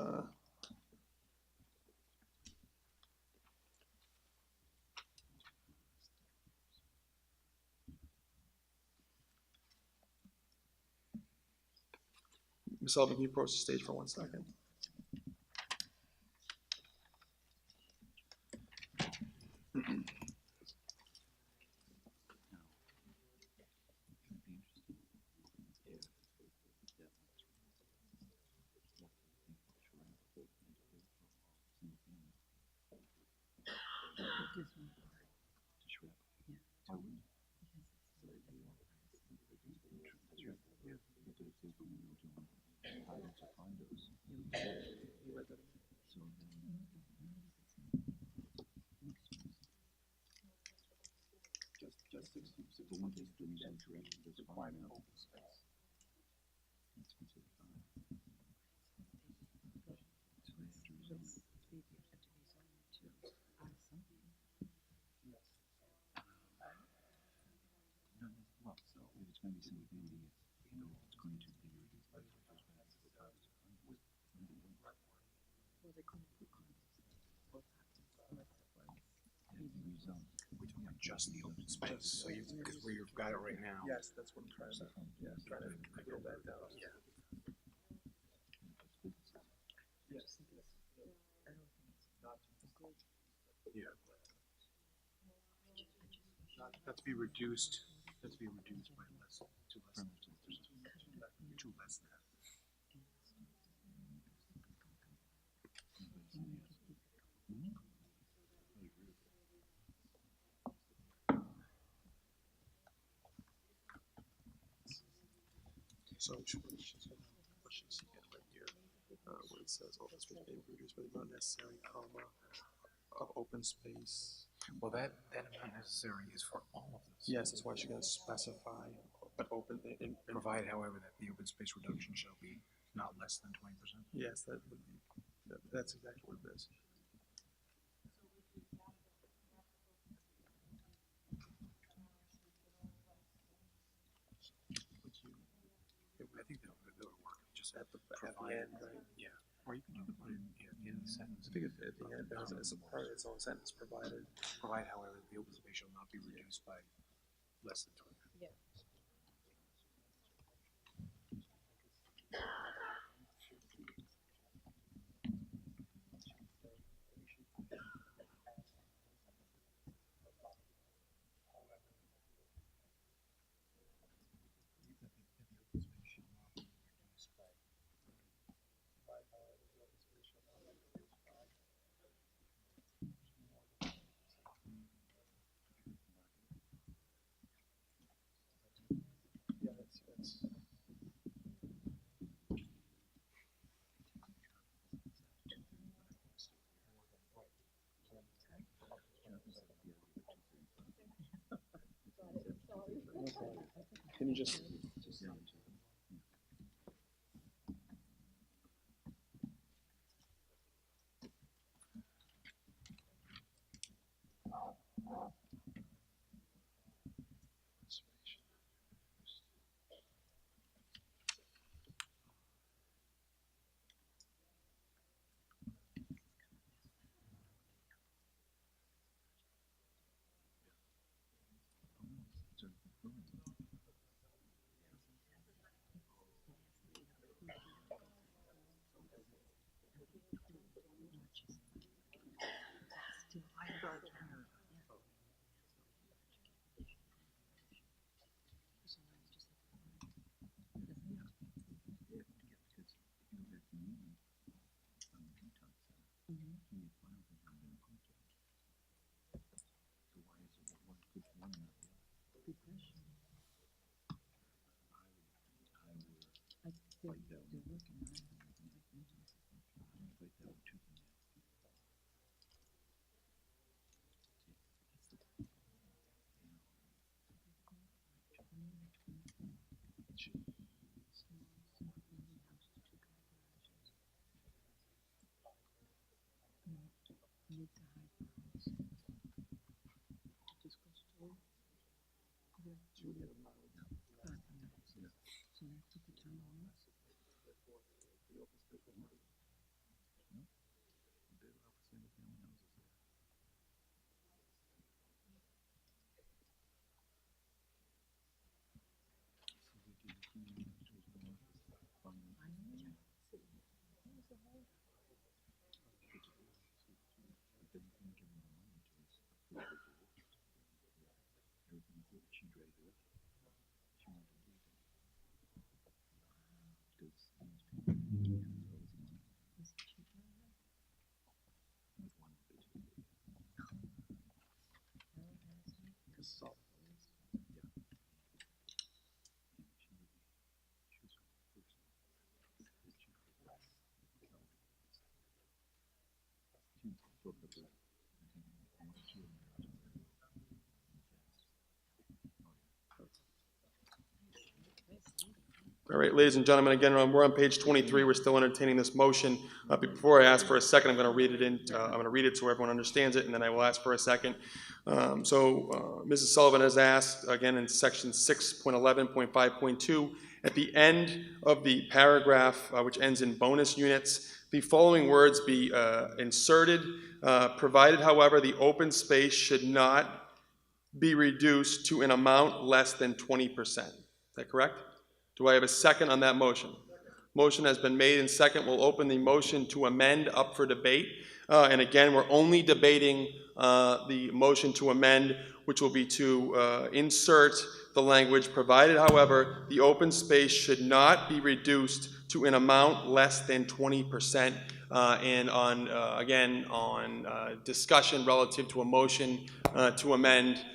Ms. Sullivan, can you approach the stage for 1 second? Just the open space, so because where you've got it right now. Yes, that's what I'm trying to, trying to get that down. Yeah. Yeah. Not to be reduced, by less, to less than 2%. To less than. So what should she get right here? Where it says open space being reduced by the not necessary comma of open space. Well, that amount necessary is for all of this. Yes, that's why she's going to specify, but open, Provide, however, that the open space reduction shall be not less than 20%. Yes, that would be, that's exactly what it is. I think that would work. Just at the end, right? Yeah. Or you can put it at the end of the sentence. I think at the end, it's a part of its own sentence provided. Provide, however, the open space shall not be reduced by less than 20%. Yeah. Can you just All right, ladies and gentlemen, again, we're on page 23. We're still entertaining this motion. Before I ask for a second, I'm going to read it I'm going to read it so everyone understands it, and then I will ask for a second. Mrs. Sullivan has asked, again, in section 6.11.5.2, at the end of the paragraph, which ends in bonus units, the following words be inserted, provided, however, the open space should not be reduced to an amount less than 20%. Is that correct? Do I have a second on that motion? Motion has been made and second. We'll open the motion to amend up for debate. And again, we're only debating the motion to amend, which will be to insert the language, provided, however, the open space should not be reduced to an amount less than 20%. And on, again, on discussion relative to a motion to amend,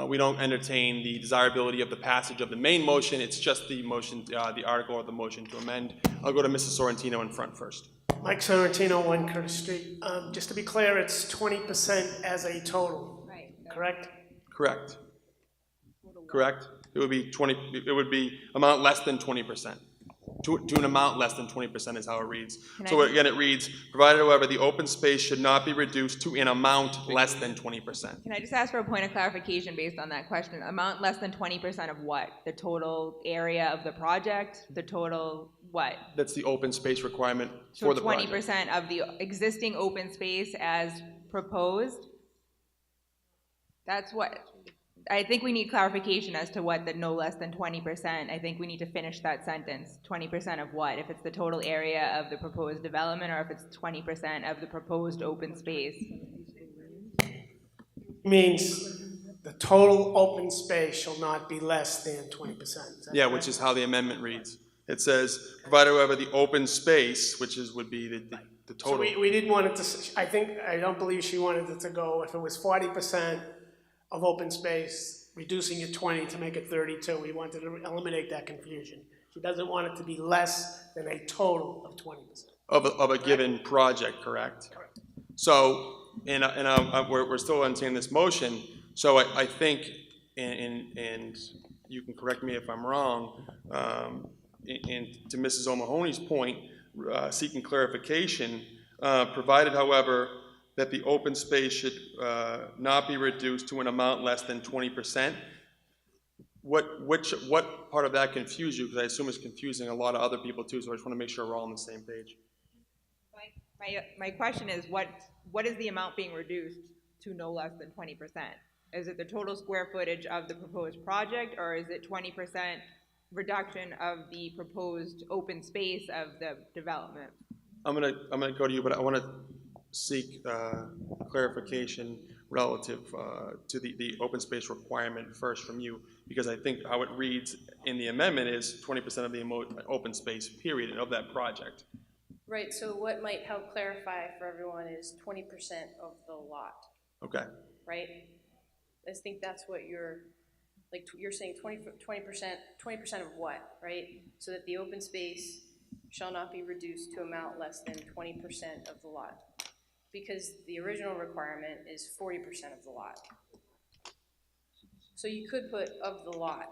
we don't entertain the desirability of the passage of the main motion. It's just the motion, the article or the motion to amend. I'll go to Mrs. Sorrentino in front first. Mike Sorrentino, 1 Curtis Street. Just to be clear, it's 20% as a total, right? Correct? Correct. Correct. It would be 20. It would be amount less than 20%. To an amount less than 20% is how it reads. So again, it reads, provided, however, the open space should not be reduced to an amount less than 20%. Can I just ask for a point of clarification based on that question? Amount less than 20% of what? The total area of the project? The total what? That's the open space requirement for the project. 20% of the existing open space as proposed? That's what, I think we need clarification as to what the no less than 20%. I think we need to finish that sentence. 20% of what? If it's the total area of the proposed development or if it's 20% of the proposed open space? Means the total open space shall not be less than 20%. Yeah, correct? Which is how the amendment reads. It says, provided, however, the open space, which is would be the total. So we didn't want it to, I don't believe she wanted it to go, if it was 40% of open space, reducing it 20 to make it 32. We wanted to eliminate that confusion. She doesn't want it to be less than a total of 20%. Of a given project, correct? Correct. So, we're still entertaining this motion. So I think, and you can correct me if I'm wrong, and to Mrs. O'Mahony's point, seeking clarification, provided, however, that the open space should not be reduced to an amount less than 20%. What part of that confused you? Because I assume it's confusing a lot of other people too, so I just want to make sure we're all on the same page. My question is, what is the amount being reduced to no less than 20%? Is it the total square footage of the proposed project, or is it 20% reduction of the proposed open space of the development? I'm gonna go to you, but I want to seek clarification relative to the open space requirement first from you, because I think how it reads in the amendment is 20% of the open space period of that project. Right, so what might help clarify for everyone is 20% of the lot. Okay. Right? I think that's what you're saying 20% of what, right? So that the open space shall not be reduced to amount less than 20% of the lot. Because the original requirement is 40% of the lot. So you could put of the lot.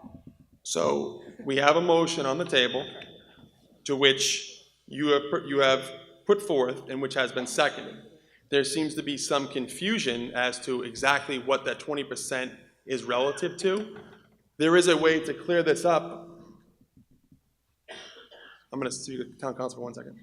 So we have a motion on the table to which you have put forth and which has been seconded. There seems to be some confusion as to exactly what that 20% is relative to. There is a way to clear this up. I'm going to see the town council for 1 second.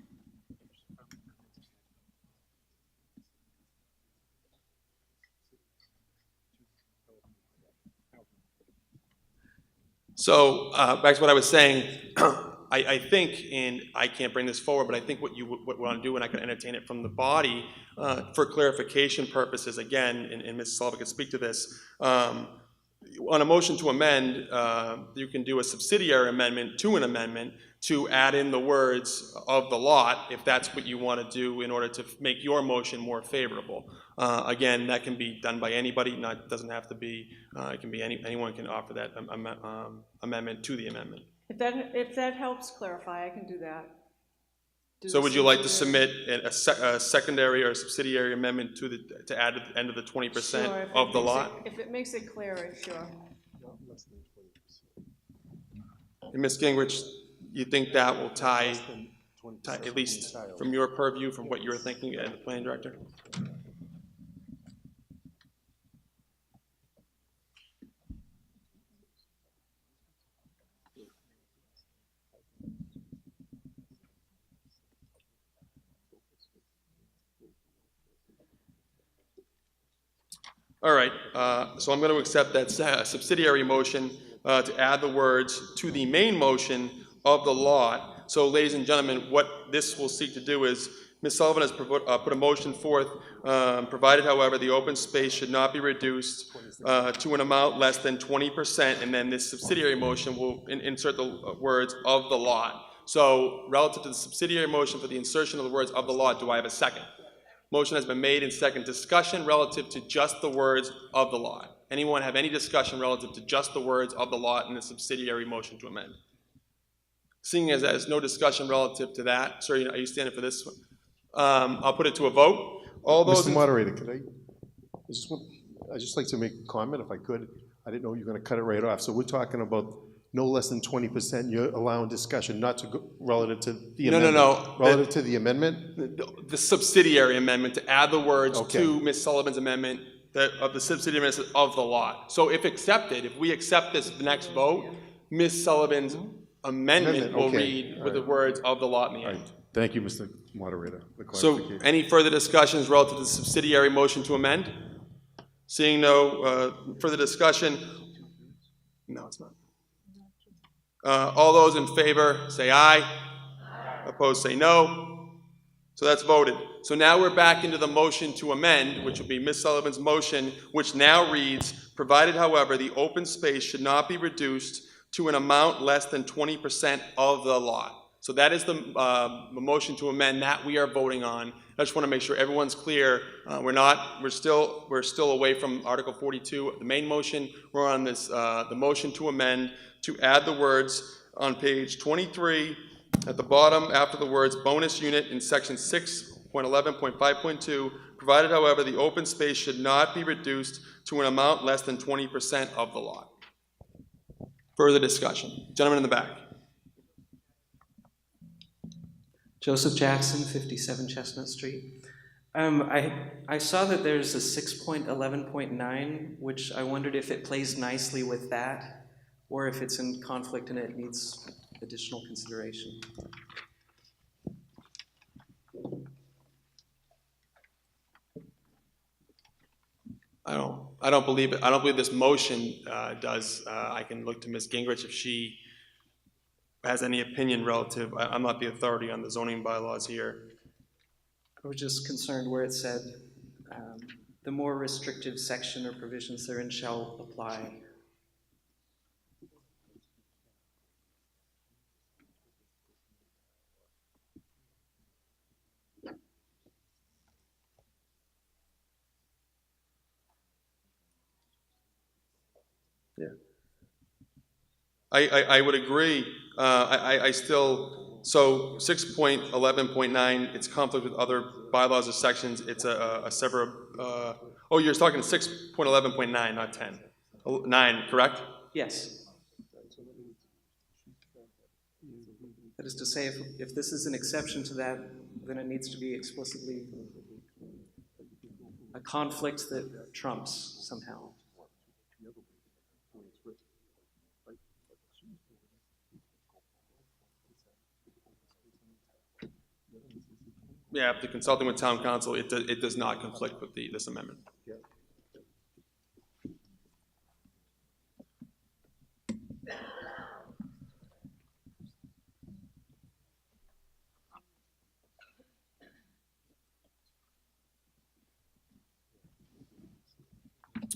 So back to what I was saying, I think, and I can't bring this forward, but I think what you want to do, and I can entertain it from the body for clarification purposes, again, and Ms. Sullivan can speak to this, on a motion to amend, you can do a subsidiary amendment to an amendment to add in the words of the lot, if that's what you want to do in order to make your motion more favorable. Again, that can be done by anybody, doesn't have to be, it can be anyone can offer that amendment to the amendment. If that helps clarify, I can do that. So would you like to submit a secondary or a subsidiary amendment to add at the end of the 20% of the lot? If it makes it clearer, sure. And Ms. Gingrich, you think that will tie, at least from your purview, from what you were thinking as the planning director? All right, so I'm going to accept that subsidiary motion to add the words to the main motion of the lot. So, ladies and gentlemen, what this will seek to do is, Ms. Sullivan has put a motion forth, provided, however, the open space should not be reduced to an amount less than 20%, and then this subsidiary motion will insert the words of the lot. So, relative to the subsidiary motion for the insertion of the words of the lot, do I have a second? Motion has been made in second. Discussion relative to just the words of the lot. Anyone have any discussion relative to just the words of the lot in the subsidiary motion to amend? Seeing as there's no discussion relative to that, sir, are you standing for this one? I'll put it to a vote. All those. Mr. Moderator, could I'd just like to make a comment if I could. I didn't know you were going to cut it right off. So we're talking about no less than 20%. You're allowing discussion not to go relative to the amendment. No. Relative to the amendment? The subsidiary amendment to add the words to Ms. Sullivan's amendment of the subsidiary amendment of the lot. So if accepted, if we accept this next vote, Ms. Sullivan's amendment will read with the words of the lot in the end. Thank you, Mr. Moderator. So any further discussions relative to the subsidiary motion to amend? Seeing no further discussion, no, it's not. All those in favor say aye. Opposed say no. So that's voted. So now we're back into the motion to amend, which will be Ms. Sullivan's motion, which now reads, provided, however, the open space should not be reduced to an amount less than 20% of the lot. So that is the motion to amend that we are voting on. I just want to make sure everyone's clear. We're still away from Article 42, the main motion. We're on this, the motion to amend to add the words on page 23 at the bottom after the words bonus unit in section 6.11.5.2, provided, however, the open space should not be reduced to an amount less than 20% of the lot. Further discussion. Gentleman in the back. Joseph Jackson, 57 Chestnut Street. I saw that there's a 6.11.9, which I wondered if it plays nicely with that, or if it's in conflict and it needs additional consideration. I don't believe it. I don't believe this motion does. I can look to Ms. Gingrich if she has any opinion relative. I'm not the authority on the zoning bylaws here. I was just concerned where it said the more restrictive section or provisions therein shall apply. Yeah. I would agree. I still, so 6.11.9, it's conflict with other bylaws or sections. It's a separate, oh, you're talking 6.11.9, not 10. 9, correct? Yes. That is to say, if this is an exception to that, then it needs to be explicitly a conflict that trumps somehow. Yeah, after consulting with town council, it does not conflict with this amendment.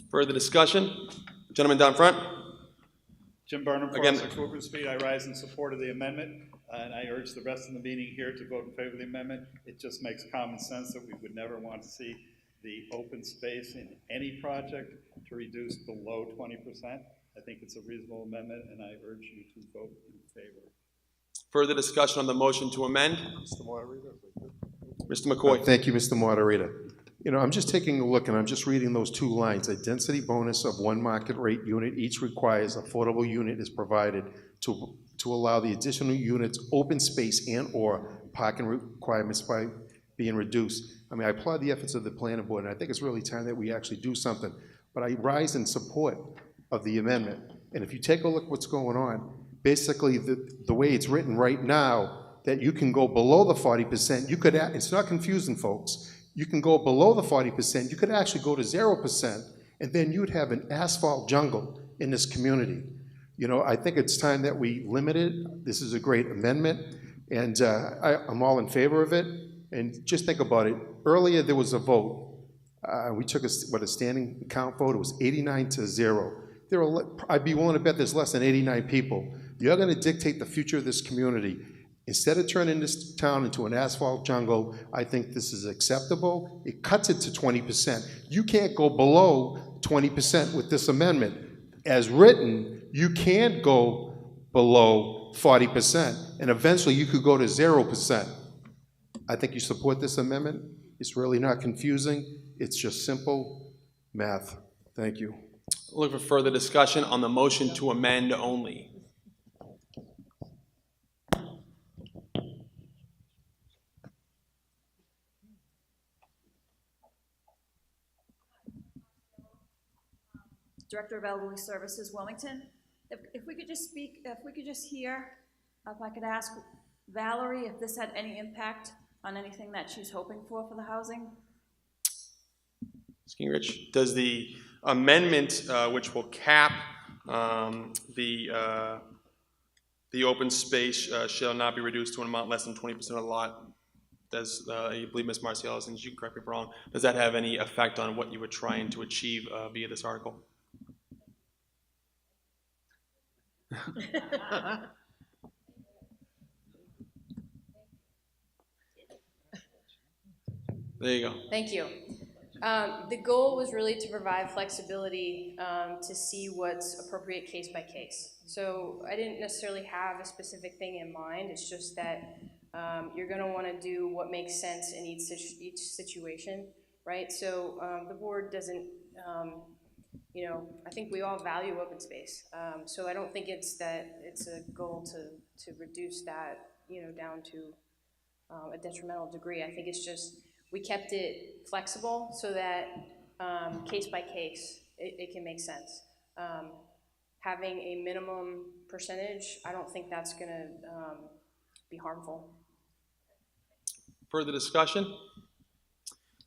Further discussion? Gentleman down front. Jim Burnham, Again. 406 Woodward Street. I rise in support of the amendment, and I urge the rest of the meeting here to vote in favor of the amendment. It just makes common sense that we would never want to see the open space in any project to reduce below 20%. I think it's a reasonable amendment, and I urge you to vote in favor. Further discussion on the motion to amend? Mr. Moderator. Mr. McCoy. Thank you, Mr. Moderator. You know, I'm just taking a look and I'm just reading those two lines. A density bonus of one market rate unit each requires affordable unit is provided to allow the additional units open space and or parking requirements by being reduced. I mean, I applaud the efforts of the planning board, and I think it's really time that we actually do something. But I rise in support of the amendment. And if you take a look what's going on, basically the way it's written right now, that you can go below the 40%, you could, it's not confusing, folks. You can go below the 40%, you could actually go to 0%, and then you'd have an asphalt jungle in this community. You know, I think it's time that we limit it. This is a great amendment, and I'm all in favor of it. And just think about it. Earlier, there was a vote. We took a standing count vote. It was 89-0. I'd be willing to bet there's less than 89 people. You're going to dictate the future of this community. Instead of turning this town into an asphalt jungle, I think this is acceptable. It cuts it to 20%. You can't go below 20% with this amendment. As written, you can't go below 40%, and eventually you could go to 0%. I think you support this amendment. It's really not confusing. It's just simple math. Thank you. Look for further discussion on the motion to amend only. Director of Elderly Services, Wilmington. If we could just speak, if we could just hear, if I could ask Valerie if this had any impact on anything that she's hoping for the housing. Ms. Gingrich, does the amendment, which will cap the open space shall not be reduced to an amount less than 20% of the lot, does, I believe Ms. Marcialis, and you can correct me if I'm wrong, does that have any effect on what you were trying to achieve via this article? There you go. Thank you. The goal was really to provide flexibility to see what's appropriate case by case. So I didn't necessarily have a specific thing in mind. It's just that you're going to want to do what makes sense in each situation, right? So the board doesn't, you know, I think we all value open space. So I don't think it's a goal to reduce that, you know, down to a detrimental degree. I think it's just we kept it flexible so that case by case it can make sense. Having a minimum percentage, I don't think that's going to be harmful. Further discussion?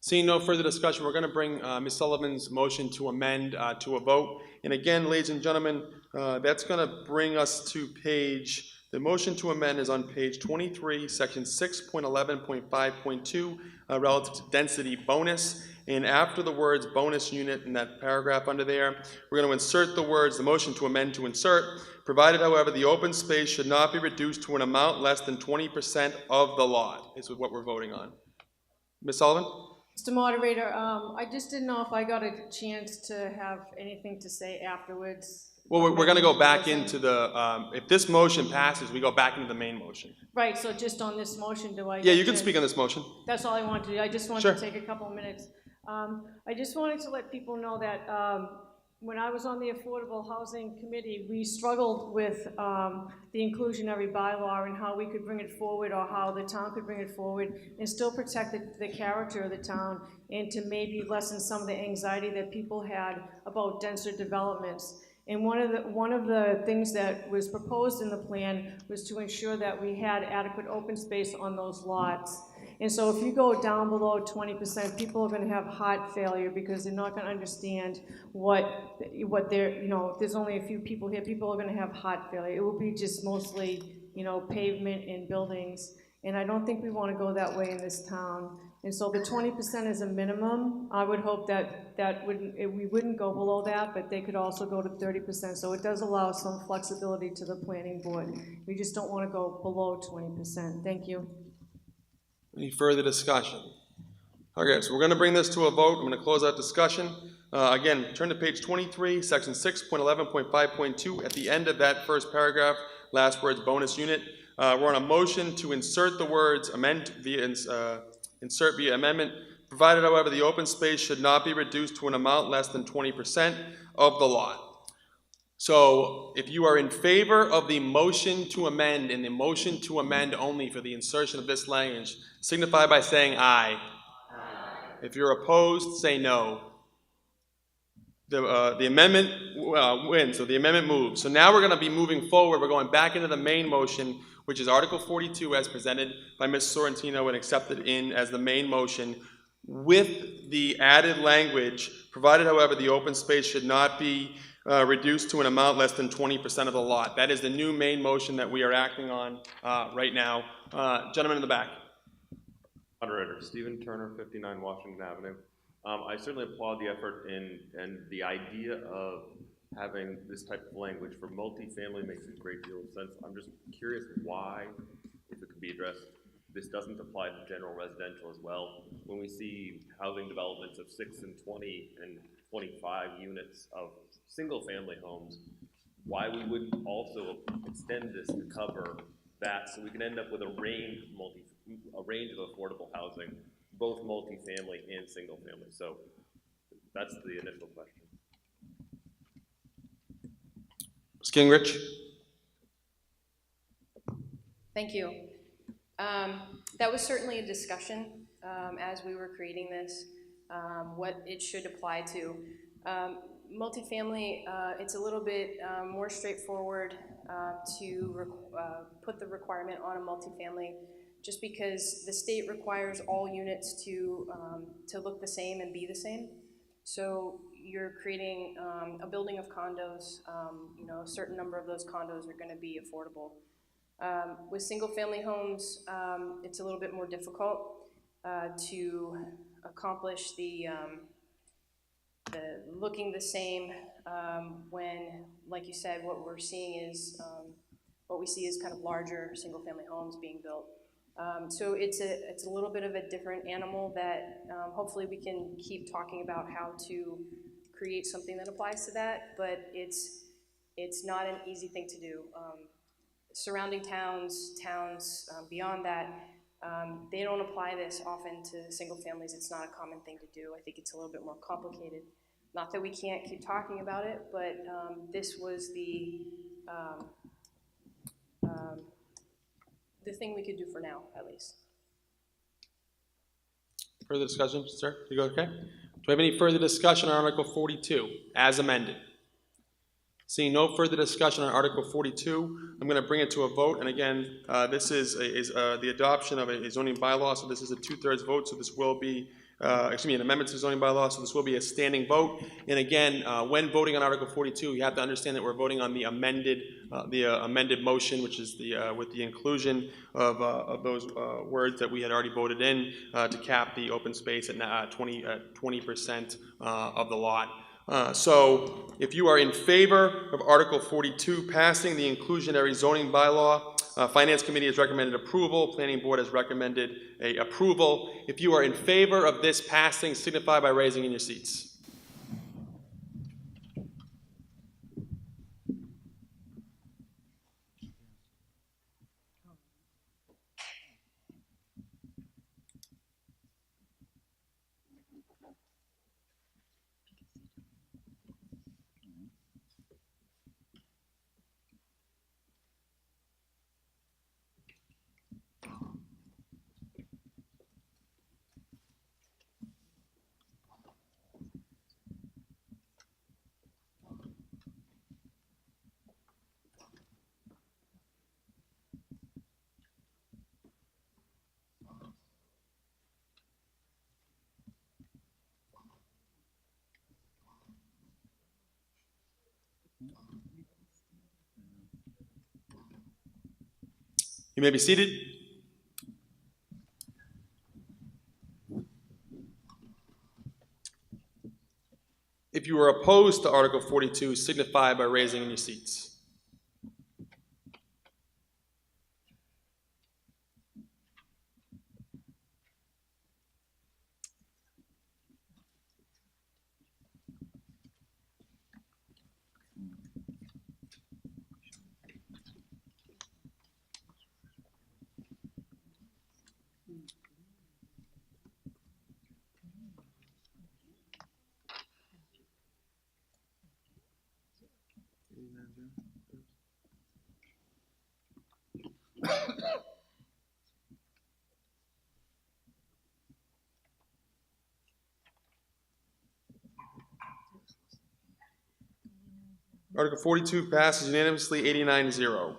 Seeing no further discussion, we're going to bring Ms. Sullivan's motion to amend to a vote. And again, ladies and gentlemen, that's going to bring us to page, the motion to amend is on page 23, section 6.11.5.2, relative to density bonus. And after the words bonus unit in that paragraph under there, we're going to insert the words, the motion to amend to insert, provided, however, the open space should not be reduced to an amount less than 20% of the lot, is what we're voting on. Ms. Sullivan? Mr. Moderator, I just didn't know if I got a chance to have anything to say afterwards. Well, we're going to go back into the, if this motion passes, we go back into the main motion. Right, so just on this motion, do I? Yeah, you can speak on this motion. That's all I wanted to do. I just wanted to take a couple of minutes. I just wanted to let people know that when I was on the Affordable Housing Committee, we struggled with the inclusionary bylaw and how we could bring it forward, or how the town could bring it forward and still protect the character of the town, and to maybe lessen some of the anxiety that people had about denser developments. And one of the things that was proposed in the plan was to ensure that we had adequate open space on those lots. And so if you go down below 20%, people are gonna have heart failure, because they're not gonna understand what they're, if there's only a few people here, people are gonna have heart failure. It will be just mostly, pavement and buildings. And I don't think we wanna go that way in this town. And so the 20% is a minimum. I would hope that we wouldn't go below that, but they could also go to 30%. So it does allow some flexibility to the planning board. We just don't wanna go below 20%. Thank you. Any further discussion? Okay, so we're going to bring this to a vote. I'm going to close out discussion. Again, turn to page 23, section 6.11.5.2. At the end of that first paragraph, last words, bonus unit. We're on a motion to insert the words insert via amendment, provided, however, the open space should not be reduced to an amount less than 20% of the lot. So if you are in favor of the motion to amend, and the motion to amend only for the insertion of this language, signify by saying aye. Aye. If you're opposed, say no. The amendment wins, so the amendment moves. So now we're going to be moving forward. We're going back into the main motion, which is Article 42 as presented by Ms. Sorrentino and accepted in as the main motion, with the added language, provided, however, the open space should not be reduced to an amount less than 20% of the lot. That is the new main motion that we are acting on right now. Gentleman in the back. Moderator, Stephen Turner, 59 Washington Avenue. I certainly applaud the effort and the idea of having this type of language for multifamily makes a great deal of sense. I'm just curious why, if it could be addressed, this doesn't apply to general residential as well. When we see housing developments of 6 and 20 and 25 units of single-family homes, why we wouldn't also extend this to cover that, so we can end up with a range of affordable housing, both multifamily and single-family. So that's the initial question. Ms. Gingrich. Thank you. That was certainly a discussion as we were creating this, what it should apply to. Multifamily, it's a little bit more straightforward to put the requirement on a multifamily, just because the state requires all units to look the same and be the same. So you're creating a building of condos, a certain number of those condos are going to be affordable. With single-family homes, it's a little bit more difficult to accomplish the looking the same when, like you said, what we see is kind of larger single-family homes being built. So it's a little bit of a different animal that hopefully we can keep talking about how to create something that applies to that, but it's not an easy thing to do. Surrounding towns beyond that, they don't apply this often to single families. It's not a common thing to do. I think it's a little bit more complicated. Not that we can't keep talking about it, but this was the thing we could do for now, at least. Further discussion, sir? You go okay? Do we have any further discussion on Article 42 as amended? Seeing no further discussion on Article 42, I'm going to bring it to a vote. And again, this is the adoption of a zoning bylaw, so this is a 2/3 vote. So this will be, an amendment to the zoning bylaw. So this will be a standing vote. And again, when voting on Article 42, you have to understand that we're voting on the amended motion, which is with the inclusion of those words that we had already voted in to cap the open space at 20% of the lot. So if you are in favor of Article 42 passing the inclusionary zoning bylaw, Finance Committee has recommended approval, Planning Board has recommended approval. If you are in favor of this passing, signify by raising in your seats. You may be seated. If you are opposed to Article 42, signify by raising your seats. Article 42 passes unanimously, 89-0.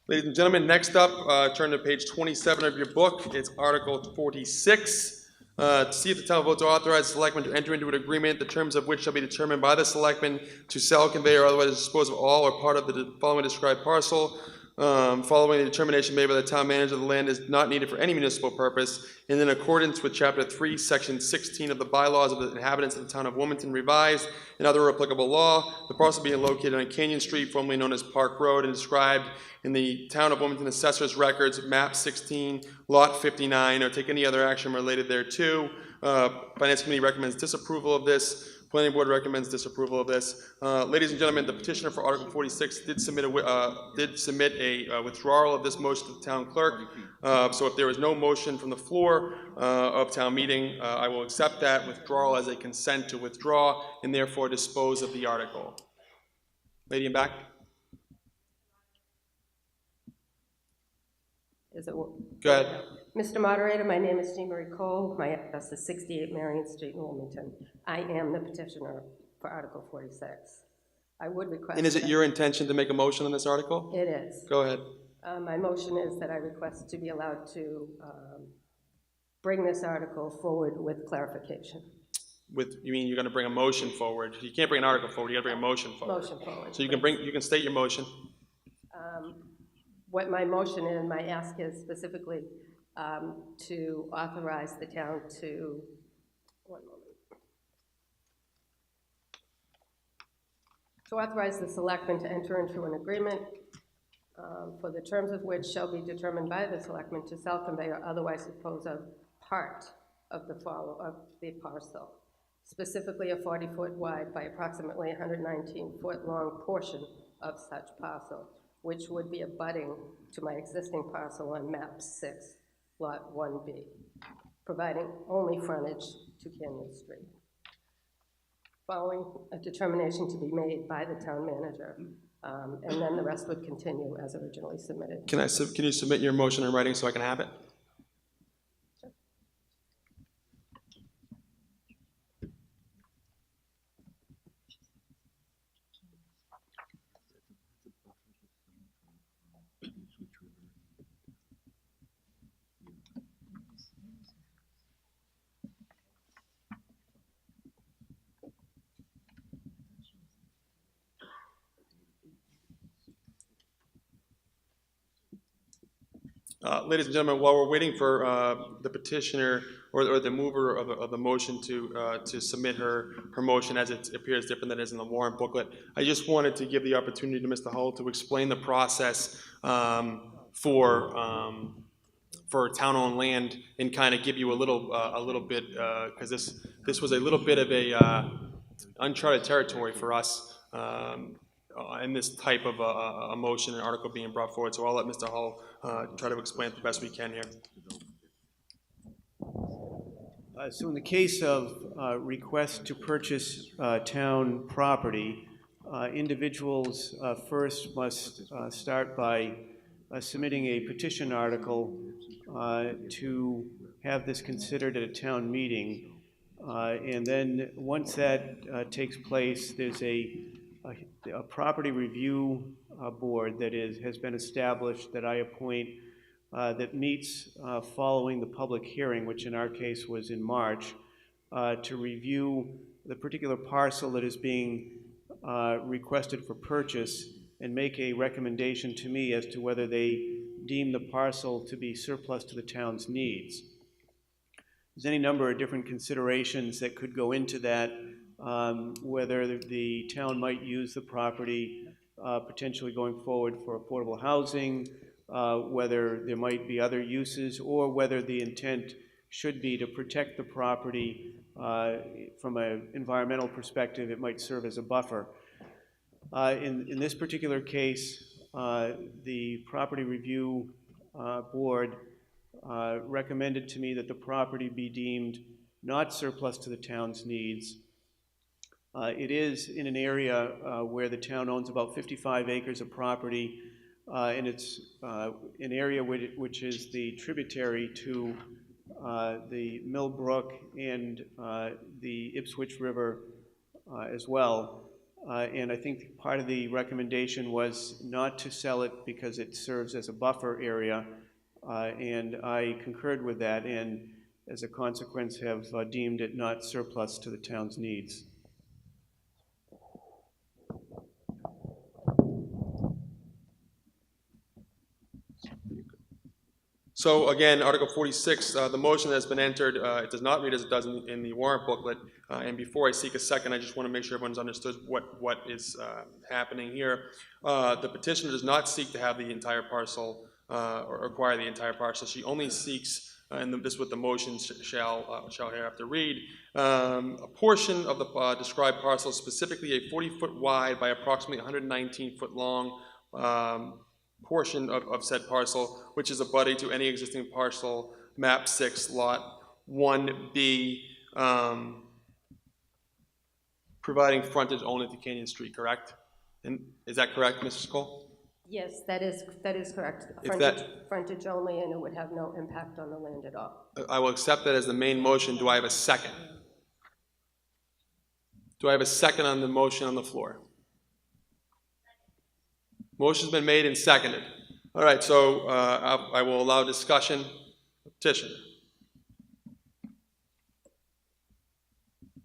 Ladies and gentlemen, next up, turn to page 27 of your book. It's Article 46. To see if the town votes to authorize the selectmen to enter into an agreement, the terms of which shall be determined by the selectmen to sell, convey, or otherwise dispose of all or part of the following described parcel. Following the determination made by the town manager, the land is not needed for any municipal purpose, and in accordance with Chapter 3, Section 16 of the bylaws of the inhabitants of the town of Wilmington revised, and other applicable law, the parcel being located on Canyon Street, formerly known as Park Road, and described in the town of Wilmington Assessor's Records, Map 16, Lot 59, or take any other action related thereto. Finance Committee recommends disapproval of this. Planning Board recommends disapproval of this. Ladies and gentlemen, the petitioner for Article 46 did submit a withdrawal of this motion to the town clerk. So if there is no motion from the floor of town meeting, I will accept that withdrawal as a consent to withdraw and therefore dispose of the article. Lady in back. Is it? Go ahead. Mr. Moderator, my name is Jean Marie Cole. My address is 68 Marion Street in Wilmington. I am the petitioner for Article 46. I would request. And is it your intention to make a motion on this article? It is. Go ahead. My motion is that I request to be allowed to bring this article forward with clarification. You mean you're going to bring a motion forward? You can't bring an article forward. You got to bring a motion forward. Motion forward. So you can state your motion. What my motion and my ask is specifically to authorize the town to, one moment, to authorize the selectmen to enter into an agreement for the terms of which shall be determined by the selectmen to sell, convey, or otherwise dispose of part of the parcel, specifically a 40-foot wide by approximately 119-foot long portion of such parcel, which would be abutting to my existing parcel on map 6, lot 1B, providing only frontage to Canyon Street. Following a determination to be made by the town manager, and then the rest would continue as originally submitted. Can you submit your motion in writing so I can have it? Ladies and gentlemen, while we're waiting for the petitioner or the mover of the motion to submit her motion as it appears different than it is in the warrant booklet, I just wanted to give the opportunity to Mr. Hull to explain the process for town-owned land and kind of give you a little bit, because this was a little bit of a uncharted territory for us. In this type of a motion and article being brought forward. So I'll let Mr. Hull try to explain it the best we can here. So in the case of request to purchase town property, individuals first must start by submitting a petition article to have this considered at a town meeting. And then once that takes place, there's a property review board that has been established that I appoint that meets following the public hearing, which in our case was in March, to review the particular parcel that is being requested for purchase and make a recommendation to me as to whether they deem the parcel to be surplus to the town's needs. There's any number of different considerations that could go into that, whether the town might use the property potentially going forward for affordable housing, whether there might be other uses, or whether the intent should be to protect the property from an environmental perspective. It might serve as a buffer. In this particular case, the Property Review Board recommended to me that the property be deemed not surplus to the town's needs. It is in an area where the town owns about 55 acres of property, and it's an area which is the tributary to the Mill Brook and the Ipswich River as well. And I think part of the recommendation was not to sell it because it serves as a buffer area, and I concurred with that, and as a consequence have deemed it not surplus to the town's needs. So again, Article 46, the motion that has been entered, it does not read as it does in the warrant booklet. And before I seek a second, I just want to make sure everyone's understood what is happening here. The petitioner does not seek to have the entire parcel or acquire the entire parcel. She only seeks, and this is what the motion shall hereafter read, a portion of the described parcel, specifically a 40-foot wide by approximately 119-foot long portion of said parcel, which is abutting to any existing parcel, map 6, lot 1B, providing frontage only to Canyon Street, correct? And is that correct, Mrs. Cole? Yes, that is correct. Frontage only, and it would have no impact on the land at all. I will accept that as the main motion. Do I have a second? Do I have a second on the motion on the floor? Motion's been made and seconded. All right, so I will allow discussion. Petition.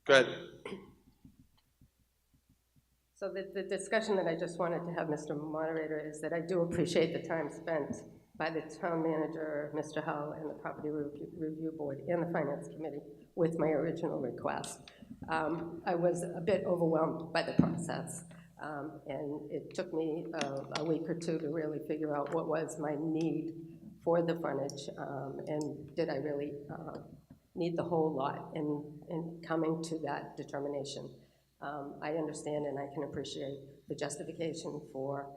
Go ahead. So the discussion that I just wanted to have, Mr. Moderator, is that I do appreciate the time spent by the town manager, Mr. Hull, and the Property Review Board and the Finance Committee with my original request. I was a bit overwhelmed by the process. And it took me a week or two to really figure out what was my need for the frontage, and did I really need the whole lot in coming to that determination. I understand and I can appreciate the justification for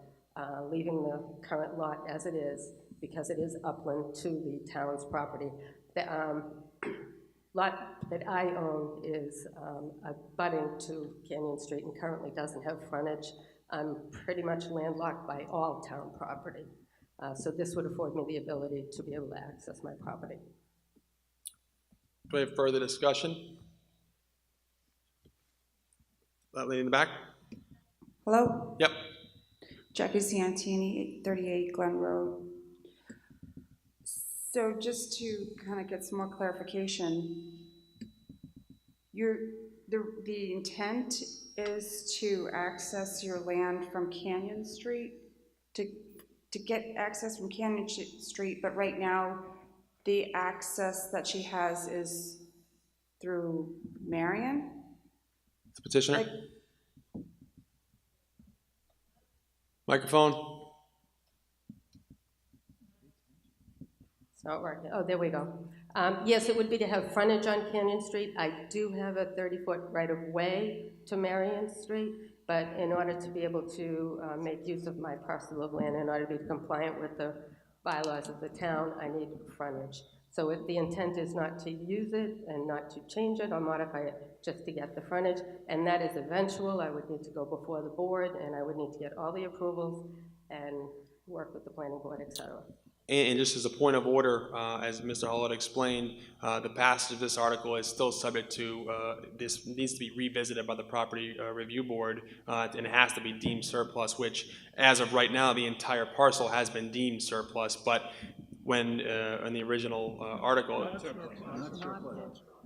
leaving the current lot as it is, because it is upland to the town's property. The lot that I own is abutting to Canyon Street and currently doesn't have frontage. I'm pretty much landlocked by all town property. So this would afford me the ability to be able to access my property. Do we have further discussion? That lady in the back? Hello? Yep. Jackie Santini, 38 Glen Road. So just to kind of get some more clarification, the intent is to access your land from Canyon Street, to get access from Canyon Street, but right now the access that she has is through Marion? The petitioner? Microphone. It's not working. Oh, there we go. Yes, it would be to have frontage on Canyon Street. I do have a 30-foot right-of-way to Marion Street, but in order to be able to make use of my parcel of land, in order to be compliant with the bylaws of the town, I need frontage. So the intent is not to use it and not to change it or modify it, just to get the frontage, and that is eventual. I would need to go before the board, and I would need to get all the approvals and work with the planning board, et cetera. And just as a point of order, as Mr. Hull had explained, the passage of this article is still subject to, this needs to be revisited by the Property Review Board, and it has to be deemed surplus, which as of right now, the entire parcel has been deemed surplus, but when, in the original article.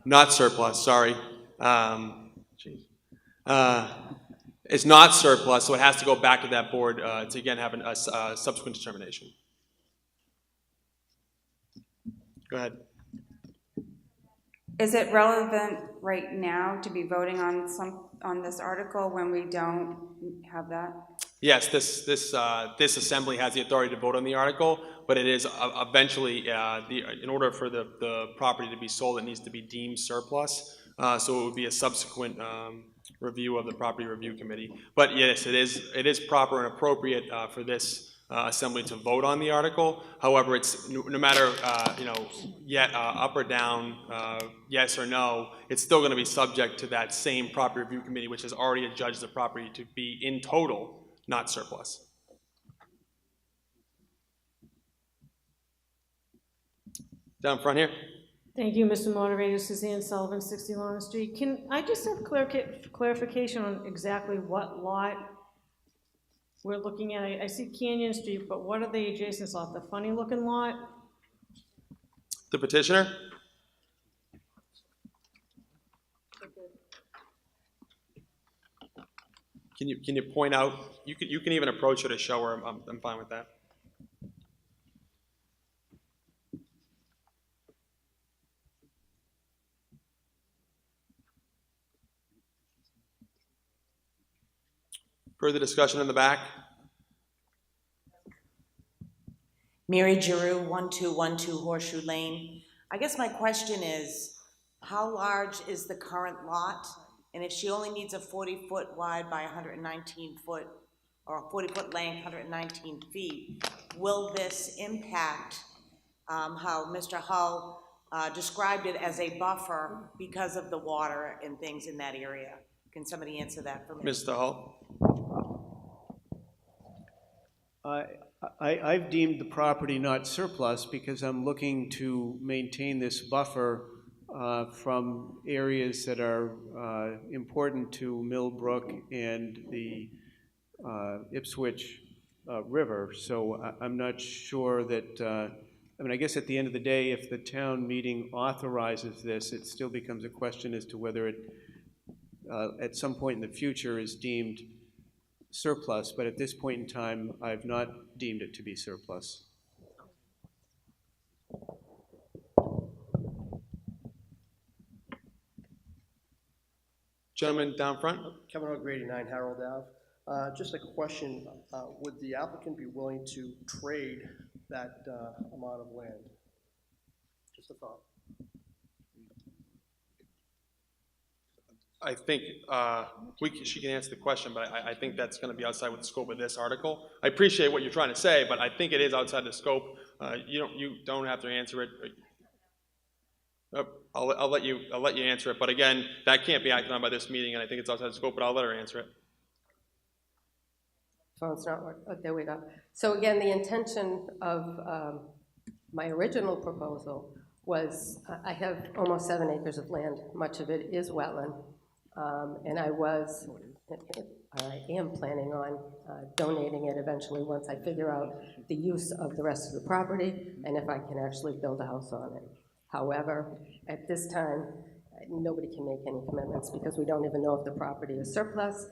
Not surplus, sorry. It's not surplus, so it has to go back to that board to again have a subsequent determination. Go ahead. Is it relevant right now to be voting on this article when we don't have that? Yes, this assembly has the authority to vote on the article, but it is eventually, in order for the property to be sold, it needs to be deemed surplus. So it would be a subsequent review of the property review committee. But yes, it is proper and appropriate for this assembly to vote on the article. However, it's no matter up or down, yes or no, it's still going to be subject to that same property review committee, which has already adjudged the property to be in total not surplus. Down front here. Thank you, Mr. Moderator. Suzanne Sullivan, 60 Lawrence Street. Can I just have clarification on exactly what lot we're looking at? I see Canyon Street, but what are the adjacent lots? The funny-looking lot? The petitioner? Can you point out? You can even approach her to show her. I'm fine with that. Further discussion in the back? Mary Giroux, 1212 Horseshoe Lane. I guess my question is, how large is the current lot? And if she only needs a 40-foot wide by 119-foot, or a 40-foot length, 119 feet, will this impact how Mr. Hull described it as a buffer because of the water and things in that area? Can somebody answer that for me? Mr. Hull? I've deemed the property not surplus because I'm looking to maintain this buffer from areas that are important to Millbrook and the Ipswich River. So I'm not sure that, I guess at the end of the day, if the town meeting authorizes this, it still becomes a question as to whether it, at some point in the future, is deemed surplus, but at this point in time, I've not deemed it to be surplus. Gentleman down front. Kevin O'Grady, 9 Harold Ave. Just a question, would the applicant be willing to trade that amount of land? Just a thought. I think she can answer the question, but I think that's going to be outside with the scope of this article. I appreciate what you're trying to say, but I think it is outside the scope. You don't have to answer it. I'll let you answer it, but again, that can't be acted on by this meeting, and I think it's outside the scope. But I'll let her answer it. Phone's not working. Oh, there we go. So again, the intention of my original proposal was I have almost 7 acres of land. Much of it is wetland, and I am planning on donating it eventually once I figure out the use of the rest of the property and if I can actually build a house on it. However, at this time, nobody can make any commitments because we don't even know if the property is surplus.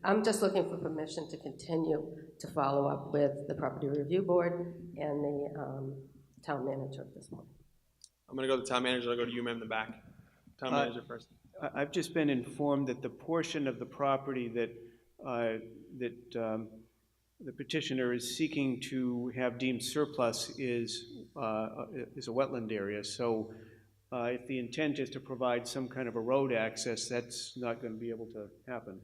I'm just looking for permission to continue to follow up with the Property Review Board and the town manager at this point. I'm going to go to the town manager. I'll go to you, ma'am, in the back. Town manager first. I've just been informed that the portion of the property that the petitioner is seeking to have deemed surplus is a wetland area. So if the intent is to provide some kind of a road access, that's not going to be able to happen.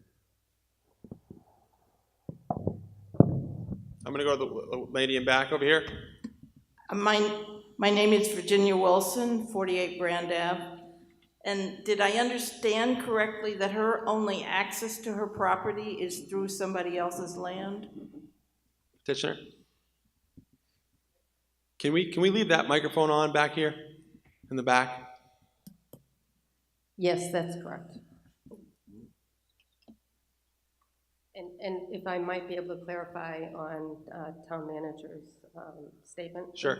I'm going to go to the lady in back over here. My name is Virginia Wilson, 48 Brand Ave. And did I understand correctly that her only access to her property is through somebody else's land? Petitioner? Can we leave that microphone on back here in the back? Yes, that's correct. And if I might be able to clarify on town manager's statement. Sure.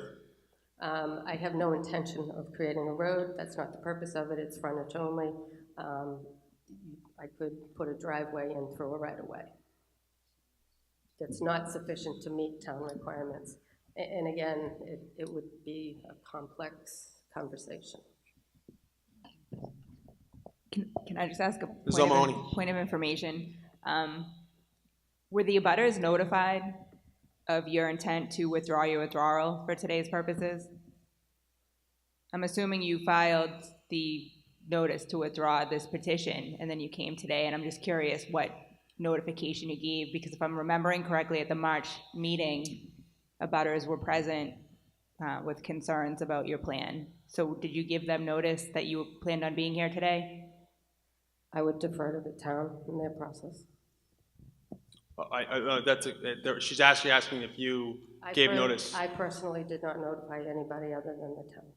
I have no intention of creating a road. That's not the purpose of it. It's frontage only. I could put a driveway in through a right-of-way. That's not sufficient to meet town requirements. And again, it would be a complex conversation. Can I just ask a Zomoni. point of information? Were the abutters notified of your intent to withdraw your withdrawal for today's purposes? I'm assuming you filed the notice to withdraw this petition, and then you came today, and I'm just curious what notification you gave, because if I'm remembering correctly, at the March meeting, abutters were present with concerns about your plan. So did you give them notice that you planned on being here today? I would defer to the town in their process. She's actually asking if you gave notice. I personally did not notify anybody other than the town.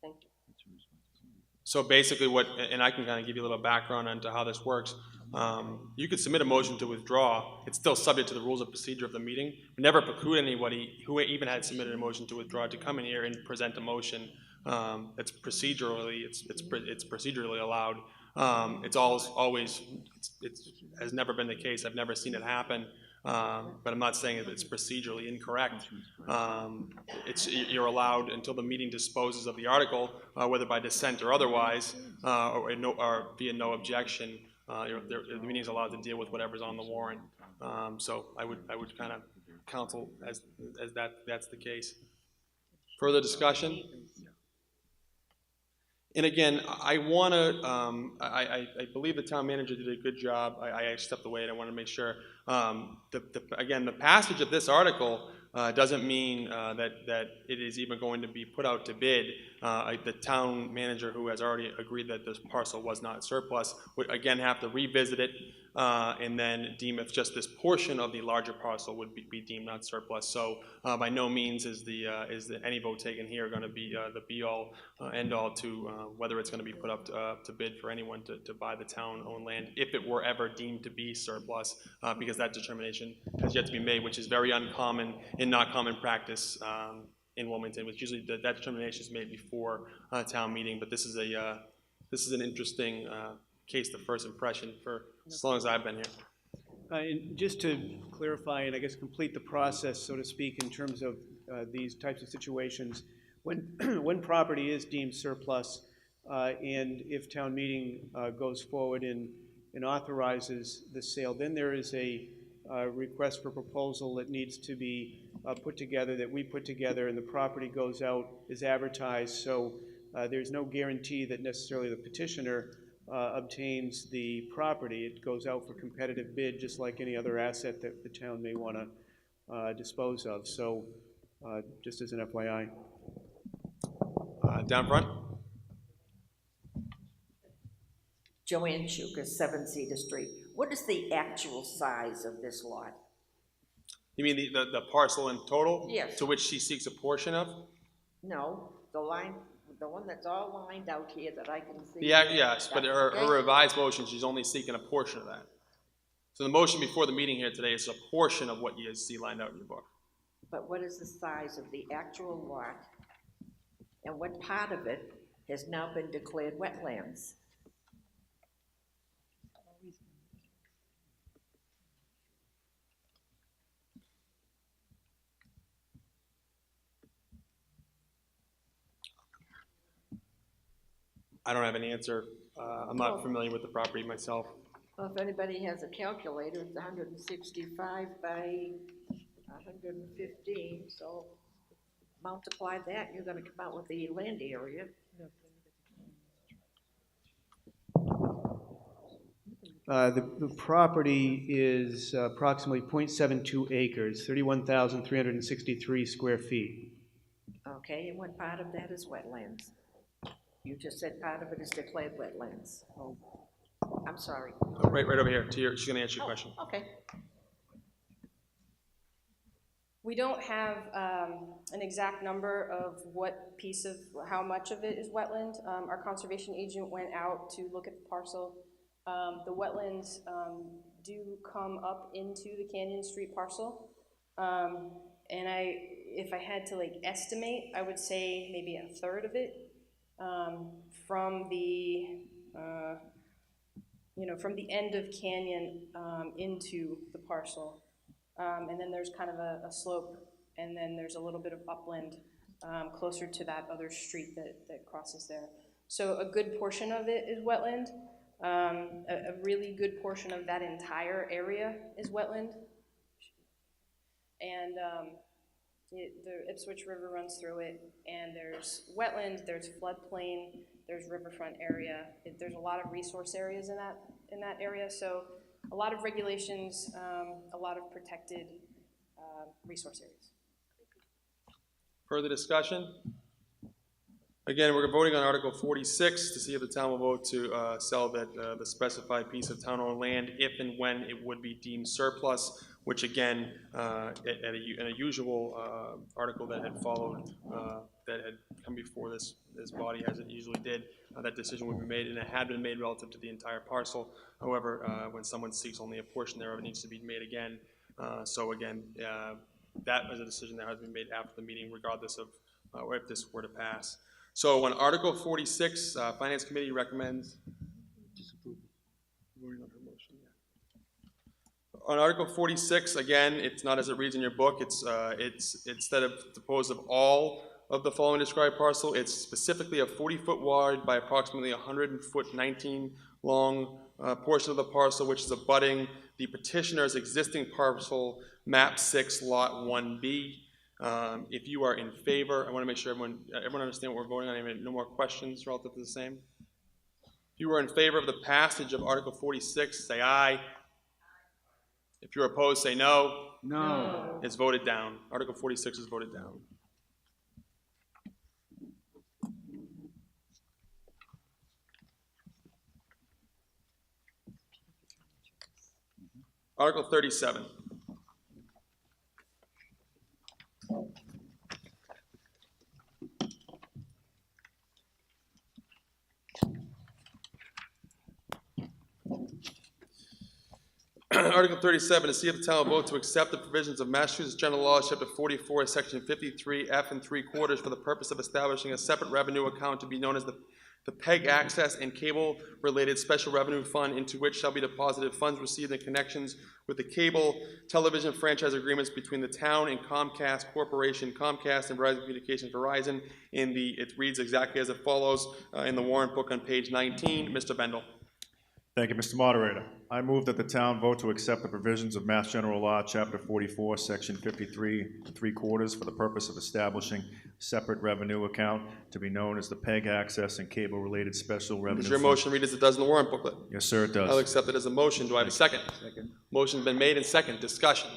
Thank you. So basically and I can kind of give you a little background onto how this works. You could submit a motion to withdraw. It's still subject to the rules of procedure of the meeting. We never preclude anybody who even had submitted a motion to withdraw to come in here and present a motion. It's procedurally allowed. It's always it has never been the case. I've never seen it happen. But I'm not saying that it's procedurally incorrect. You're allowed until the meeting disposes of the article, whether by dissent or otherwise, or via no objection. The meeting's allowed to deal with whatever's on the warrant. So I would kind of counsel as that's the case. Further discussion? And again, I want to, I believe the town manager did a good job. I stepped away and I want to make sure. Again, the passage of this article doesn't mean that it is even going to be put out to bid. The town manager, who has already agreed that this parcel was not surplus, would again have to revisit it and then deem if just this portion of the larger parcel would be deemed not surplus. So by no means is any vote taken here going to be the be-all, end-all to whether it's going to be put up to bid for anyone to buy the town-owned land, if it were ever deemed to be surplus, because that determination has yet to be made, which is very uncommon and not common practice in Wilmington, which usually that determination is made before a town meeting. But this is an interesting case, the first impression, for as long as I've been here. And just to clarify and I guess complete the process, so to speak, in terms of these types of situations, when property is deemed surplus, and if town meeting goes forward and authorizes the sale, then there is a request for proposal that needs to be put together, that we put together, and the property goes out, is advertised. So there's no guarantee that necessarily the petitioner obtains the property. It goes out for competitive bid, just like any other asset that the town may want to dispose of. So just as an FYI. Down front. Joanne Schuker, 7 Cedar Street. What is the actual size of this lot? You mean the parcel in total? Yes. To which she seeks a portion of? No, the one that's all lined out here that I can see. Yeah, yes, but her revised motion, she's only seeking a portion of that. So the motion before the meeting here today is a portion of what you see lined out in your book. But what is the size of the actual lot, and what part of it has now been declared wetlands? I don't have an answer. I'm not familiar with the property myself. Well, if anybody has a calculator, it's 165 by 115, so multiply that, you're gonna come out with the land area. The property is approximately 0.72 acres, 31,363 square feet. Okay, and what part of that is wetlands? You just said part of it is declared wetlands. Oh, I'm sorry. Right over here. She's going to answer your question. Okay. We don't have an exact number of how much of it is wetland. Our conservation agent went out to look at the parcel The wetlands do come up into the Canyon Street parcel. And if I had to like estimate, I would say maybe a third of it from the, from the end of Canyon into the parcel. And then there's kind of a slope, and then there's a little bit of upland closer to that other street that crosses there. So a good portion of it is wetland. A really good portion of that entire area is wetland. And the Ipswich River runs through it, and there's wetland, there's floodplain, there's riverfront area. There's a lot of resource areas in that area, so a lot of regulations, a lot of protected resource areas. Further discussion? Again, we're voting on Article 46 to see if the town will vote to sell the specified piece of town-owned land if and when it would be deemed surplus, which again, in a usual article that had followed, that had come before this body as it usually did, that decision would be made, and it had been made relative to the entire parcel. However, when someone seeks only a portion thereof, it needs to be made again. So again, that was a decision that has been made after the meeting, regardless of if this were to pass. So on Article 46, Finance Committee recommends disapproval. On Article 46, again, it's not as it reads in your book. It's instead of composed of all of the following described parcel, it's specifically a 40-foot wide by approximately 100-foot 19 long portion of the parcel, which is abutting the petitioner's existing parcel, map 6, lot 1B. If you are in favor, I want to make sure everyone understands what we're voting on. No more questions relative to the same. If you are in favor of the passage of Article 46, say aye. If you're opposed, say no. No. It's voted down. Article 46 is voted down. Article 37. Article 37, to see if the town will vote to accept the provisions of Massachusetts General Laws, Chapter 44, Section 53F and 3/4 for the purpose of establishing a separate revenue account to be known as the PEG Access and Cable-Related Special Revenue Fund, into which shall be deposited funds received in connections with the cable television franchise agreements between the town and Comcast Corporation, Comcast and Verizon Communications Verizon. It reads exactly as it follows in the warrant book on page 19. Mr. Bendel. Thank you, Mr. Moderator. I move that the town vote to accept the provisions of Mass General Law, Chapter 44, Section 53 3/4 for the purpose of establishing a separate revenue account to be known as the PEG Access and Cable-Related Special Revenue Does your Fund. motion read as it does in the warrant booklet? Yes, sir, it does. I'll accept it as a motion. Do I have a second? Second. Motion's been made and second. Discussion.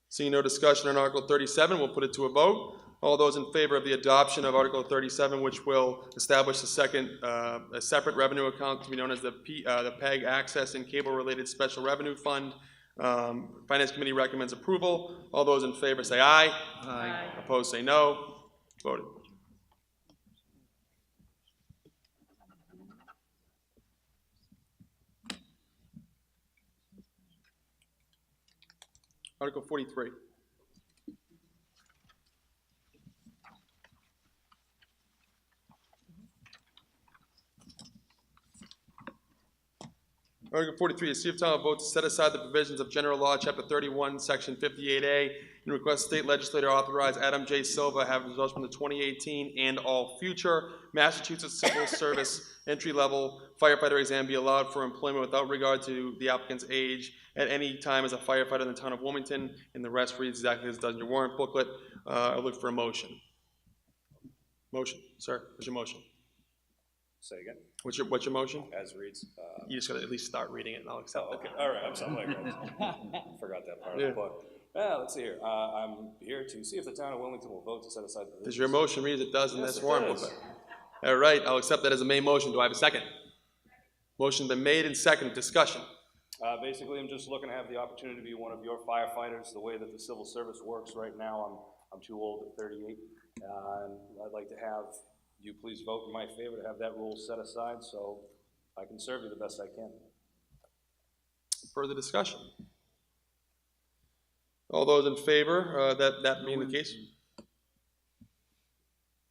Seeing no discussion on Article 37, we'll put it to a vote. All those in favor of the adoption of Article 37, which will establish a separate revenue account to be known as the PEG Access and Cable-Related Special Revenue Fund. Finance Committee recommends approval. All those in favor say aye. Aye. Opposed say no. Voted. Article 43. Article 43, see if town will vote to set aside the provisions of General Law, Chapter 31, Section 58A, and request state legislator authorize Adam J. Silva have results from the 2018 and all future Massachusetts Civil Service entry-level firefighter exam be allowed for employment without regard to the applicant's age at any time as a firefighter in the town of Wilmington, and the rest reads exactly as it does in your warrant booklet. I look for a motion. Motion, sir, what's your motion? Say again? What's your motion? As reads. You just gotta at least start reading it and I'll accept it. Okay, all right, I'm sorry, forgot that part of the book. Let's see here, I'm here to see if the town of Wilmington will vote to set aside the. Does your motion read as it does in Yes, this it warrant does. booklet? All right, I'll accept that as a main motion. Do I have a second? Motion's been made and seconded. Discussion. Basically, I'm just looking to have the opportunity to be one of your firefighters, the way that the civil service works right now. I'm too old at 38, and I'd like to have you please vote in my favor to have that rule set aside so I can serve you the best I can. Further discussion? All those in favor, that being the case?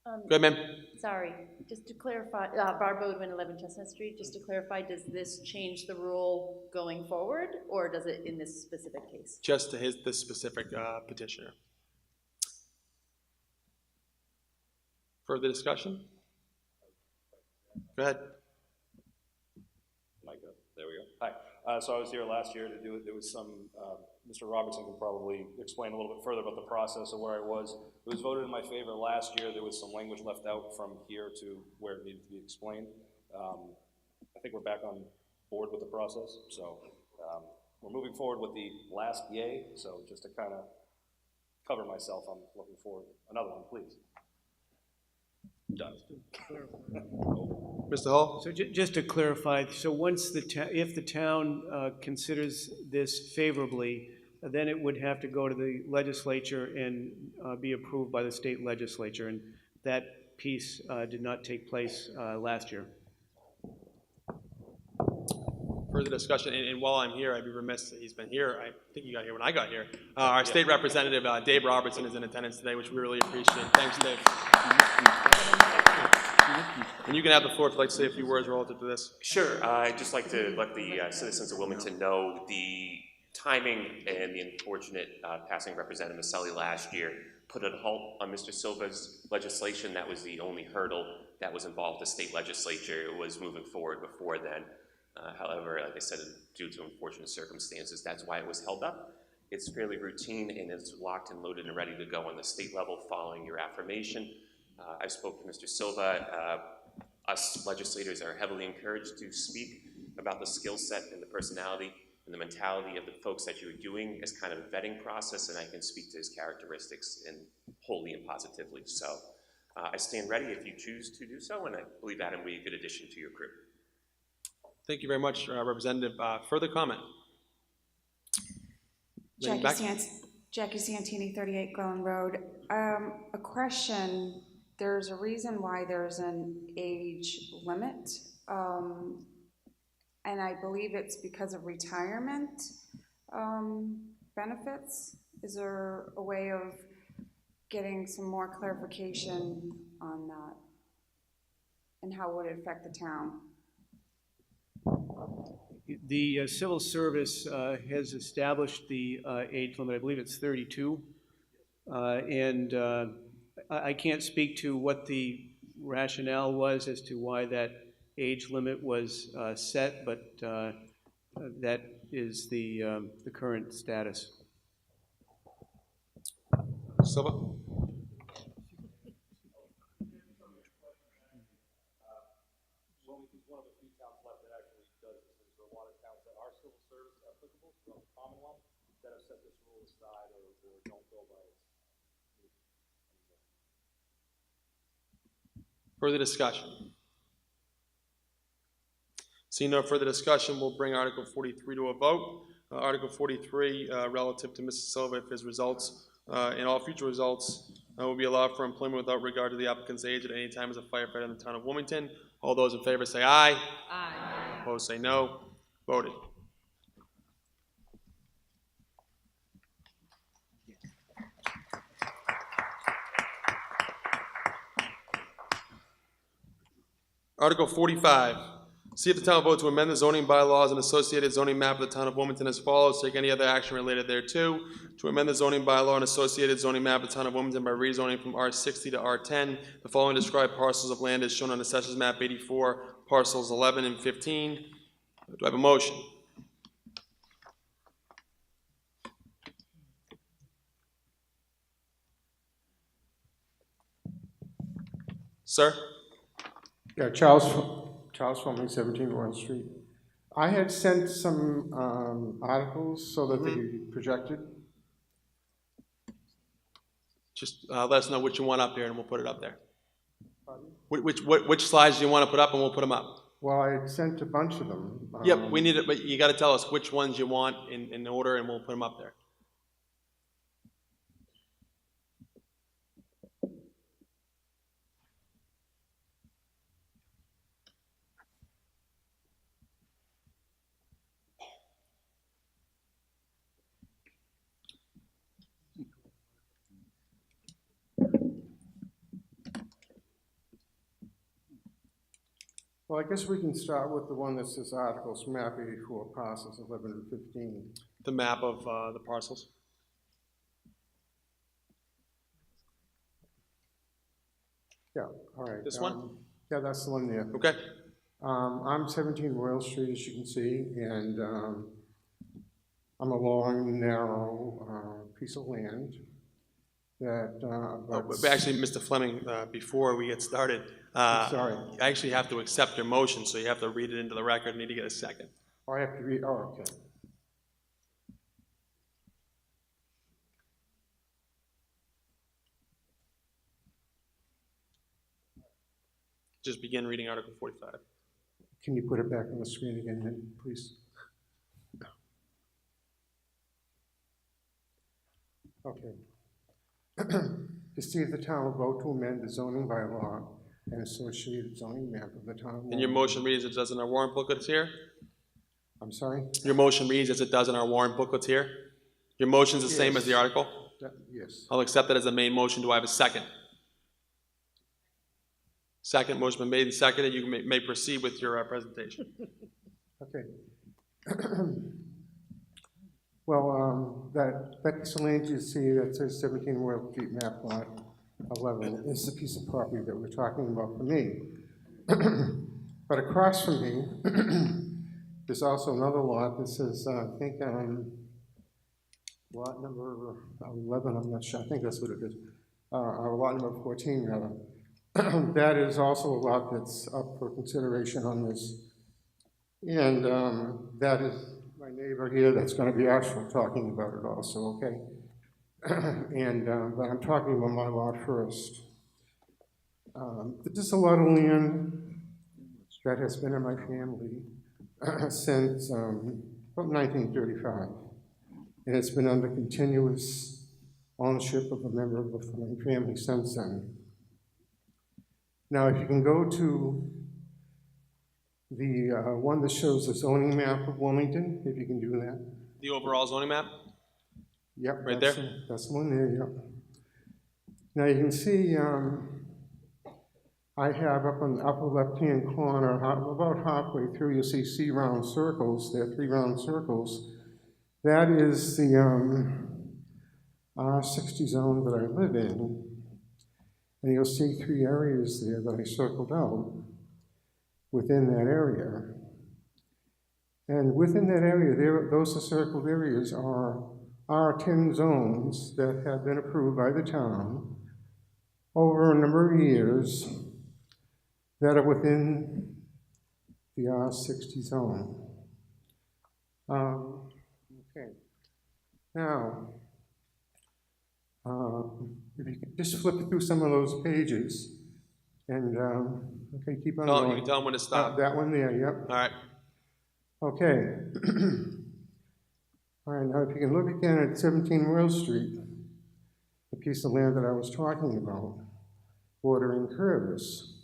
Go ahead, ma'am. Sorry, just to clarify, Barb Bodwin, 11 Chestnut Street, just to clarify, does this change the rule going forward, or does it in this specific case? Just to this specific petitioner. Further discussion? Go ahead. Mic up. There we go. Hi. So I was here last year to do it. There was some, Mr. Robertson can probably explain a little bit further about the process of where I was. It was voted in my favor last year. There was some language left out from here to where it needed to be explained. I think we're back on board with the process. So we're moving forward with the last yay. So just to kind of cover myself, I'm looking forward. Another one, please. Done. Mr. Hall? So just to clarify, so once if the town considers this favorably, then it would have to go to the legislature and be approved by the state legislature, and that piece did not take place last year. Further discussion, and while I'm here, I'd be remiss that he's been here. I think you got here when I got here. Our state representative, Dave Robertson, is in attendance today, which we really appreciate. Thanks, Dave. And you can have the floor if you'd like to say a few words relative to this. Sure. I'd just like to let the citizens of Wilmington know the timing and the unfortunate passing of Representative Maselli last year put a halt on Mr. Silva's legislation. That was the only hurdle that was involved. The state legislature was moving forward before then. However, like I said, due to unfortunate circumstances, that's why it was held up. It's fairly routine and it's locked and loaded and ready to go on the state level following your affirmation. I spoke to Mr. Silva. Us legislators are heavily encouraged to speak about the skill set and the personality and the mentality of the folks that you're doing as kind of a vetting process, and I can speak to his characteristics and wholly and positively. So I stand ready if you choose to do so, and I believe Adam would be a good addition to your group. Thank you very much, Representative. Further comment? Jackie Santini, 38 Groen Road. A question. There's a reason why there's an age limit, and I believe it's because of retirement benefits. Is there a way of getting some more clarification on that? And how would it affect the town? The civil service has established the age limit. I believe it's 32, and I can't speak to what the rationale was as to why that age limit was set, but that is the current status. Silva? Wilmington's one of the few towns left that actually does this. There's a lot of towns that are civil service applicable from the Commonwealth that have set this rule aside or don't go by it. Further discussion? Seeing no further discussion, we'll bring Article 43 to a vote. Article 43, relative to Mrs. Silva, if his results and all future results will be allowed for employment without regard to the applicant's age at any time as a firefighter in the town of Wilmington. All those in favor say aye. Aye. Opposed say no. Voted. Article 45, see if the town vote to amend the zoning bylaws and associated zoning map of the town of Wilmington as follows. Take any other action related thereto. To amend the zoning bylaw and associated zoning map of the town of Wilmington by rezoning from R60 to R10. The following described parcels of land is shown on Assessors Map 84, parcels 11 and 15. Do I have a motion? Sir? Yeah, Charles Fleming, 17 Warren Street. I had sent some articles so that they could be projected. Just let us know what you want up here and we'll put it up there. Which slides do you want to put up and we'll put them up? Well, I had sent a bunch of them. Yep, we need it, but you got to tell us which ones you want in order and we'll put them up there. Well, I guess we can start with the one that says articles, map 84, parcels 11 and 15. The map of the parcels. Yeah, all right. This one? Yeah, that's the one there. Okay. I'm 17 Royal Street, as you can see, and I'm a long, narrow piece of land that But actually, Mr. Fleming, before we get started, I'm sorry. I actually have to accept your motion, so you have to read it into the record. I need to get a second. Oh, I have to read, oh, okay. Just begin reading Article 45. Can you put it back on the screen again, then, please? Okay. To see if the town will vote to amend the zoning bylaw and associated zoning map of the town. And your motion reads as it does in our warrant booklets here? I'm sorry? Your motion reads as it does in our warrant booklets here? Your motion's the same as the article? Yes. I'll accept it as the main motion. Do I have a second? Second, motion been made and seconded. You may proceed with your presentation. Okay. Well, that piece of land you see that says 17 Royal Street map lot 11 is the piece of property that we're talking about for me. But across from me, there's also another lot that says, I think, lot number 11, I'm not sure, I think that's what it is. Lot number 14, rather. That is also a lot that's up for consideration on this. And that is my neighbor here that's going to be actually talking about it also, okay? And but I'm talking about my lot first. This is a lot of land that has been in my family since about 1935. And it's been under continuous ownership of a member of the family since then. Now, if you can go to the one that shows the zoning map of Wilmington, if you can do that. The overall zoning map? Yep. Right that's, there? That's the one there, yep. Now, you can see I have up on the upper left-hand corner, about halfway through, you'll see C round circles. There are 3 round circles. That is the R60 zone that I live in. And you'll see 3 areas there that I circled out within that area. And within that area, those circled areas are 10 zones that have been approved by the town over a number of years that are within the R60 zone. Okay. Now, if you could just flip through some of those pages, and, okay, keep on going. You can tell them when to stop. That one there, yep. All right. Okay. All right, now if you can look again at 17 Royal Street, the piece of land that I was talking about, bordering Curvis,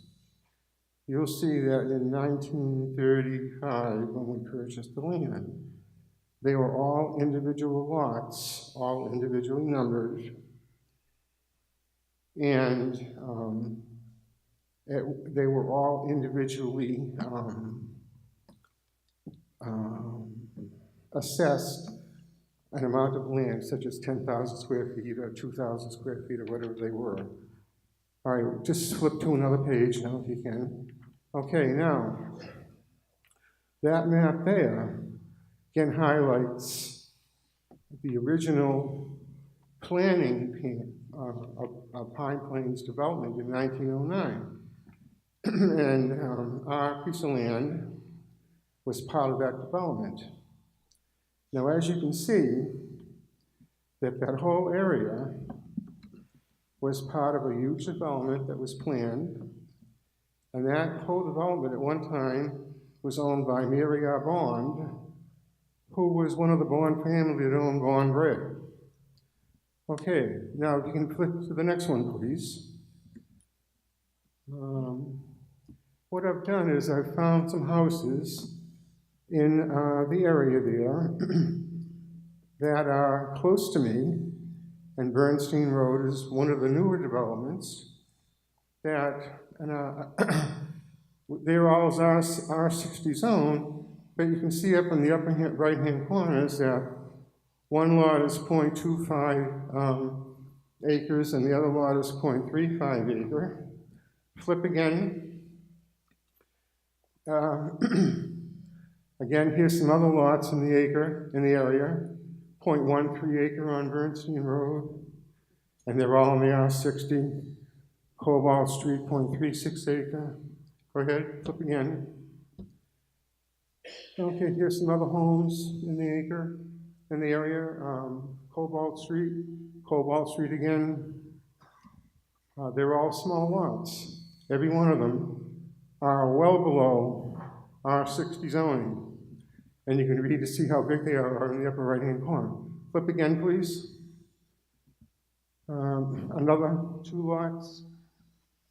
you'll see that in 1935, when we purchased the land, they were all individual lots, all individually numbered, and they were all individually assessed an amount of land, such as 10,000 square feet or 2,000 square feet or whatever they were. All right, just flip to another page now if you can. Okay, now, that map there again highlights the original planning of Pine Plains development in 1909. And our piece of land was part of that development. Now, as you can see, that whole area was part of a huge development that was planned, and that whole development at one time was owned by Mary R. Bond, who was one of the Bond family that owned Bond Bread. Okay, now if you can flip to the next one, please. What I've done is I've found some houses in the area there that are close to me, and Bernstein Road is one of the newer developments that, and They're all R60 zone, but you can see up in the upper right-hand corners that one lot is 0.25 acres and the other lot is 0.35 acre. Flip again. Again, here's some other lots in the area. 0.13 acre on Bernstein Road, and they're all in the R60. Cobalt Street, 0.36 acre. Go ahead, flip again. Okay, here's some other homes in the area. Cobalt Street again. They're all small lots. Every one of them are well below R60 zoning. And you can read to see how big they are in the upper right-hand corner. Flip again, please. Another 2 lots,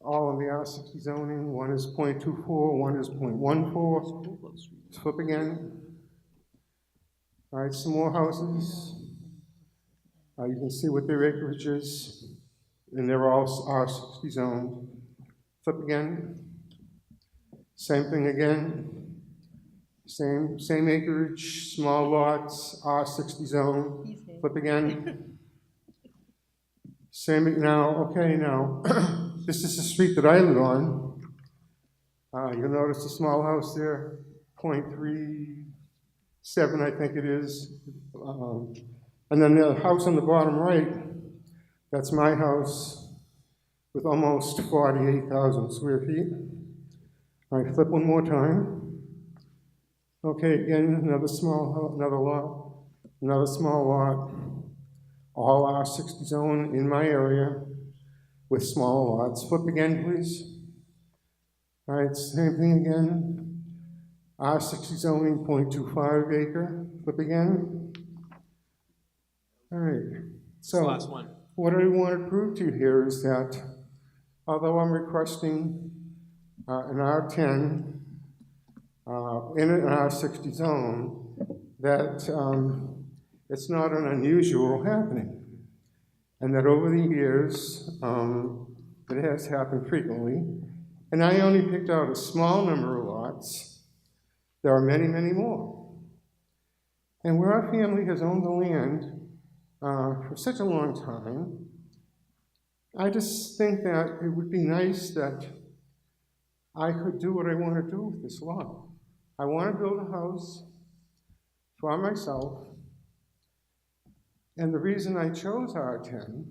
all in the R60 zoning. One is 0.24, one is 0.14. Flip again. All right, some more houses. You can see what their acreage is, and they're all R60 zoned. Flip again. Same thing again. Same acreage, small lots, R60 zone. Flip again. Same now. Okay, now this is the street that I live on. You'll notice a small house there, 0.37, I think it is. And then the house on the bottom right, that's my house with almost 48,000 square feet. All right, flip one more time. Okay, again, another small lot, all R60 zone in my area with small lots. Flip again, please. All right, same thing again. R60 zoning, 0.25 acre. Flip again. All right, so last one. what I want to prove to you here is that although I'm requesting an R10 in an R60 zone, that it's not an unusual happening, and that over the years it has happened frequently. And I only picked out a small number of lots. There are many, many more. And where our family has owned the land for such a long time, I just think that it would be nice that I could do what I want to do with this lot. I want to build a house for myself, and the reason I chose R10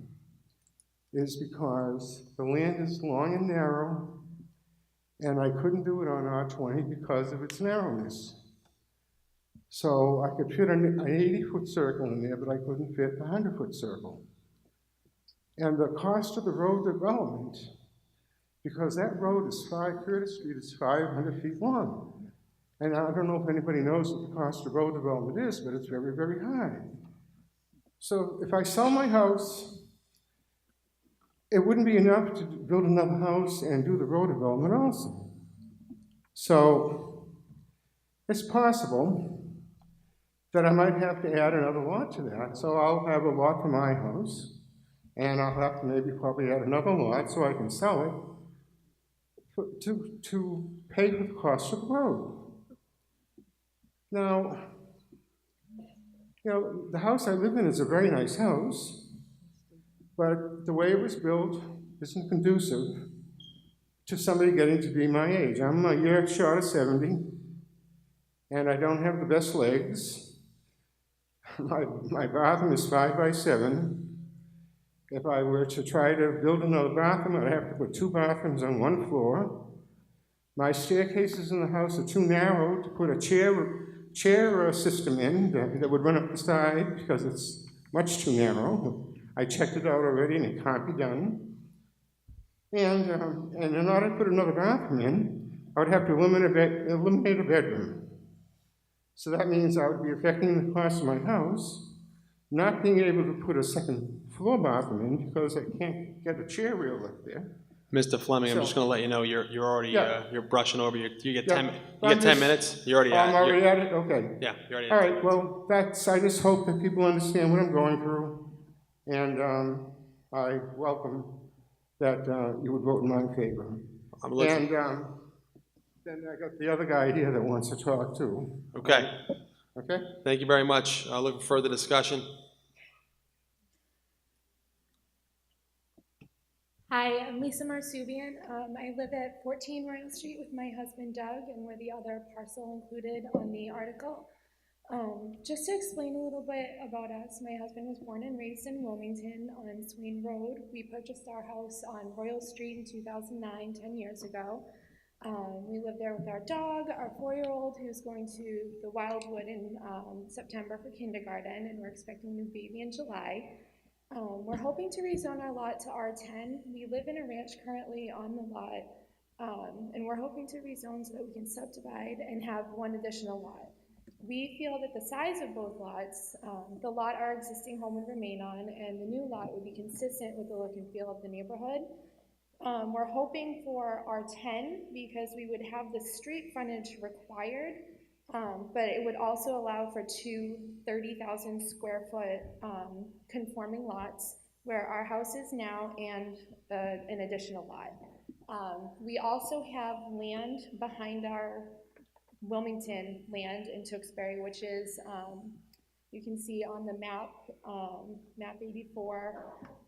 is because the land is long and narrow, and I couldn't do it on R20 because of its narrowness. So I could fit an 80-foot circle in there, but I couldn't fit a 100-foot circle. And the cost of the road development, because that road is Curtis Street is 500 feet long. And I don't know if anybody knows what the cost of road development is, but it's very, very high. So if I sell my house, it wouldn't be enough to build another house and do the road development also. So it's possible that I might have to add another lot to that. So I'll have a lot for my house, and I'll have to maybe probably add another lot so I can sell it to pay for the cost of the road. Now, you know, the house I live in is a very nice house, but the way it was built isn't conducive to somebody getting to be my age. I'm a year short of 70, and I don't have the best legs. My bathroom is 5 by 7. If I were to try to build another bathroom, I'd have to put 2 bathrooms on 1 floor. My staircases in the house are too narrow to put a chair system in that would run up the side because it's much too narrow. I checked it out already and it can't be done. And in order to put another bathroom in, I would have to eliminate a bedroom. So that means I would be affecting the cost of my house, not being able to put a second floor bathroom in because I can't get a chair rail up there. Mr. Fleming, I'm So- just going to let you know you're already you're brushing over. You get Yeah, 10 I'm just- minutes. You're already I'm at already you're- at it? Okay. Yeah, you're already All at 10 right, minutes. well, I just hope that people understand what I'm going through, and I welcome that you would vote in my favor. I'm looking. And Then I got the other guy here that wants to talk too. Okay. Okay? Thank you very much. I'll look for further discussion. Hi, I'm Lisa Marsubian. I live at 14 Royal Street with my husband Doug, and we're the other parcel included on the article. Just to explain a little bit about us, my husband was born and raised in Wilmington on Swain Road. We purchased our house on Royal Street in 2009, 10 years ago. We lived there with our dog, our 4-year-old, who's going to the Wildwood in September for kindergarten, and we're expecting a new baby in July. We're hoping to rezone our lot to R10. We live in a ranch currently on the lot, and we're hoping to rezone so that we can subdivide and have one additional lot. We feel that the size of both lots, the lot our existing home would remain on, and the new lot would be consistent with the look and feel of the neighborhood. We're hoping for R10 because we would have the street frontage required, but it would also allow for two 30,000 square foot conforming lots where our house is now and an additional lot. We also have land behind our Wilmington land in Tewksbury, which is, you can see on the map, map 84.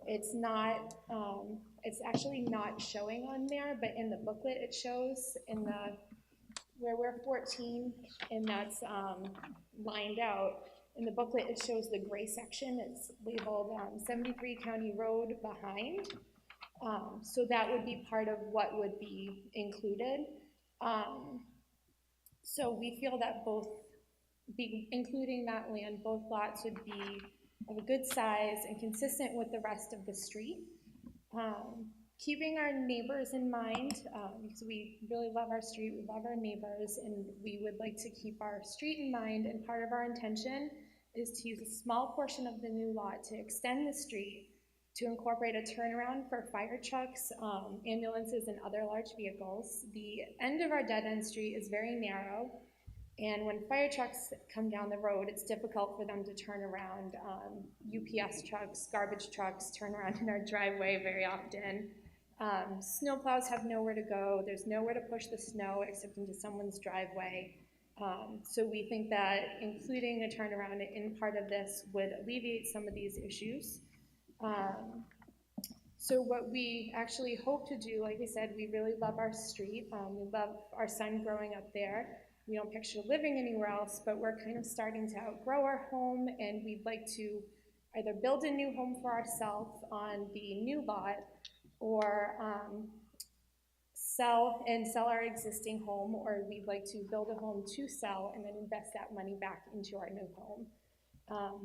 It's not, it's actually not showing on there, but in the booklet it shows in the, where we're 14, and that's lined out. In the booklet it shows the gray section. It's labeled 73 County Road behind. So that would be part of what would be included. So we feel that including that land, both lots would be of a good size and consistent with the rest of the street. Keeping our neighbors in mind, because we really love our street, we love our neighbors, and we would like to keep our street in mind, and part of our intention is to use a small portion of the new lot to extend the street to incorporate a turnaround for fire trucks, ambulances, and other large vehicles. The end of our dead-end street is very narrow, and when fire trucks come down the road, it's difficult for them to turn around. UPS trucks, garbage trucks turn around in our driveway very often. Snow plows have nowhere to go. There's nowhere to push the snow except into someone's driveway. So we think that including a turnaround in part of this would alleviate some of these issues. So what we actually hope to do, like I said, we really love our street. We love our son growing up there. We don't picture living anywhere else, but we're kind of starting to outgrow our home, and we'd like to either build a new home for ourselves on the new lot, or sell our existing home, or we'd like to build a home to sell and then invest that money back into our new home.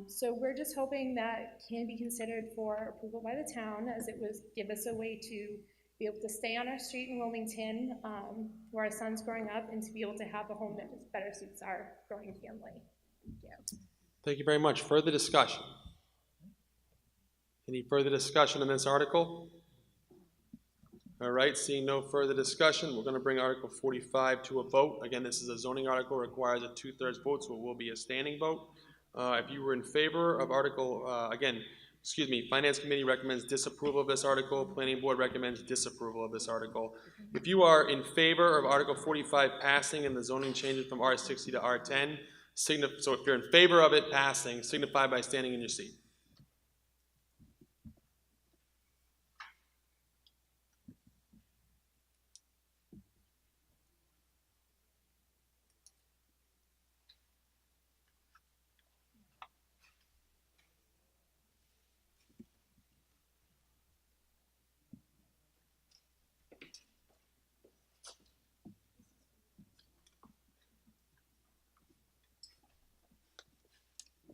So we're just hoping that can be considered for approval by the town, as it would give us a way to be able to stay on our street in Wilmington, where our son's growing up, and to be able to have a home that just better suits our growing family. Thank you. Thank you very much. Further discussion? Any further discussion on this article? All right, seeing no further discussion, we're going to bring Article 45 to a vote. Again, this is a zoning article, requires a 2/3 vote, so it will be a standing vote. If you were in favor of Article, Finance Committee recommends disapproval of this article. Planning Board recommends disapproval of this article. If you are in favor of Article 45 passing and the zoning changes from R60 to R10, so if you're in favor of it passing, signify by standing in your seat.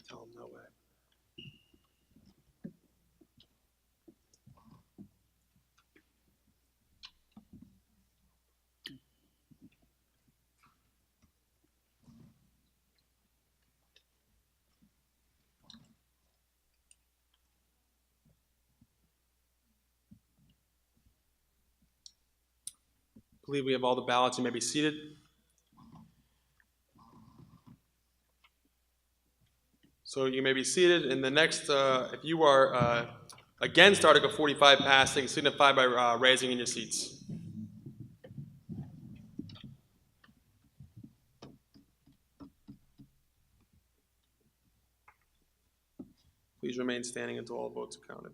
Tell them no way. I believe we have all the ballots. You may be seated. So you may be seated. In the next, if you are against Article 45 passing, signify by raising in your seats. Please remain standing until all votes are counted.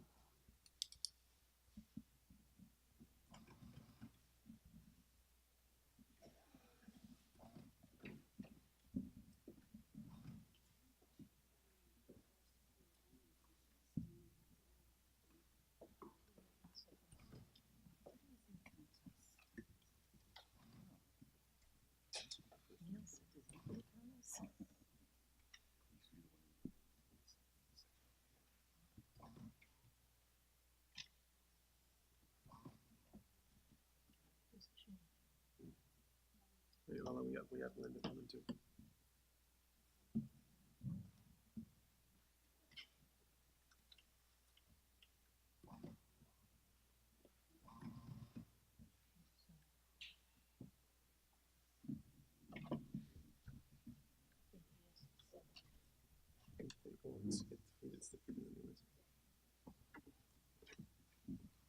Wait, hold on, we have Linda coming too.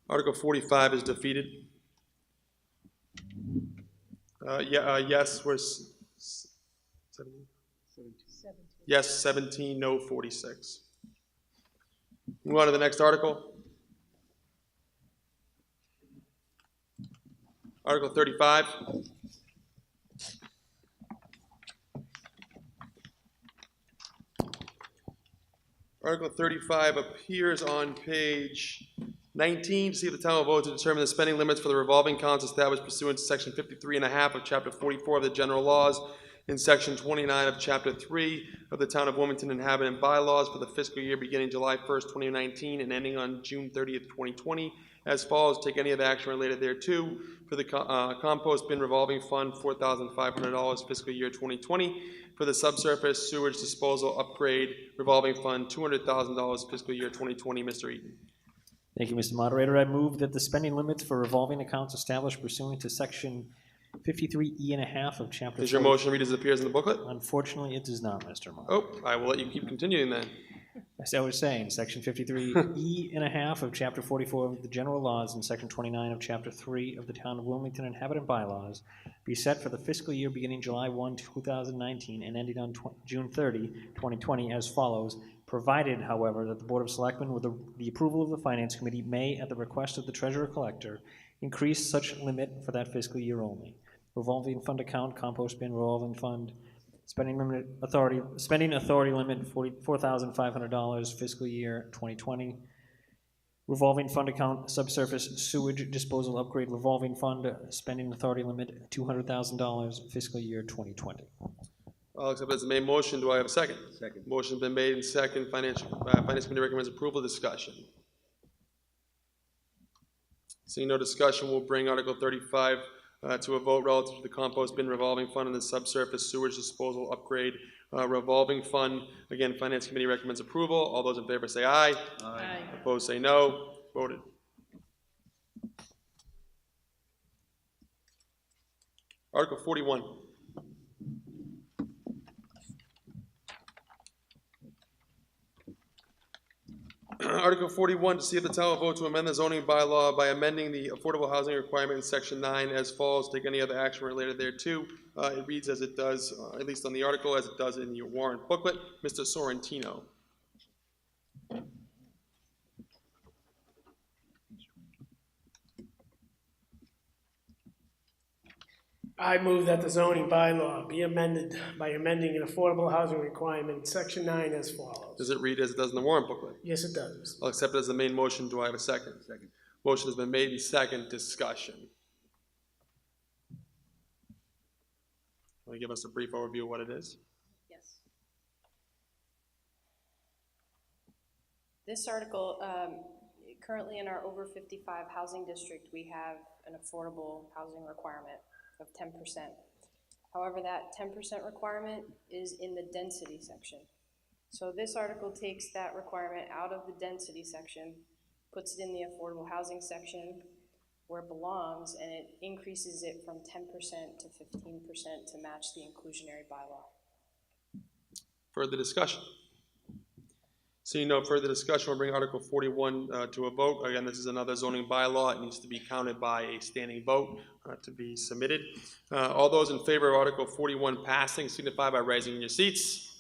Article 45 is defeated. Yes, we're 17. Yes, 17, no, 46. Move on to the next article. Article 35. Article 35 appears on page 19, to see if the town will vote to determine the spending limits for the revolving accounts established pursuant to section 53.5 of chapter 44 of the general laws and section 29 of chapter 3 of the town of Wilmington inhabitant bylaws for the fiscal year beginning July 1st, 2019 and ending on June 30th, 2020 as follows. Take any other action related thereto. For the compost bin revolving fund, $4,500 fiscal year 2020. For the subsurface sewage disposal upgrade revolving fund, $200,000 fiscal year 2020. Mr. Eaton. Thank you, Mr. Moderator. I move that the spending limits for revolving accounts established pursuant to section 53E.5 of chapter. Does your motion read as it appears in the booklet? Unfortunately, it does not, Mr. Moderator. Oh, I will let you keep continuing then. As I was saying, section 53E.5 of chapter 44 of the general laws and section 29 of chapter 3 of the town of Wilmington inhabitant bylaws be set for the fiscal year beginning July 1, 2019 and ending on June 30, 2020 as follows, provided, however, that the Board of Selectmen, with the approval of the Finance Committee, may, at the request of the Treasurer-Collector, increase such limit for that fiscal year only. Revolving fund account, compost bin, revolving fund, spending authority limit $4,500 fiscal year 2020. Revolving fund account, subsurface sewage disposal upgrade revolving fund, spending authority limit $200,000 fiscal year 2020. I'll accept as the main motion. Do I have a second? Second. Motion's been made and second. Finance Committee recommends approval. Discussion. Seeing no discussion, we'll bring Article 35 to a vote relative to the compost bin revolving fund and the subsurface sewage disposal upgrade revolving fund. Again, Finance Committee recommends approval. All those in favor say aye. Aye. Opposed say no. Voted. Article 41. Article 41, to see if the town will vote to amend the zoning bylaw by amending the affordable housing requirement in section 9 as follows. Take any other action related thereto. It reads as it does, at least on the article, as it does in your warrant booklet. Mr. Sorrentino. I move that the zoning bylaw be amended by amending an affordable housing requirement in section 9 as follows. Does it read as it does in the warrant booklet? Yes, it does. I'll accept it as the main motion. Do I have a second? Second. Motion has been made and second. Discussion. Want to give us a brief overview of what it is? Yes. This article, currently in our over 55 housing district, we have an affordable housing requirement of 10%. However, that 10% requirement is in the density section. So this article takes that requirement out of the density section, puts it in the affordable housing section where it belongs, and it increases it from 10% to 15% to match the inclusionary bylaw. Further discussion? Seeing no further discussion, we'll bring Article 41 to a vote. Again, this is another zoning bylaw. It needs to be counted by a standing vote to be submitted. All those in favor of Article 41 passing signify by raising your seats.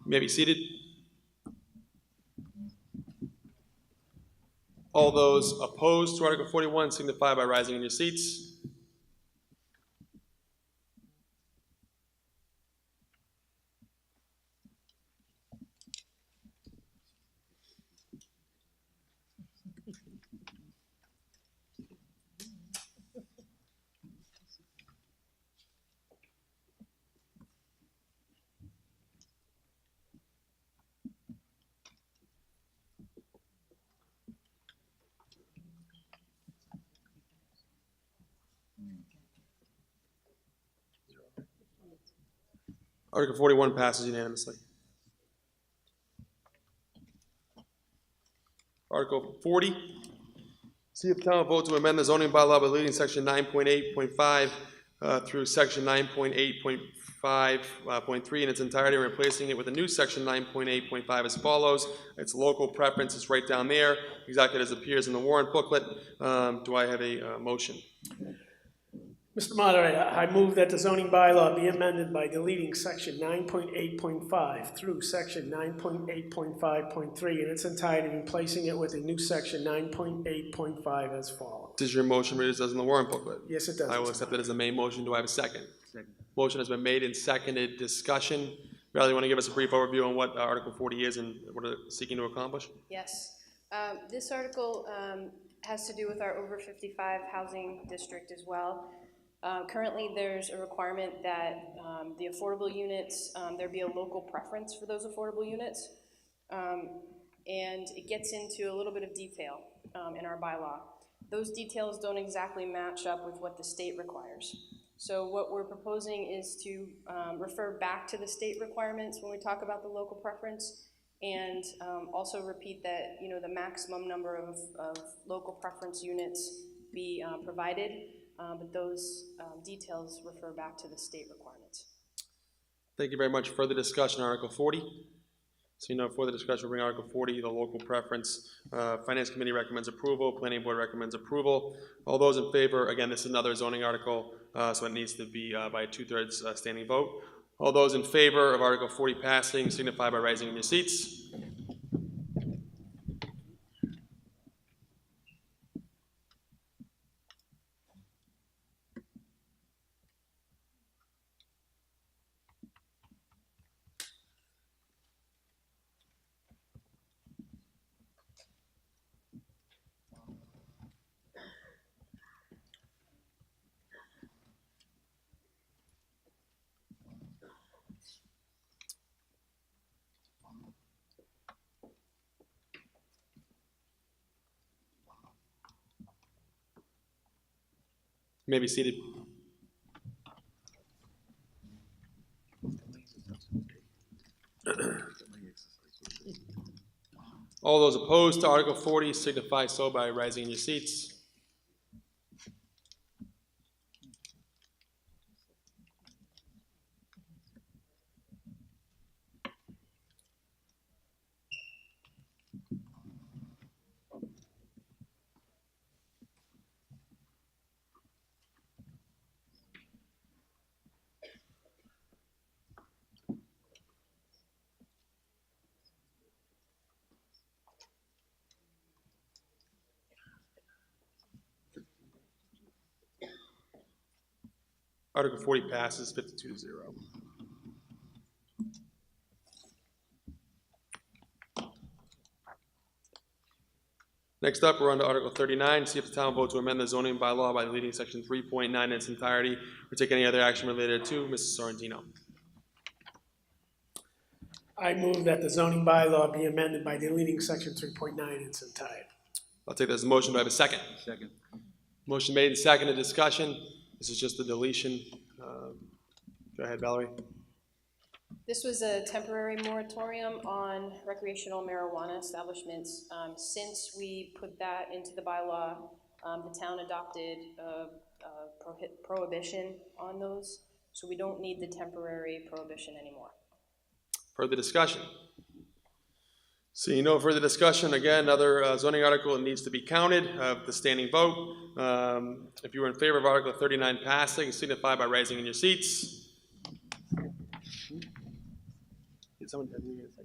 You may be seated. All those opposed to Article 41 signify by rising in your seats. Article 41 passes unanimously. Article 40, see if the town will vote to amend the zoning bylaw by deleting section 9.8.5 through section 9.8.5.3 in its entirety and replacing it with a new section 9.8.5 as follows. It's local preference. It's right down there, exactly as appears in the warrant booklet. Do I have a motion? Mr. Moderator, I move that the zoning bylaw be amended by deleting section 9.8.5 through section 9.8.5.3 in its entirety, replacing it with a new section 9.8.5 as follows. Does your motion read as in the warrant booklet? Yes, it does. I will accept it as the main motion. Do I have a second? Second. Motion has been made and seconded. Discussion. Riley, you want to give us a brief overview on what Article 40 is and what it's seeking to accomplish? Yes. This article has to do with our over 55 housing district as well. Currently, there's a requirement that the affordable units, there be a local preference for those affordable units. And it gets into a little bit of detail in our bylaw. Those details don't exactly match up with what the state requires. So what we're proposing is to refer back to the state requirements when we talk about the local preference, and also repeat that, you know, the maximum number of local preference units be provided. But those details refer back to the state requirements. Thank you very much. Further discussion on Article 40? So no further discussion, we'll bring Article 40, the local preference. Finance Committee recommends approval. Planning Board recommends approval. All those in favor, again, this is another zoning article, so it needs to be by a 2/3 standing vote. All those in favor of Article 40 passing signify by rising in your seats. You may be seated. All those opposed to Article 40 signify so by rising in your seats. Article 40 passes 52-0. Next up, we're on to Article 39. See if the town vote to amend the zoning bylaw by deleting section 3.9 in its entirety or take any other action related to. Mrs. Sorrentino. I move that the zoning bylaw be amended by deleting section 3.9 in its entirety. I'll take that as a motion. Do I have a second? Second. Motion made and seconded. Discussion. This is just a deletion. Go ahead, Valerie. This was a temporary moratorium on recreational marijuana establishments. Since we put that into the bylaw, the town adopted a prohibition on those. So we don't need the temporary prohibition anymore. Further discussion? Seeing no further discussion, again, another zoning article needs to be counted, the standing vote. If you are in favor of Article 39 passing, signify by rising in your seats. Did someone have anything to say?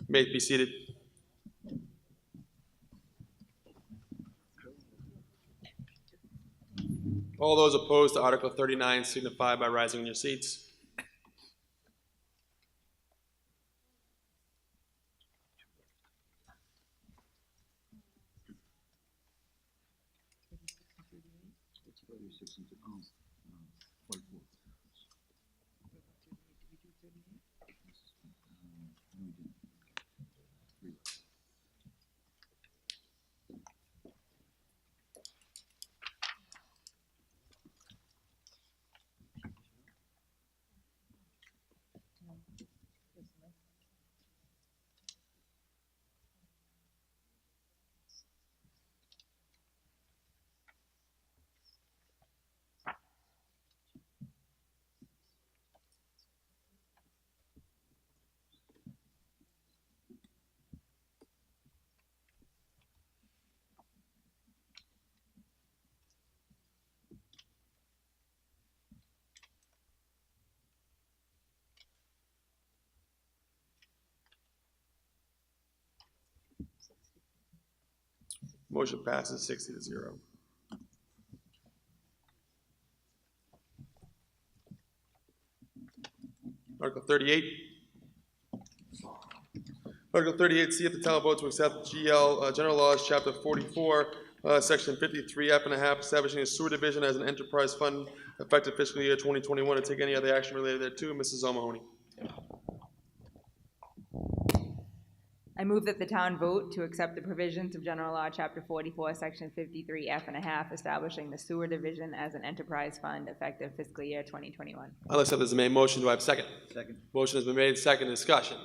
You may be seated. All those opposed to Article 39 signify by rising in your seats. Motion passes 60-0. Article 38. Article 38, see if the town votes to accept GL, General Laws, Chapter 44, Section 53F&a-half, establishing a sewer division as an enterprise fund effective fiscal year 2021, and take any other action related thereto. Mrs. O'Mahony. I move that the town vote to accept the provisions of General Law, Chapter 44, Section 53F&a-half, establishing the sewer division as an enterprise fund effective fiscal year 2021. I'll accept this as a main motion. Do I have a second? Second. Motion has been made. Second. Discussion.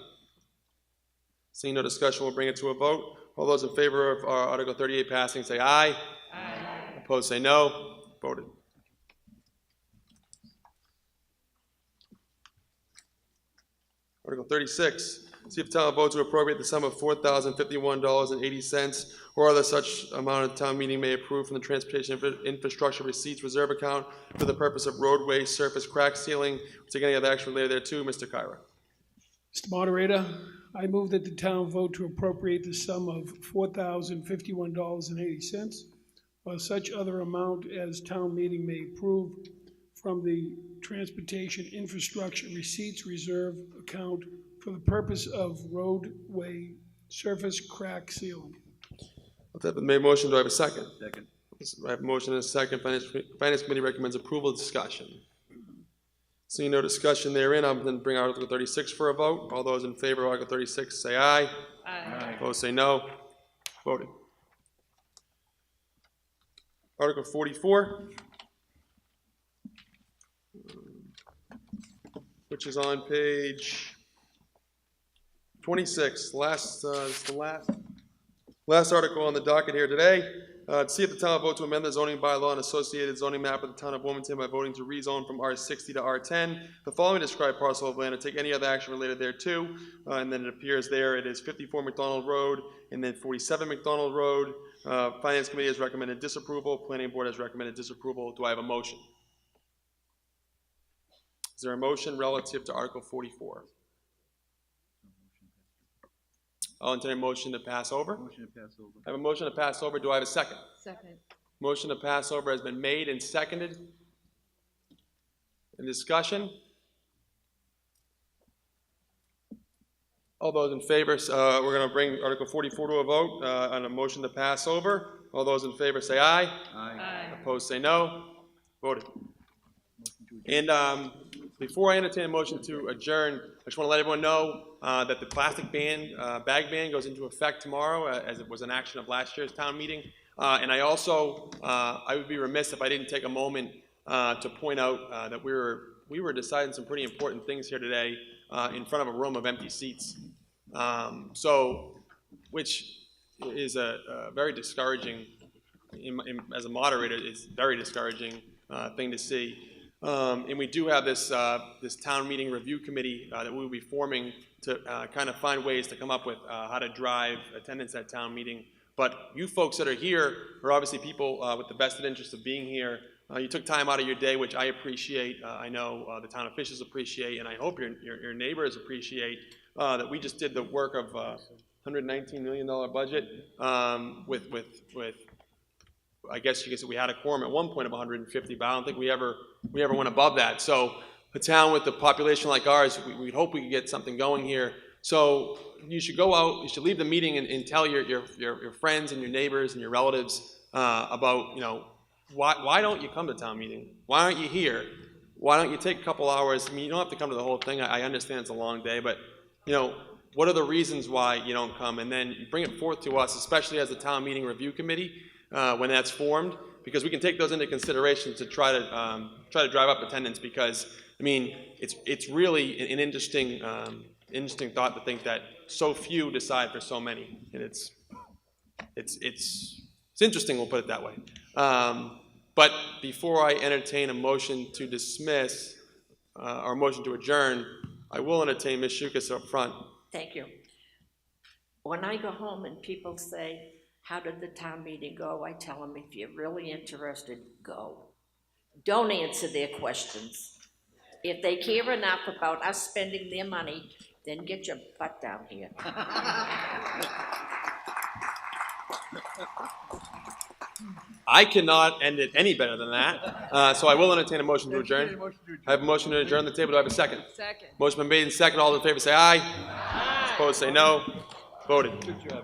Seeing no discussion, we'll bring it to a vote. All those in favor of Article 38 passing say aye. Aye. Opposed say no. Voted. Article 36. See if the town votes to appropriate the sum of $4,051.80 or other such amount of town meeting may approve from the Transportation Infrastructure Receipts Reserve Account for the purpose of roadway surface crack sealing. Take any other action related thereto. Mr. Kyra. Mr. Moderator, I move that the town vote to appropriate the sum of $4,051.80 or such other amount as town meeting may approve from the Transportation Infrastructure Receipts Reserve Account for the purpose of roadway surface crack sealing. I'll take the main motion. Do I have a second? Second. I have a motion and a second. Finance Committee recommends approval. Discussion. Seeing no discussion therein, I'm going to bring Article 36 for a vote. All those in favor of Article 36 say aye. Aye. Opposed say no. Voted. Article 44, which is on page 26, it's the last article on the docket here today. To see if the town will vote to amend the zoning bylaw and associated zoning map of the town of Wilmington by voting to rezone from R60 to R10, the following described parcel of land, and take any other action related thereto. And then it appears there, it is 54 McDonald Road and then 47 McDonald Road. Finance Committee has recommended disapproval. Planning Board has recommended disapproval. Do I have a motion? Is there a motion relative to Article 44? I'll entertain a motion to pass over. Motion to pass over. I have a motion to pass over. Do I have a second? Second. Motion to pass over has been made and seconded. In discussion? All those in favor, we're going to bring Article 44 to a vote on a motion to pass over. All those in favor say aye. Aye. Opposed say no. Voted. And before I entertain a motion to adjourn, I just want to let everyone know that the plastic ban, bag ban goes into effect tomorrow, as it was an action of last year's town meeting. And I also, I would be remiss if I didn't take a moment to point out that we were deciding some pretty important things here today in front of a room of empty seats. Which is a very discouraging, as a moderator, it's very discouraging thing to see. And we do have this town meeting review committee that we will be forming to kind of find ways to come up with how to drive attendance at town meeting. But you folks that are here are obviously people with the vested interest of being here. You took time out of your day, which I appreciate. I know the town officials appreciate, and I hope your neighbors appreciate that we just did the work of $119 million budget with I guess you could say we had a quorum at one point of 150, but I don't think we ever went above that. So a town with a population like ours, we'd hope we could get something going here. So you should go out, you should leave the meeting and tell your friends and your neighbors and your relatives about, why don't you come to town meeting? Why aren't you here? Why don't you take a couple hours? I mean, you don't have to come to the whole thing. I understand it's a long day, but what are the reasons why you don't come? And then you bring it forth to us, especially as the town meeting review committee, when that's formed, because we can take those into consideration to try to drive up attendance. Because I mean, it's really an interesting thought to think that so few decide for so many, and it's interesting. We'll put it that way. But before I entertain a motion to dismiss or a motion to adjourn, I will entertain Ms. Shukas up front. Thank you. When I go home and people say, how did the town meeting go? I tell them, if you're really interested, go. Don't answer their questions. If they care enough about us spending their money, then get your butt down here. I cannot end it any better than that. So I will entertain a motion to adjourn. I have a motion to adjourn the table. Do I have a second? Second. Motion been made and second. All in favor say aye. Aye. Opposed say no. Voted. Good job.